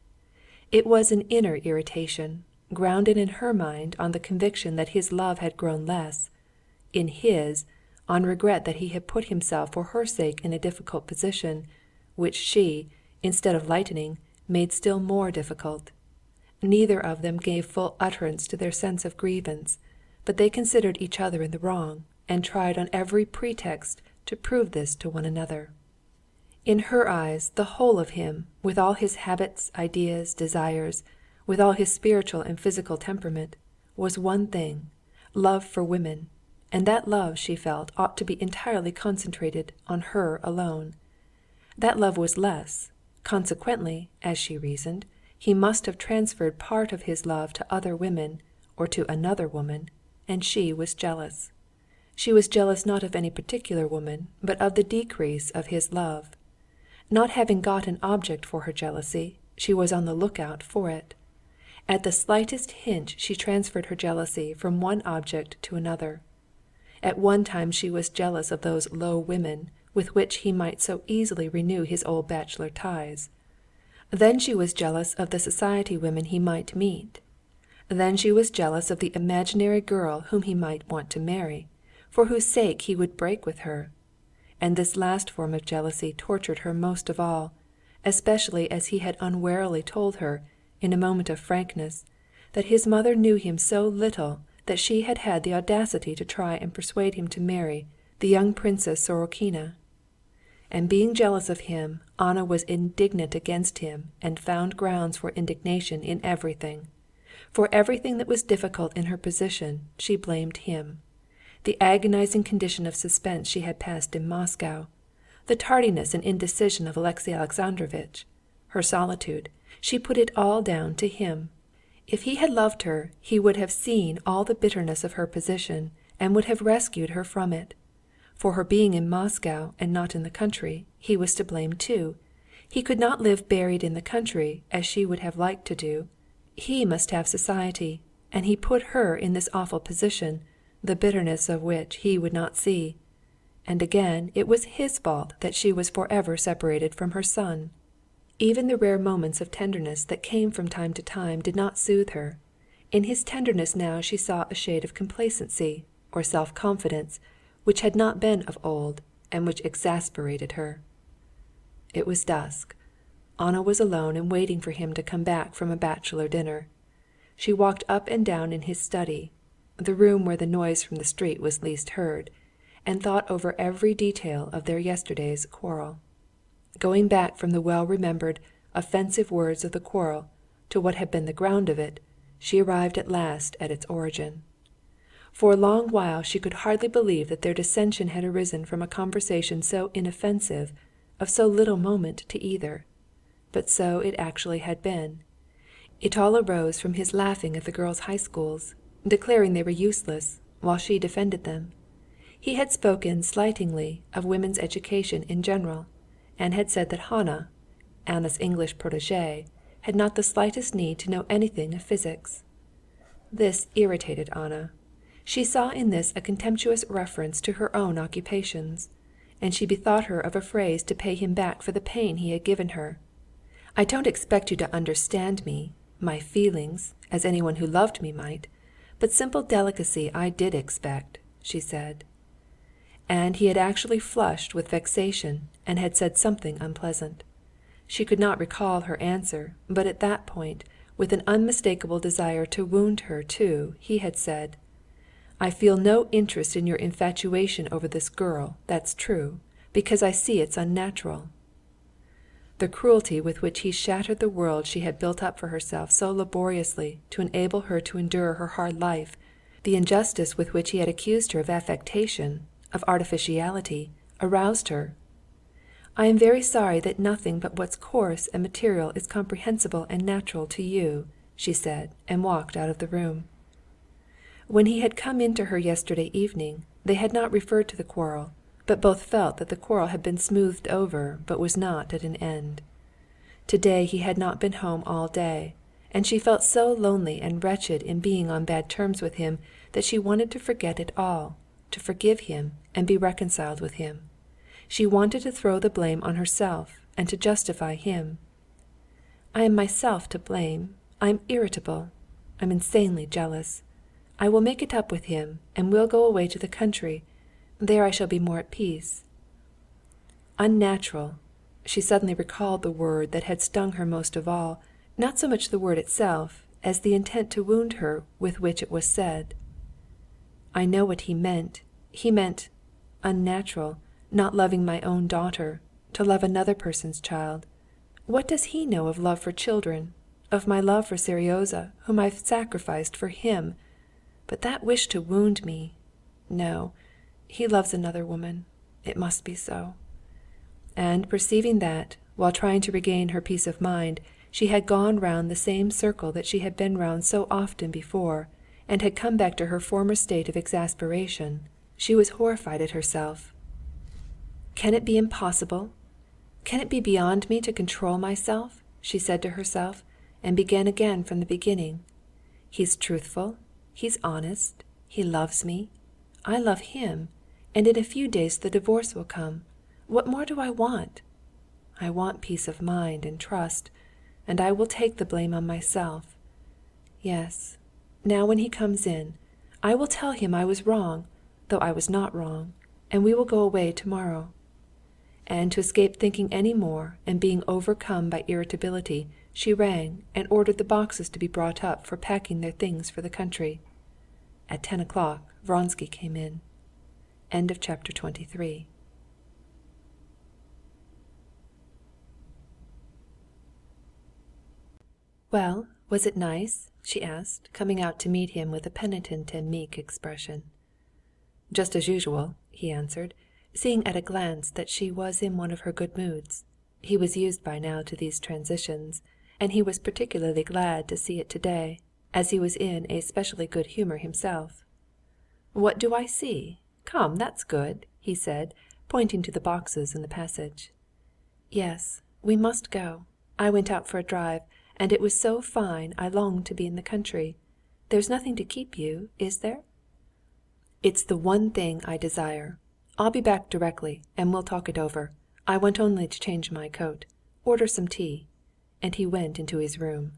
It was an inner irritation, grounded in her mind on the conviction that his love had grown less, in his, on regret that he had put himself for her sake in a difficult position, which she, instead of lightening, made still more difficult. Neither of them gave full utterance to their sense of grievance, but they considered each other in the wrong, and tried on every pretext to prove this to one another. In her eyes, the whole of him, with all his habits, ideas, desires, with all his spiritual and physical temperament, was one thing, love for women, and that love, she felt, ought to be entirely concentrated on her alone. That love was less, consequently, as she reasoned, he must have transferred part of his love to other women or to another woman, and she was jealous. She was jealous not of any particular woman, but of the decrease of his love. Not having got an object for her jealousy, she was on the lookout for it. At the slightest hint she transferred her jealousy from one object to another. At one time she was jealous of those low women with which he might so easily renew his old bachelor ties. Then she was jealous of the society women he might meet. Then she was jealous of the imaginary girl whom he might want to marry, for whose sake he would break with her. And this last form of jealousy tortured her most of all, especially as he had unwarily told her, in a moment of frankness, that his mother knew him so little that she had had the audacity to try and persuade him to marry the young Princess Sorokina. And being jealous of him, Anna was indignant against him and found grounds for indignation in everything. For everything that was difficult in her position, she blamed him. The agonizing condition of suspense she had passed in Moscow, the tardiness and indecision of Alexey Alexandrovitch, her solitude, she put it all down to him. If he had loved her, he would have seen all the bitterness of her position and would have rescued her from it. For her being in Moscow and not in the country, he was to blame too. He could not live buried in the country as she would have liked to do. He must have society, and he put her in this awful position, the bitterness of which he would not see. And again it was his fault that she was forever separated from her son. Even the rare moments of tenderness that came from time to time did not soothe her. In his tenderness now she saw a shade of complacency or self-confidence which had not been of old, and which exasperated her. It was dusk. Anna was alone and waiting for him to come back from a bachelor dinner. She walked up and down in his study, the room where the noise from the street was least heard, and thought over every detail of their yesterday's quarrel. Going back from the well-remembered, offensive words of the quarrel to what had been the ground of it, she arrived at last at its origin. For a long while she could hardly believe that their dissension had arisen from a conversation so inoffensive, of so little moment to either. But so it actually had been. It all arose from his laughing at the girls' high schools, declaring they were useless, while she defended them. He had spoken slightingly of women's education in general, and had said that Hannah, Anna's English protégée, had not the slightest need to know anything of physics. This irritated Anna. She saw in this a contemptuous reference to her own occupations, and she bethought her of a phrase to pay him back for the pain he had given her. "I don't expect you to understand me, my feelings, as anyone who loved me might, but simple delicacy I did expect," she said. And he had actually flushed with vexation and had said something unpleasant. She could not recall her answer, but at that point, with an unmistakable desire to wound her too, he had said, "I feel no interest in your infatuation over this girl, that's true, because I see it's unnatural." The cruelty with which he shattered the world she had built up for herself so laboriously to enable her to endure her hard life, the injustice with which he had accused her of affectation, of artificiality, aroused her. "I am very sorry that nothing but what's coarse and material is comprehensible and natural to you," she said, and walked out of the room. When he had come in to her yesterday evening, they had not referred to the quarrel, but both felt that the quarrel had been smoothed over, but was not at an end. Today he had not been home all day, and she felt so lonely and wretched in being on bad terms with him that she wanted to forget it all, to forgive him and be reconciled with him. She wanted to throw the blame on herself and to justify him. "I am myself to blame. I am irritable. I'm insanely jealous. I will make it up with him, and we'll go away to the country. There I shall be more at peace." Unnatural. She suddenly recalled the word that had stung her most of all, not so much the word itself, as the intent to wound her with which it was said. I know what he meant. He meant unnatural, not loving my own daughter, to love another person's child. What does he know of love for children, of my love for Seryozha, whom I've sacrificed for him? But that wish to wound me, no, he loves another woman. It must be so. And perceiving that, while trying to regain her peace of mind, she had gone round the same circle that she had been round so often before, and had come back to her former state of exasperation, she was horrified at herself. "Can it be impossible? Can it be beyond me to control myself?" she said to herself, and began again from the beginning. "He's truthful. He's honest, he loves me, I love him, and in a few days the divorce will come. What more do I want? I want peace of mind and trust, and I will take the blame on myself. Yes, now when he comes in, I will tell him I was wrong, though I was not wrong, and we will go away tomorrow." And to escape thinking any more and being overcome by irritability, she rang and ordered the boxes to be brought up for packing their things for the country. At 10 o'clock Vronsky came in. End of chapter 23. "Well, was it nice?" she asked, coming out to meet him with a penitent and meek expression. "Just as usual," he answered, seeing at a glance that she was in one of her good moods. He was used by now to these transitions, and he was particularly glad to see it today, as he was in a specially good humor himself. "What do I see? Come, that's good," he said, pointing to the boxes in the passage. "Yes, we must go. I went out for a drive, and it was so fine I longed to be in the country. There's nothing to keep you, is there?" It's the one thing I desire. I'll be back directly, and we'll talk it over. I want only to change my coat. Order some tea." And he went into his room.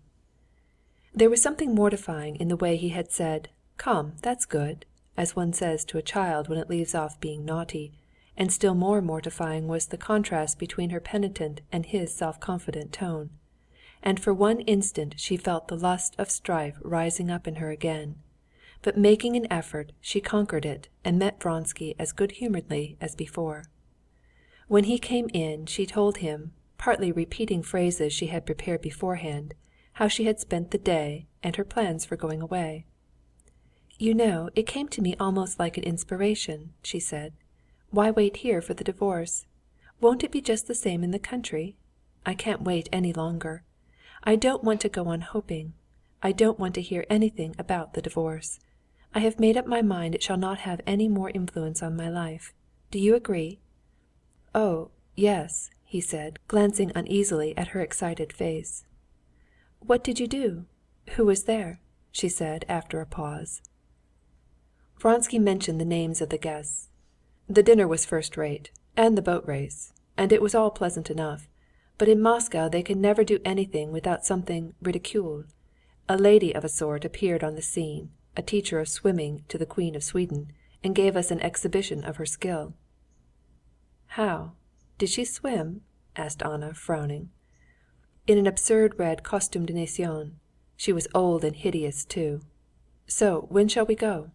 There was something mortifying in the way he had said, "Come, that's good," as one says to a child when it leaves off being naughty, and still more mortifying was the contrast between her penitent and his self-confident tone. And for one instant she felt the lust of strife rising up in her again. But making an effort, she conquered it and met Vronsky as good-humoredly as before. When he came in, she told him, partly repeating phrases she had prepared beforehand, how she had spent the day and her plans for going away. "You know, it came to me almost like an inspiration," she said. "Why wait here for the divorce? Won't it be just the same in the country? I can't wait any longer. I don't want to go on hoping. I don't want to hear anything about the divorce. I have made up my mind it shall not have any more influence on my life. Do you agree?" "Oh, yes," he said, glancing uneasily at her excited face. "What did you do? Who was there?" she said after a pause. Vronsky mentioned the names of the guests. The dinner was first-rate, and the boat race, and it was all pleasant enough, but in Moscow they can never do anything without something ridicule. A lady of a sort appeared on the scene, a teacher of swimming to the Queen of Sweden, and gave us an exhibition of her skill. "How? Did she swim?" asked Anna, frowning. "In an absurd red costume de nation. She was old and hideous too. So when shall we go?"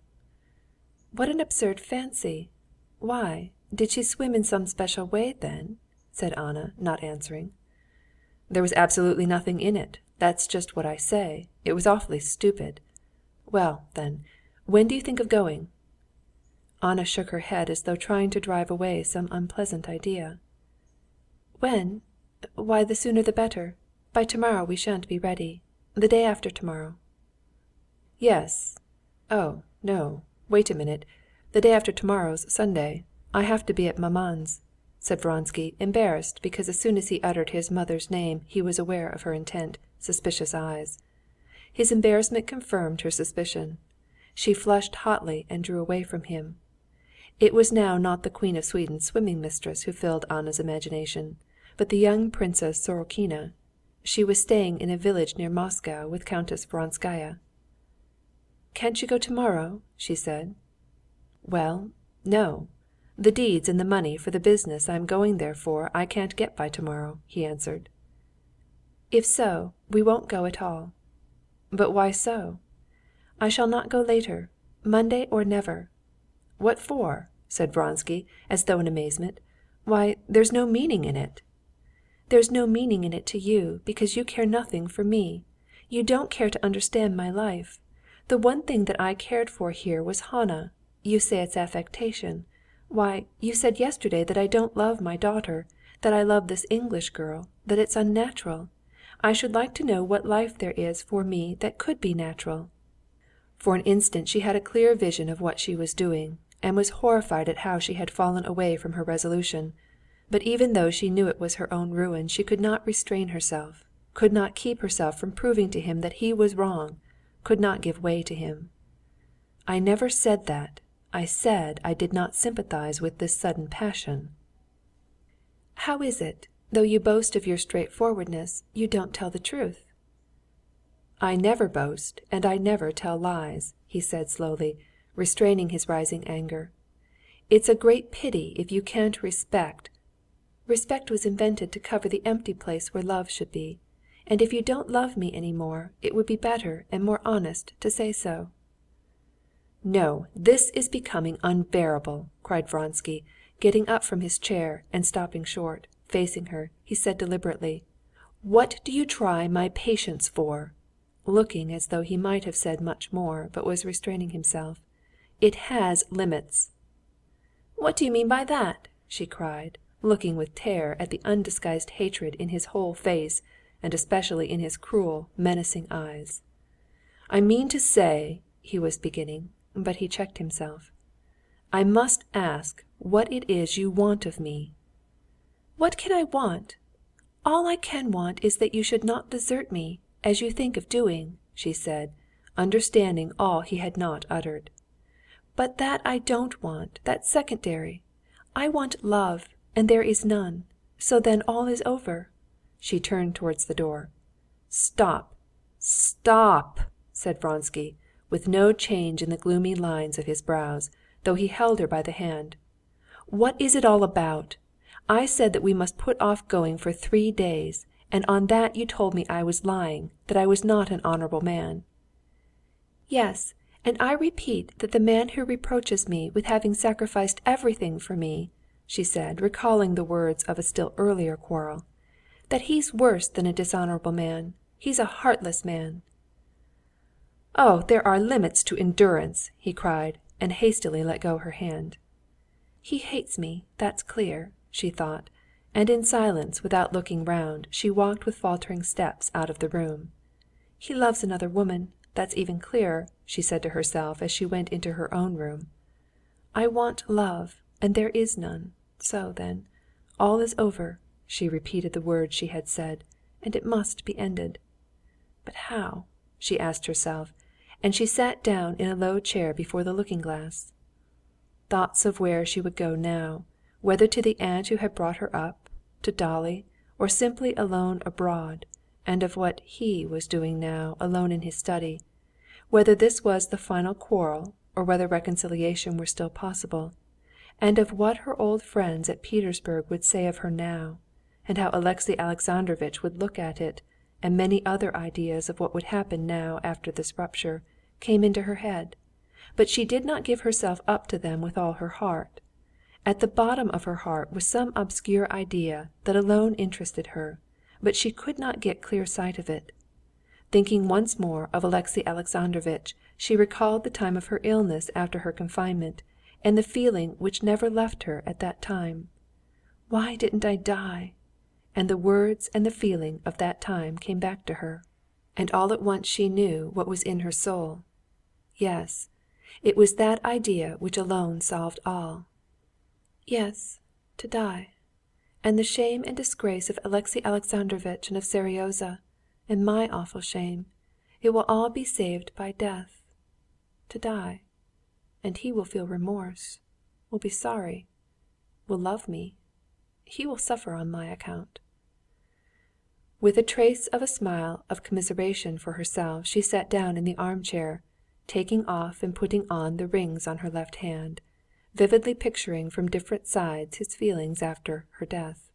"What an absurd fancy! Why, did she swim in some special way then?" said Anna, not answering. "There was absolutely nothing in it. That's just what I say. It was awfully stupid. Well, then, when do you think of going?" Anna shook her head as though trying to drive away some unpleasant idea. "When? Why, the sooner the better. By tomorrow we shan't be ready. The day after tomorrow." "Yes. Oh, no. Wait a minute. The day after tomorrow's Sunday. I have to be at maman's," said Vronsky, embarrassed because as soon as he uttered his mother's name he was aware of her intent, suspicious eyes. His embarrassment confirmed her suspicion. She flushed hotly and drew away from him. It was now not the Queen of Sweden's swimming mistress who filled Anna's imagination, but the young Princess Sorokina. She was staying in a village near Moscow with Countess Vronskaya. "Can't you go tomorrow?" she said. "Well, no. The deeds and the money for the business I'm going there for I can't get by tomorrow," he answered. "If so, we won't go at all." "But why so?" "I shall not go later. Monday or never." "What for?" said Vronsky, as though in amazement. "Why, there's no meaning in it." "There's no meaning in it to you, because you care nothing for me. You don't care to understand my life. The one thing that I cared for here was Hannah. You say it's affectation. Why, you said yesterday that I don't love my daughter, that I love this English girl, that it's unnatural. I should like to know what life there is for me that could be natural." For an instant she had a clear vision of what she was doing, and was horrified at how she had fallen away from her resolution. But even though she knew it was her own ruin, she could not restrain herself, could not keep herself from proving to him that he was wrong, could not give way to him. "I never said that. I said I did not sympathize with this sudden passion." "How is it, though you boast of your straightforwardness, you don't tell the truth?" "I never boast, and I never tell lies," he said slowly, restraining his rising anger. "It's a great pity if you can't respect. Respect was invented to cover the empty place where love should be. And if you don't love me any more, it would be better and more honest to say so." "No, this is becoming unbearable!" cried Vronsky, getting up from his chair and stopping short. Facing her, he said deliberately, "What do you try my patience for?" looking as though he might have said much more, but was restraining himself. "It has limits." "What do you mean by that?" she cried, looking with terror at the undisguised hatred in his whole face, and especially in his cruel, menacing eyes. "I mean to say," he was beginning, but he checked himself. "I must ask what it is you want of me." "What can I want? All I can want is that you should not desert me, as you think of doing," she said, understanding all he had not uttered. But that I don't want, that's secondary. I want love, and there is none. So then all is over." She turned towards the door. "Stop, stop!" said Vronsky, with no change in the gloomy lines of his brows, though he held her by the hand. "What is it all about? I said that we must put off going for 3 days, and on that you told me I was lying, that I was not an honorable man." "Yes, and I repeat that the man who reproaches me with having sacrificed everything for me," she said, recalling the words of a still earlier quarrel, "that he's worse than a dishonorable man. He's a heartless man." "Oh, there are limits to endurance!" he cried, and hastily let go her hand. "He hates me, that's clear," she thought, and in silence, without looking round, she walked with faltering steps out of the room. "He loves another woman, that's even clearer," she said to herself as she went into her own room. "I want love, and there is none. So, then, all is over." She repeated the words she had said, "and it must be ended." But how? She asked herself, and she sat down in a low chair before the looking-glass. Thoughts of where she would go now, whether to the aunt who had brought her up, to Dolly, or simply alone abroad, and of what he was doing now alone in his study, whether this was the final quarrel, or whether reconciliation were still possible, and of what her old friends at Petersburg would say of her now, and how Alexey Alexandrovitch would look at it, and many other ideas of what would happen now after this rupture, came into her head, but she did not give herself up to them with all her heart. At the bottom of her heart was some obscure idea that alone interested her, but she could not get clear sight of it. Thinking once more of Alexey Alexandrovitch, she recalled the time of her illness after her confinement, and the feeling which never left her at that time. "Why didn't I die?" And the words and the feeling of that time came back to her. And all at once she knew what was in her soul. Yes, it was that idea which alone solved all. "Yes, to die. And the shame and disgrace of Alexey Alexandrovitch and of Seryozha, and my awful shame, it will all be saved by death. To die. And he will feel remorse, will be sorry, will love me. He will suffer on my account." With a trace of a smile of commiseration for herself, she sat down in the armchair, taking off and putting on the rings on her left hand, vividly picturing from different sides his feelings after her death.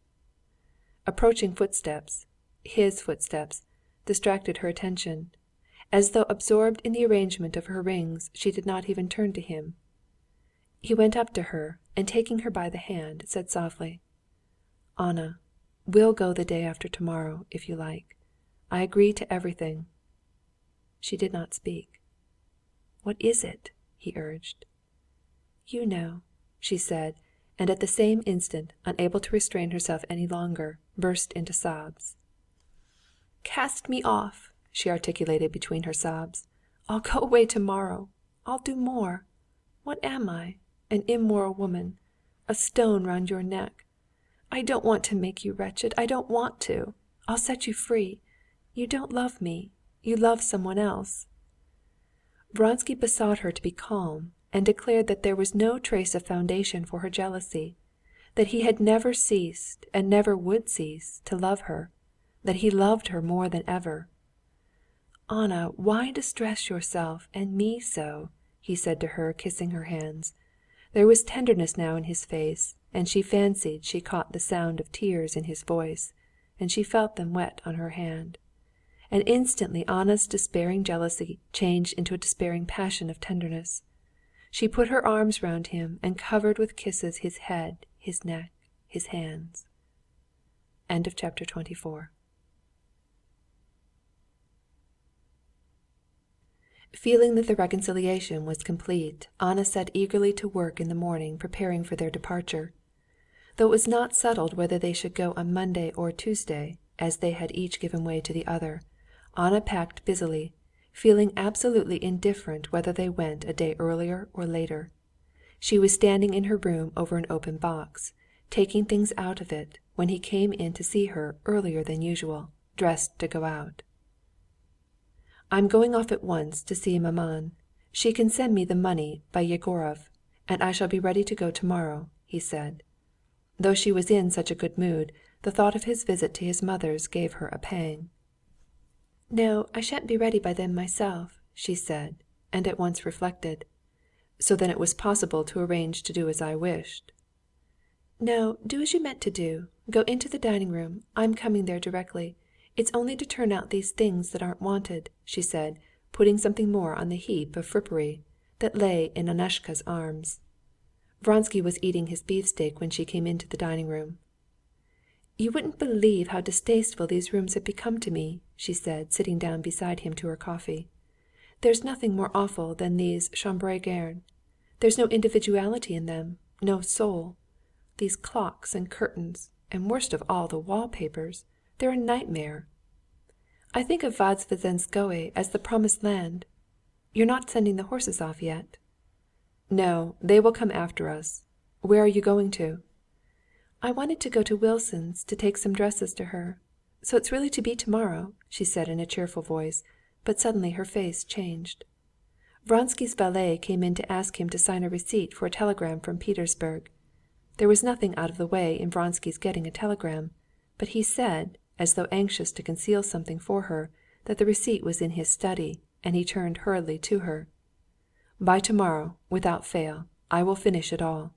Approaching footsteps, his footsteps, distracted her attention. As though absorbed in the arrangement of her rings, she did not even turn to him. He went up to her, and taking her by the hand, said softly, "Anna, we'll go the day after tomorrow, if you like. I agree to everything." She did not speak. "What is it?" he urged. "You know," she said, and at the same instant, unable to restrain herself any longer, burst into sobs. "Cast me off," she articulated between her sobs. "I'll go away tomorrow. I'll do more. What am I? An immoral woman, a stone round your neck. I don't want to make you wretched. I don't want to. I'll set you free. You don't love me. You love someone else." Vronsky besought her to be calm, and declared that there was no trace of foundation for her jealousy, that he had never ceased and never would cease to love her, that he loved her more than ever. "Anna, why distress yourself and me so?" he said to her, kissing her hands. There was tenderness now in his face, and she fancied she caught the sound of tears in his voice, and she felt them wet on her hand. And instantly Anna's despairing jealousy changed into a despairing passion of tenderness. She put her arms round him and covered with kisses his head, his neck, his hands. End of chapter 24. Feeling that the reconciliation was complete, Anna set eagerly to work in the morning preparing for their departure. Though it was not settled whether they should go on Monday or Tuesday, as they had each given way to the other, Anna packed busily, feeling absolutely indifferent whether they went a day earlier or later. She was standing in her room over an open box, taking things out of it, when he came in to see her earlier than usual, dressed to go out. "I'm going off at once to see maman. She can send me the money by Yegorov, and I shall be ready to go tomorrow," he said. Though she was in such a good mood, the thought of his visit to his mother's gave her a pang. "No, I shan't be ready by then myself," she said, and at once reflected. So then it was possible to arrange to do as I wished. "No, do as you meant to do. Go into the dining room. I'm coming there directly. It's only to turn out these things that aren't wanted," she said, putting something more on the heap of frippery that lay in Annushka's arms. Vronsky was eating his beefsteak when she came into the dining room. "You wouldn't believe how distasteful these rooms have become to me," she said, sitting down beside him to her coffee. "There's nothing more awful than these chambres garnies. There's no individuality in them, no soul. These clocks and curtains, and worst of all the wallpapers, they're a nightmare. I think of Vozdvizhenskoe as the promised land. You're not sending the horses off yet?" "No, they will come after us. Where are you going to?" "I wanted to go to Wilson's to take some dresses to her. So it's really to be tomorrow," she said in a cheerful voice, but suddenly her face changed. Vronsky's valet came in to ask him to sign a receipt for a telegram from Petersburg. There was nothing out of the way in Vronsky's getting a telegram, but he said, as though anxious to conceal something for her, that the receipt was in his study, and he turned hurriedly to her. "By tomorrow, without fail, I will finish it all."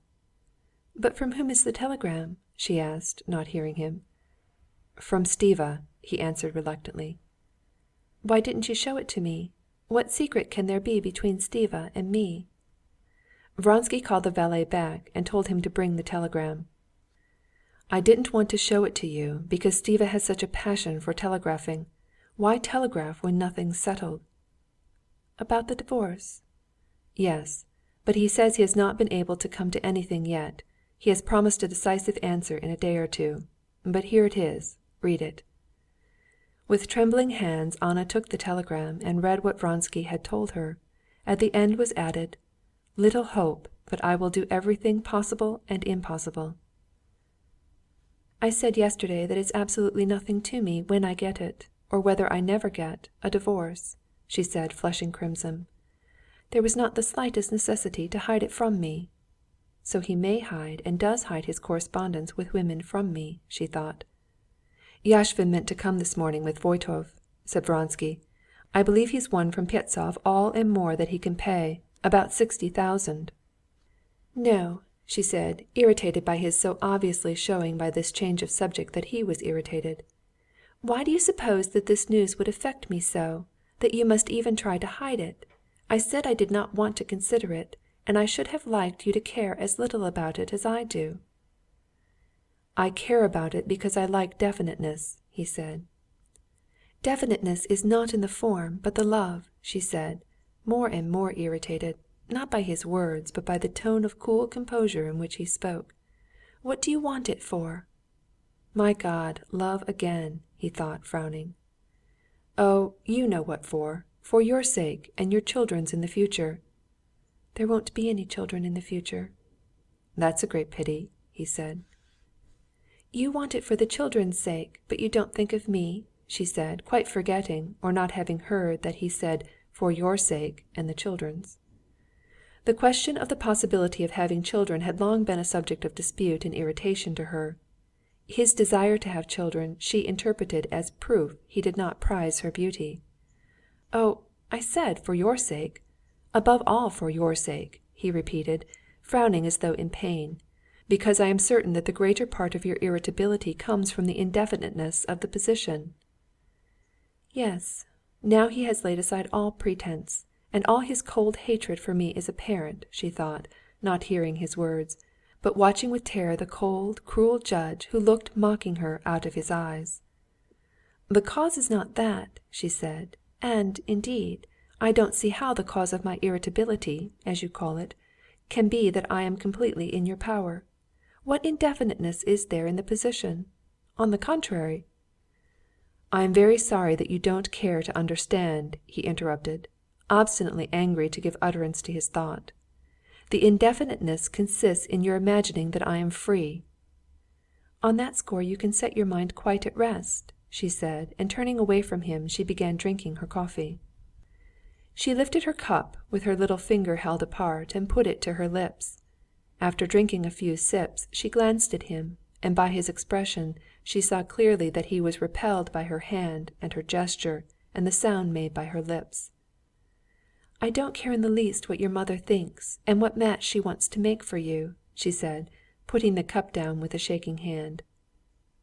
"But from whom is the telegram?" she asked, not hearing him. "From Stiva," he answered reluctantly. "Why didn't you show it to me? What secret can there be between Stiva and me?" Vronsky called the valet back and told him to bring the telegram. "I didn't want to show it to you because Stiva has such a passion for telegraphing. Why telegraph when nothing's settled?" "About the divorce?" "Yes, but he says he has not been able to come to anything yet. He has promised a decisive answer in a day or two. But here it is. Read it." With trembling hands Anna took the telegram and read what Vronsky had told her. At the end was added, "Little hope, but I will do everything possible and impossible." "I said yesterday that it's absolutely nothing to me when I get it, or whether I never get, a divorce," she said, flushing crimson. "There was not the slightest necessity to hide it from me. So he may hide and does hide his correspondence with women from me," she thought. "Yashvin meant to come this morning with Voytov," said Vronsky. "I believe he's won from Pyeztsov all and more that he can pay, about 60,000." "No," she said, irritated by his so obviously showing by this change of subject that he was irritated. "Why do you suppose that this news would affect me so, that you must even try to hide it? I said I did not want to consider it, and I should have liked you to care as little about it as I do." "I care about it because I like definiteness," he said. "Definiteness is not in the form, but the love," she said, more and more irritated, not by his words, but by the tone of cool composure in which he spoke. "What do you want it for?" "My God, love again!" he thought, frowning. "Oh, you know what for your sake and your children's in the future." "There won't be any children in the future." "That's a great pity," he said. "You want it for the children's sake, but you don't think of me," she said, quite forgetting or not having heard that he said "for your sake" and the children's. The question of the possibility of having children had long been a subject of dispute and irritation to her. His desire to have children she interpreted as proof he did not prize her beauty. "Oh, I said for your sake. Above all for your sake," he repeated, frowning as though in pain, "because I am certain that the greater part of your irritability comes from the indefiniteness of the position." "Yes, now he has laid aside all pretense, and all his cold hatred for me is apparent," she thought, not hearing his words, but watching with terror the cold, cruel judge who looked mocking her out of his eyes. "The cause is not that," she said, "and, indeed, I don't see how the cause of my irritability, as you call it, can be that I am completely in your power. What indefiniteness is there in the position? On the contrary...." "I am very sorry that you don't care to understand," he interrupted, obstinately angry to give utterance to his thought. "The indefiniteness consists in your imagining that I am free." "On that score you can set your mind quite at rest," she said, and turning away from him she began drinking her coffee. She lifted her cup with her little finger held apart and put it to her lips. After drinking a few sips, she glanced at him, and by his expression she saw clearly that he was repelled by her hand and her gesture and the sound made by her lips. "I don't care in the least what your mother thinks and what match she wants to make for you," she said, putting the cup down with a shaking hand.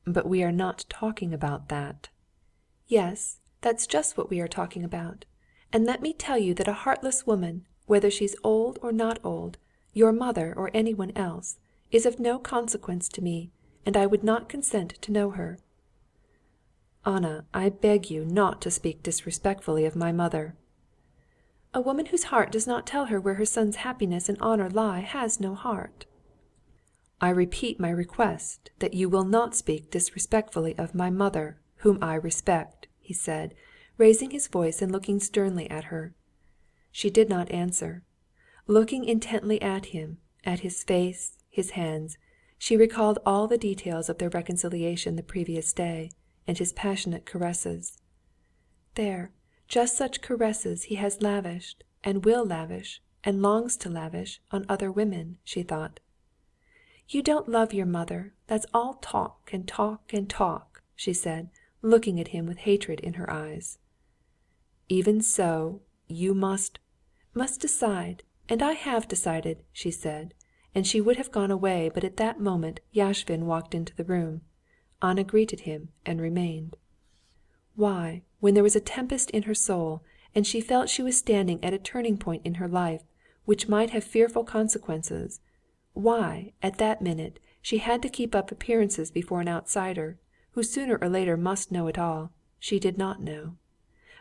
"But we are not talking about that." "Yes, that's just what we are talking about. And let me tell you that a heartless woman, whether she's old or not old, your mother or anyone else, is of no consequence to me, and I would not consent to know her." "Anna, I beg you not to speak disrespectfully of my mother." "A woman whose heart does not tell her where her son's happiness and honor lie has no heart." "I repeat my request that you will not speak disrespectfully of my mother, whom I respect," he said, raising his voice and looking sternly at her. She did not answer. Looking intently at him, at his face, his hands, she recalled all the details of their reconciliation the previous day, and his passionate caresses. There, just such caresses he has lavished, and will lavish, and longs to lavish on other women, she thought. "You don't love your mother, that's all talk and talk and talk," she said, looking at him with hatred in her eyes. "Even so, you must decide, and I have decided," she said, and she would have gone away, but at that moment Yashvin walked into the room. Anna greeted him and remained. Why, when there was a tempest in her soul, and she felt she was standing at a turning point in her life, which might have fearful consequences, why, at that minute, she had to keep up appearances before an outsider, who sooner or later must know it all, she did not know.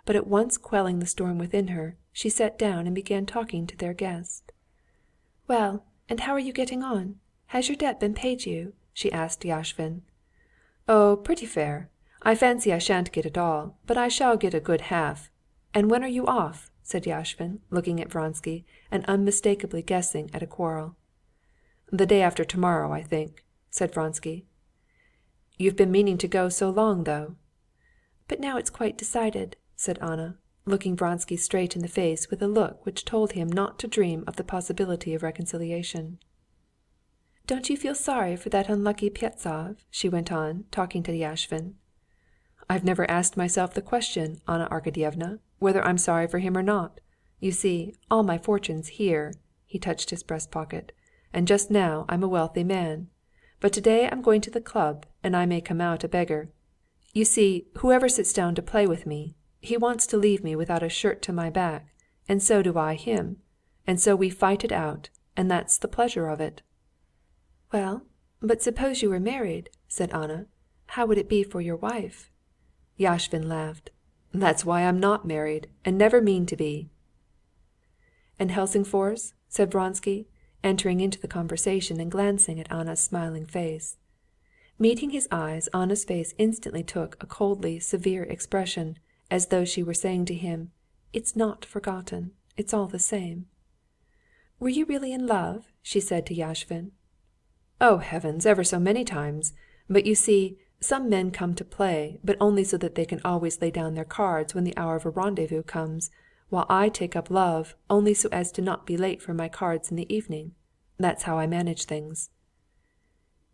But at once quelling the storm within her, she sat down and began talking to their guest. "Well, and how are you getting on? Has your debt been paid you?" she asked Yashvin. "Oh, pretty fair. I fancy I shan't get it all, but I shall get a good half. And when are you off?" said Yashvin, looking at Vronsky, and unmistakably guessing at a quarrel. "The day after tomorrow, I think," said Vronsky. "You've been meaning to go so long, though." "But now it's quite decided," said Anna, looking Vronsky straight in the face with a look which told him not to dream of the possibility of reconciliation. "Don't you feel sorry for that unlucky Pyezov?" she went on, talking to Yashvin. "I've never asked myself the question, Anna Arkadyevna, whether I'm sorry for him or not. You see, all my fortune's here," he touched his breast pocket, "and just now I'm a wealthy man. But today I'm going to the club, and I may come out a beggar. You see, whoever sits down to play with me, he wants to leave me without a shirt to my back, and so do I him. And so we fight it out, and that's the pleasure of it." "Well, but suppose you were married," said Anna. "How would it be for your wife?" Yashvin laughed. "That's why I'm not married, and never mean to be." "And Helsingfors?" said Vronsky, entering into the conversation and glancing at Anna's smiling face. Meeting his eyes, Anna's face instantly took a coldly severe expression, as though she were saying to him, "It's not forgotten. It's all the same." "Were you really in love?" she said to Yashvin. "Oh, heavens, ever so many times. But you see, some men come to play, but only so that they can always lay down their cards when the hour of a rendezvous comes, while I take up love only so as to not be late for my cards in the evening. That's how I manage things."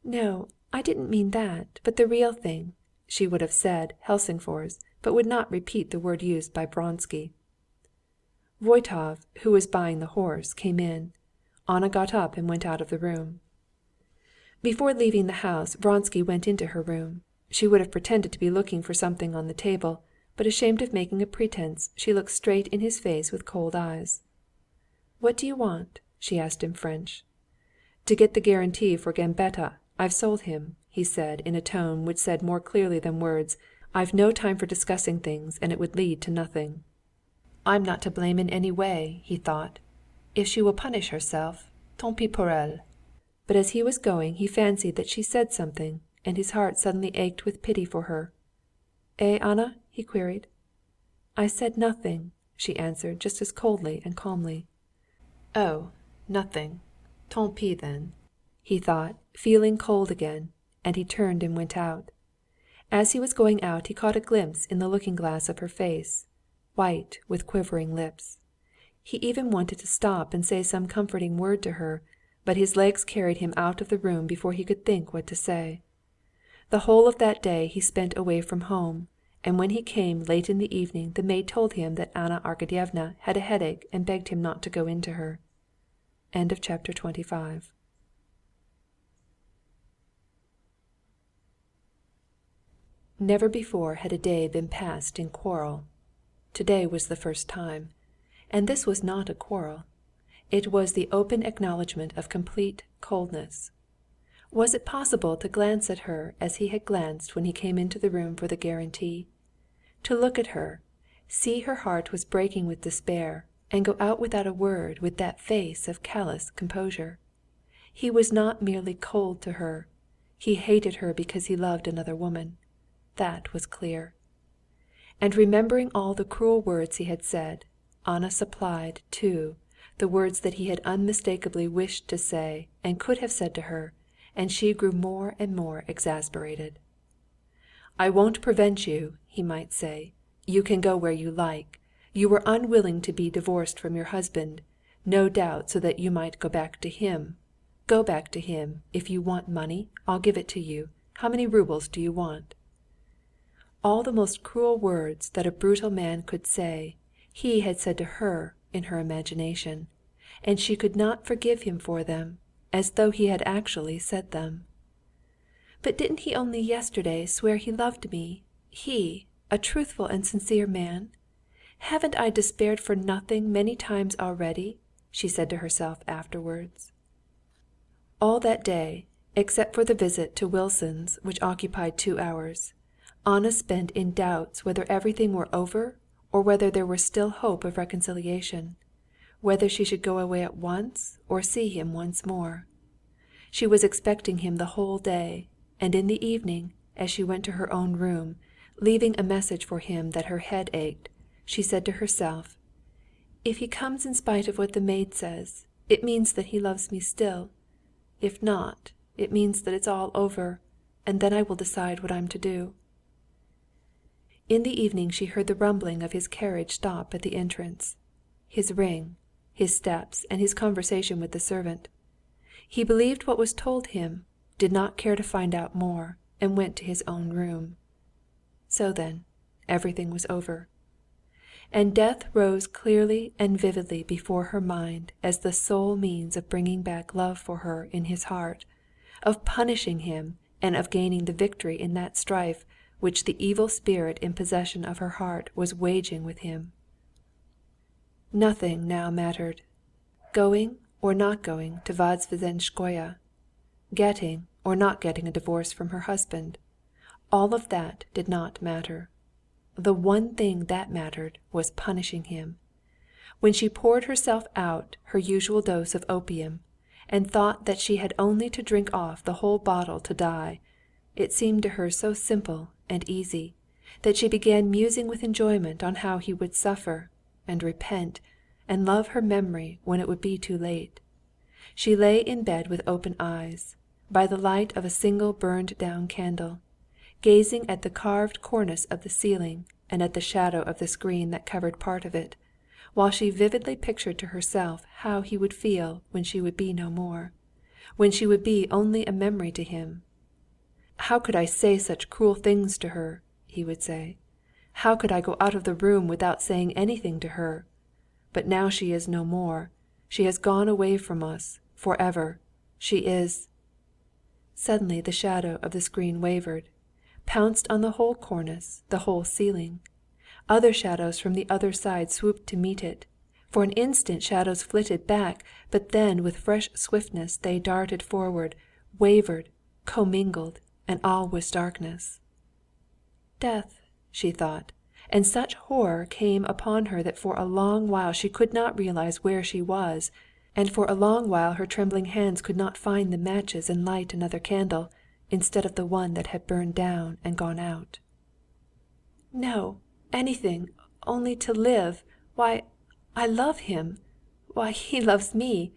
"No, I didn't mean that, but the real thing," she would have said Helsingfors, but would not repeat the word used by Vronsky. Voytov, who was buying the horse, came in. Anna got up and went out of the room. Before leaving the house, Vronsky went into her room. She would have pretended to be looking for something on the table, but ashamed of making a pretense, she looked straight in his face with cold eyes. "What do you want?" she asked in French. "To get the guarantee for Gambetta. I've sold him," he said in a tone which said more clearly than words, "I've no time for discussing things, and it would lead to nothing." "I'm not to blame in any way," he thought. "If she will punish herself, tant pis pour elle." But as he was going, he fancied that she said something, and his heart suddenly ached with pity for her. "Eh, Anna?" he queried. "I said nothing," she answered just as coldly and calmly. "Oh, nothing. Tant pis then," he thought, feeling cold again, and he turned and went out. As he was going out he caught a glimpse in the looking-glass of her face, white with quivering lips. He even wanted to stop and say some comforting word to her, but his legs carried him out of the room before he could think what to say. The whole of that day he spent away from home, and when he came late in the evening the maid told him that Anna Arkadyevna had a headache and begged him not to go in to her. Chapter 25. Never before had a day been passed in quarrel. Today was the first time, and this was not a quarrel. It was the open acknowledgment of complete coldness. Was it possible to glance at her as he had glanced when he came into the room for the guarantee? To look at her, see her heart was breaking with despair, and go out without a word with that face of callous composure? He was not merely cold to her, he hated her because he loved another woman. That was clear. And remembering all the cruel words he had said, Anna supplied, too, the words that he had unmistakably wished to say and could have said to her, and she grew more and more exasperated. "I won't prevent you," he might say. "You can go where you like. You were unwilling to be divorced from your husband, no doubt so that you might go back to him. Go back to him. If you want money, I'll give it to you. How many roubles do you want?" All the most cruel words that a brutal man could say, he had said to her in her imagination, and she could not forgive him for them, as though he had actually said them. "But didn't he only yesterday swear he loved me? He, a truthful and sincere man? Haven't I despaired for nothing many times already?" she said to herself afterwards. All that day, except for the visit to Wilson's, which occupied 2 hours, Anna spent in doubts whether everything were over or whether there were still hope of reconciliation, whether she should go away at once or see him once more. She was expecting him the whole day, and in the evening, as she went to her own room, leaving a message for him that her head ached, she said to herself, "If he comes in spite of what the maid says, it means that he loves me still. If not, it means that it's all over, and then I will decide what I'm to do." In the evening she heard the rumbling of his carriage stop at the entrance, his ring, his steps, and his conversation with the servant. He believed what was told him, did not care to find out more, and went to his own room. So then, everything was over. And death rose clearly and vividly before her mind as the sole means of bringing back love for her in his heart, of punishing him, and of gaining the victory in that strife which the evil spirit in possession of her heart was waging with him. Nothing now mattered. Going or not going to Vozdvizhenskoe, getting or not getting a divorce from her husband, all of that did not matter. The one thing that mattered was punishing him. When she poured herself out her usual dose of opium, and thought that she had only to drink off the whole bottle to die, it seemed to her so simple and easy, that she began musing with enjoyment on how he would suffer, and repent, and love her memory when it would be too late. She lay in bed with open eyes, by the light of a single burned-down candle, gazing at the carved cornice of the ceiling and at the shadow of the screen that covered part of it, while she vividly pictured to herself how he would feel when she would be no more, when she would be only a memory to him. "How could I say such cruel things to her?" he would say. "How could I go out of the room without saying anything to her? But now she is no more. She has gone away from us, forever. She is—" Suddenly the shadow of the screen wavered, pounced on the whole cornice, the whole ceiling. Other shadows from the other side swooped to meet it. For an instant shadows flitted back, but then with fresh swiftness they darted forward, wavered, commingled, and all was darkness. "Death," she thought, and such horror came upon her that for a long while she could not realize where she was, and for a long while her trembling hands could not find the matches and light another candle, instead of the one that had burned down and gone out. "No, anything, only to live. Why, I love him. Why, he loves me.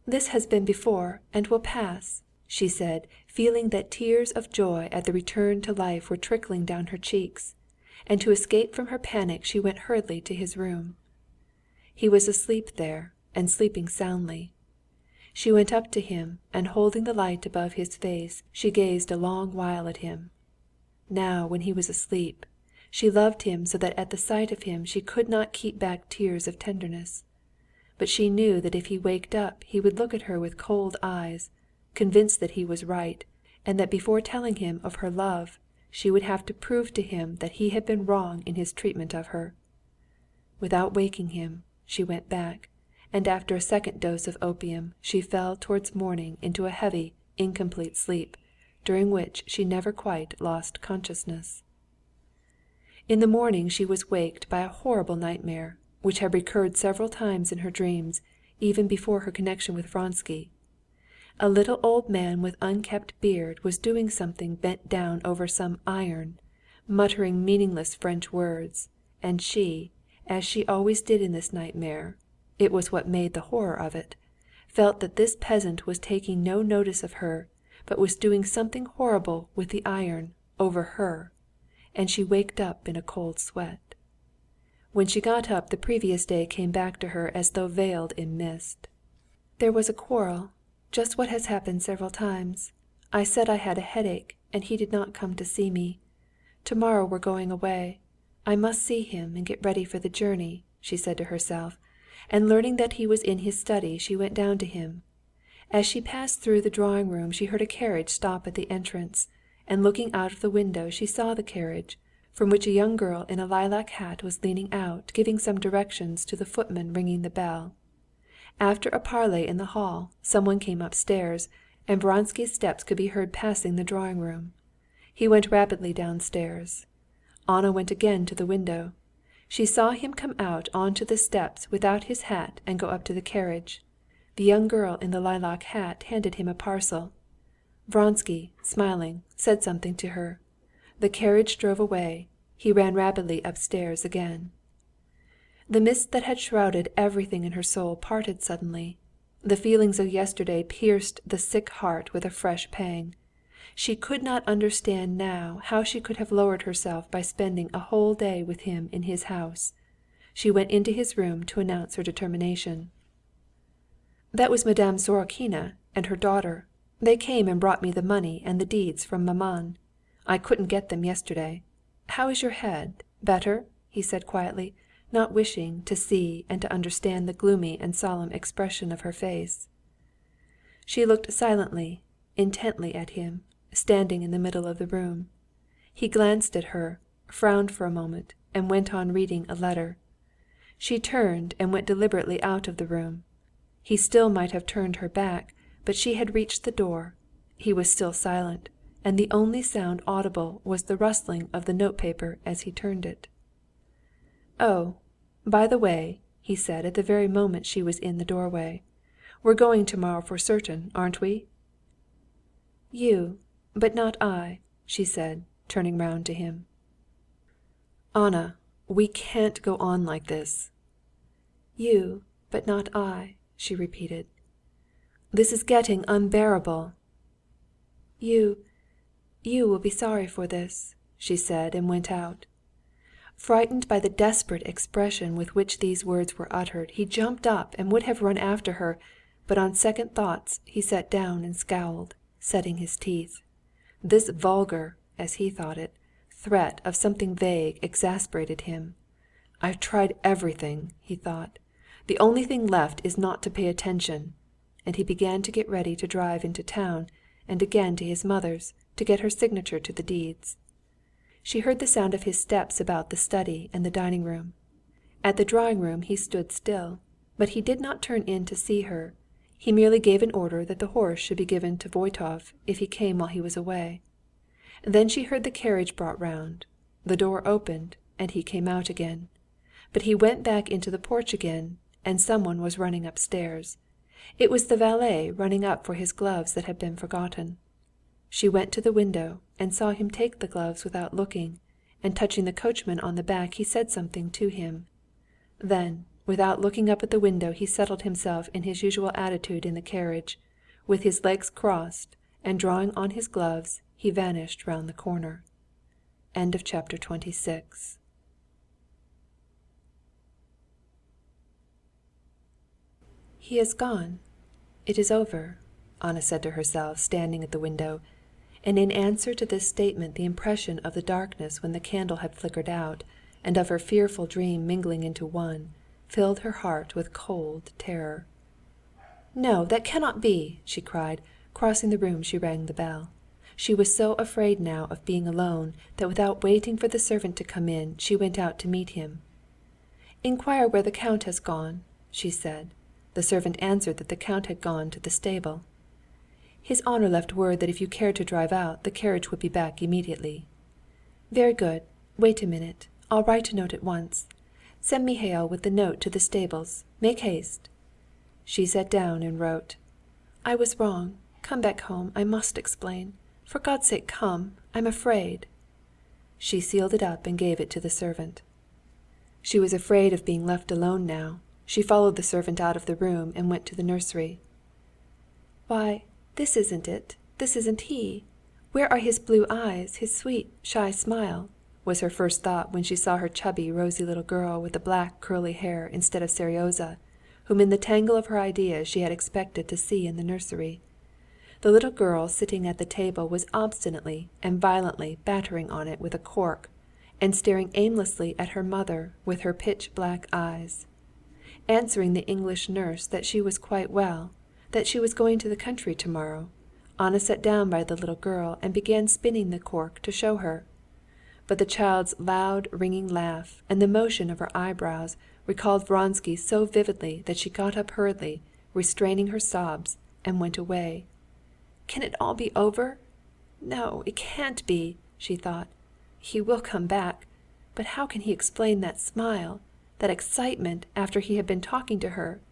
This has been before and will pass," she said, feeling that tears of joy at the return to life were trickling down her cheeks, and to escape from her panic she went hurriedly to his room. He was asleep there, and sleeping soundly. She went up to him, and holding the light above his face, she gazed a long while at him. Now, when he was asleep, she loved him so that at the sight of him she could not keep back tears of tenderness. But she knew that if he waked up he would look at her with cold eyes, convinced that he was right, and that before telling him of her love, she would have to prove to him that he had been wrong in his treatment of her. Without waking him, she went back, and after a second dose of opium she fell towards morning into a heavy, incomplete sleep, during which she never quite lost consciousness. In the morning she was waked by a horrible nightmare, which had recurred several times in her dreams, even before her connection with Vronsky. A little old man with unkempt beard was doing something bent down over some iron, muttering meaningless French words, and she, as she always did in this nightmare—it was what made the horror of it—felt that this peasant was taking no notice of her, but was doing something horrible with the iron over her, and she waked up in a cold sweat. When she got up the previous day came back to her as though veiled in mist. "There was a quarrel, just what has happened several times. I said I had a headache, and he did not come to see me. Tomorrow we're going away. I must see him and get ready for the journey," she said to herself, and learning that he was in his study she went down to him. As she passed through the drawing-room she heard a carriage stop at the entrance, and looking out of the window she saw the carriage, from which a young girl in a lilac hat was leaning out, giving some directions to the footman ringing the bell. After a parley in the hall, someone came upstairs, and Vronsky's steps could be heard passing the drawing-room. He went rapidly downstairs. Anna went again to the window. She saw him come out onto the steps without his hat and go up to the carriage. The young girl in the lilac hat handed him a parcel. Vronsky, smiling, said something to her. The carriage drove away. He ran rapidly upstairs again. The mist that had shrouded everything in her soul parted suddenly. The feelings of yesterday pierced the sick heart with a fresh pang. She could not understand now how she could have lowered herself by spending a whole day with him in his house. She went into his room to announce her determination. "That was Madame Sorokina and her daughter. They came and brought me the money and the deeds from maman. I couldn't get them yesterday. How is your head? Better?" he said quietly, not wishing to see and to understand the gloomy and solemn expression of her face. She looked silently, intently at him, standing in the middle of the room. He glanced at her, frowned for a moment, and went on reading a letter. She turned and went deliberately out of the room. He still might have turned her back, but she had reached the door. He was still silent, and the only sound audible was the rustling of the notepaper as he turned it. "Oh, by the way," he said at the very moment she was in the doorway, "we're going tomorrow for certain, aren't we?" "You, but not I," she said, turning round to him. "Anna, we can't go on like this." "You, but not I," she repeated. "This is getting unbearable." You will be sorry for this," she said, and went out. Frightened by the desperate expression with which these words were uttered, he jumped up and would have run after her, but on second thoughts he sat down and scowled, setting his teeth. This vulgar, as he thought it, threat of something vague exasperated him. "I've tried everything," he thought. "The only thing left is not to pay attention." And he began to get ready to drive into town, and again to his mother's, to get her signature to the deeds. She heard the sound of his steps about the study and the dining-room. At the drawing-room he stood still, but he did not turn in to see her. He merely gave an order that the horse should be given to Voytov if he came while he was away. Then she heard the carriage brought round. The door opened, and he came out again. But he went back into the porch again, and someone was running upstairs. It was the valet running up for his gloves that had been forgotten. She went to the window and saw him take the gloves without looking, and touching the coachman on the back he said something to him. Then, without looking up at the window, he settled himself in his usual attitude in the carriage, with his legs crossed, and drawing on his gloves, he vanished round the corner. End of chapter 26. He is gone. It is over, Anna said to herself, standing at the window, and in answer to this statement the impression of the darkness when the candle had flickered out, and of her fearful dream mingling into one, filled her heart with cold terror. "No, that cannot be!" she cried. Crossing the room she rang the bell. She was so afraid now of being alone that without waiting for the servant to come in, she went out to meet him. "Inquire where the count has gone," she said. The servant answered that the count had gone to the stable. "His honor left word that if you cared to drive out, the carriage would be back immediately." "Very good. Wait a minute. I'll write a note at once. Send Mihail with the note to the stables. Make haste." She sat down and wrote, "I was wrong. Come back home. I must explain. For God's sake come. I'm afraid." She sealed it up and gave it to the servant. She was afraid of being left alone now. She followed the servant out of the room and went to the nursery. "Why, this isn't it. This isn't he. Where are his blue eyes, his sweet, shy smile?" was her first thought when she saw her chubby, rosy little girl with the black, curly hair instead of Seryozha, whom in the tangle of her ideas she had expected to see in the nursery. The little girl sitting at the table was obstinately and violently battering on it with a cork, and staring aimlessly at her mother with her pitch-black eyes. Answering the English nurse that she was quite well, that she was going to the country tomorrow, Anna sat down by the little girl and began spinning the cork to show her. But the child's loud, ringing laugh and the motion of her eyebrows recalled Vronsky so vividly that she got up hurriedly, restraining her sobs, and went away. "Can it all be over? No, it can't be," she thought. "He will come back, but how can he explain that smile, that excitement after he had been talking to her?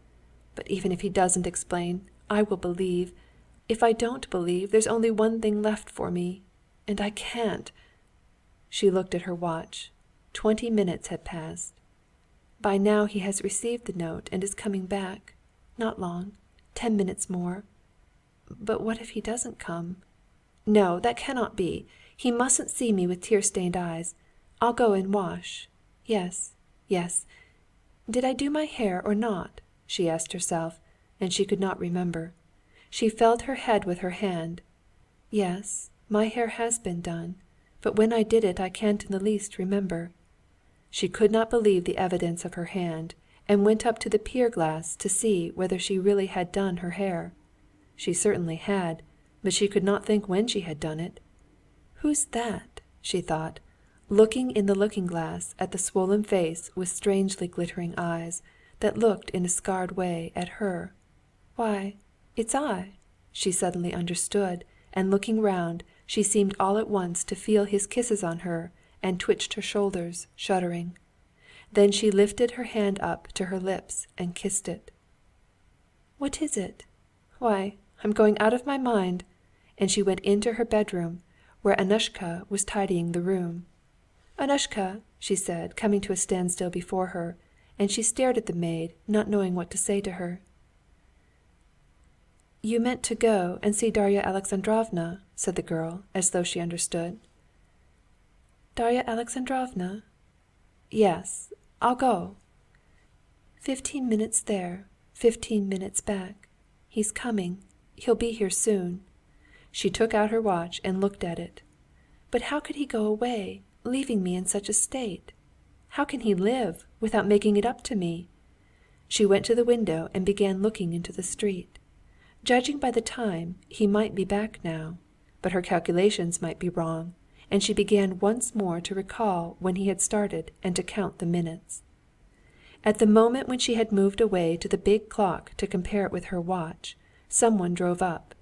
But even if he doesn't explain, I will believe. If I don't believe, there's only one thing left for me, and I can't." She looked at her watch. 20 minutes had passed. By now he has received the note and is coming back. Not long. 10 minutes more. But what if he doesn't come? No, that cannot be. He mustn't see me with tear-stained eyes. I'll go and wash. Yes, yes. Did I do my hair or not? She asked herself, and she could not remember. She felt her head with her hand. Yes, my hair has been done, but when I did it I can't in the least remember. She could not believe the evidence of her hand, and went up to the pier-glass to see whether she really had done her hair. She certainly had, but she could not think when she had done it. "Who's that?" she thought, looking in the looking-glass at the swollen face with strangely glittering eyes that looked in a scared way at her. "Why, it's I!" she suddenly understood, and looking round, she seemed all at once to feel his kisses on her, and twitched her shoulders, shuddering. Then she lifted her hand up to her lips and kissed it. "What is it? Why, I'm going out of my mind!" And she went into her bedroom, where Annushka was tidying the room. "Annushka," she said, coming to a standstill before her, and she stared at the maid, not knowing what to say to her. "You meant to go and see Darya Alexandrovna," said the girl, as though she understood. "Darya Alexandrovna?" "Yes, I'll go." 15 minutes there, 15 minutes back. He's coming. He'll be here soon." She took out her watch and looked at it. "But how could he go away, leaving me in such a state? How can he live, without making it up to me?" She went to the window and began looking into the street. Judging by the time, he might be back now, but her calculations might be wrong, and she began once more to recall when he had started and to count the minutes. At the moment when she had moved away to the big clock to compare it with her watch, someone drove up.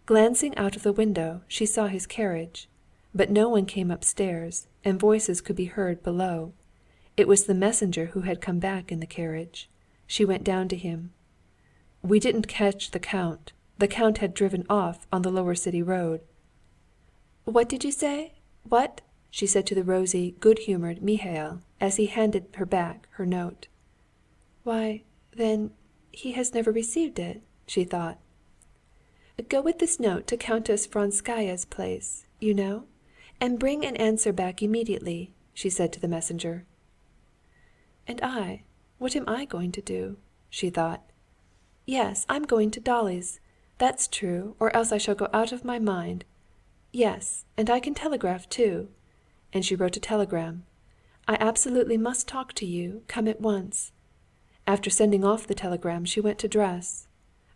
Glancing out of the window, she saw his carriage, but no one came upstairs, and voices could be heard below. It was the messenger who had come back in the carriage. She went down to him. "We didn't catch the count. The count had driven off on the lower city road." "What did you say? What?" she said to the rosy, good-humored Mihail, as he handed her back her note. "Why, then, he has never received it," she thought. "Go with this note to Countess Vronskaya's place, you know, and bring an answer back immediately," she said to the messenger. "And I, what am I going to do?" she thought. Yes, I'm going to Dolly's. That's true, or else I shall go out of my mind. Yes, and I can telegraph too." And she wrote a telegram. "I absolutely must talk to you. Come at once." After sending off the telegram, she went to dress.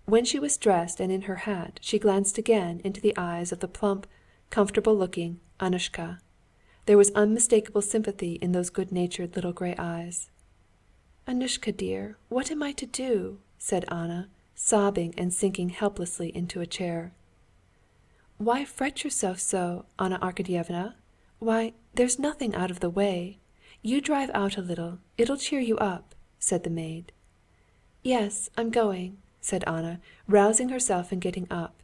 When she was dressed and in her hat, she glanced again into the eyes of the plump, comfortable-looking Annushka. There was unmistakable sympathy in those good-natured little gray eyes. "Annushka dear, what am I to do?" said Anna, sobbing and sinking helplessly into a chair. "Why fret yourself so, Anna Arkadyevna? Why, there's nothing out of the way. You drive out a little, it'll cheer you up," said the maid. "Yes, I'm going," said Anna, rousing herself and getting up.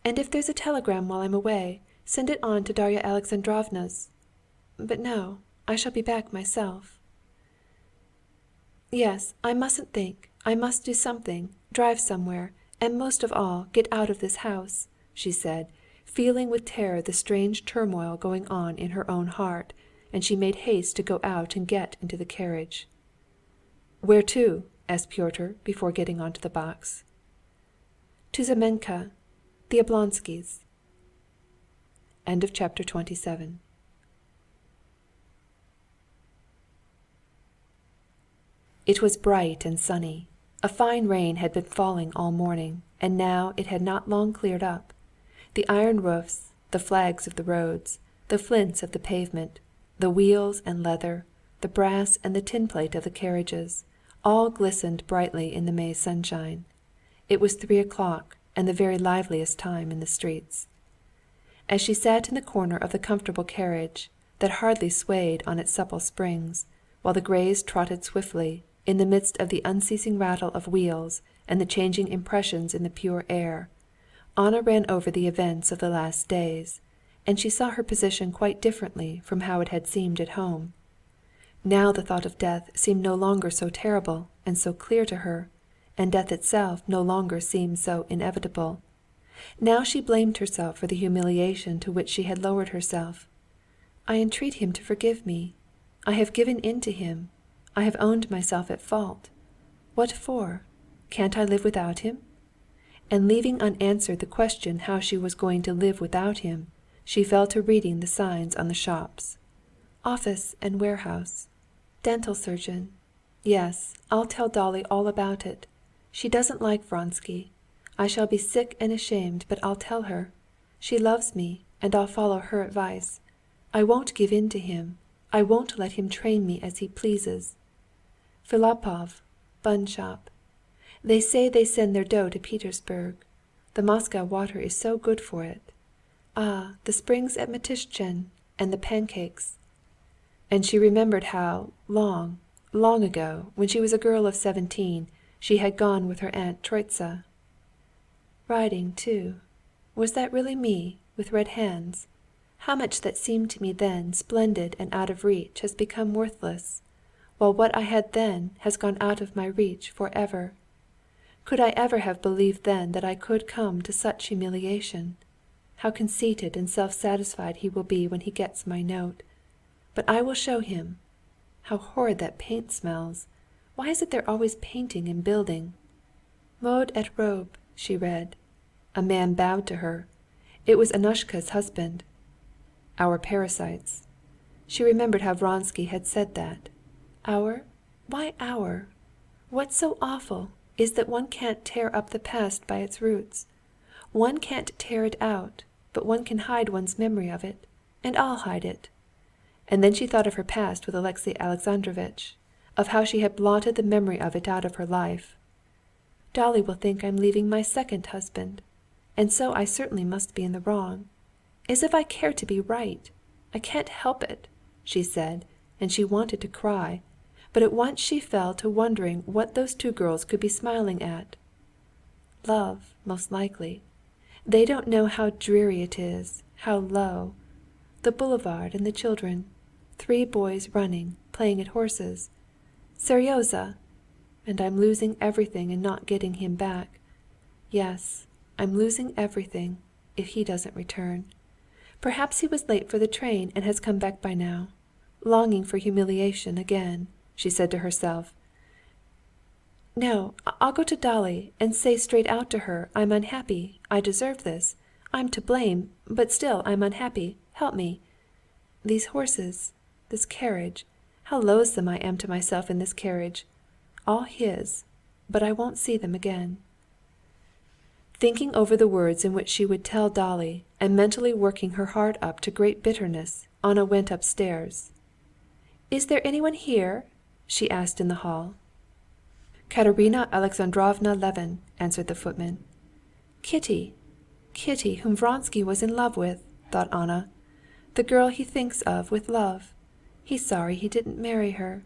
"And if there's a telegram while I'm away, send it on to Darya Alexandrovna's. But no, I shall be back myself." "Yes, I mustn't think. I must do something, drive somewhere, and most of all, get out of this house," she said, feeling with terror the strange turmoil going on in her own heart, and she made haste to go out and get into the carriage. "Where to?" asked Pyotr before getting onto the box. "To Znamenka, the Oblonskys'." Chapter 27. It was bright and sunny. A fine rain had been falling all morning, and now it had not long cleared up. The iron roofs, the flags of the roads, the flints of the pavement, the wheels and leather, the brass and the tin plate of the carriages, all glistened brightly in the May sunshine. It was 3 o'clock, and the very liveliest time in the streets. As she sat in the corner of the comfortable carriage, that hardly swayed on its supple springs, while the greys trotted swiftly, in the midst of the unceasing rattle of wheels and the changing impressions in the pure air, Anna ran over the events of the last days, and she saw her position quite differently from how it had seemed at home. Now the thought of death seemed no longer so terrible and so clear to her, and death itself no longer seemed so inevitable. Now she blamed herself for the humiliation to which she had lowered herself. "I entreat him to forgive me. I have given in to him. I have owned myself at fault. What for? Can't I live without him?" And leaving unanswered the question how she was going to live without him, she fell to reading the signs on the shops. "Office and warehouse. Dental surgeon. Yes, I'll tell Dolly all about it. She doesn't like Vronsky. I shall be sick and ashamed, but I'll tell her. She loves me, and I'll follow her advice. I won't give in to him. I won't let him train me as he pleases. Filipov, bun shop. They say they send their dough to Petersburg. The Moscow water is so good for it. Ah, the springs at Matishchen, and the pancakes." And she remembered how, long, long ago, when she was a girl of 17, she had gone with her Aunt Troitsa. "Riding, too. Was that really me, with red hands? How much that seemed to me then splendid and out of reach has become worthless, while what I had then has gone out of my reach forever. Could I ever have believed then that I could come to such humiliation? How conceited and self-satisfied he will be when he gets my note. But I will show him. How horrid that paint smells! Why is it they're always painting and building? Mode et robe, she read. A man bowed to her. It was Annushka's husband. Our parasites. She remembered how Vronsky had said that. Our? Why our? What's so awful is that one can't tear up the past by its roots. One can't tear it out, but one can hide one's memory of it, and I'll hide it. And then she thought of her past with Alexey Alexandrovitch, of how she had blotted the memory of it out of her life. Dolly will think I'm leaving my second husband, and so I certainly must be in the wrong. As if I care to be right! I can't help it," she said, and she wanted to cry, but at once she fell to wondering what those two girls could be smiling at. Love, most likely. They don't know how dreary it is, how low. The boulevard and the children. 3 boys running, playing at horses. Seryozha! And I'm losing everything and not getting him back. Yes, I'm losing everything, if he doesn't return. Perhaps he was late for the train and has come back by now. Longing for humiliation again, she said to herself. No, I'll go to Dolly and say straight out to her I'm unhappy, I deserve this, I'm to blame, but still I'm unhappy, help me. These horses, this carriage, how loathsome I am to myself in this carriage. All his, but I won't see them again." Thinking over the words in which she would tell Dolly, and mentally working her heart up to great bitterness, Anna went upstairs. "Is there anyone here?" she asked in the hall. "Katerina Alexandrovna Levin," answered the footman. "Kitty, Kitty, whom Vronsky was in love with," thought Anna. "The girl he thinks of with love. He's sorry he didn't marry her.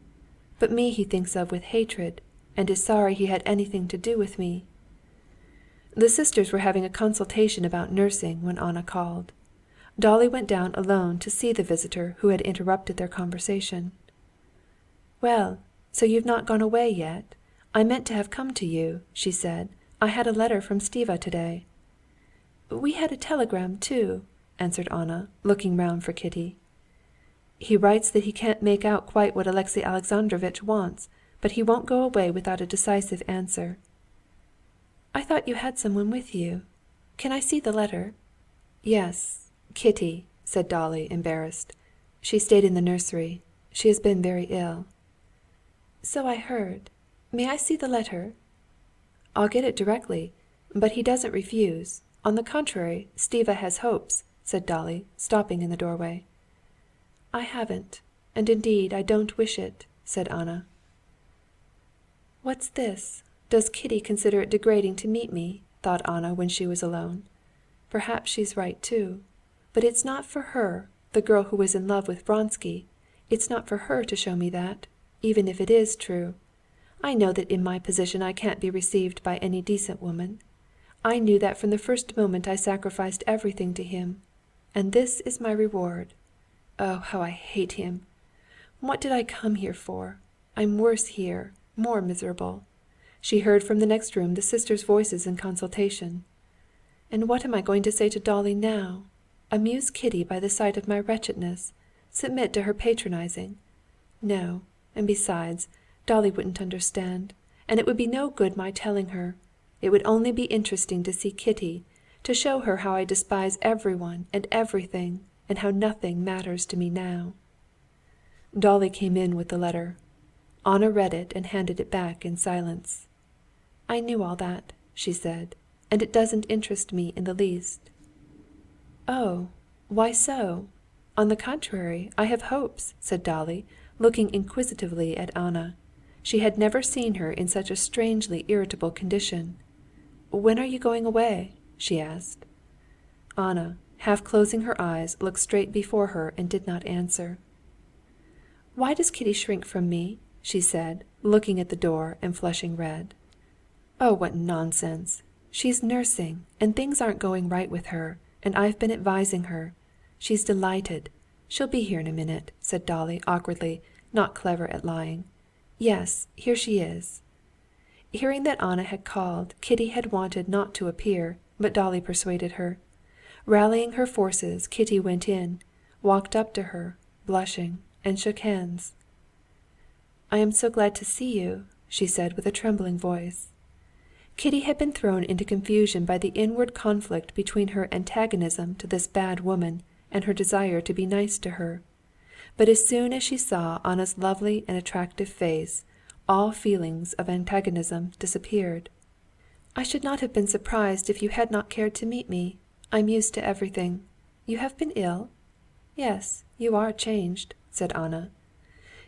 But me he thinks of with hatred, and is sorry he had anything to do with me." The sisters were having a consultation about nursing when Anna called. Dolly went down alone to see the visitor who had interrupted their conversation. "Well, so you've not gone away yet? I meant to have come to you," she said. "I had a letter from Stiva today." "We had a telegram too," answered Anna, looking round for Kitty. "He writes that he can't make out quite what Alexey Alexandrovitch wants, but he won't go away without a decisive answer." "I thought you had someone with you. Can I see the letter?" "Yes, Kitty," said Dolly, embarrassed. "She stayed in the nursery. She has been very ill." "So I heard. May I see the letter?" "I'll get it directly. But he doesn't refuse. On the contrary, Stiva has hopes," said Dolly, stopping in the doorway. "I haven't, and indeed I don't wish it," said Anna. "What's this? Does Kitty consider it degrading to meet me?" thought Anna when she was alone. "Perhaps she's right too. But it's not for her, the girl who was in love with Vronsky, it's not for her to show me that, even if it is true. I know that in my position I can't be received by any decent woman. I knew that from the first moment I sacrificed everything to him. And this is my reward. Oh, how I hate him! What did I come here for? I'm worse here, more miserable." She heard from the next room the sisters' voices in consultation. "And what am I going to say to Dolly now? Amuse Kitty by the sight of my wretchedness? Submit to her patronizing? No, and besides, Dolly wouldn't understand, and it would be no good my telling her. It would only be interesting to see Kitty, to show her how I despise everyone and everything, and how nothing matters to me now." Dolly came in with the letter. Anna read it and handed it back in silence. "I knew all that," she said, "and it doesn't interest me in the least." "Oh, why so? On the contrary, I have hopes," said Dolly, looking inquisitively at Anna. She had never seen her in such a strangely irritable condition. "When are you going away?" she asked. Anna, half closing her eyes, looked straight before her and did not answer. "Why does Kitty shrink from me?" she said, looking at the door and flushing red. "Oh, what nonsense! She's nursing, and things aren't going right with her, and I've been advising her. She's delighted. She'll be here in a minute," said Dolly awkwardly, not clever at lying. "Yes, here she is." Hearing that Anna had called, Kitty had wanted not to appear, but Dolly persuaded her. Rallying her forces, Kitty went in, walked up to her, blushing, and shook hands. "I am so glad to see you," she said with a trembling voice. Kitty had been thrown into confusion by the inward conflict between her antagonism to this bad woman and her desire to be nice to her. But as soon as she saw Anna's lovely and attractive face, all feelings of antagonism disappeared. "I should not have been surprised if you had not cared to meet me. I'm used to everything. You have been ill? Yes, you are changed," said Anna.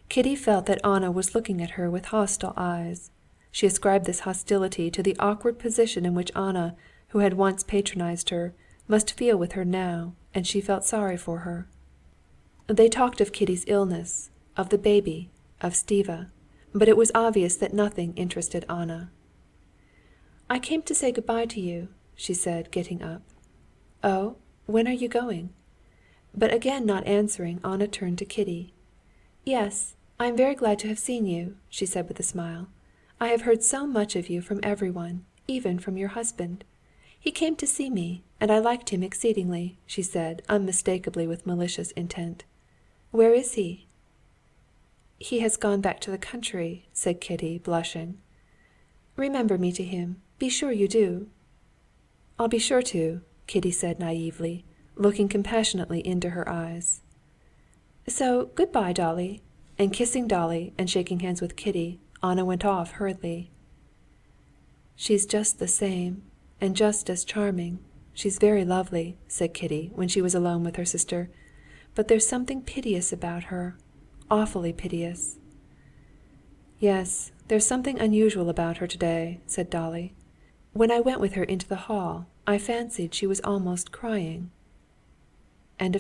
Kitty felt that Anna was looking at her with hostile eyes. She ascribed this hostility to the awkward position in which Anna, who had once patronized her, must feel with her now, and she felt sorry for her. They talked of Kitty's illness, of the baby, of Stiva, but it was obvious that nothing interested Anna. "I came to say good-bye to you," she said, getting up. "Oh, when are you going?" But again not answering, Anna turned to Kitty. "Yes, I am very glad to have seen you," she said with a smile. "I have heard so much of you from everyone, even from your husband. He came to see me, and I liked him exceedingly," she said, unmistakably with malicious intent. "Where is he?" "He has gone back to the country," said Kitty, blushing. Remember me to him. Be sure you do." "I'll be sure to," Kitty said naïvely, looking compassionately into her eyes. "So good‐by, Dolly." And kissing Dolly and shaking hands with Kitty, Anna went off hurriedly. "She's just the same, and just as charming. She's very lovely," said Kitty when she was alone with her sister. "But there's something piteous about her, awfully piteous." "Yes, there's something unusual about her today," said Dolly. "When I went with her into the hall, I fancied she was almost crying."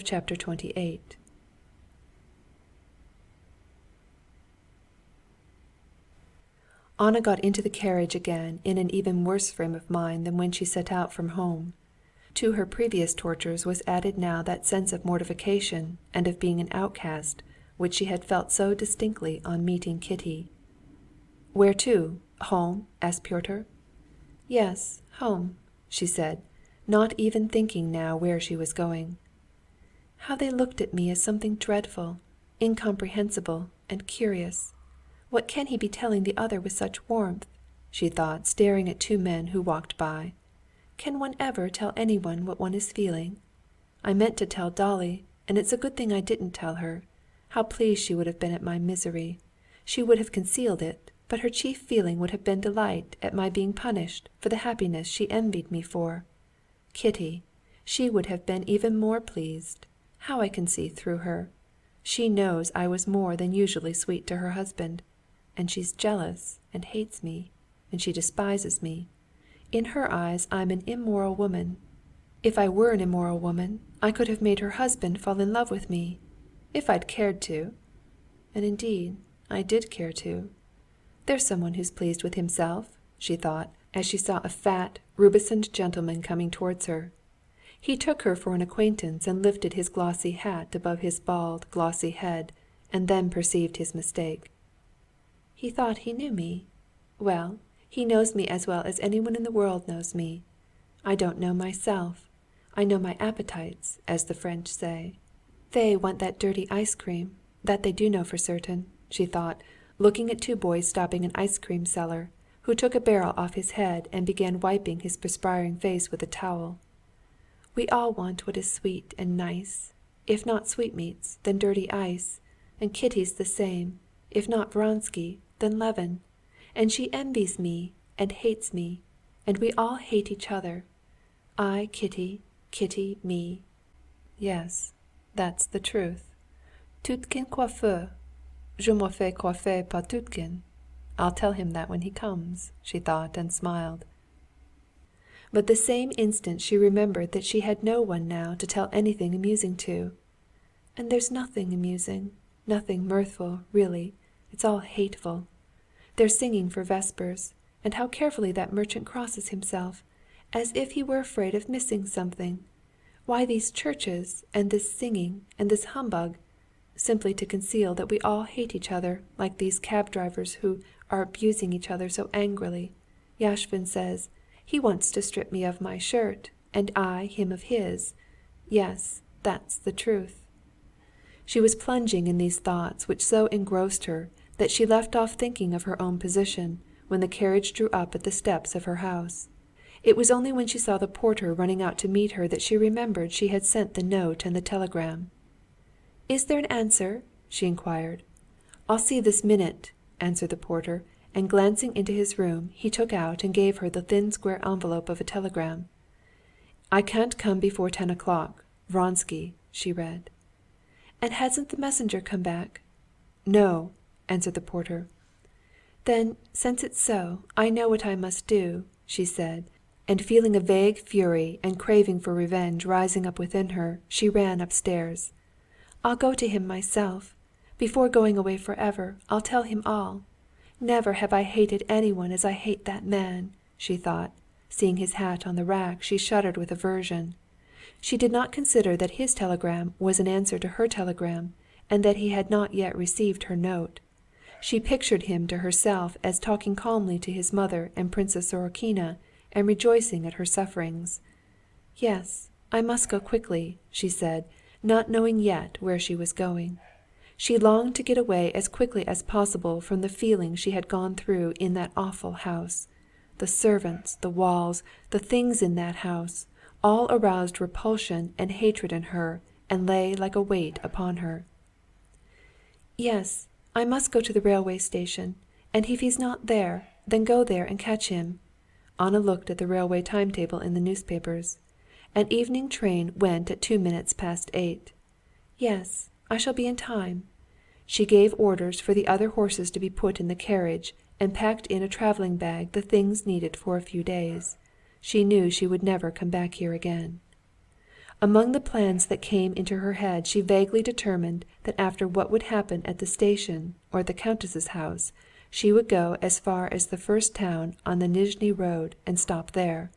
Chapter 28. Anna got into the carriage again in an even worse frame of mind than when she set out from home. To her previous tortures was added now that sense of mortification and of being an outcast which she had felt so distinctly on meeting Kitty. "Where to? Home?" asked Pyotr. "Yes, home," she said, not even thinking now where she was going. "How they looked at me as something dreadful, incomprehensible, and curious. What can he be telling the other with such warmth?" she thought, staring at two men who walked by. "Can one ever tell anyone what one is feeling? I meant to tell Dolly, and it's a good thing I didn't tell her. How pleased she would have been at my misery! She would have concealed it, but her chief feeling would have been delight at my being punished for the happiness she envied me for. Kitty, she would have been even more pleased. How I can see through her! She knows I was more than usually sweet to her husband, and she's jealous and hates me, and she despises me. In her eyes I'm an immoral woman. If I were an immoral woman, I could have made her husband fall in love with me, if I'd cared to. And indeed, I did care to. There's someone who's pleased with himself," she thought, as she saw a fat, rubicund gentleman coming towards her. He took her for an acquaintance and lifted his glossy hat above his bald, glossy head, and then perceived his mistake. "He thought he knew me. Well, he knows me as well as anyone in the world knows me. I don't know myself. I know my appetites, as the French say. They want that dirty ice cream, that they do know for certain," she thought, looking at two boys stopping an ice cream seller, who took a barrel off his head and began wiping his perspiring face with a towel. "We all want what is sweet and nice. If not sweetmeats, then dirty ice. And Kitty's the same. If not Vronsky, then Levin. And she envies me and hates me, and we all hate each other. I Kitty, Kitty me. Yes, that's the truth. Tutkin coiffeur. Je me fais coiffer par Tutkin. I'll tell him that when he comes," she thought, and smiled. But the same instant she remembered that she had no one now to tell anything amusing to. "And there's nothing amusing, nothing mirthful, really. It's all hateful. They're singing for vespers, and how carefully that merchant crosses himself, as if he were afraid of missing something. Why these churches, and this singing, and this humbug? Simply to conceal that we all hate each other, like these cab drivers who are abusing each other so angrily. Yashvin says, he wants to strip me of my shirt, and I him of his. Yes, that's the truth." She was plunging in these thoughts which so engrossed her that she left off thinking of her own position when the carriage drew up at the steps of her house. It was only when she saw the porter running out to meet her that she remembered she had sent the note and the telegram. "Is there an answer?" she inquired. "I'll see this minute," answered the porter, and glancing into his room, he took out and gave her the thin square envelope of a telegram. "I can't come before 10 o'clock. Vronsky," she read. "And hasn't the messenger come back?" "No," answered the porter. "Then, since it's so, I know what I must do," she said, and feeling a vague fury and craving for revenge rising up within her, she ran upstairs. "I'll go to him myself. Before going away forever, I'll tell him all. Never have I hated anyone as I hate that man," she thought. Seeing his hat on the rack, she shuddered with aversion. She did not consider that his telegram was an answer to her telegram, and that he had not yet received her note. She pictured him to herself as talking calmly to his mother and Princess Sorokina, and rejoicing at her sufferings. "Yes, I must go quickly," she said, not knowing yet where she was going. She longed to get away as quickly as possible from the feeling she had gone through in that awful house, The servants, the walls, the things in that house, all aroused repulsion and hatred in her and lay like a weight upon her. "Yes, I must go to the railway station, and if he's not there, then go there and catch him." Anna looked at the railway timetable in the newspapers. An evening train went at 2 minutes past 8. "Yes, I shall be in time." She gave orders for the other horses to be put in the carriage, and packed in a travelling bag the things needed for a few days. She knew she would never come back here again. Among the plans that came into her head she vaguely determined that after what would happen at the station or at the countess's house, she would go as far as the first town on the Nizhny road and stop there.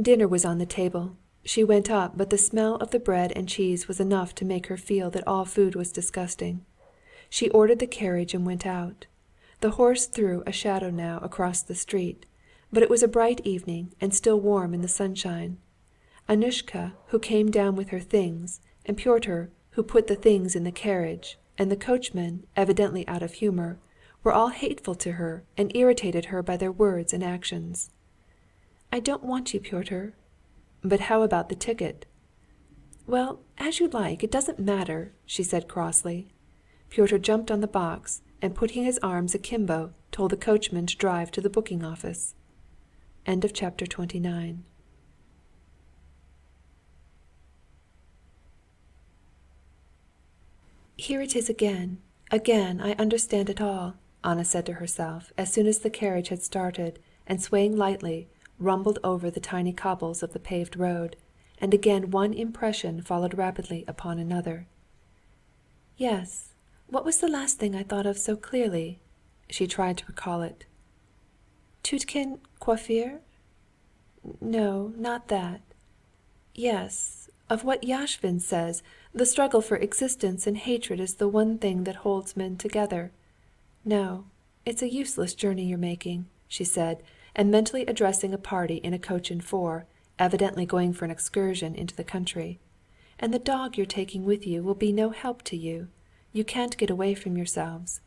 Dinner was on the table. She went up, but the smell of the bread and cheese was enough to make her feel that all food was disgusting. She ordered the carriage and went out. The horse threw a shadow now across the street, but it was a bright evening and still warm in the sunshine. Annushka, who came down with her things, and Pyotr, who put the things in the carriage, and the coachman, evidently out of humor, were all hateful to her and irritated her by their words and actions. "I don't want you, Pyotr." "But how about the ticket?" "Well, as you like, it doesn't matter," she said crossly. Pyotr jumped on the box, and putting his arms akimbo, told the coachman to drive to the booking office. Chapter 29. "Here it is again. Again I understand it all," Anna said to herself as soon as the carriage had started and swaying lightly, rumbled over the tiny cobbles of the paved road, and again one impression followed rapidly upon another. "Yes, what was the last thing I thought of so clearly?" She tried to recall it. "Tutkin coiffure? No, not that. Yes, of what Yashvin says, the struggle for existence and hatred is the one thing that holds men together. No, it's a useless journey you're making," she said, and mentally addressing a party in a coach and four, evidently going for an excursion into the country. "And the dog you're taking with you will be no help to you. You can't get away from yourselves."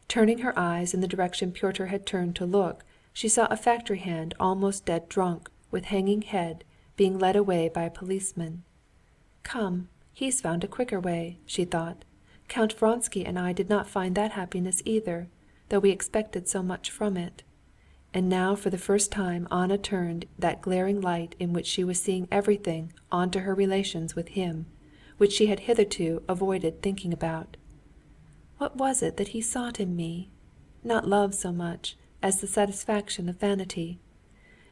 Turning her eyes in the direction Pyotr had turned to look, she saw a factory hand almost dead drunk, with hanging head, being led away by a policeman. "Come, he's found a quicker way," she thought. "Count Vronsky and I did not find that happiness either, though we expected so much from it." And now for the first time Anna turned that glaring light in which she was seeing everything on to her relations with him, which she had hitherto avoided thinking about. What was it that he sought in me? Not love so much as the satisfaction of vanity.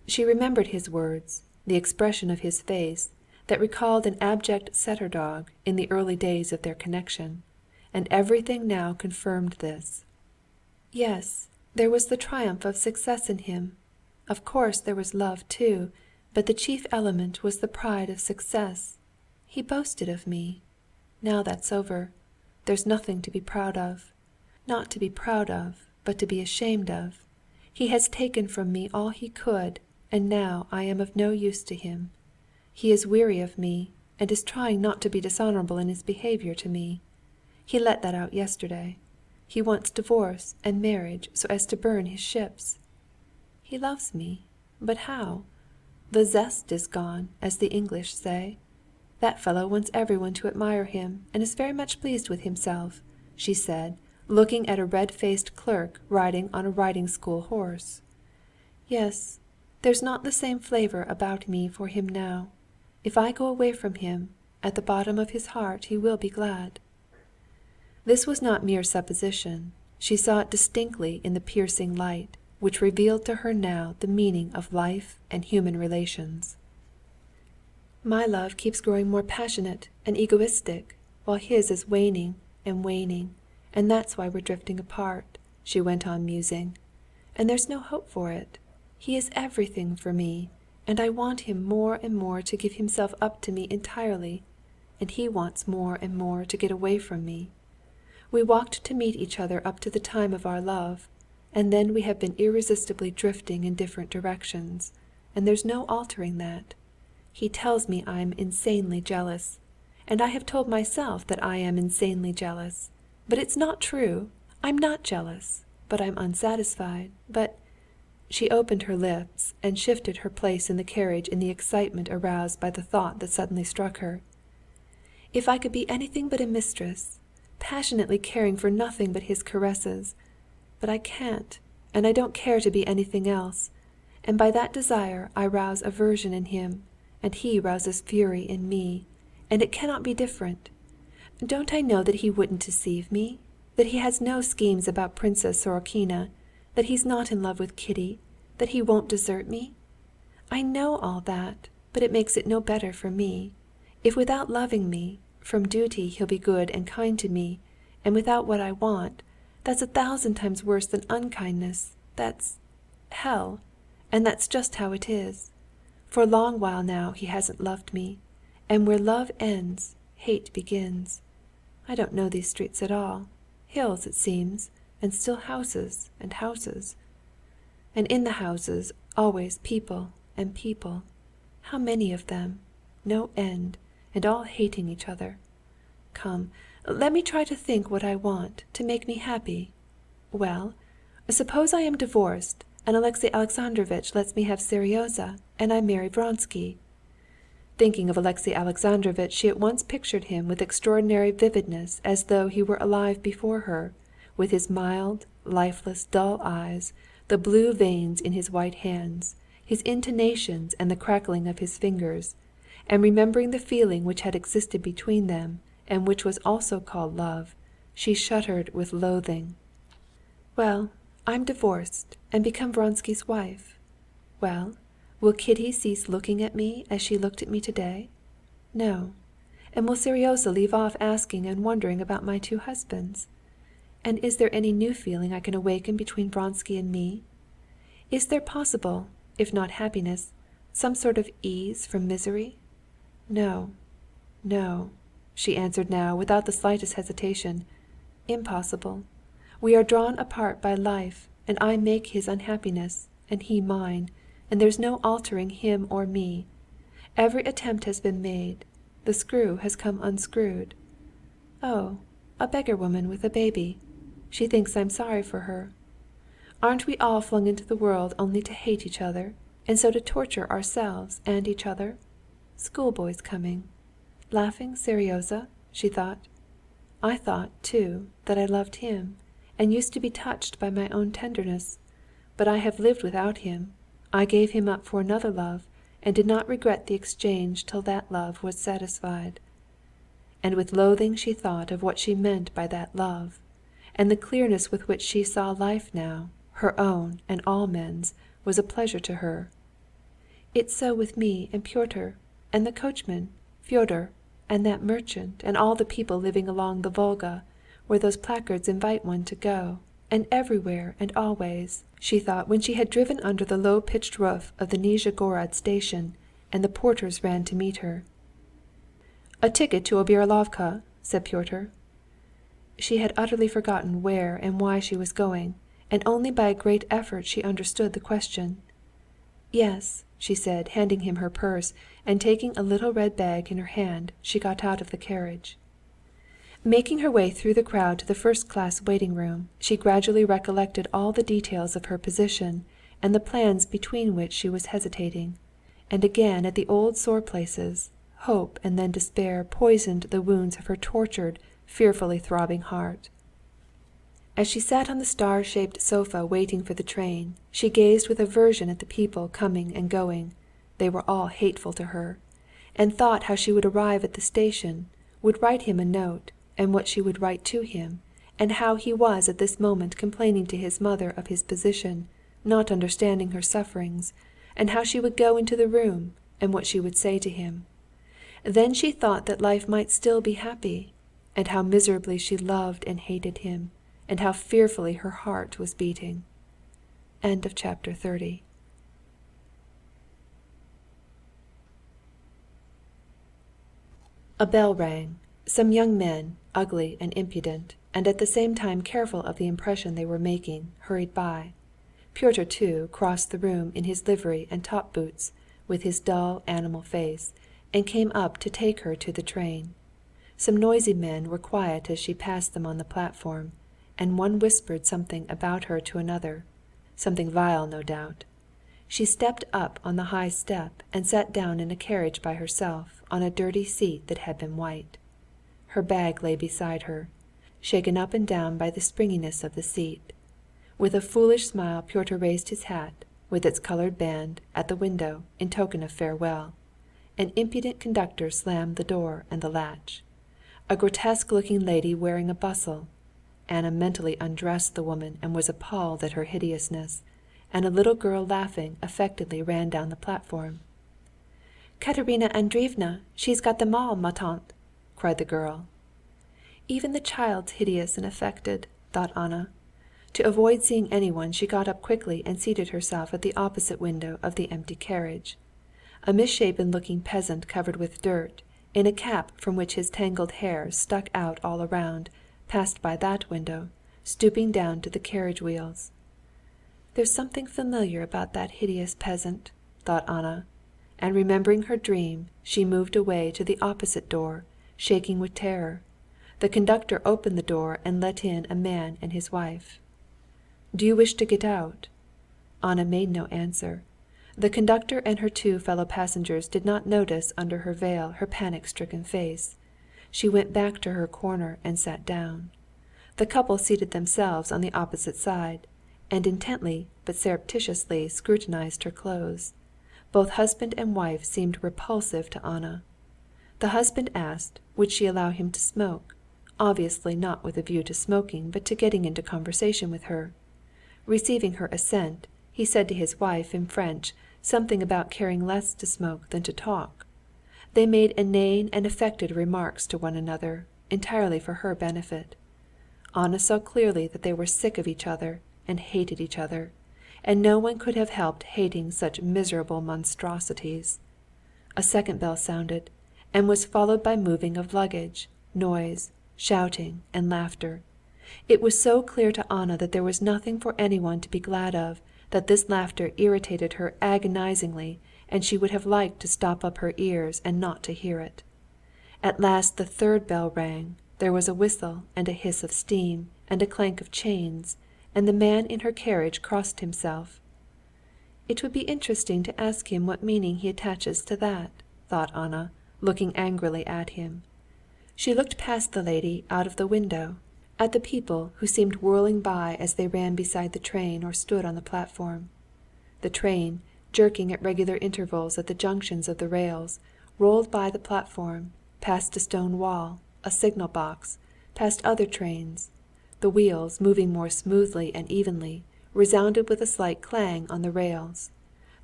She remembered his words, the expression of his face, that recalled an abject setter dog in the early days of their connection, and everything now confirmed this. Yes, there was the triumph of success in him. Of course there was love too, but the chief element was the pride of success. He boasted of me. Now that's over. There's nothing to be proud of. Not to be proud of, but to be ashamed of. He has taken from me all he could, and now I am of no use to him. He is weary of me, and is trying not to be dishonorable in his behavior to me. He let that out yesterday. He wants divorce and marriage so as to burn his ships. He loves me, but how? The zest is gone, as the English say. That fellow wants everyone to admire him, and is very much pleased with himself," she said, looking at a red-faced clerk riding on a riding-school horse. "Yes, there's not the same flavor about me for him now. If I go away from him, at the bottom of his heart he will be glad." This was not mere supposition. She saw it distinctly in the piercing light, which revealed to her now the meaning of life and human relations. "My love keeps growing more passionate and egoistic, while his is waning, and that's why we're drifting apart," she went on musing. "And there's no hope for it. He is everything for me, and I want him more and more to give himself up to me entirely, and he wants more and more to get away from me. We walked to meet each other up to the time of our love, and then we have been irresistibly drifting in different directions, and there's no altering that. He tells me I'm insanely jealous, and I have told myself that I am insanely jealous, but it's not true. I'm not jealous, but I'm unsatisfied. But She opened her lips and shifted her place in the carriage in the excitement aroused by the thought that suddenly struck her. "If I could be anything but a mistress, passionately caring for nothing but his caresses. But I can't, and I don't care to be anything else. And by that desire I rouse aversion in him, and he rouses fury in me, and it cannot be different. Don't I know that he wouldn't deceive me? That he has no schemes about Princess Sorokina, that he's not in love with Kitty, that he won't desert me? I know all that, but it makes it no better for me. If without loving me, from duty he'll be good and kind to me, and without what I want, that's 1,000 times worse than unkindness. That's hell. And that's just how it is. For a long while now he hasn't loved me, and where love ends, hate begins. I don't know these streets at all. Hills, it seems, and still houses and houses. And in the houses always people and people. How many of them? No end, and all hating each other. Come, let me try to think what I want to make me happy. Well, suppose I am divorced, and Alexey Alexandrovitch lets me have Seryozha, and I marry Vronsky." Thinking of Alexey Alexandrovitch, she at once pictured him with extraordinary vividness as though he were alive before her, with his mild, lifeless, dull eyes, the blue veins in his white hands, his intonations and the crackling of his fingers, and remembering the feeling which had existed between them, and which was also called love, she shuddered with loathing. "Well, I'm divorced and become Vronsky's wife. Well, will Kitty cease looking at me as she looked at me today? No. And will Seryozha leave off asking and wondering about my two husbands? And is there any new feeling I can awaken between Vronsky and me? Is there possible, if not happiness, some sort of ease from misery? No, no," she answered now without the slightest hesitation. "Impossible. We are drawn apart by life, and I make his unhappiness, and he mine, and there's no altering him or me. Every attempt has been made. The screw has come unscrewed. Oh, a beggar woman with a baby. She thinks I'm sorry for her. Aren't we all flung into the world only to hate each other, and so to torture ourselves and each other? Schoolboys coming. Laughing Seryozha," she thought. "I thought, too, that I loved him, and used to be touched by my own tenderness. But I have lived without him. I gave him up for another love, and did not regret the exchange till that love was satisfied." And with loathing she thought of what she meant by that love, and the clearness with which she saw life now, her own and all men's, was a pleasure to her. "It's so with me and Pyotr, and the coachman, Fyodor, and that merchant, and all the people living along the Volga, where those placards invite one to go, and everywhere and always," she thought when she had driven under the low-pitched roof of the Nizhegorod station, and the porters ran to meet her. "A ticket to Obiralovka?" said Pyotr. She had utterly forgotten where and why she was going, and only by a great effort she understood the question. "Yes," she said, handing him her purse, and taking a little red bag in her hand, she got out of the carriage. Making her way through the crowd to the first-class waiting-room, she gradually recollected all the details of her position and the plans between which she was hesitating, and again at the old sore places, hope and then despair poisoned the wounds of her tortured, fearfully throbbing heart. As she sat on the star-shaped sofa waiting for the train, she gazed with aversion at the people coming and going, they were all hateful to her, and thought how she would arrive at the station, would write him a note, and what she would write to him, and how he was at this moment complaining to his mother of his position, not understanding her sufferings, and how she would go into the room, and what she would say to him. Then she thought that life might still be happy, and how miserably she loved and hated him, and how fearfully her heart was beating. End of chapter 30. A bell rang. Some young men, ugly and impudent, and at the same time careful of the impression they were making, hurried by. Pyotr, too, crossed the room in his livery and top boots, with his dull animal face, and came up to take her to the train. Some noisy men were quiet as she passed them on the platform, and one whispered something about her to another. something vile no doubt. She stepped up on the high step and sat down in a carriage by herself on a dirty seat that had been white. Her bag lay beside her, shaken up and down by the springiness of the seat. With a foolish smile Pyotr raised his hat, with its colored band, at the window in token of farewell. An impudent conductor slammed the door and the latch. A grotesque-looking lady wearing a bustle. Anna mentally undressed the woman and was appalled at her hideousness, and a little girl laughing affectedly ran down the platform. "Katerina Andreevna, she's got them all, ma tante!" cried the girl. "Even the child's hideous and affected," thought Anna. To avoid seeing anyone, she got up quickly and seated herself at the opposite window of the empty carriage. A misshapen-looking peasant covered with dirt, in a cap from which his tangled hair stuck out all around, passed by that window, stooping down to the carriage wheels. "There's something familiar about that hideous peasant," thought Anna, and remembering her dream, she moved away to the opposite door, shaking with terror. The conductor opened the door and let in a man and his wife. "Do you wish to get out?" Anna made no answer. The conductor and her two fellow passengers did not notice under her veil her panic-stricken face. She went back to her corner and sat down. The couple seated themselves on the opposite side, and intently but surreptitiously scrutinized her clothes. Both husband and wife seemed repulsive to Anna. The husband asked, would she allow him to smoke, obviously not with a view to smoking, but to getting into conversation with her. Receiving her assent, he said to his wife in French something about caring less to smoke than to talk. They made inane and affected remarks to one another, entirely for her benefit. Anna saw clearly that they were sick of each other and hated each other, and no one could have helped hating such miserable monstrosities. A second bell sounded, and was followed by moving of luggage, noise, shouting, and laughter. It was so clear to Anna that there was nothing for anyone to be glad of, that this laughter irritated her agonizingly, and she would have liked to stop up her ears and not to hear it. At last the third bell rang, there was a whistle and a hiss of steam and a clank of chains, and the man in her carriage crossed himself. "It would be interesting to ask him what meaning he attaches to that," thought Anna, looking angrily at him. She looked past the lady out of the window, at the people who seemed whirling by as they ran beside the train or stood on the platform. The train, jerking at regular intervals at the junctions of the rails, rolled by the platform, past a stone wall, a signal box, past other trains. The wheels, moving more smoothly and evenly, resounded with a slight clang on the rails.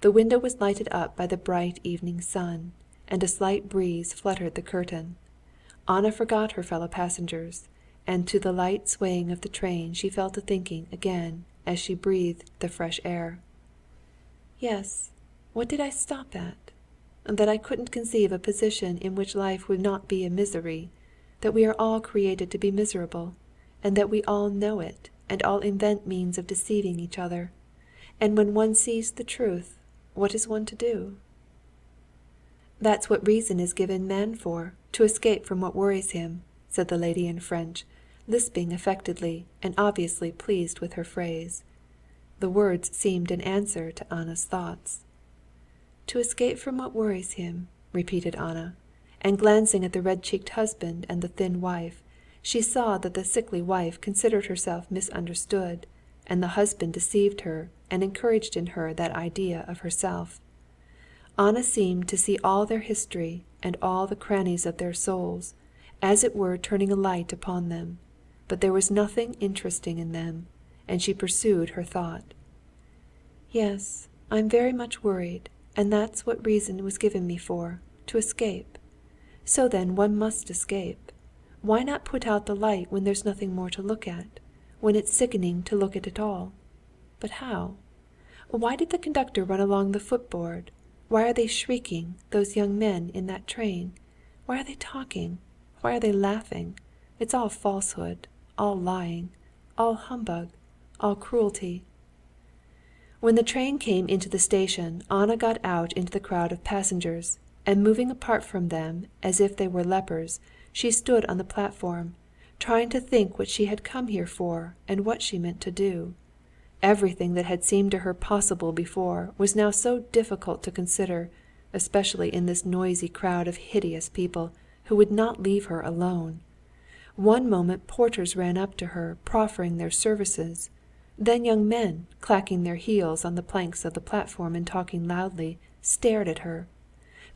The window was lighted up by the bright evening sun, and a slight breeze fluttered the curtain. Anna forgot her fellow passengers, and to the light swaying of the train she fell to thinking again as she breathed the fresh air. "Yes, what did I stop at? That I couldn't conceive a position in which life would not be a misery, that we are all created to be miserable, and that we all know it, and all invent means of deceiving each other. And when one sees the truth, what is one to do?" "That's what reason is given man for, to escape from what worries him," said the lady in French, lisping affectedly and obviously pleased with her phrase. The words seemed an answer to Anna's thoughts. "To escape from what worries him," repeated Anna, and glancing at the red-cheeked husband and the thin wife, she saw that the sickly wife considered herself misunderstood, and the husband deceived her and encouraged in her that idea of herself. Anna seemed to see all their history and all the crannies of their souls, as it were turning a light upon them, but there was nothing interesting in them, and she pursued her thought. "Yes, I'm very much worried, and that's what reason was given me for, to escape. So then one must escape. Why not put out the light when there's nothing more to look at, when it's sickening to look at all? But how? Why did the conductor run along the footboard? Why are they shrieking, those young men in that train? Why are they talking? Why are they laughing? It's all falsehood, all lying, all humbug, all cruelty." When the train came into the station, Anna got out into the crowd of passengers, and moving apart from them as if they were lepers, she stood on the platform, trying to think what she had come here for and what she meant to do. Everything that had seemed to her possible before was now so difficult to consider, especially in this noisy crowd of hideous people who would not leave her alone. One moment porters ran up to her, proffering their services. Then young men, clacking their heels on the planks of the platform and talking loudly, stared at her.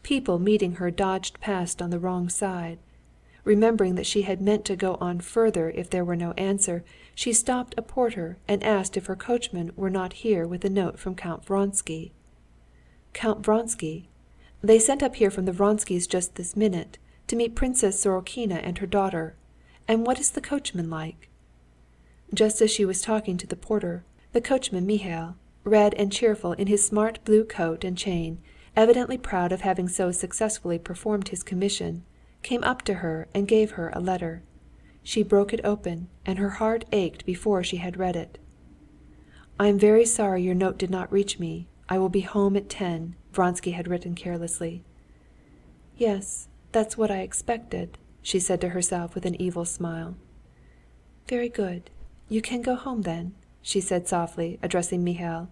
People meeting her dodged past on the wrong side. Remembering that she had meant to go on further if there were no answer, she stopped a porter and asked if her coachman were not here with a note from Count Vronsky. Count Vronsky? They sent up here from the Vronskys just this minute, to meet Princess Sorokina and her daughter. And what is the coachman like? Just as she was talking to the porter, the coachman Mihail, red and cheerful in his smart blue coat and chain, evidently proud of having so successfully performed his commission, came up to her and gave her a letter. She broke it open, and her heart ached before she had read it. "I am very sorry your note did not reach me. I will be home at 10," Vronsky had written carelessly. "Yes, that's what I expected," she said to herself with an evil smile. "Very good. You can go home then," she said softly, addressing Mihail.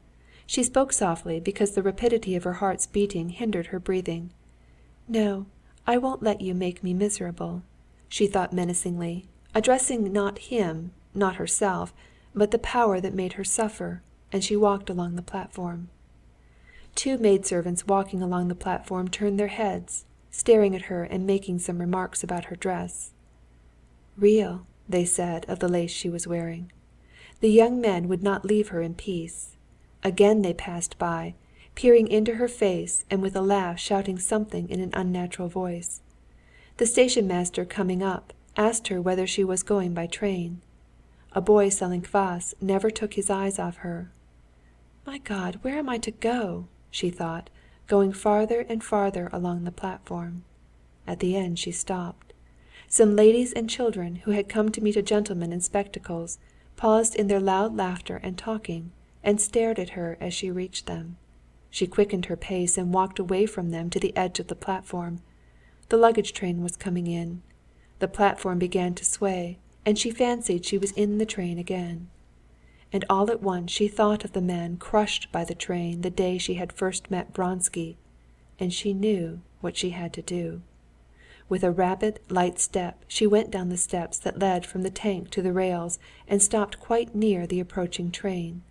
She spoke softly because the rapidity of her heart's beating hindered her breathing. "No, I won't let you make me miserable," she thought menacingly, addressing not him, not herself, but the power that made her suffer, and she walked along the platform. Two maidservants walking along the platform turned their heads, staring at her and making some remarks about her dress. "Real," they said of the lace she was wearing. The young men would not leave her in peace. Again they passed by, peering into her face and with a laugh shouting something in an unnatural voice. The station-master coming up asked her whether she was going by train. A boy selling kvass never took his eyes off her. "My God, where am I to go?" she thought, going farther and farther along the platform. At the end she stopped. Some ladies and children who had come to meet a gentleman in spectacles paused in their loud laughter and talking, and stared at her as she reached them. She quickened her pace and walked away from them to the edge of the platform. The luggage train was coming in. The platform began to sway, and she fancied she was in the train again. And all at once she thought of the man crushed by the train the day she had first met Vronsky, and she knew what she had to do. With a rapid, light step she went down the steps that led from the tank to the rails and stopped quite near the approaching train.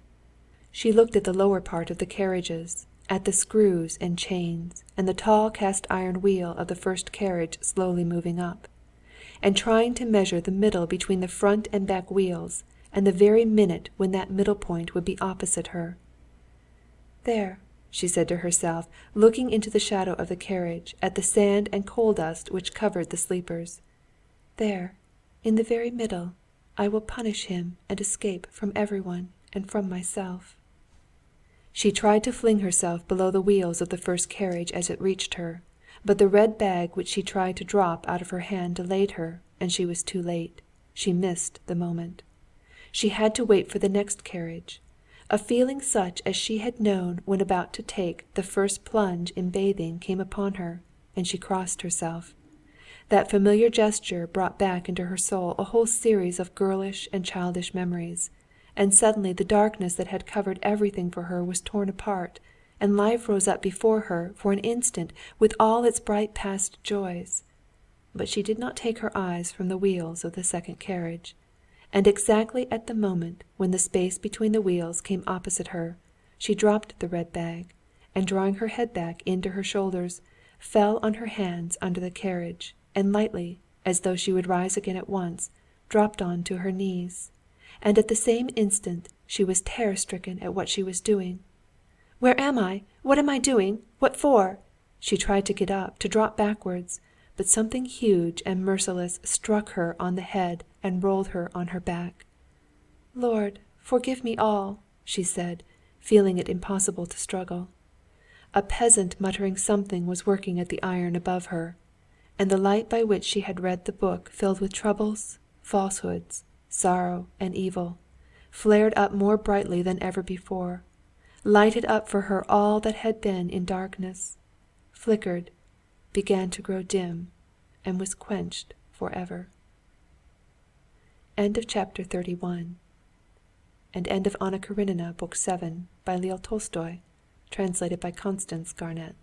She looked at the lower part of the carriages, at the screws and chains, and the tall cast-iron wheel of the first carriage slowly moving up, and trying to measure the middle between the front and back wheels, and the very minute when that middle point would be opposite her. "There," she said to herself, looking into the shadow of the carriage, at the sand and coal dust which covered the sleepers. "There, in the very middle, I will punish him and escape from everyone and from myself." She tried to fling herself below the wheels of the first carriage as it reached her, but the red bag which she tried to drop out of her hand delayed her, and she was too late. She missed the moment. She had to wait for the next carriage. A feeling such as she had known when about to take the first plunge in bathing came upon her, and she crossed herself. That familiar gesture brought back into her soul a whole series of girlish and childish memories, and suddenly the darkness that had covered everything for her was torn apart, and life rose up before her for an instant with all its bright past joys. But she did not take her eyes from the wheels of the second carriage, and exactly at the moment when the space between the wheels came opposite her, she dropped the red bag, and drawing her head back into her shoulders, fell on her hands under the carriage, and lightly, as though she would rise again at once, dropped on to her knees. And at the same instant she was terror-stricken at what she was doing. "Where am I? What am I doing? What for?" She tried to get up, to drop backwards, but something huge and merciless struck her on the head and rolled her on her back. "Lord, forgive me all," she said, feeling it impossible to struggle. A peasant muttering something was working at the iron above her, and the light by which she had read the book filled with troubles, falsehoods, sorrow, and evil, flared up more brightly than ever before, lighted up for her all that had been in darkness, flickered, began to grow dim, and was quenched forever. End of chapter 31. and end of Anna Karenina, Book 7, by Leo Tolstoy, translated by Constance Garnett.